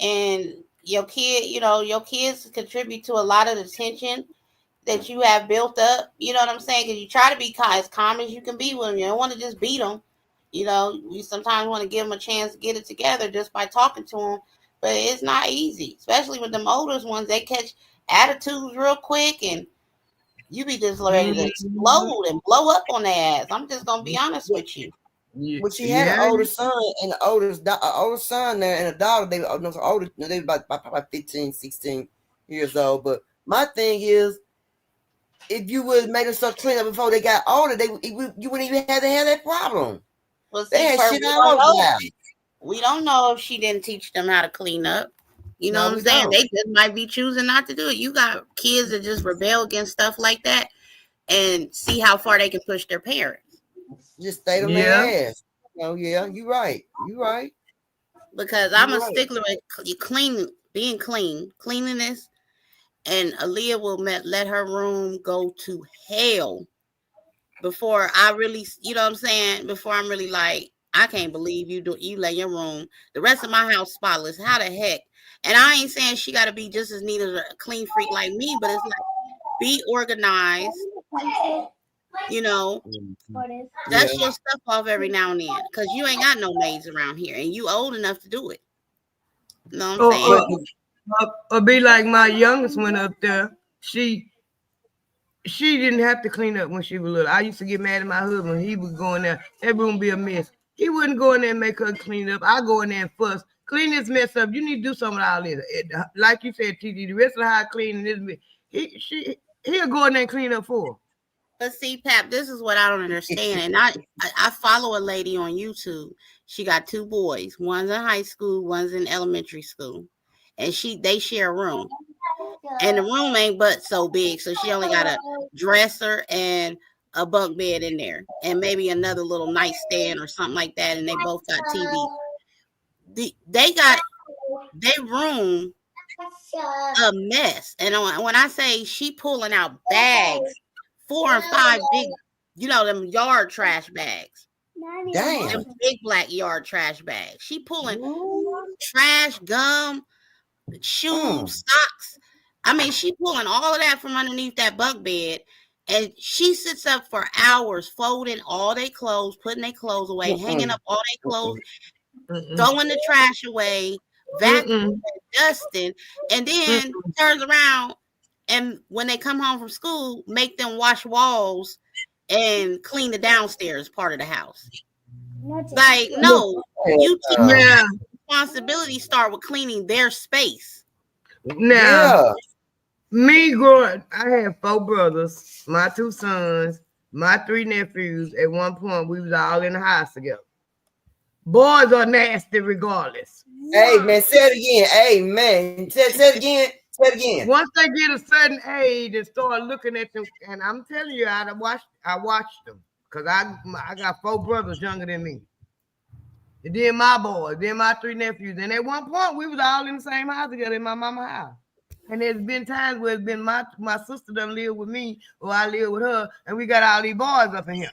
And your kid, your kids contribute to a lot of the tension that you have built up. You know what I'm saying? Because you try to be as calm as you can be with them. You don't want to just beat them. You sometimes want to give them a chance to get it together just by talking to them. But it's not easy, especially with them oldest ones. They catch attitudes real quick, and you be just ready to explode and blow up on their ass. I'm just gonna be honest with you. Well, she had an older son and an older son there and a daughter. They were older. They were about 15, 16 years old. But my thing is, if you would have made them start clean up before they got older, you wouldn't even have to have that problem. Well, they had shit all over now. We don't know if she didn't teach them how to clean up. You know what I'm saying? They just might be choosing not to do it. You got kids that just rebel against stuff like that and see how far they can push their parents. Just stay on their ass. You're right. You're right. Because I'm a stickler at being clean, cleanliness. and Aaliyah will let her room go to hell before I really, you know what I'm saying? Before I'm really like, I can't believe you lay your room. The rest of my house spotless. How the heck? And I ain't saying she got to be just as neat as a clean freak like me, but it's like, be organized. You know, dust your stuff off every now and then, because you ain't got no maids around here, and you old enough to do it. You know what I'm saying? Or be like my youngest one up there. She didn't have to clean up when she was little. I used to get mad at my husband. He would go in there, every room be a mess. He wouldn't go in there and make her clean up. I go in there and fuss. Clean this mess up. You need to do something with all this. Like you said, TD, the rest of the house cleaning this mess. He'll go in there and clean up for her. But see, Pap, this is what I don't understand. And I follow a lady on YouTube. She got 2 boys. One's in high school, one's in elementary school. And they share a room. And the room ain't but so big. So she only got a dresser and a bunk bed in there. And maybe another little nightstand or something like that. And they both got TV. They got their room a mess. And when I say she pulling out bags, 4 and 5 big, you know, them yard trash bags. Damn. Them big black yard trash bags. She pulling trash, gum, shoes, socks. I mean, she pulling all of that from underneath that bunk bed, and she sits up for hours folding all their clothes, putting their clothes away, hanging up all their clothes, throwing the trash away, vacuuming, dusting, and then turns around and when they come home from school, make them wash walls and clean the downstairs part of the house. Like, no, you teach responsibility start with cleaning their space. Now, me growing, I had 4 brothers, my 2 sons, my 3 nephews. At one point, we was all in the house together. Boys are nasty regardless. Amen. Say it again. Amen. Say it again. Say it again. Once they get a certain age and start looking at them, and I'm telling you, I watched them, because I got 4 brothers younger than me. And then my boys, then my 3 nephews. And at one point, we was all in the same house together in my mama's house. And there's been times where it's been my sister done live with me, or I live with her, and we got all these boys up in here.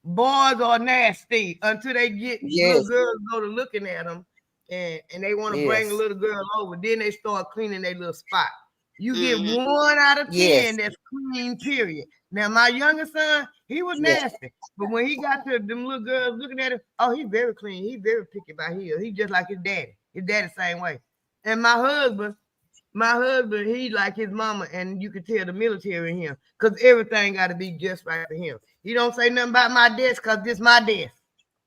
Boys are nasty until they get little girls go to looking at them, and they want to bring a little girl over. Then they start cleaning their little spot. You get 1 out of 10 that's clean, period. Now, my youngest son, he was nasty. But when he got to them little girls looking at him, oh, he's very clean. He's very picky by heel. He's just like his daddy. His daddy same way. And my husband, he like his mama, and you can tell the military in him, because everything got to be just right for him. He don't say nothing about my desk, because this my desk.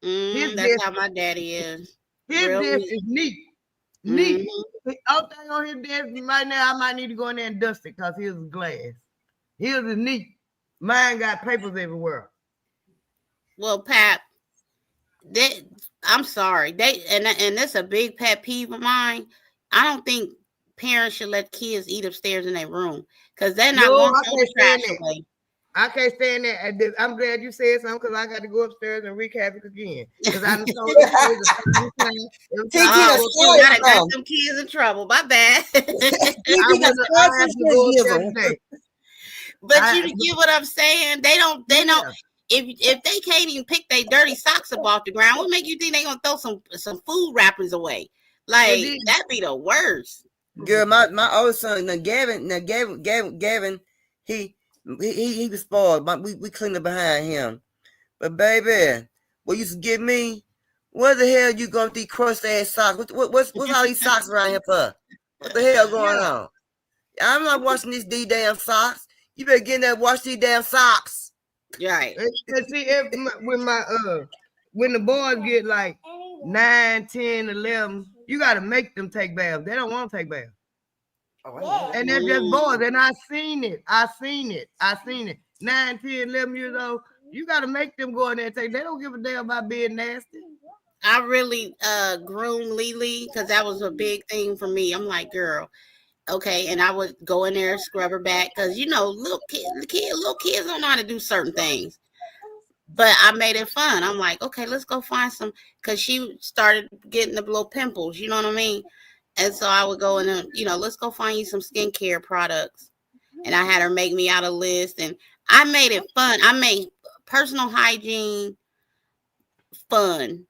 That's how my daddy is. His desk is neat. Neat. All thing on his desk right now, I might need to go in there and dust it, because his is glass. His is neat. Mine got papers everywhere. Well, Pat, I'm sorry. And that's a big pet peeve of mine. I don't think parents should let kids eat upstairs in their room, because they're not going to throw the trash away. I can't stand that. I'm glad you said something, because I got to go upstairs and wreak havoc again. Because I just told I got some kids in trouble. My bad. But you get what I'm saying? They don't. If they can't even pick their dirty socks up off the ground, what make you think they gonna throw some food wrappers away? Like, that'd be the worst. Girl, my oldest son, Gavin, he was spoiled. We cleaned up behind him. But baby, what used to get me? What the hell you going with these crusty ass socks? What's all these socks around here for? What the hell going on? I'm not washing these damn socks. You better get in there and wash these damn socks. Right. And see, when the boys get like 9, 10, 11, you got to make them take baths. They don't want to take baths. And they're just boys. And I seen it. 9, 10, 11 years old. You got to make them go in there and take. They don't give a damn about being nasty. I really groomed Lily, because that was a big thing for me. I'm like, girl, okay, and I would go in there and scrub her back, because little kids don't know how to do certain things. But I made it fun. I'm like, okay, let's go find some, because she started getting the little pimples, you know what I mean? And so I would go in and, let's go find you some skincare products. And I had her make me out a list, and I made it fun. I made personal hygiene fun.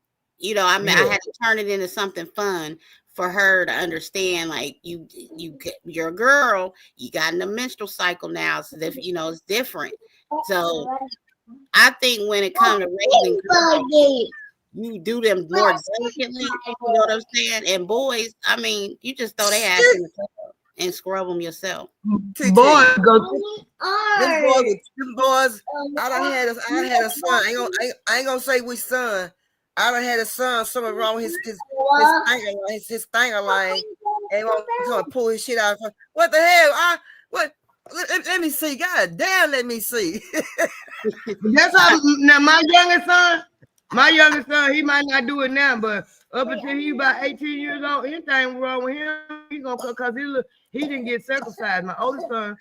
I had to turn it into something fun for her to understand. Like you're a girl, you got in the menstrual cycle now, so that it's different. So I think when it comes to raising girls, you do them more delicately. You know what I'm saying? And boys, I mean, you just throw their ass in the tub and scrub them yourself. Boys go. Them boys. I had a son. I ain't gonna say which son. I done had a son. Something wrong with his stinger line. And gonna pull his shit out. What the hell? What? Let me see. God damn, let me see. That's how. Now my youngest son, he might not do it now, but up until he about 18 years old, anything wrong with him, he gonna because he didn't get circumcised. My oldest son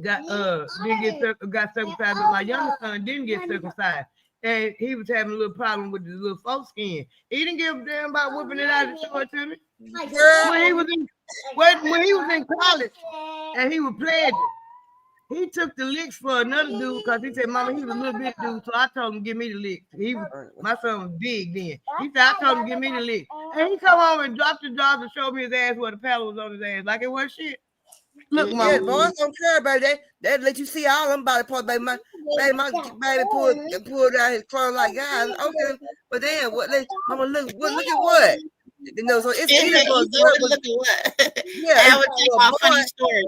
got circumcised, but my youngest son didn't get circumcised. And he was having a little problem with his little foreskin. He didn't give a damn about whipping it out and show it to me. When he was in college and he was pledging, he took the licks for another dude because he said, Mama, he was a little bit dude. So I told him, give me the licks. My son was big then. He said, I told him, give me the licks. And he come home and dropped the jaws and showed me his ass where the paddle was on his ass. Like it was shit. Look, Mama. Yeah, boys don't care about that. They let you see all them body parts, baby. My baby pulled out his clothes like, God, okay. But then, Mama, look at what? So it's either look at what? Yeah, would take my funny story.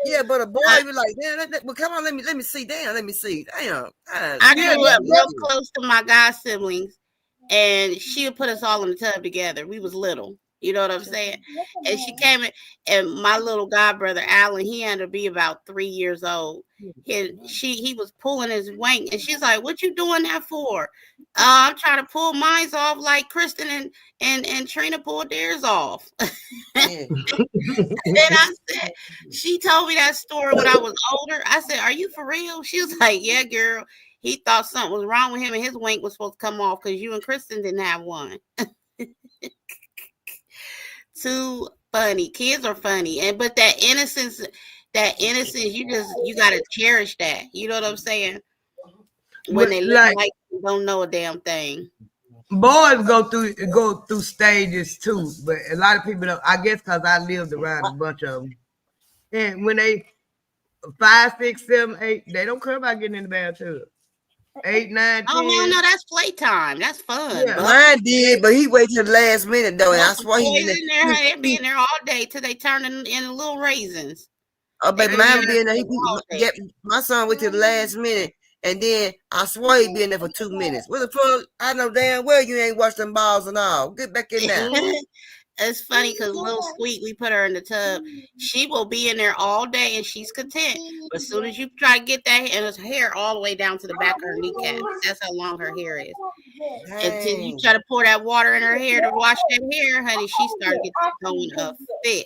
Yeah, but a boy be like, damn, well, come on, let me see. Damn, let me see. Damn. I grew up real close to my god siblings, and she would put us all in the tub together. We was little. You know what I'm saying? And she came in, and my little god brother Alan, he had to be about 3 years old. He was pulling his wank, and she's like, "What you doing that for?" I'm trying to pull mine off like Kristen and Trina pulled theirs off. And I said, she told me that story when I was older. I said, "Are you for real?" She was like, "Yeah, girl." He thought something was wrong with him, and his wank was supposed to come off because you and Kristen didn't have one. Too funny. Kids are funny, but that innocence, you gotta cherish that. You know what I'm saying? When they look like they don't know a damn thing. Boys go through stages too, but a lot of people don't. I guess because I lived around a bunch of them, and when they 5, 6, 7, 8, they don't care about getting in the bathtub. 8, 9, 10. Oh no, that's playtime. That's fun. Yeah, mine did, but he waited till the last minute though, and I swear he in there. They be in there all day till they turn in little raisins. Oh, but mine be in there. My son waited till the last minute, and then I swear he be in there for 2 minutes. What the fuck? I know damn well you ain't washed them balls and all. Get back in there. It's funny because little Sweet, we put her in the tub. She will be in there all day and she's content. But as soon as you try to get that and her hair all the way down to the back of her kneecap, that's how long her hair is. Until you try to pour that water in her hair to wash that hair, honey, she started getting a fit.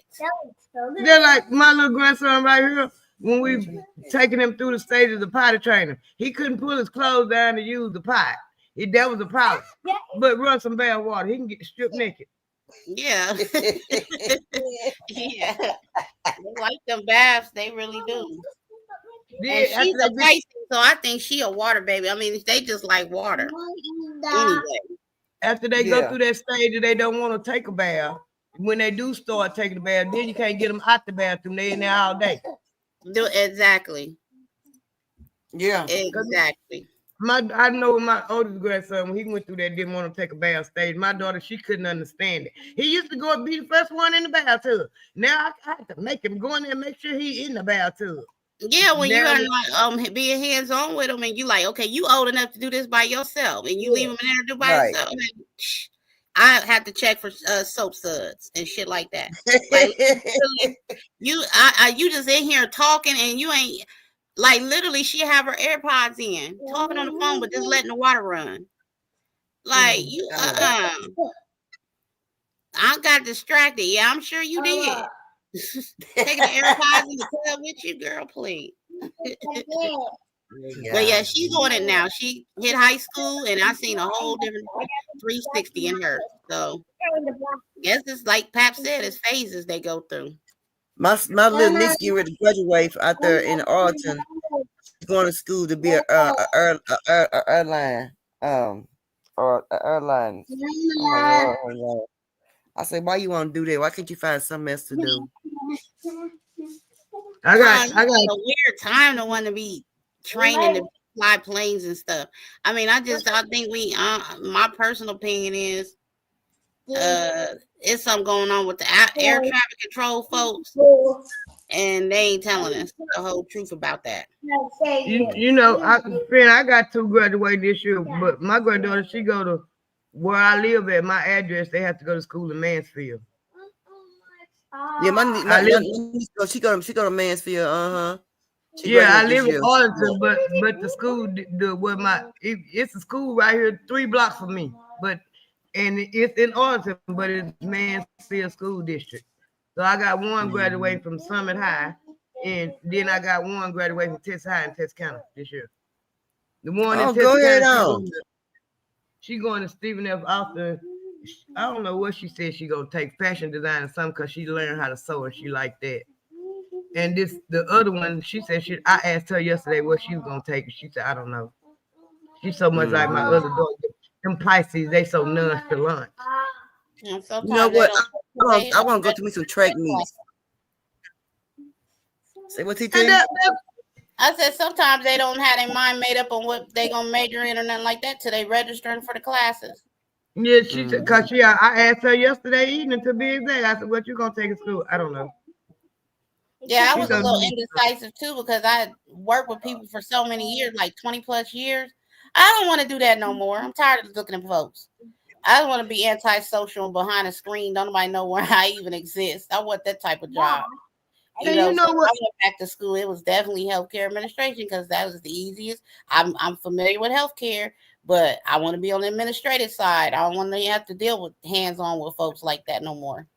They're like my little grandson right here. When we taking him through the stages of the potty training, he couldn't pull his clothes down to use the pot. That was a problem. But run some bad water, he can get stripped naked. Yeah. Yeah. They like them baths, they really do. Yeah, and she's a Pisces, so I think she a water baby. I mean, they just like water. Anyway. After they go through that stage, they don't want to take a bath. When they do start taking a bath, then you can't get them out the bathroom. They in there all day. Exactly. Yeah. Exactly. I know my oldest grandson, when he went through that, didn't want to take a bath stage. My daughter, she couldn't understand it. He used to go and be the first one in the bathtub. Now I have to make him go in there and make sure he in the bathtub. Yeah, when you are like being hands on with him, and you like, okay, you old enough to do this by yourself, and you leave him in there to do by yourself. I have to check for soap suds and shit like that. Like, you just in here talking, and you ain't. Like literally, she have her AirPods in, talking on the phone, but just letting the water run. Like you, I got distracted. Yeah, I'm sure you did. Taking the AirPods in the tub with you, girl, please. But yeah, she's on it now. She hit high school, and I seen a whole different 360 in her. So Guess it's like Pap said, it's phases they go through. My little niece getting ready to graduate out there in Arlington. She's going to school to be a airline or a airline. I'm like, Lord. I said, why you want to do that? Why can't you find something else to do? I got A weird time to want to be training to fly planes and stuff. I mean, I think my personal opinion is it's something going on with the air traffic control folks, and they ain't telling us the whole truth about that. you know, I got 2 graduate this year, but my granddaughter, she go to where I live at, my address, they have to go to school in Mansfield. Yeah, my niece, she go to Mansfield. Yeah, I live in Arlington, but the school, it's a school right here 3 blocks from me, and it's in Arlington, but it's Mansfield School District. So I got one graduating from Summit High, and then I got one graduating from Texas High in Texas County this year. The one in Texas County, she going to Stephen F. Austin. I don't know what she said. She gonna take fashion design or something because she learned how to sew and she like that. And the other one, she said I asked her yesterday what she was gonna take. She said, I don't know. She's so much like my other daughter. Them Pisces, they so nonchalant. You know what? I want to go to me some track meets. Say what he did? I said sometimes they don't have their mind made up on what they gonna major in or nothing like that till they registering for the classes. Yeah, she said, cause I asked her yesterday evening to be exact. I said, what you gonna take to school? I don't know. Yeah, I was a little indecisive too because I worked with people for so many years, like 20 plus years. I don't want to do that no more. I'm tired of looking at folks. I don't want to be antisocial and behind a screen. Don't nobody know where I even exist. I want that type of job. You know what? I went back to school. It was definitely healthcare administration because that was the easiest. I'm familiar with healthcare, but I want to be on the administrative side. I don't want to have to deal with hands-on with folks like that no more.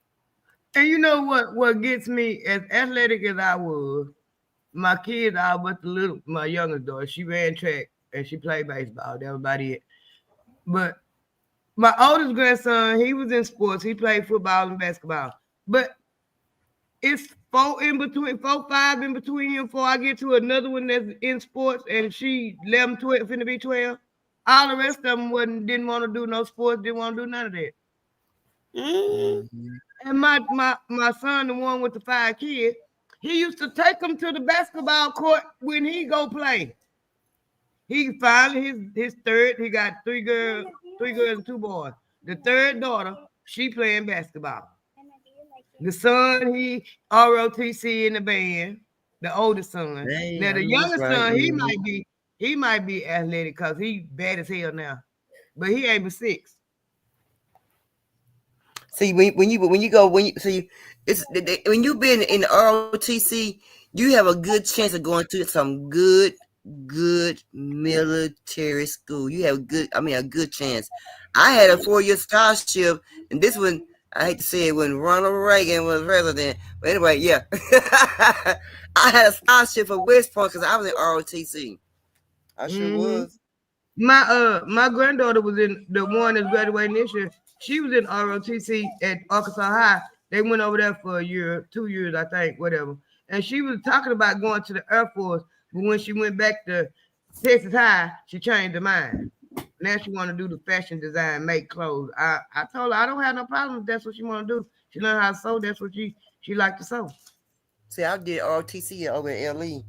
And you know what gets me, as athletic as I was, my kids are but my youngest daughter, she ran track and she played baseball. That was about it. But my oldest grandson, he was in sports. He played football and basketball. But it's 5 in between him before I get to another one that's in sports, and she 11, 12, finna be 12. All the rest of them didn't want to do no sports, didn't want to do none of that. And my son, the one with the 5 kids, he used to take them to the basketball court when he go play. He finally his third, he got 3 girls and 2 boys. The third daughter, she playing basketball. The son, he ROTC in the band, the oldest son. Now the youngest son, he might be athletic because he bad as hell now, but he ain't but 6. See, when you've been in the ROTC, you have a good chance of going to some good military school. You have a good chance. I had a 4-year scholarship, and this one, I hate to say it, when Ronald Reagan was president. But anyway, yeah. I had a scholarship for West Point because I was in ROTC. I sure was. My granddaughter was in the one that's graduating this year. She was in ROTC at Arkansas High. They went over there for a year, 2 years, I think, whatever. And she was talking about going to the Air Force, but when she went back to Texas High, she changed her mind. Now she want to do the fashion design, make clothes. I told her I don't have no problem if that's what she want to do. She learned how to sew. That's what she like to sew. See, I did ROTC over at LE.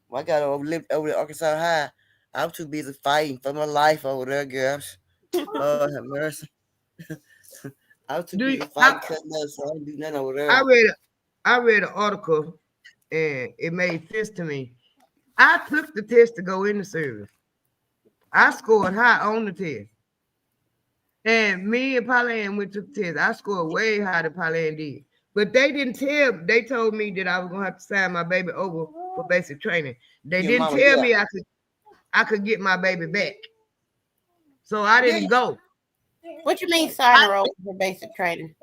When I got lived over at Arkansas High, I was too busy fighting for my life over there, girls. Oh, have mercy. I was too busy fighting, cutting up, so I didn't do nothing over there. I read an article, and it made sense to me. I took the test to go in the service. I scored high on the test. And me and Pauline went to the test. I scored way higher than Pauline did. But they told me that I was going to have to sign my baby over for basic training. They didn't tell me I could get my baby back. So I didn't go. What you mean sign her over for basic training?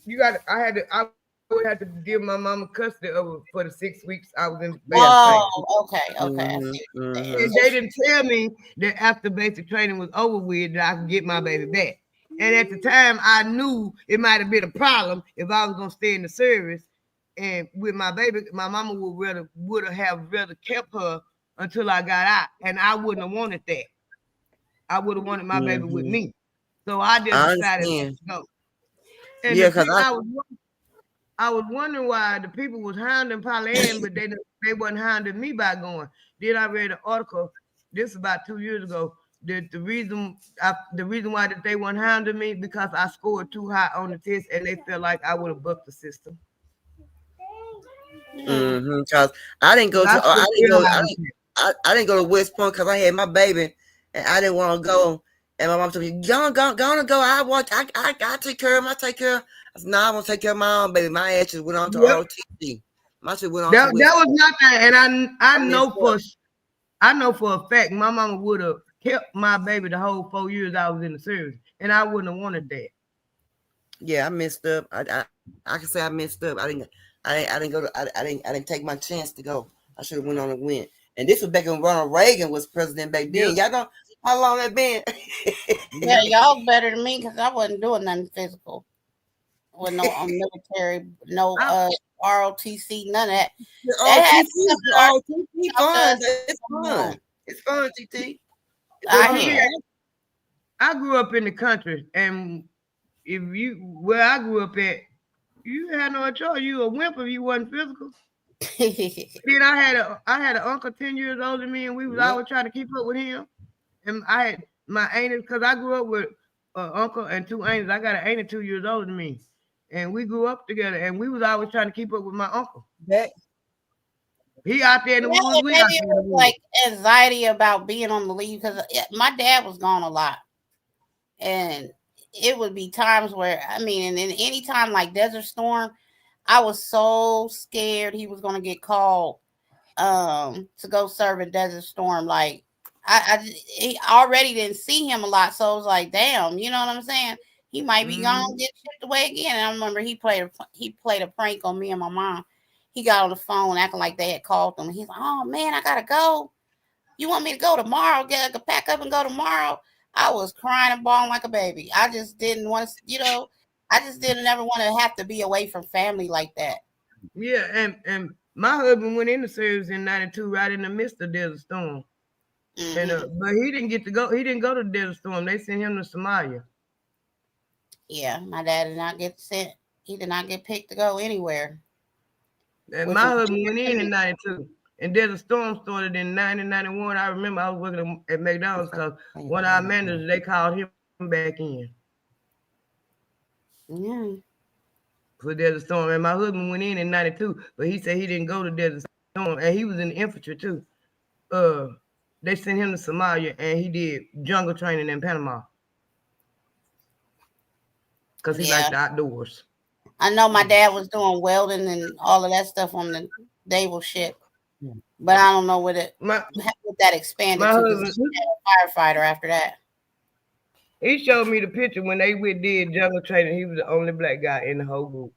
I would have to give my mama custody over for the 6 weeks I was in basic training. Oh, okay. And they didn't tell me that after basic training was over with that I could get my baby back. And at the time, I knew it might have been a problem if I was gonna stay in the service. And with my baby, my mama would have rather kept her until I got out, and I wouldn't have wanted that. I would have wanted my baby with me. So I just I decided to understand. go. And Yeah, the because thing I was wondering why the people was hounding Polly Ann, but they wasn't hounding me by going. Then I read an article. This is about 2 years ago. That the reason why that they weren't hounding me because I scored too high on the test, and they felt like I would have bucked the system. Because I didn't go to I scored real high on the test. I didn't go to West Point because I had my baby and I didn't want to go. And my mom told me, go. I take care of him. I take care of him. I said, no, I want to take care of my own baby. My ass just went on to ROTC. My shit went on That to West was Point. not that, and I know for a fact my mama would have kept my baby the whole 4 years I was in the service, and I wouldn't have wanted that. Yeah, I messed up. I can say I messed up. I didn't go to. I didn't take my chance to go. I should have went on and went. And this was back when Ronald Reagan was president back then. Y'all know how long that been? Yeah, y'all better than me because I wasn't doing nothing physical. With no military, no ROTC, none of that. ROTC fun. It's fun. It's fun, TT. I grew up in the country, and where I grew up at, you had no choice. You a wimp if you wasn't physical. Then I had an uncle 10 years older than me, and we was always trying to keep up with him. And I had my auntie, because I grew up with an uncle and two aunties. I got an auntie 2 years older than me, and we grew up together. And we was always trying to keep up with my uncle. He out there in the woods. Maybe it was like anxiety about being on the leave because my dad was gone a lot, and it would be times where and then any time like Desert Storm, I was so scared he was going to get called to go serve in Desert Storm. Like I already didn't see him a lot, so I was like, damn, you know what I'm saying? He might be gone, get shipped away again. And I remember he played a prank on me and my mom. He got on the phone acting like they had called him. He's like, oh man, I gotta go. You want me to go tomorrow? Pack up and go tomorrow? I was crying and bawling like a baby. I just didn't want to, I just didn't ever want to have to be away from family like that. Yeah, and my husband went in the service in '92, right in the midst of Desert Storm. And but he didn't get to go. He didn't go to Desert Storm. They sent him to Somalia. Yeah, my dad did not get sent. He did not get picked to go anywhere. And my husband went in '92. And Desert Storm started in 1991. I remember I was working at McDonald's because one of our managers, they called him back in. Yeah. For Desert Storm. And my husband went in '92, but he said he didn't go to Desert Storm. And he was in the infantry too. They sent him to Somalia, and he did jungle training in Panama. Because he liked the outdoors. I know my dad was doing welding and all of that stuff on the naval ship. But I don't know what that expanded to. He was a firefighter after that. He showed me the picture when they did jungle training. He was the only black guy in the whole group.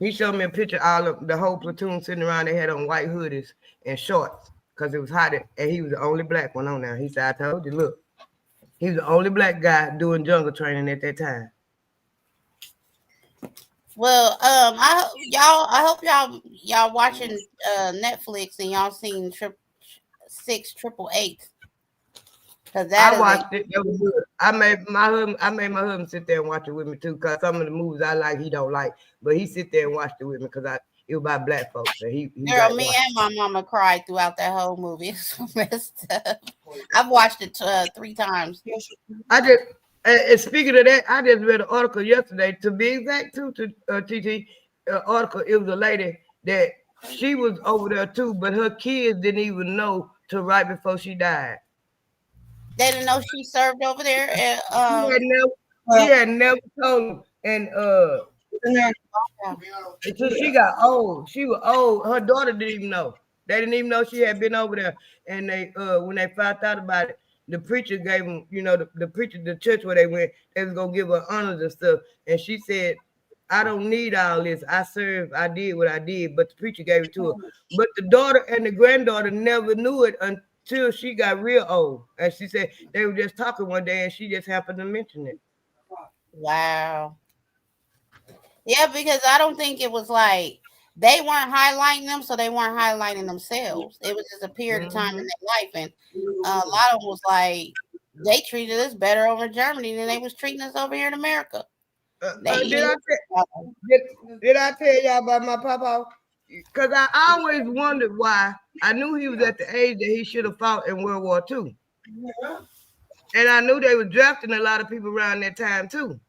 He showed me a picture of the whole platoon sitting around. They had on white hoodies and shorts because it was hot, and he was the only black one on there. He said, I told you, look. He was the only black guy doing jungle training at that time. Well, I hope y'all watching Netflix and y'all seen 688. Because I watched it. It was good. I made my husband sit there and watch it with me too. Because some of the movies I like, he don't like, but he sit there and watched it with me because it was about black folks. So he girl, me and my mama cried throughout that whole movie. It's so messed up. I've watched it 3 times. Speaking of that, I just read an article yesterday. To be exact, too, to TT article. It was a lady that she was over there too, but her kids didn't even know till right before she died. They didn't know she served over there. She had never told them, and until she got old. She was old. Her daughter didn't even know. They didn't even know she had been over there. And they, when they found out about it, the preacher gave them, the church where they went, they was gonna give her honors and stuff. And she said, I don't need all this. I served, I did what I did, but the preacher gave it to her. But the daughter and the granddaughter never knew it till she got real old. And she said they were just talking one day and she just happened to mention it. Wow. Yeah, because I don't think it was like they weren't highlighting them, so they weren't highlighting themselves. It was just a period of time in their life, and a lot of them was like they treated us better over in Germany than they was treating us over here in America. Did I tell y'all about my papa? Because I always wondered why. I knew he was at the age that he should have fought in World War II. And I knew they were drafting a lot of people around that time too.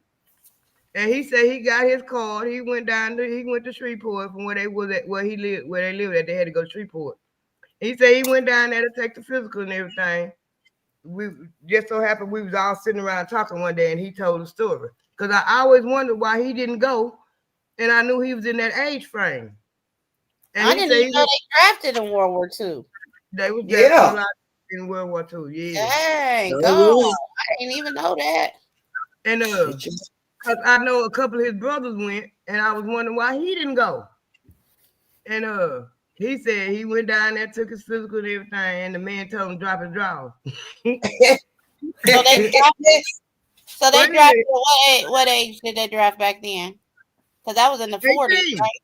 And he said he got his card. He went to Shreveport from where they was at, where they lived at. They had to go to Shreveport. He said he went down there to take the physical and everything. We just so happened we was all sitting around talking one day and he told the story. Because I always wondered why he didn't go. And I knew he was in that age frame. And I didn't even know they drafted in World War II. They was drafting a lot in World War II, yeah. Dang, God. I didn't even know that. And because I know a couple of his brothers went, and I was wondering why he didn't go. And he said he went down there, took his physical and everything, and the man told him drop his drawers. So they drafted. So they drafted. What age did they draft back then? Because that was in the 40s, right?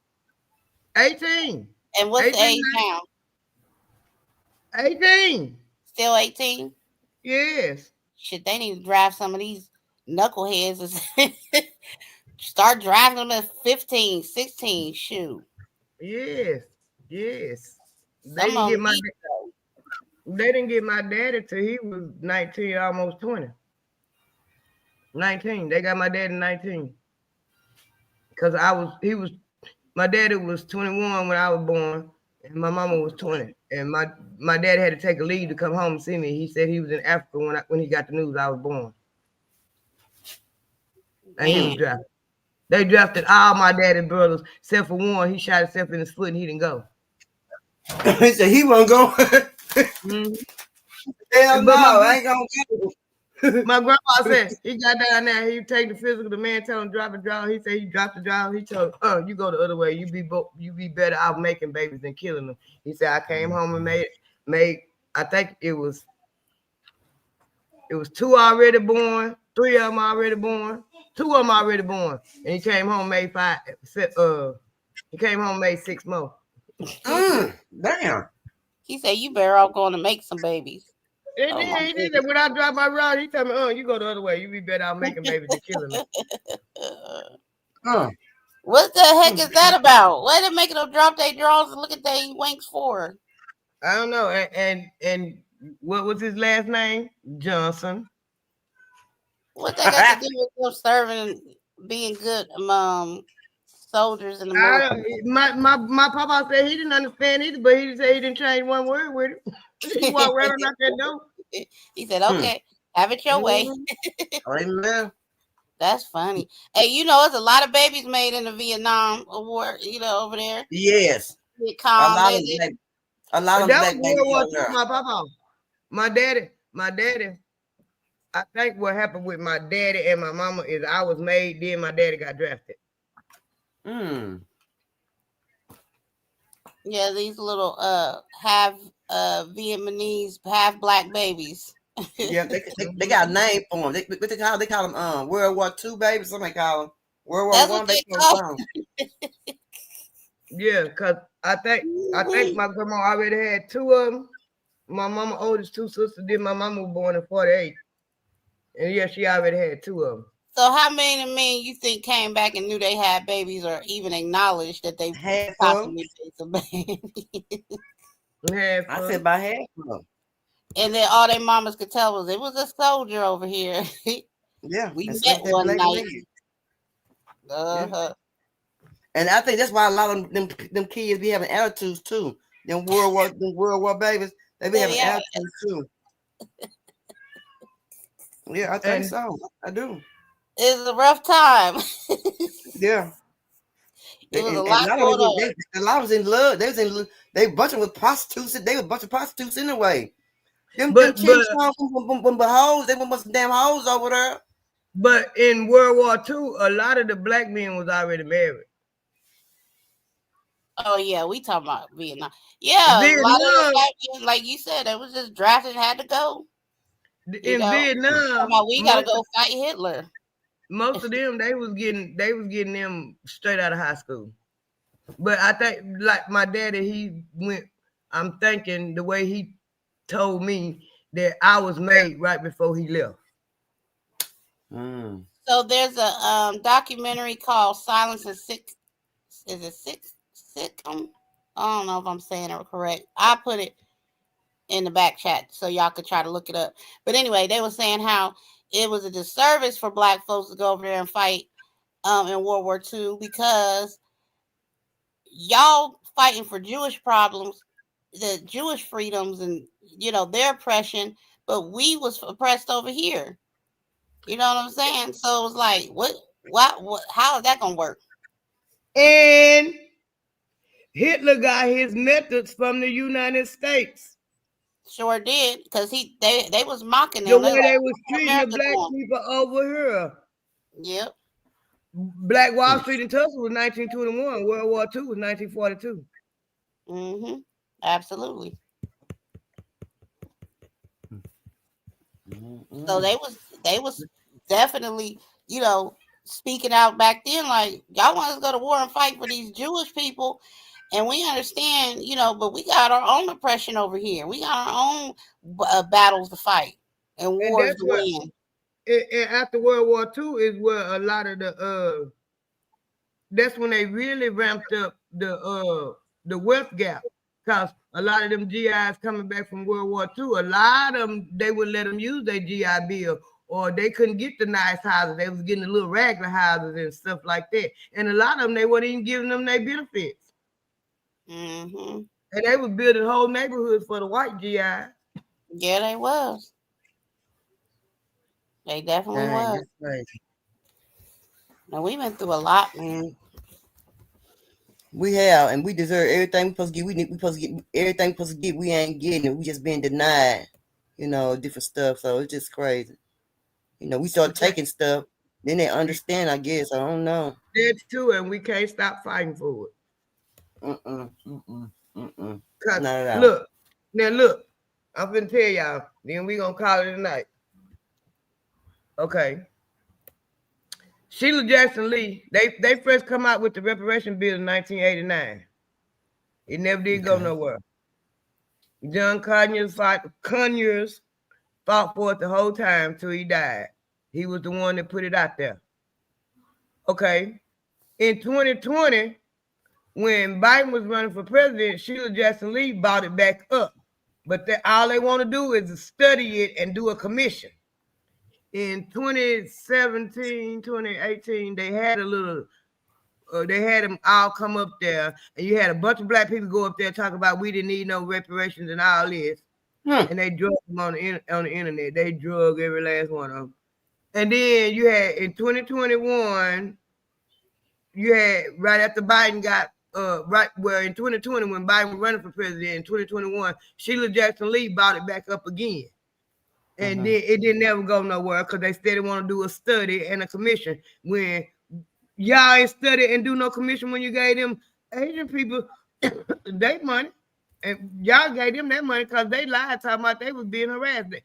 18. And what's 18, the age now? 18. Still 18? Yes. Shit, they need to draft some of these knuckleheads and start drafting them at 15, 16. Shoot. Yes. They didn't get my daddy till he was 19, almost 20. 19. They got my dad in 19. Because my daddy was 21 when I was born, and my mama was 20. And my dad had to take a leave to come home and see me. He said he was in Africa when he got the news I was born. And he was drafted. They drafted all my daddy's brothers, except for one. He shot himself in his foot and he didn't go. He said he wasn't going. Hell no, I ain't gonna go. My grandpa said he got down there, he take the physical, the man told him drop a draw. He said he dropped the draw. He told you go the other way. You be better out making babies than killing them. He said I came home and made I think it was 2 already born, 3 of them already born, 2 of them already born. And he came home made 5 he came home made 6 more. Damn. He said you better off going to make some babies. He did that. When I dropped my rod, he told me, you go the other way. You be better out making babies than killing them. What the heck is that about? Why they making them drop their draws and look at their winks for? I don't know. And what was his last name? Johnson. What they got to do with them serving, being good soldiers in the military? My papa said he didn't understand either, but he said he didn't change one word with it. He walked right out that door. He said, okay, have it your way. Amen. That's funny. Hey, there's a lot of babies made in the Vietnam War, over there. Yes. A lot of that black was World War II, my papa. My daddy. I think what happened with my daddy and my mama is I was made, then my daddy got drafted. Yeah, these little half Vietnamese, half black babies. Yeah, they got a name for them. What they call them World War II babies. Somebody call them World War I. They call them. Yeah, because I think my grandma already had 2 of them. My mama oldest 2 sisters. Then my mama was born in 48. And yeah, she already had 2 of them. So how many men you think came back and knew they had babies or even acknowledged that they possibly had some babies? I said by half of them. And then all their mamas could tell was it was a soldier over here. Yeah, we met one night. And I think that's why a lot of them kids be having attitudes too. Them World War babies, they be having attitudes too. Yeah, I think so. I do. It's a rough time. Yeah. It was a lot going on. A lot was in love. They bunching with prostitutes. They were a bunch of prostitutes anyway. Them kids from hoes. They were some damn hoes over there. But in World War II, a lot of the black men was already married. Oh yeah, we talking about Vietnam. Yeah, a lot of the Vietnam, black men, like you said, they was just drafted and had to go. You in know, talking Vietnam, about we gotta go fight Hitler. most of them they was getting them straight out of high school. But I think like my daddy, he went. I'm thinking the way he told me that I was made right before he left. Mm. So there's a documentary called Silence is Sick. Is it sick? I don't know if I'm saying it correct. I put it in the back chat so y'all could try to look it up. But anyway, they were saying how it was a disservice for black folks to go over there and fight in World War II because y'all fighting for Jewish problems, the Jewish freedoms, and their oppression, but we was oppressed over here. You know what I'm saying? So it was like, what, how is that gonna work? And Hitler got his methods from the United States. Sure did, because they was mocking The them. They way like, they was what treating the America black doing? people over here. Yep. Black Wall Street in Tulsa was 1921. World War II was 1942. Mm-hmm. Absolutely. So they was definitely, speaking out back then, like, y'all want us to go to war and fight for these Jewish people, and we understand, but we got our own oppression over here. We got our own battles to fight and And wars that's to what. win. And after World War II is where a lot of the that's when they really ramped up the wealth gap, because a lot of them GIs coming back from World War II, a lot of them they wouldn't let them use their GI Bill, or they couldn't get the nice houses. They was getting the little regular houses and stuff like that. And a lot of them they weren't even giving them their benefits. Mm-hmm. And they was building whole neighborhoods for the white GIs. Yeah, they was. They definitely Dang, was. that's crazy. Now we went through a lot, man. We have, and we deserve everything we supposed to get. We supposed to get everything we supposed to get. We ain't getting it. We just being denied, different stuff. So it's just crazy. We start taking stuff, then they understand. I guess I don't know. That's too, and we can't stop fighting for it. Not at all. Look, I'm gonna tell y'all. Then we gonna call it a night. Okay. Sheila Jackson Lee, they first come out with the reparation bill in 1989. It never did go nowhere. John Conyers fought for it the whole time till he died. He was the one that put it out there. Okay. In 2020, when Biden was running for president, Sheila Jackson Lee brought it back up. But all they want to do is study it and do a commission. In 2017, 2018, they had they had them all come up there, and you had a bunch of black people go up there talk about we didn't need no reparations and all this. And they drug them on the internet. They drug every last one of them. And then you had in 2021, you had right after Biden got in 2020 when Biden was running for president in 2021, Sheila Jackson Lee brought it back up again. And then it didn't never go nowhere because they still want to do a study and a commission. When y'all ain't study and do no commission when you gave them Asian people their money. And y'all gave them that money because they lied talking about they was being harassed.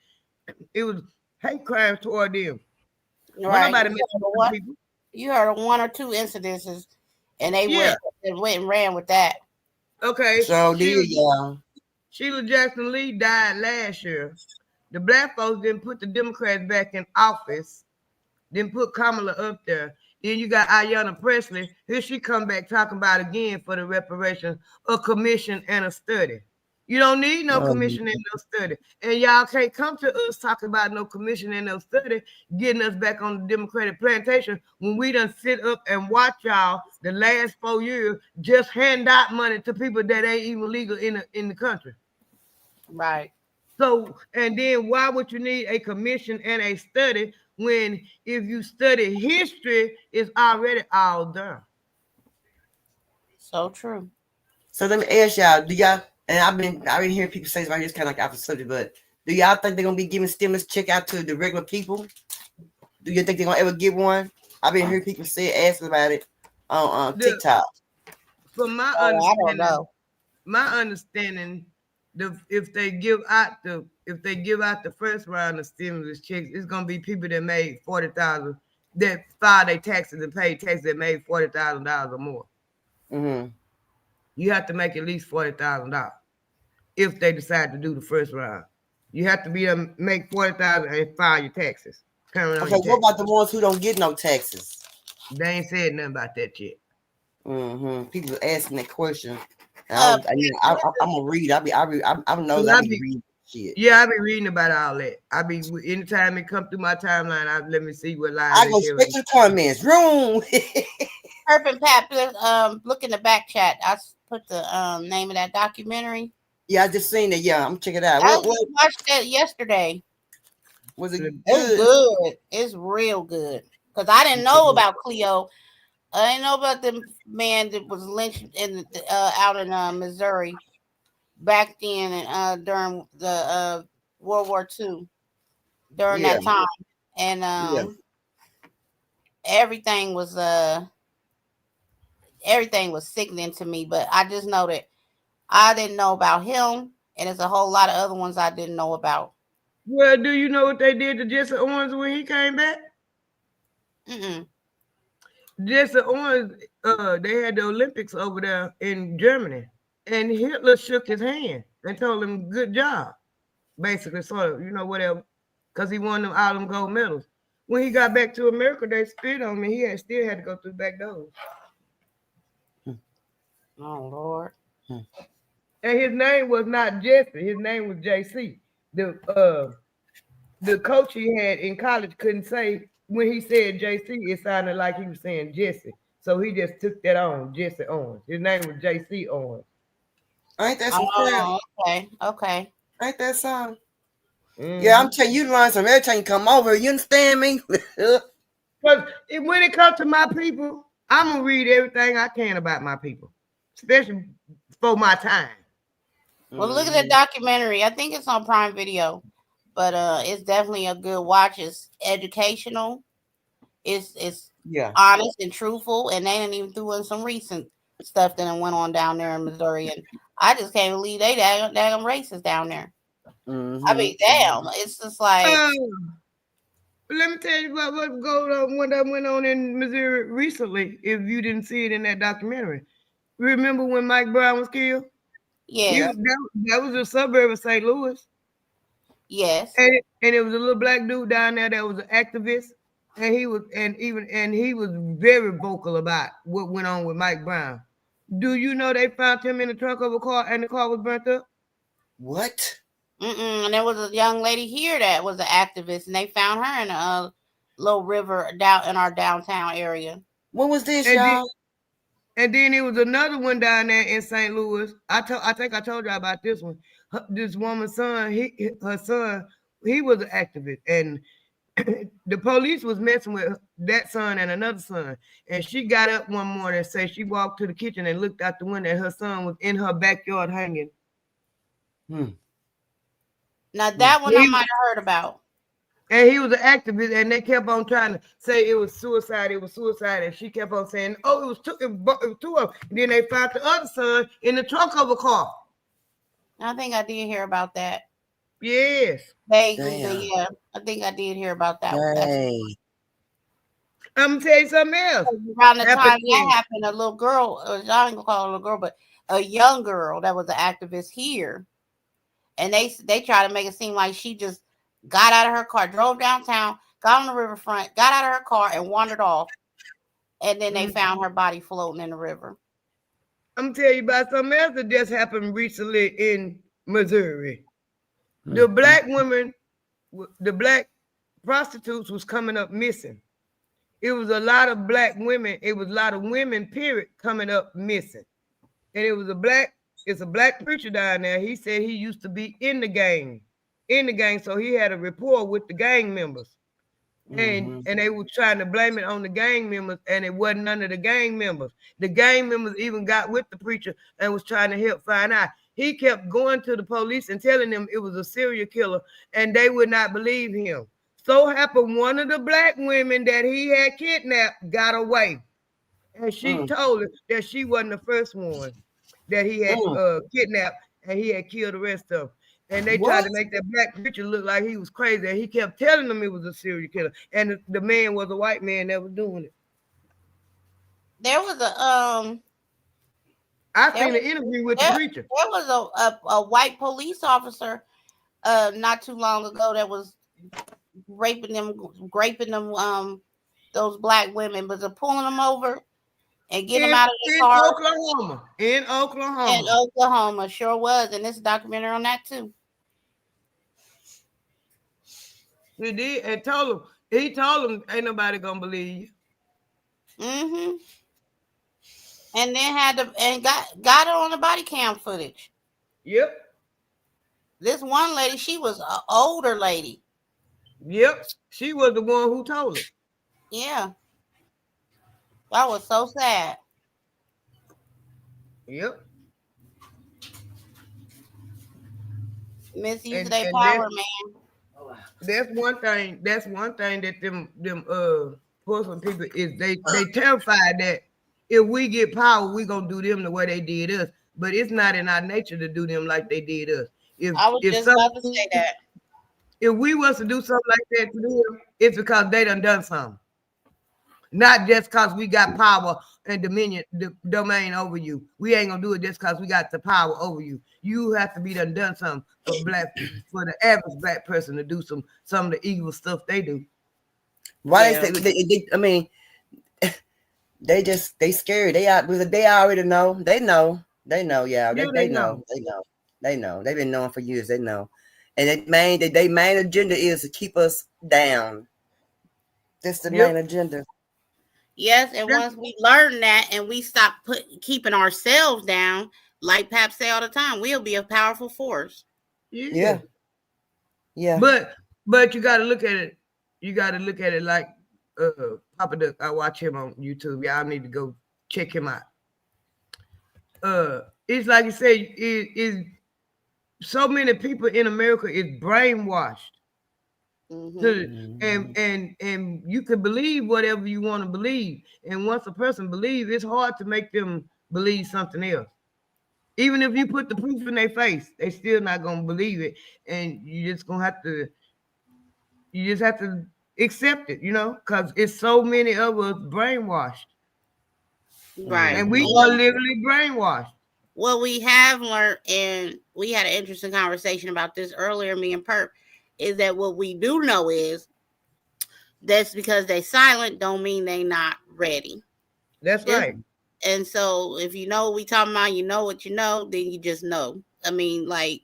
It was hate crimes toward them. Right. You heard of one or two incidences, and they went and ran with that. Okay. So did y'all. Sheila Jackson Lee died last year. The black folks didn't put the Democrats back in office, didn't put Kamala up there. Then you got Ayanna Presley. Here she come back talking about again for the reparations, a commission and a study. You don't need no commission and no study. And y'all can't come to us talking about no commission and no study, getting us back on the Democratic plantation when we done sit up and watch y'all the last 4 years just hand out money to people that ain't even legal in the country. Right. So, and then why would you need a commission and a study when if you study history, it's already all done? So true. So let me ask y'all, do y'all, and I've been hearing people say this right here, it's kind of like off the subject, but do y'all think they're going to be giving stimulus check out to the regular people? Do you think they're going to ever give one? I've been hearing people asking about it on TikTok. from my Oh, I don't understanding, know. if they give out the first round of stimulus checks, it's gonna be people that made 40,000 that filed their taxes and paid taxes that made $40,000 or more. Mm-hmm. You have to make at least $40,000 if they decide to do the first round. You have to make 40,000 and file your taxes. Okay, what about the ones who don't get no taxes? They ain't said nothing about that yet. Mm-hmm. People asking that question. I'm gonna read. I'm reading shit. Yeah, I be reading about all that. Anytime it come through my timeline, let me see what lies I they go tell straight me. to the comments. Room. Herb and Pat, look in the back chat. I put the name of that documentary. Yeah, I just seen it. Yeah, I'm check it out. I What watched that yesterday. was it? It's good. It's real good. Because I didn't know about Cleo. I didn't know about the man that was lynched out in Missouri back then and during the World War II. During that time, and everything was sickening to me. But I just know that I didn't know about him, and there's a whole lot of other ones I didn't know about. Well, do you know what they did to Jesse Owens when he came back? Jesse Owens, they had the Olympics over there in Germany, and Hitler shook his hand and told him, "Good job," basically, sort of, whatever, because he won all them gold medals. When he got back to America, they spit on him, and he still had to go through the back doors. Oh Lord! And his name was not Jesse; his name was JC. The coach he had in college couldn't say when he said JC, it sounded like he was saying Jesse. So he just took that on, Jesse Owens. His name was JC Owens. Ain't that some crap? Okay. Ain't that some? Mm-hmm. Yeah, I'm telling you, learn some every time you come over. You understand me? Because when it comes to my people, I'm gonna read everything I can about my people, especially for my time. Well, look at the documentary. I think it's on Prime Video, but it's definitely a good watch. It's educational. It's honest and truthful, and they didn't even throw in some recent stuff that went on down there in Missouri. And I just can't believe they damn racist down there. Mm-hmm. I mean, damn, it's just like. Let me tell you about what went on in Missouri recently. If you didn't see it in that documentary, remember when Mike Brown was killed? Yeah, that was a suburb of St. Louis. Yes, and it was a little black dude down there that was an activist, and he was very vocal about what went on with Mike Brown. Do you know they found him in the trunk of a car and the car was burnt up? What? And there was a young lady here that was an activist, and they found her in a little river down in our downtown area. What was this, y'all? And then there was another one down there in St. Louis. I think I told you about this one. This woman's son, her son, he was an activist, and the police was messing with that son and another son. And she got up one morning and said she walked to the kitchen and looked out the window, and her son was in her backyard hanging. Now that one I might have heard about. And he was an activist, and they kept on trying to say it was suicide. And she kept on saying, "Oh, it was two of them." And then they found the other son in the trunk of a car. I think I did hear about that. Yes. Vaguely, yeah. I think I did hear about that. I'm gonna tell you something else. Around the time that happened, a little girl, I ain't gonna call her a little girl, but a young girl that was an activist here, and they try to make it seem like she just got out of her car, drove downtown, got on the riverfront, got out of her car, and wandered off. And then they found her body floating in the river. I'm gonna tell you about something else that just happened recently in Missouri. The black women, the black prostitutes was coming up missing. It was a lot of black women. It was a lot of women, period, coming up missing. And it's a black preacher down there. He said he used to be in the gang, so he had a rapport with the gang members. And they were trying to blame it on the gang members, and it wasn't none of the gang members. The gang members even got with the preacher and was trying to help find out. He kept going to the police and telling them it was a serial killer, and they would not believe him. So happened one of the black women that he had kidnapped got away. and she Mm, told her that she wasn't the first one that he had mm. kidnapped and he had killed the rest of them. And they tried What? to make that black preacher look like he was crazy. And he kept telling them it was a serial killer. And the man was a white man that was doing it. There was a I there seen an was interview with the there, preacher. there was a white police officer not too long ago that was raping them those black women, but they're pulling them over and get them out of the In car Oklahoma. In in Oklahoma. Oklahoma. Sure was, and this documentary on that too. He did and he told him ain't nobody gonna believe you. Mm-hmm. And then got it on the body cam footage. Yep. This one lady, she was an older lady. Yep. She was the one who told it. Yeah. That was so sad. Yep. Misuse And, their and power, man. that's one thing. That's one thing that them Muslim people is they terrified that if we get power, we gonna do them the way they did us. But it's not in our nature to do them like they did us. I was just about to say that. If we was to do something like that to them, it's because they done something. Not just because we got power and domain over you. We ain't gonna do it just because we got the power over you. You have to be done something for the average black person to do some of the evil stuff they do. Why Yeah. I mean, they scared. They already know. They know. They know. Yeah. They know. They know. They've been knowing for years. They know. And their main agenda is to keep us down. That's the main agenda. Yes, and once we learn that and we stop keeping ourselves down, like Pap say all the time, we'll be a powerful force. Yeah. But you gotta look at it. You gotta look at it like Papa Duck. I watch him on YouTube. Y'all need to go check him out. It's like you say, is so many people in America is brainwashed. Mm-hmm. And you can believe whatever you want to believe. And once a person believes, it's hard to make them believe something else. Even if you put the proof in their face, they still not gonna believe it. And you just have to accept it, because it's so many of us brainwashed. Right. And we are literally brainwashed. What we have learned, and we had an interesting conversation about this earlier, me and Perp, is that what we do know is that's because they silent don't mean they not ready. That's right. And so if you know what we talking about, you know what you know, then you just know. I mean, like,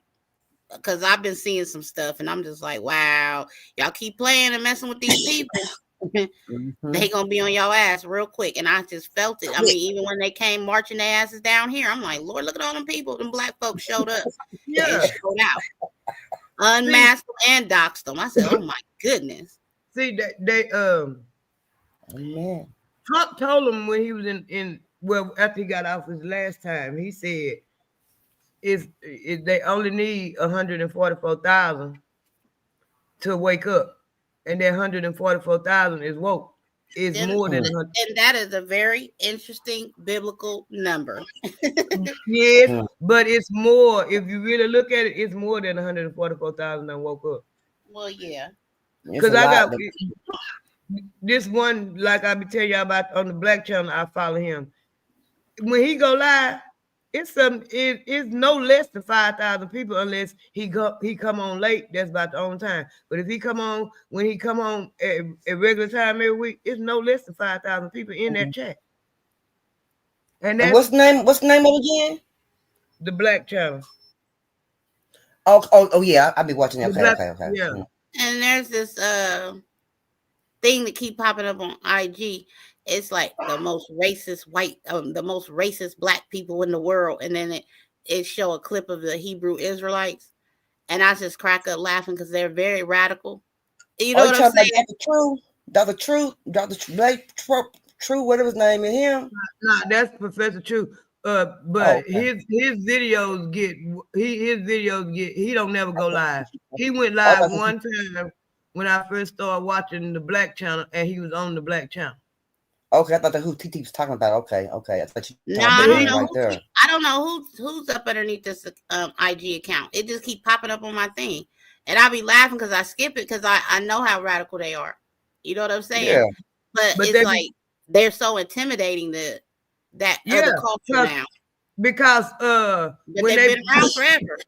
because I've been seeing some stuff and I'm just like, wow, y'all keep playing and messing with these people. They gonna be on your ass real quick. And I just felt it. I mean, even when they came marching their asses down here, I'm like, Lord, look at all them people. Them black folks showed up. Yeah. And showed out. Unmasked them and doxed them. I said, oh my goodness. See, Trump told him when he was after he got off his last time, he said is they only need 144,000 to wake up. And that 144,000 is woke. Is more than 100. And that is a very interesting biblical number. Yes, but it's more. If you really look at it, it's more than 144,000 that woke up. Well, yeah. Because I got this one, like I be telling y'all about on the Black channel, I follow him. When he go live, it's no less than 5,000 people unless he come on late. That's about the only time. But if he come on when he come on at regular time every week, it's no less than 5,000 people in that chat. And what's the name of it again? The Black channel. Oh yeah, I'll be watching that. Okay. Yeah. And there's this thing that keep popping up on IG. It's like the most racist the most racist black people in the world, and then it show a clip of the Hebrew Israelites, and I just crack up laughing because they're very radical. You know what I'm saying? Dr. True, whatever his name is, him. Nah, that's Professor True. But his videos get he don't never go live. He went live one time when I first started watching the Black channel, and he was on the Black channel. Okay, I thought that who TT was talking about. Okay. I thought you No, talking I about don't him know. right there. I don't know who's up underneath this IG account. It just keep popping up on my thing, and I be laughing because I skip it because I know how radical they are. You know what I'm saying? Yeah. But But it's they like they're so intimidating that other culture now. because But when they've they been around forever.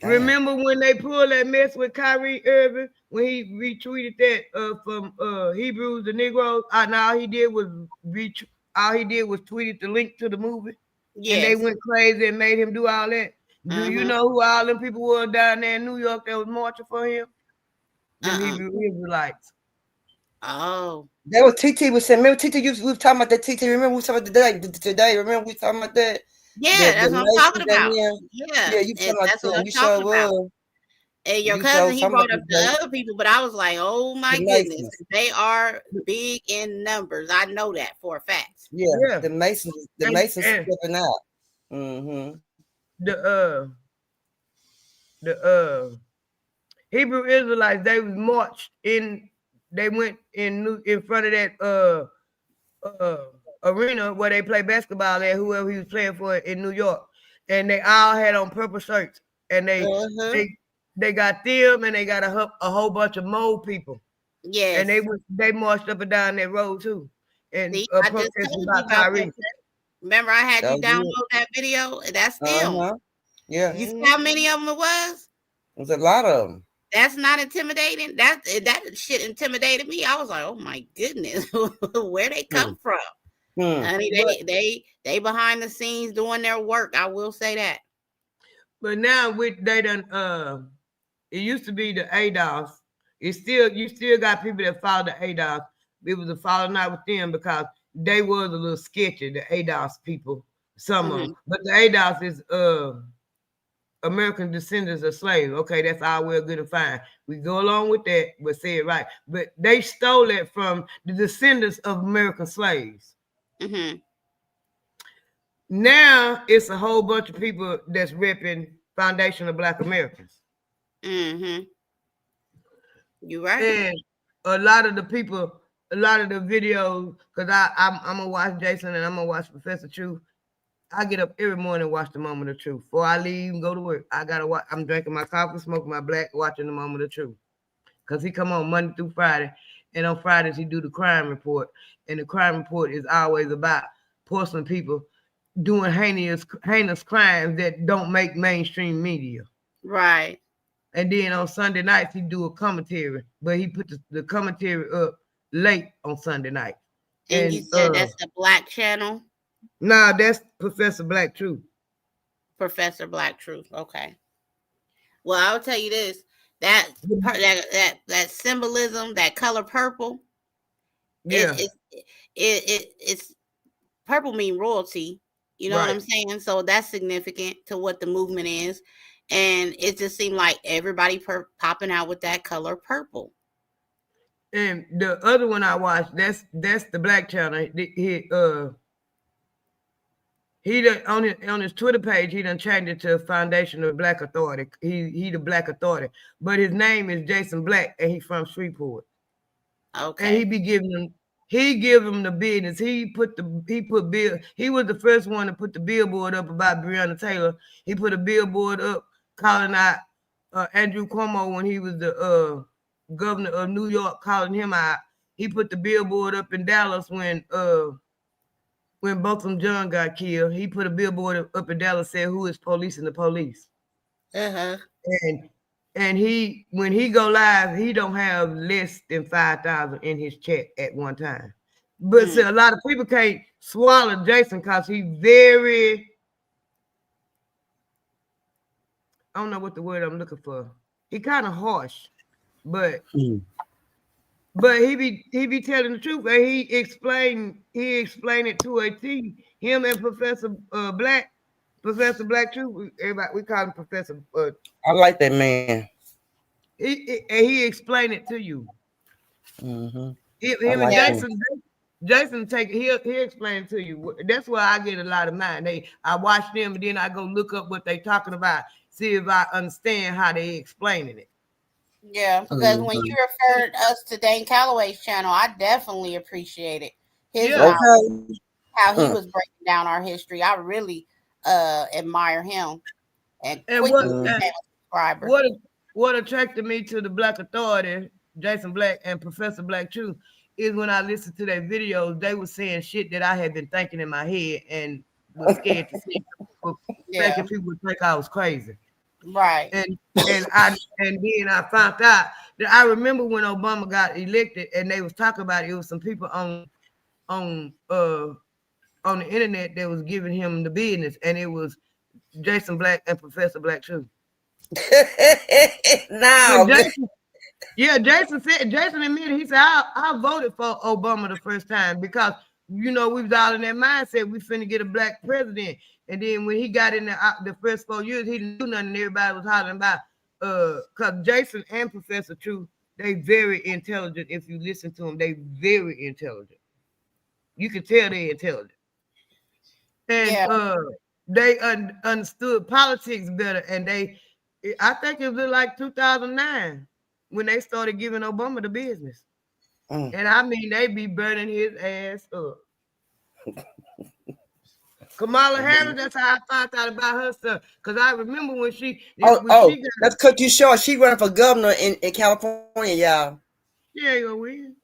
remember when they pulled that mess with Kyrie Irving when he retweeted that from Hebrews the Negroes, and all he did was tweeted the link to the movie, and they Yes. went crazy and made him do all that. Do you know who all them people were down there in New York that was marching for him? Them Hebrew Israelites. Oh. That was TT was saying. Remember TT? We were talking about that TT. Remember we were talking about today. Remember we were talking about that. Yeah, that's what I'm talking about. Yeah, you And talking about that's what that? I'm You talking sure about. was. And your You cousin, sure he talking brought about up the other people, but I was like, oh my the goodness, Masons. they are big in numbers. I know that for a fact. Yeah. The Masons stepping out. Mm-hmm. The Hebrew Israelites, they was marched in. They went in front of that arena where they play basketball at, whoever he was playing for in New York, and they all had on purple shirts, and they got them, and they got a whole bunch of mole people. Yes, and they marched up and down that road too, and see, I just protested told you about about Kyrie. that. Remember, I had you That was download that video. That's them. Yeah. You see how many of them it was? There's a lot of them. That's not intimidating. That shit intimidated me. I was like, oh my goodness, where they come from? Honey, they behind the scenes doing their work. I will say that. But now they done it used to be the ADOS. You still got people that follow the ADOS. It was a falling out with them because they was a little sketchy, the ADOS people, some of them. But the ADOS is American descendants of slaves. Okay, that's all well good and fine. We go along with that, but say it right. But they stole it from the descendants of American slaves. Now it's a whole bunch of people that's repping Foundation of Black Americans. You're right. And a lot of the videos, because I'm gonna watch Jason and I'm gonna watch Professor Truth. I get up every morning and watch the Moment of Truth. Before I leave and go to work, I gotta watch. I'm drinking my coffee, smoking my black, watching the Moment of Truth. Because he come on Monday through Friday, and on Fridays he do the crime report. And the crime report is always about porcelain people doing heinous crimes that don't make mainstream media. Right. And then on Sunday nights he do a commentary, but he put the commentary up late on Sunday night. And you said that's the Black channel? Nah, that's Professor Black Truth. Professor Black Truth. Okay. Well, I'll tell you this: that symbolism, that color purple. Yeah. It's purple mean royalty. You know what I'm saying? So that's significant to what the movement is, and it just seemed like everybody popping out with that color purple. And the other one I watched, that's the Black channel. He done on his Twitter page, he done changed it to Foundation of Black Authority. He the Black Authority, but his name is Jason Black, and he's from Shreveport. Okay. And he give him the business. He was the first one to put the billboard up about Breonna Taylor. He put a billboard up calling out Andrew Cuomo when he was the governor of New York, calling him out. He put the billboard up in Dallas when Botham John got killed. He put a billboard up in Dallas said, "Who is policing the police?" And when he go live, he don't have less than 5,000 in his chat at one time. But see, a lot of people can't swallow Jason because he very, I don't know what the word I'm looking for. He kind of harsh, but he be telling the truth. And he explained it to a T. Him and Professor Black Truth. Everybody we call him Professor. I like that man. He explained it to you. Him and Jason he'll explain it to you. That's why I get a lot of mine. I watch them and then I go look up what they talking about, see if I understand how they explaining it. Yeah, because when you referred us to Dane Calloway's channel, I definitely appreciate it. his Yeah. Okay. how he was breaking down our history. I really admire him and And quickly became a subscriber. what attracted me to the Black Authority, Jason Black and Professor Black Truth, is when I listened to their videos, they were saying shit that I had been thinking in my head and was scared to say, thinking people would think I was crazy. Right. And then I found out that I remember when Obama got elected and they was talking about it was some people on the internet that was giving him the business, and it was Jason Black and Professor Black Truth. Now, Jason admitted, he said, I voted for Obama the first time because, we was all in that mindset, we finna get a black president. And then when he got in the first 4 years, he didn't do nothing, and everybody was hollering about, because Jason and Professor Truth, they very intelligent. If you listen to them, they very intelligent. You can tell they're intelligent. And they understood politics better, and I think it was like 2009 when they started giving Obama the business. And I mean, they be burning his ass up. Kamala Harris, that's how I found out about her stuff. Because I remember when she let's cut you short. She running for governor in California, y'all. She ain't gonna win.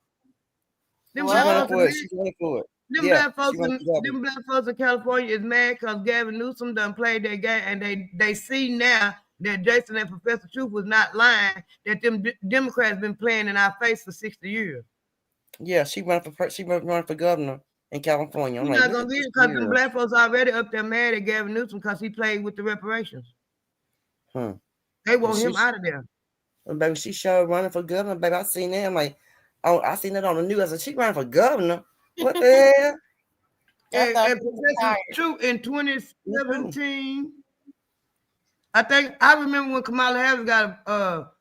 She's running for it. Them black folks in California is mad because Gavin Newsom done played their game, and they see now that Jason and Professor Truth was not lying, that them Democrats been playing in our face for 60 years. Yeah, she running for governor in California. She's not gonna be it because them black folks already up there mad at Gavin Newsom because he played with the reparations. They want him out of there. Baby, she showed running for governor. Baby, I seen that. I'm like, oh, I seen that on the news. I said, she running for governor. What the hell? And Professor Truth in 2017. I remember when Kamala Harris got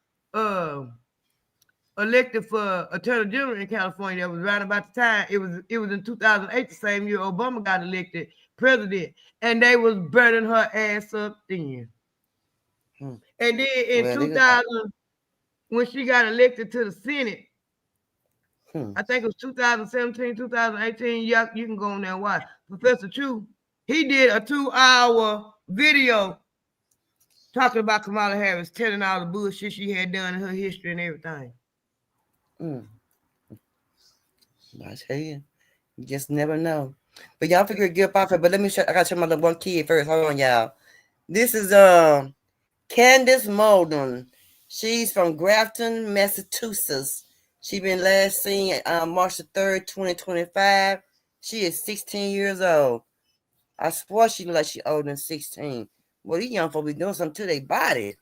elected for Attorney General in California. That was right about the time. It was in 2008, the same year Obama got elected president, and they was burning her ass up then. And then in 2000, when she got elected to the Senate, I think it was 2017, 2018. You can go on there and watch. Professor Truth, he did a 2-hour video talking about Kamala Harris, telling all the bullshit she had done in her history and everything. I tell you just never know. But y'all figure it good off it. But let me show. I gotta show my little one kid first. Hold on, y'all. This is Candace Molden. She's from Grafton, Massachusetts. She been last seen March the 3rd, 2025. She is 16 years old. I swear she look like she older than 16. Well, these young folks be doing something to their body.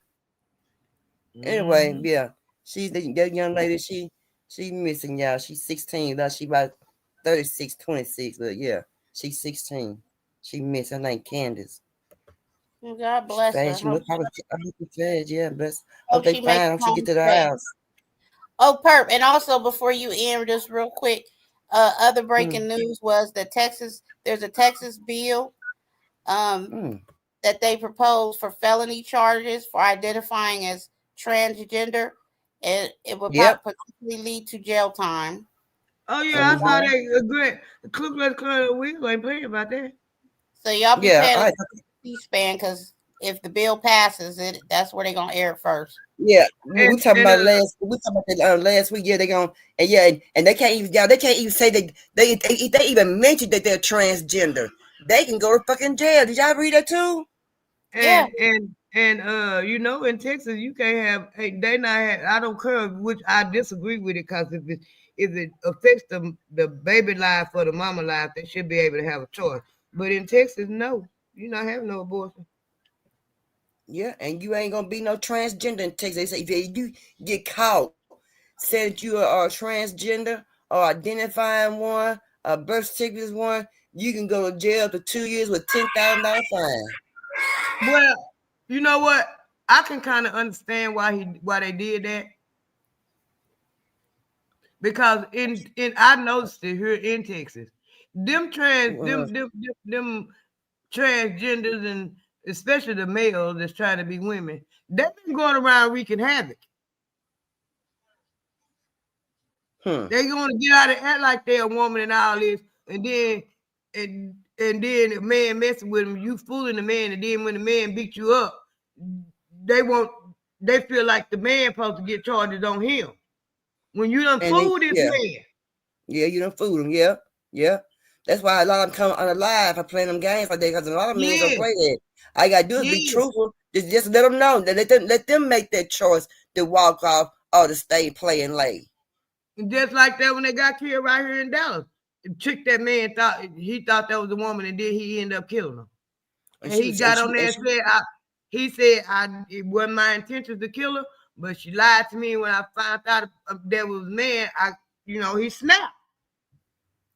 Anyway, yeah. She's that young lady, she missing, y'all. She's 16. Now she about 36, 26. But yeah, she's 16. She missing. Her name Candace. God bless her. She look probably fed, yeah, bless. Hope they find her. She get to the house. Oh, perp. And also before you end, just real quick, other breaking news was that there's a Texas bill that they proposed for felony charges for identifying as transgender, and it would potentially lead to jail time. Oh yeah, I saw that. Great. Ku Klux Klan, we ain't playing about that. So y'all be paying C-SPAN because if the bill passes, that's where they're gonna air it first. Yeah, we talking about last. We talking about last week. Yeah, they gonna and they can't even say that they even mentioned that they're transgender. They can go to fucking jail. Did y'all read that too? And in Texas you can't have. They not. I don't care, which I disagree with it, because if it affects the baby life or the mama life, they should be able to have a choice. But in Texas, no, you're not having no abortion. Yeah, and you ain't gonna be no transgender in Texas. They say if you get caught saying that you are transgender or identifying one, a birth certificate is one, you can go to jail for 2 years with $10,000 fine. Well, you know what? I can kind of understand why they did that, because I noticed it here in Texas, them transgenders, and especially the males that's trying to be women, they've been going around wreaking havoc. They're going to get out and act like they're a woman and all this, and then and then the man messing with him, you fooling the man, and then when the man beat you up, they want they feel like the man supposed to get charges on him. When you done And then, fool this yeah, man. yeah, you done fooled them. Yeah, yeah. That's why a lot of them come on the live for playing them games like that, because a lot of men don't Yeah, play that. All you gotta do is be yeah. truthful. Just let them know. Let them make that choice to walk off or to stay playing late. And just like that when they got killed right here in Dallas. The chick that man thought that was a woman, and then he ended up killing her. And And she he was, got on there and said it wasn't my intention to kill her, but she lied to me when I found out that was man. He snapped.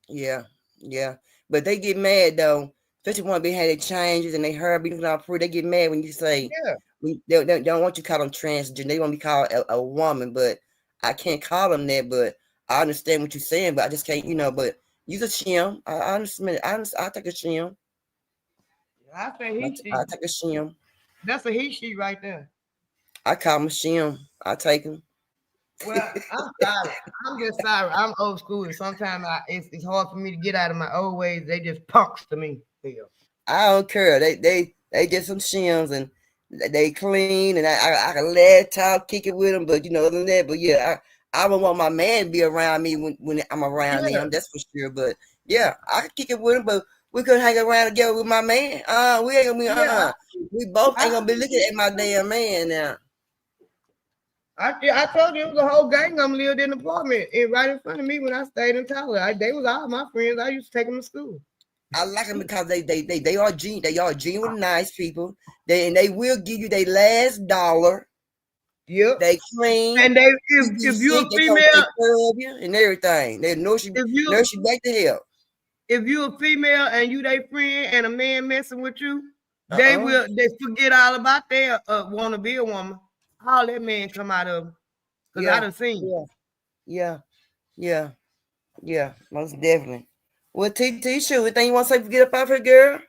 yeah, yeah. But they get mad though, especially when they had their changes and they heard being all pretty. They get mad when you say Yeah. they don't want you to call them transgender. They want to be called a woman, but I can't call them that. But I understand what you're saying, but I just can't, But use a shim. I understand. I take a shim. I say he she. I take a shim. That's a he she right there. I call him a shim. I take him. Well, I'm sorry. I'm just sorry. I'm old school, and sometimes it's hard for me to get out of my old ways. They just punks to me. Still. I don't care. They just some shims and they clean, and I can let talk, kick it with them. But other than that, but yeah, I don't want my man to be around me when I'm around them. That's for sure. But yeah, I can kick it with him, but we could hang around together with my man. We ain't gonna be we both ain't gonna be looking at my damn man now. I told you it was a whole gang of them lived in the apartment right in front of me when I stayed in Tyler. They was all my friends. I used to take them to school. I like them because they are genuine nice people. They will give you their last dollar. Yep. They clean. And if you're a female, they love you and everything. They nurse you back to hell. If you're a female and you their friend and a man messing with you, they forget all about their want to be a woman. All that man come out of them. Because I done seen. Yeah, most definitely. Well, TT, shoot, anything you want to say to get up out here, girl?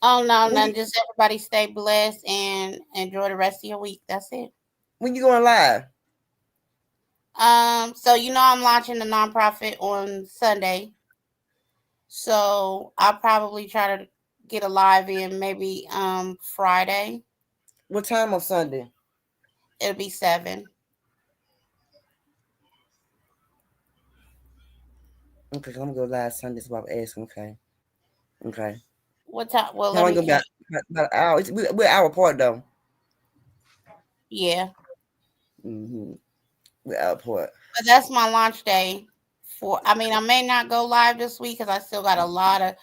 Oh, no, nothing. Just everybody stay blessed and enjoy the rest of your week. That's it. When you going live? So I'm launching the nonprofit on Sunday. So I'll probably try to get a live in maybe Friday. What time on Sunday? It'll be 7. Okay, I'm gonna go live Sunday. That's what I'm asking. Okay. What time? Well, let me go about an hour. We're an hour apart though. Yeah. We're an hour apart. But that's my launch day. I may not go live this week because I still got a lot of,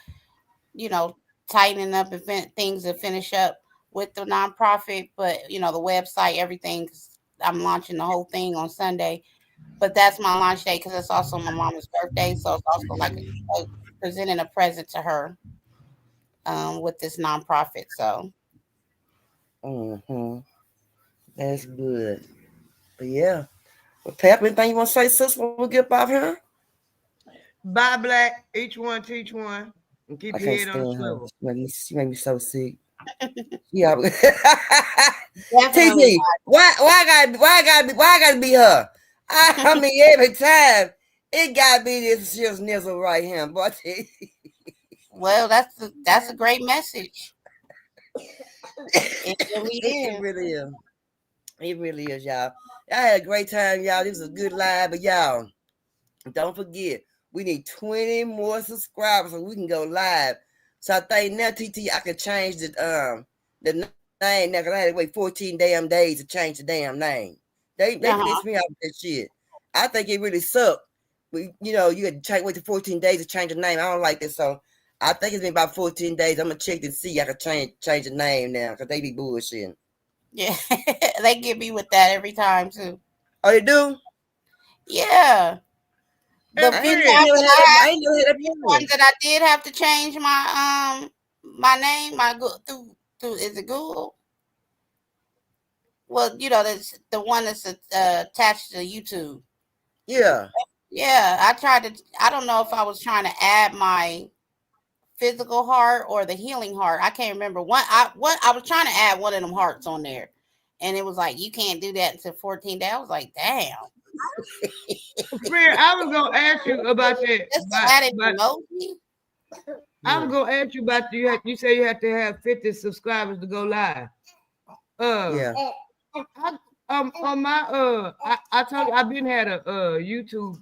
tightening up things to finish up with the nonprofit. But the website, everything. I'm launching the whole thing on Sunday. But that's my launch day because it's also my mama's birthday. So it's also like presenting a present to her with this nonprofit. So. That's good. But yeah. Well, Pep, anything you want to say, sis, when we get up out here? Bye, Black. Each one teach one. And keep your head on the swivel. She made me so sick. Yeah. TT, why I gotta be her? I mean, every time it gotta be this shit's nizzle right here, boy. Well, that's a great message. It really is. It really is, y'all. I had a great time, y'all. This was a good live, but y'all, don't forget, we need 20 more subscribers so we can go live. So I think now, TT, I can change the name now because I had to wait 14 damn days to change the damn name. They pissed me off with that shit. I think it really sucked. You had to wait 14 days to change the name. I don't like this, so I think it's been about 14 days. I'm gonna check to see I can change the name now because they be bullshitting. Yeah, they get me with that every time too. Oh, you do? Yeah. The few times that I did have to change my name, through is it Google? Well, that's the one that's attached to YouTube. Yeah. Yeah, I don't know if I was trying to add my physical heart or the healing heart. I can't remember. I was trying to add one of them hearts on there. And it was like, you can't do that until 14 days. I was like, damn. Friend, I was gonna ask you about that. Just to add an emoji. I was gonna ask you about you say you have to have 50 subscribers to go live. Yeah. On my I told you I've been had a YouTube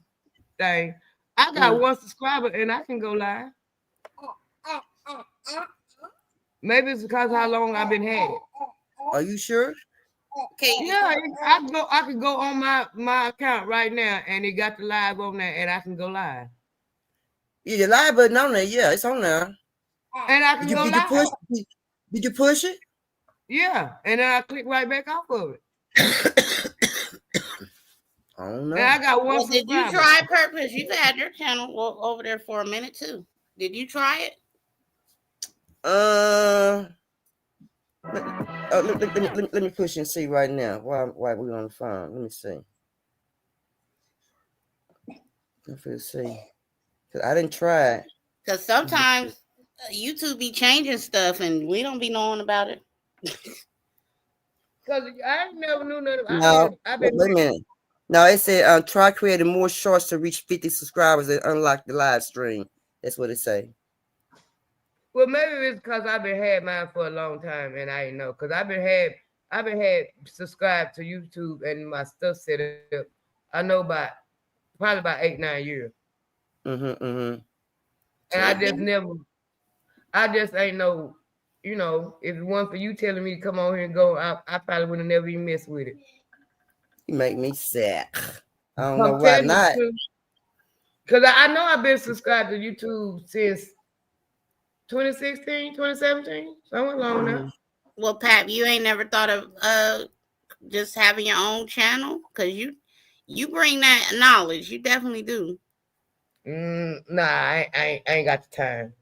thing. I got one subscriber and I can go live. Maybe it's because how long I've been had it. Are you sure? Okay. Yeah, I can go on my account right now and it got the live on there and I can go live. Yeah, the live button on there. Yeah, it's on there. And I can go did live. Did you push it? Yeah, and then I click right back off of it. I don't know. And I got one. Well, did you try Purpose? You've had your channel over there for a minute too. Did you try it? Let me push and see right now. Why we're on the phone? Let me see. Let's see. Cause I didn't try it. Because sometimes YouTube be changing stuff and we don't be knowing about it. Because I never knew nothing. No, wait a minute. No, it said try creating more shorts to reach 50 subscribers and unlock the live stream. That's what it say. Well, maybe it's because I've been had mine for a long time and I didn't know. Because I've been had subscribed to YouTube and my stuff set up. I know probably about 8-9 years. And I just ain't know, if it wasn't for you telling me to come on here and go, I probably would have never even messed with it. You make me sick. I don't know why not. Because I know I've been subscribed to YouTube since 2016, 2017, somewhere along there. Well, Pat, you ain't never thought of just having your own channel? Because you bring that knowledge. You definitely do. Nah, I ain't got the time.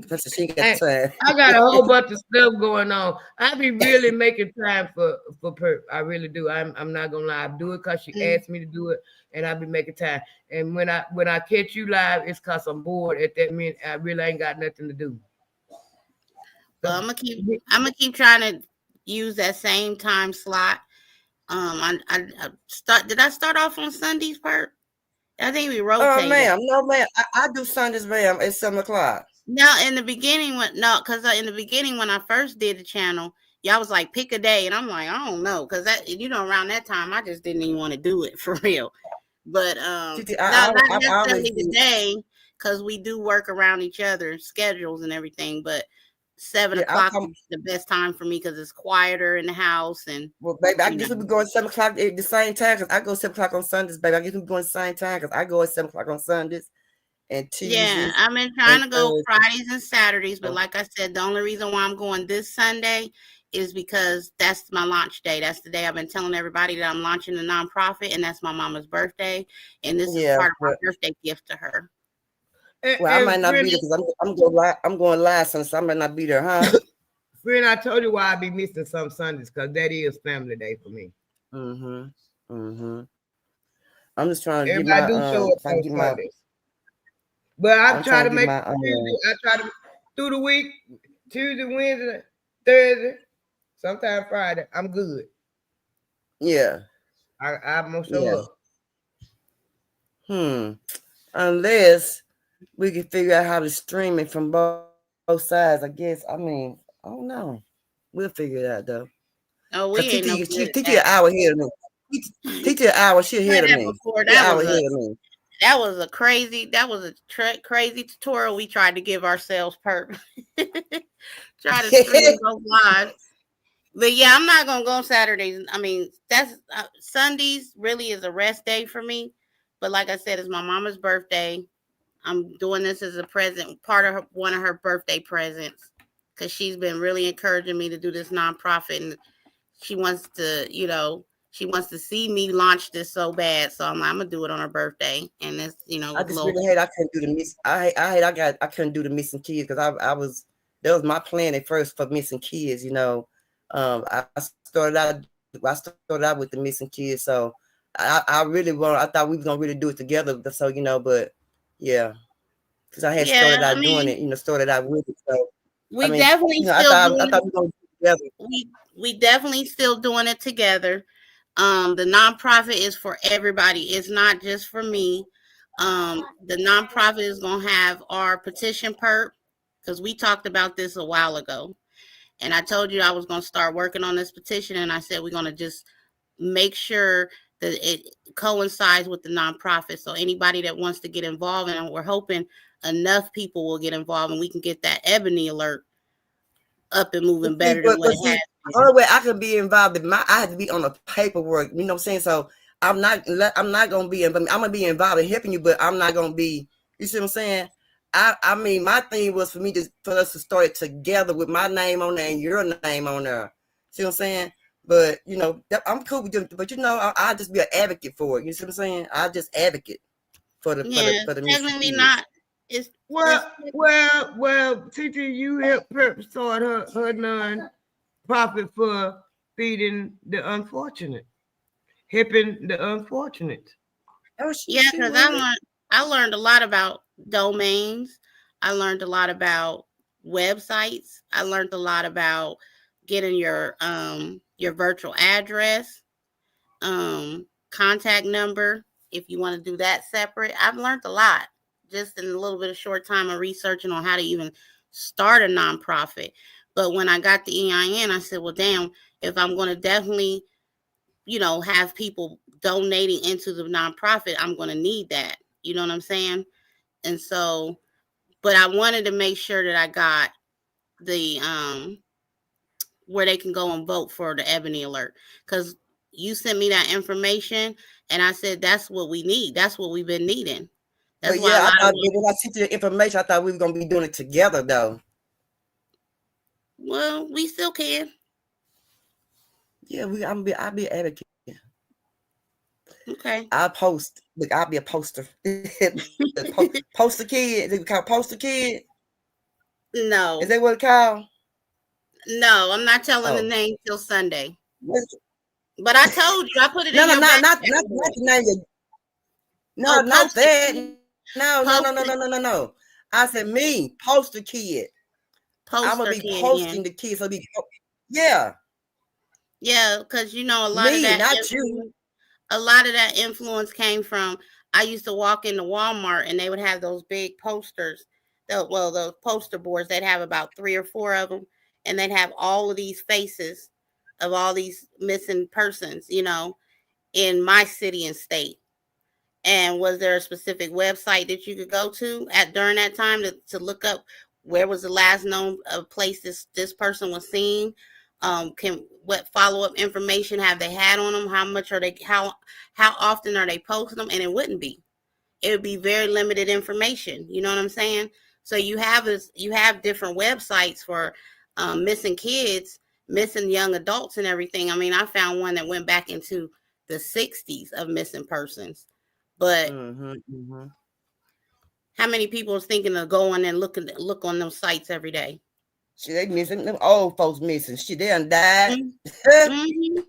That's she got time. I got a whole bunch of stuff going on. I be really making time for Perp. I really do. I'm not gonna lie. I do it because she asked me to do it, and I be making time. And when I catch you live, it's because I'm bored. At that minute, I really ain't got nothing to do. Well, I'm gonna keep trying to use that same time slot. Did I start off on Sundays, Perp? I think we rotated. Oh, ma'am. No, ma'am. I do Sundays, ma'am, at 7 o'clock. No, in the beginning, when I first did the channel, y'all was like, pick a day. And I'm like, I don't know. Because around that time, I just didn't even want to do it for real. But not necessarily the day, because we do work around each other's schedules and everything. But 7 o'clock is the best time for me because it's quieter in the house. And well, baby, I guess we'll be going 7 o'clock at the same time because I go 7 o'clock on Sundays, baby. I guess we'll be going the same time because I go at 7 o'clock on Sundays and Tuesdays. Yeah, I've been trying to go Fridays and Saturdays, but like I said, the only reason why I'm going this Sunday is because that's my launch day. That's the day I've been telling everybody that I'm launching a nonprofit, and that's my mama's birthday, and this is part of my birthday gift to her. Well, I might not be there because I'm going live Sunday, so I might not be there, huh? Friend, I told you why I be missing some Sundays because that is family day for me. I'm just trying to everybody get my show up on Sundays. But I try to make I try to through the week, Tuesday, Wednesday, Thursday, sometimes Friday. I'm good. Yeah. I'm gonna show up. Unless we can figure out how to stream it from both sides, I guess. I mean, I don't know. We'll figure it out though. Oh, we ain't no good. Teach you an hour ahead of me. Teach you an hour, she'll hear of me. That was a crazy tutorial we tried to give ourselves, Perp. Try to stream those live. But yeah, I'm not gonna go on Saturdays. I mean, that's Sundays really is a rest day for me. But like I said, it's my mama's birthday. I'm doing this as a present, one of her birthday presents, because she's been really encouraging me to do this nonprofit, and she wants to, she wants to see me launch this so bad. So I'm gonna do it on her birthday, and it's, I just really hate I couldn't do the miss. I couldn't do the missing kids because that was my plan at first for missing kids. I started out with the missing kids, so I thought we were gonna really do it together. So but yeah, because I had started out doing it, started out with it. So we definitely still I thought we were gonna do it together. We definitely still doing it together. The nonprofit is for everybody. It's not just for me. The nonprofit is gonna have our petition perk because we talked about this a while ago, and I told you I was gonna start working on this petition, and I said we're gonna just make sure that it coincides with the nonprofit. So anybody that wants to get involved, and we're hoping enough people will get involved, and we can get that ebony alert up and moving better than what it has. Only way I can be involved, I have to be on the paperwork. You know what I'm saying? So I'm not gonna be. I'm gonna be involved in helping you, but I'm not gonna be. You see what I'm saying? I mean, my thing was for us to start it together with my name on there and your name on there. See what I'm saying? But you know, I'm cool with them. But you know, I'll just be an advocate for it. You see what I'm saying? I just advocate for the technically not. It's TT, you helped her start her non-profit for feeding the unfortunate, helping the unfortunate. Yeah, because I learned a lot about domains. I learned a lot about websites. I learned a lot about getting your virtual address, contact number, if you want to do that separate. I've learned a lot just in a little bit of short time of researching on how to even start a nonprofit. But when I got the EIN, I said, well, damn, if I'm going to definitely, you know, have people donating into the nonprofit, I'm going to need that. You know what I'm saying? And so, but I wanted to make sure that I got the, where they can go and vote for the ebony alert. Because you sent me that information and I said, that's what we need. That's what we've been needing. That's why I thought when I sent you the information, I thought we were going to be doing it together, though. Well, we still can. Yeah, I'll be an advocate. Okay. I'll post. Look, I'll be a poster. Poster kid. Is it called poster kid? No. Is that what it's called? No, I'm not telling the name till Sunday. But I told you, I put it in your not the name. No, not that. No. I said me, poster kid. I'm gonna be posting the kids. Yeah. Yeah, because you know a lot of that. Not you. A lot of that influence came from. I used to walk into Walmart and they would have those big posters. Those poster boards. They'd have about 3 or 4 of them, and they'd have all of these faces of all these missing persons. You know, in my city and state. And was there a specific website that you could go to during that time to look up where was the last known place this person was seen? What follow-up information have they had on them? How much are they? How often are they posting them? And it wouldn't be. It would be very limited information. You know what I'm saying? So you have different websites for missing kids, missing young adults, and everything. I mean, I found one that went back into the 60s of missing persons. But how many people is thinking of going and look on those sites every day? Shit, they missing. Them old folks missing. Shit, they done died. Mm-hmm.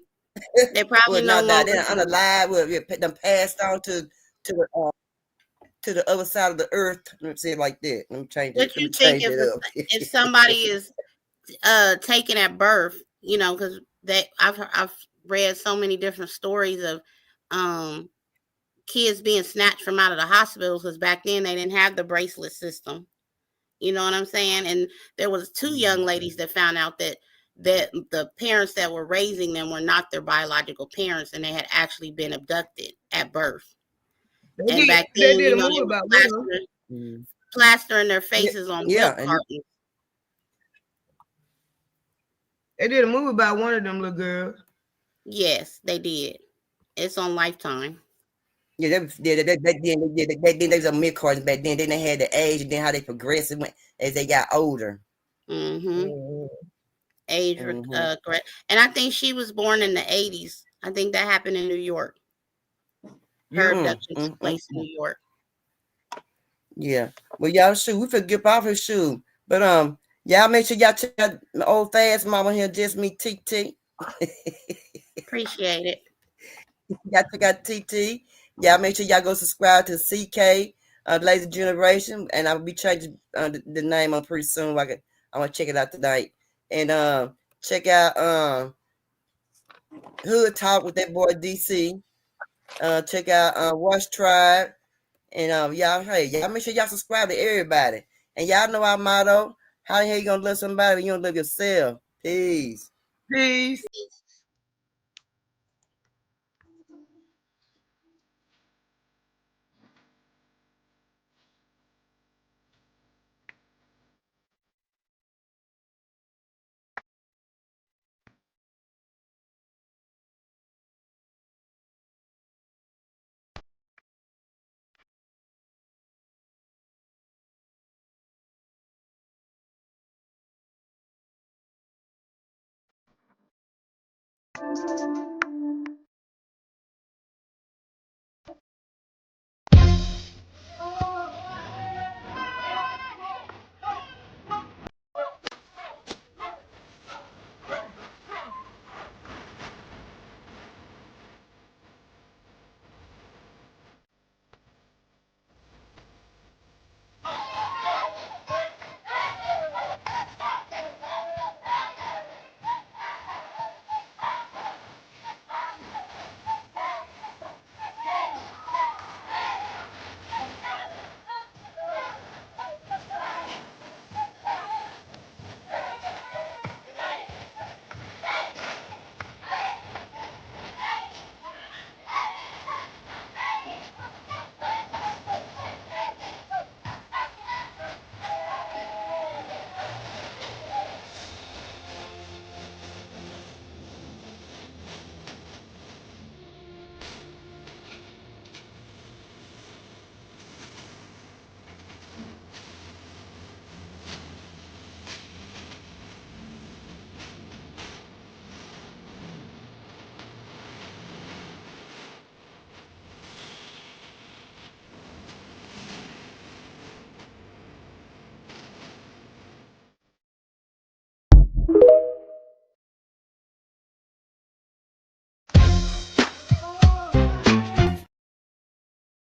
They probably no longer. They're unalive. Them passed on to the other side of the earth. Let me say it like that. Let me change it. What you think if somebody is taken at birth? You know, because I've read so many different stories of kids being snatched from out of the hospitals because back then they didn't have the bracelet system. You know what I'm saying? And there was 2 young ladies that found out that the parents that were raising them were not their biological parents, and they had actually been abducted at birth. Back then, they did a movie about plastering their faces on milk cartons. They did a movie about one of them little girls. Yes, they did. It's on Lifetime. Yeah, they was on milk cartons back then. Then they had the age, and then how they progressed as they got older. Age, correct. And I think she was born in the 80s. I think that happened in New York. Her abduction took place in New York. Yeah. Well, y'all shoot. We forget off his shoe. But y'all make sure y'all check out my old fast mama here, just me TT. Appreciate it. Y'all check out TT. Y'all make sure y'all go subscribe to CK, Lazy Generation, and I'll be changing the name on pretty soon. I'm gonna check it out tonight. And check out Hood Talk with that boy DC. Check out Watch Tribe. And y'all, hey, y'all make sure y'all subscribe to everybody. And y'all know our motto. How the hell you gonna love somebody when you don't love yourself? Peace. Peace.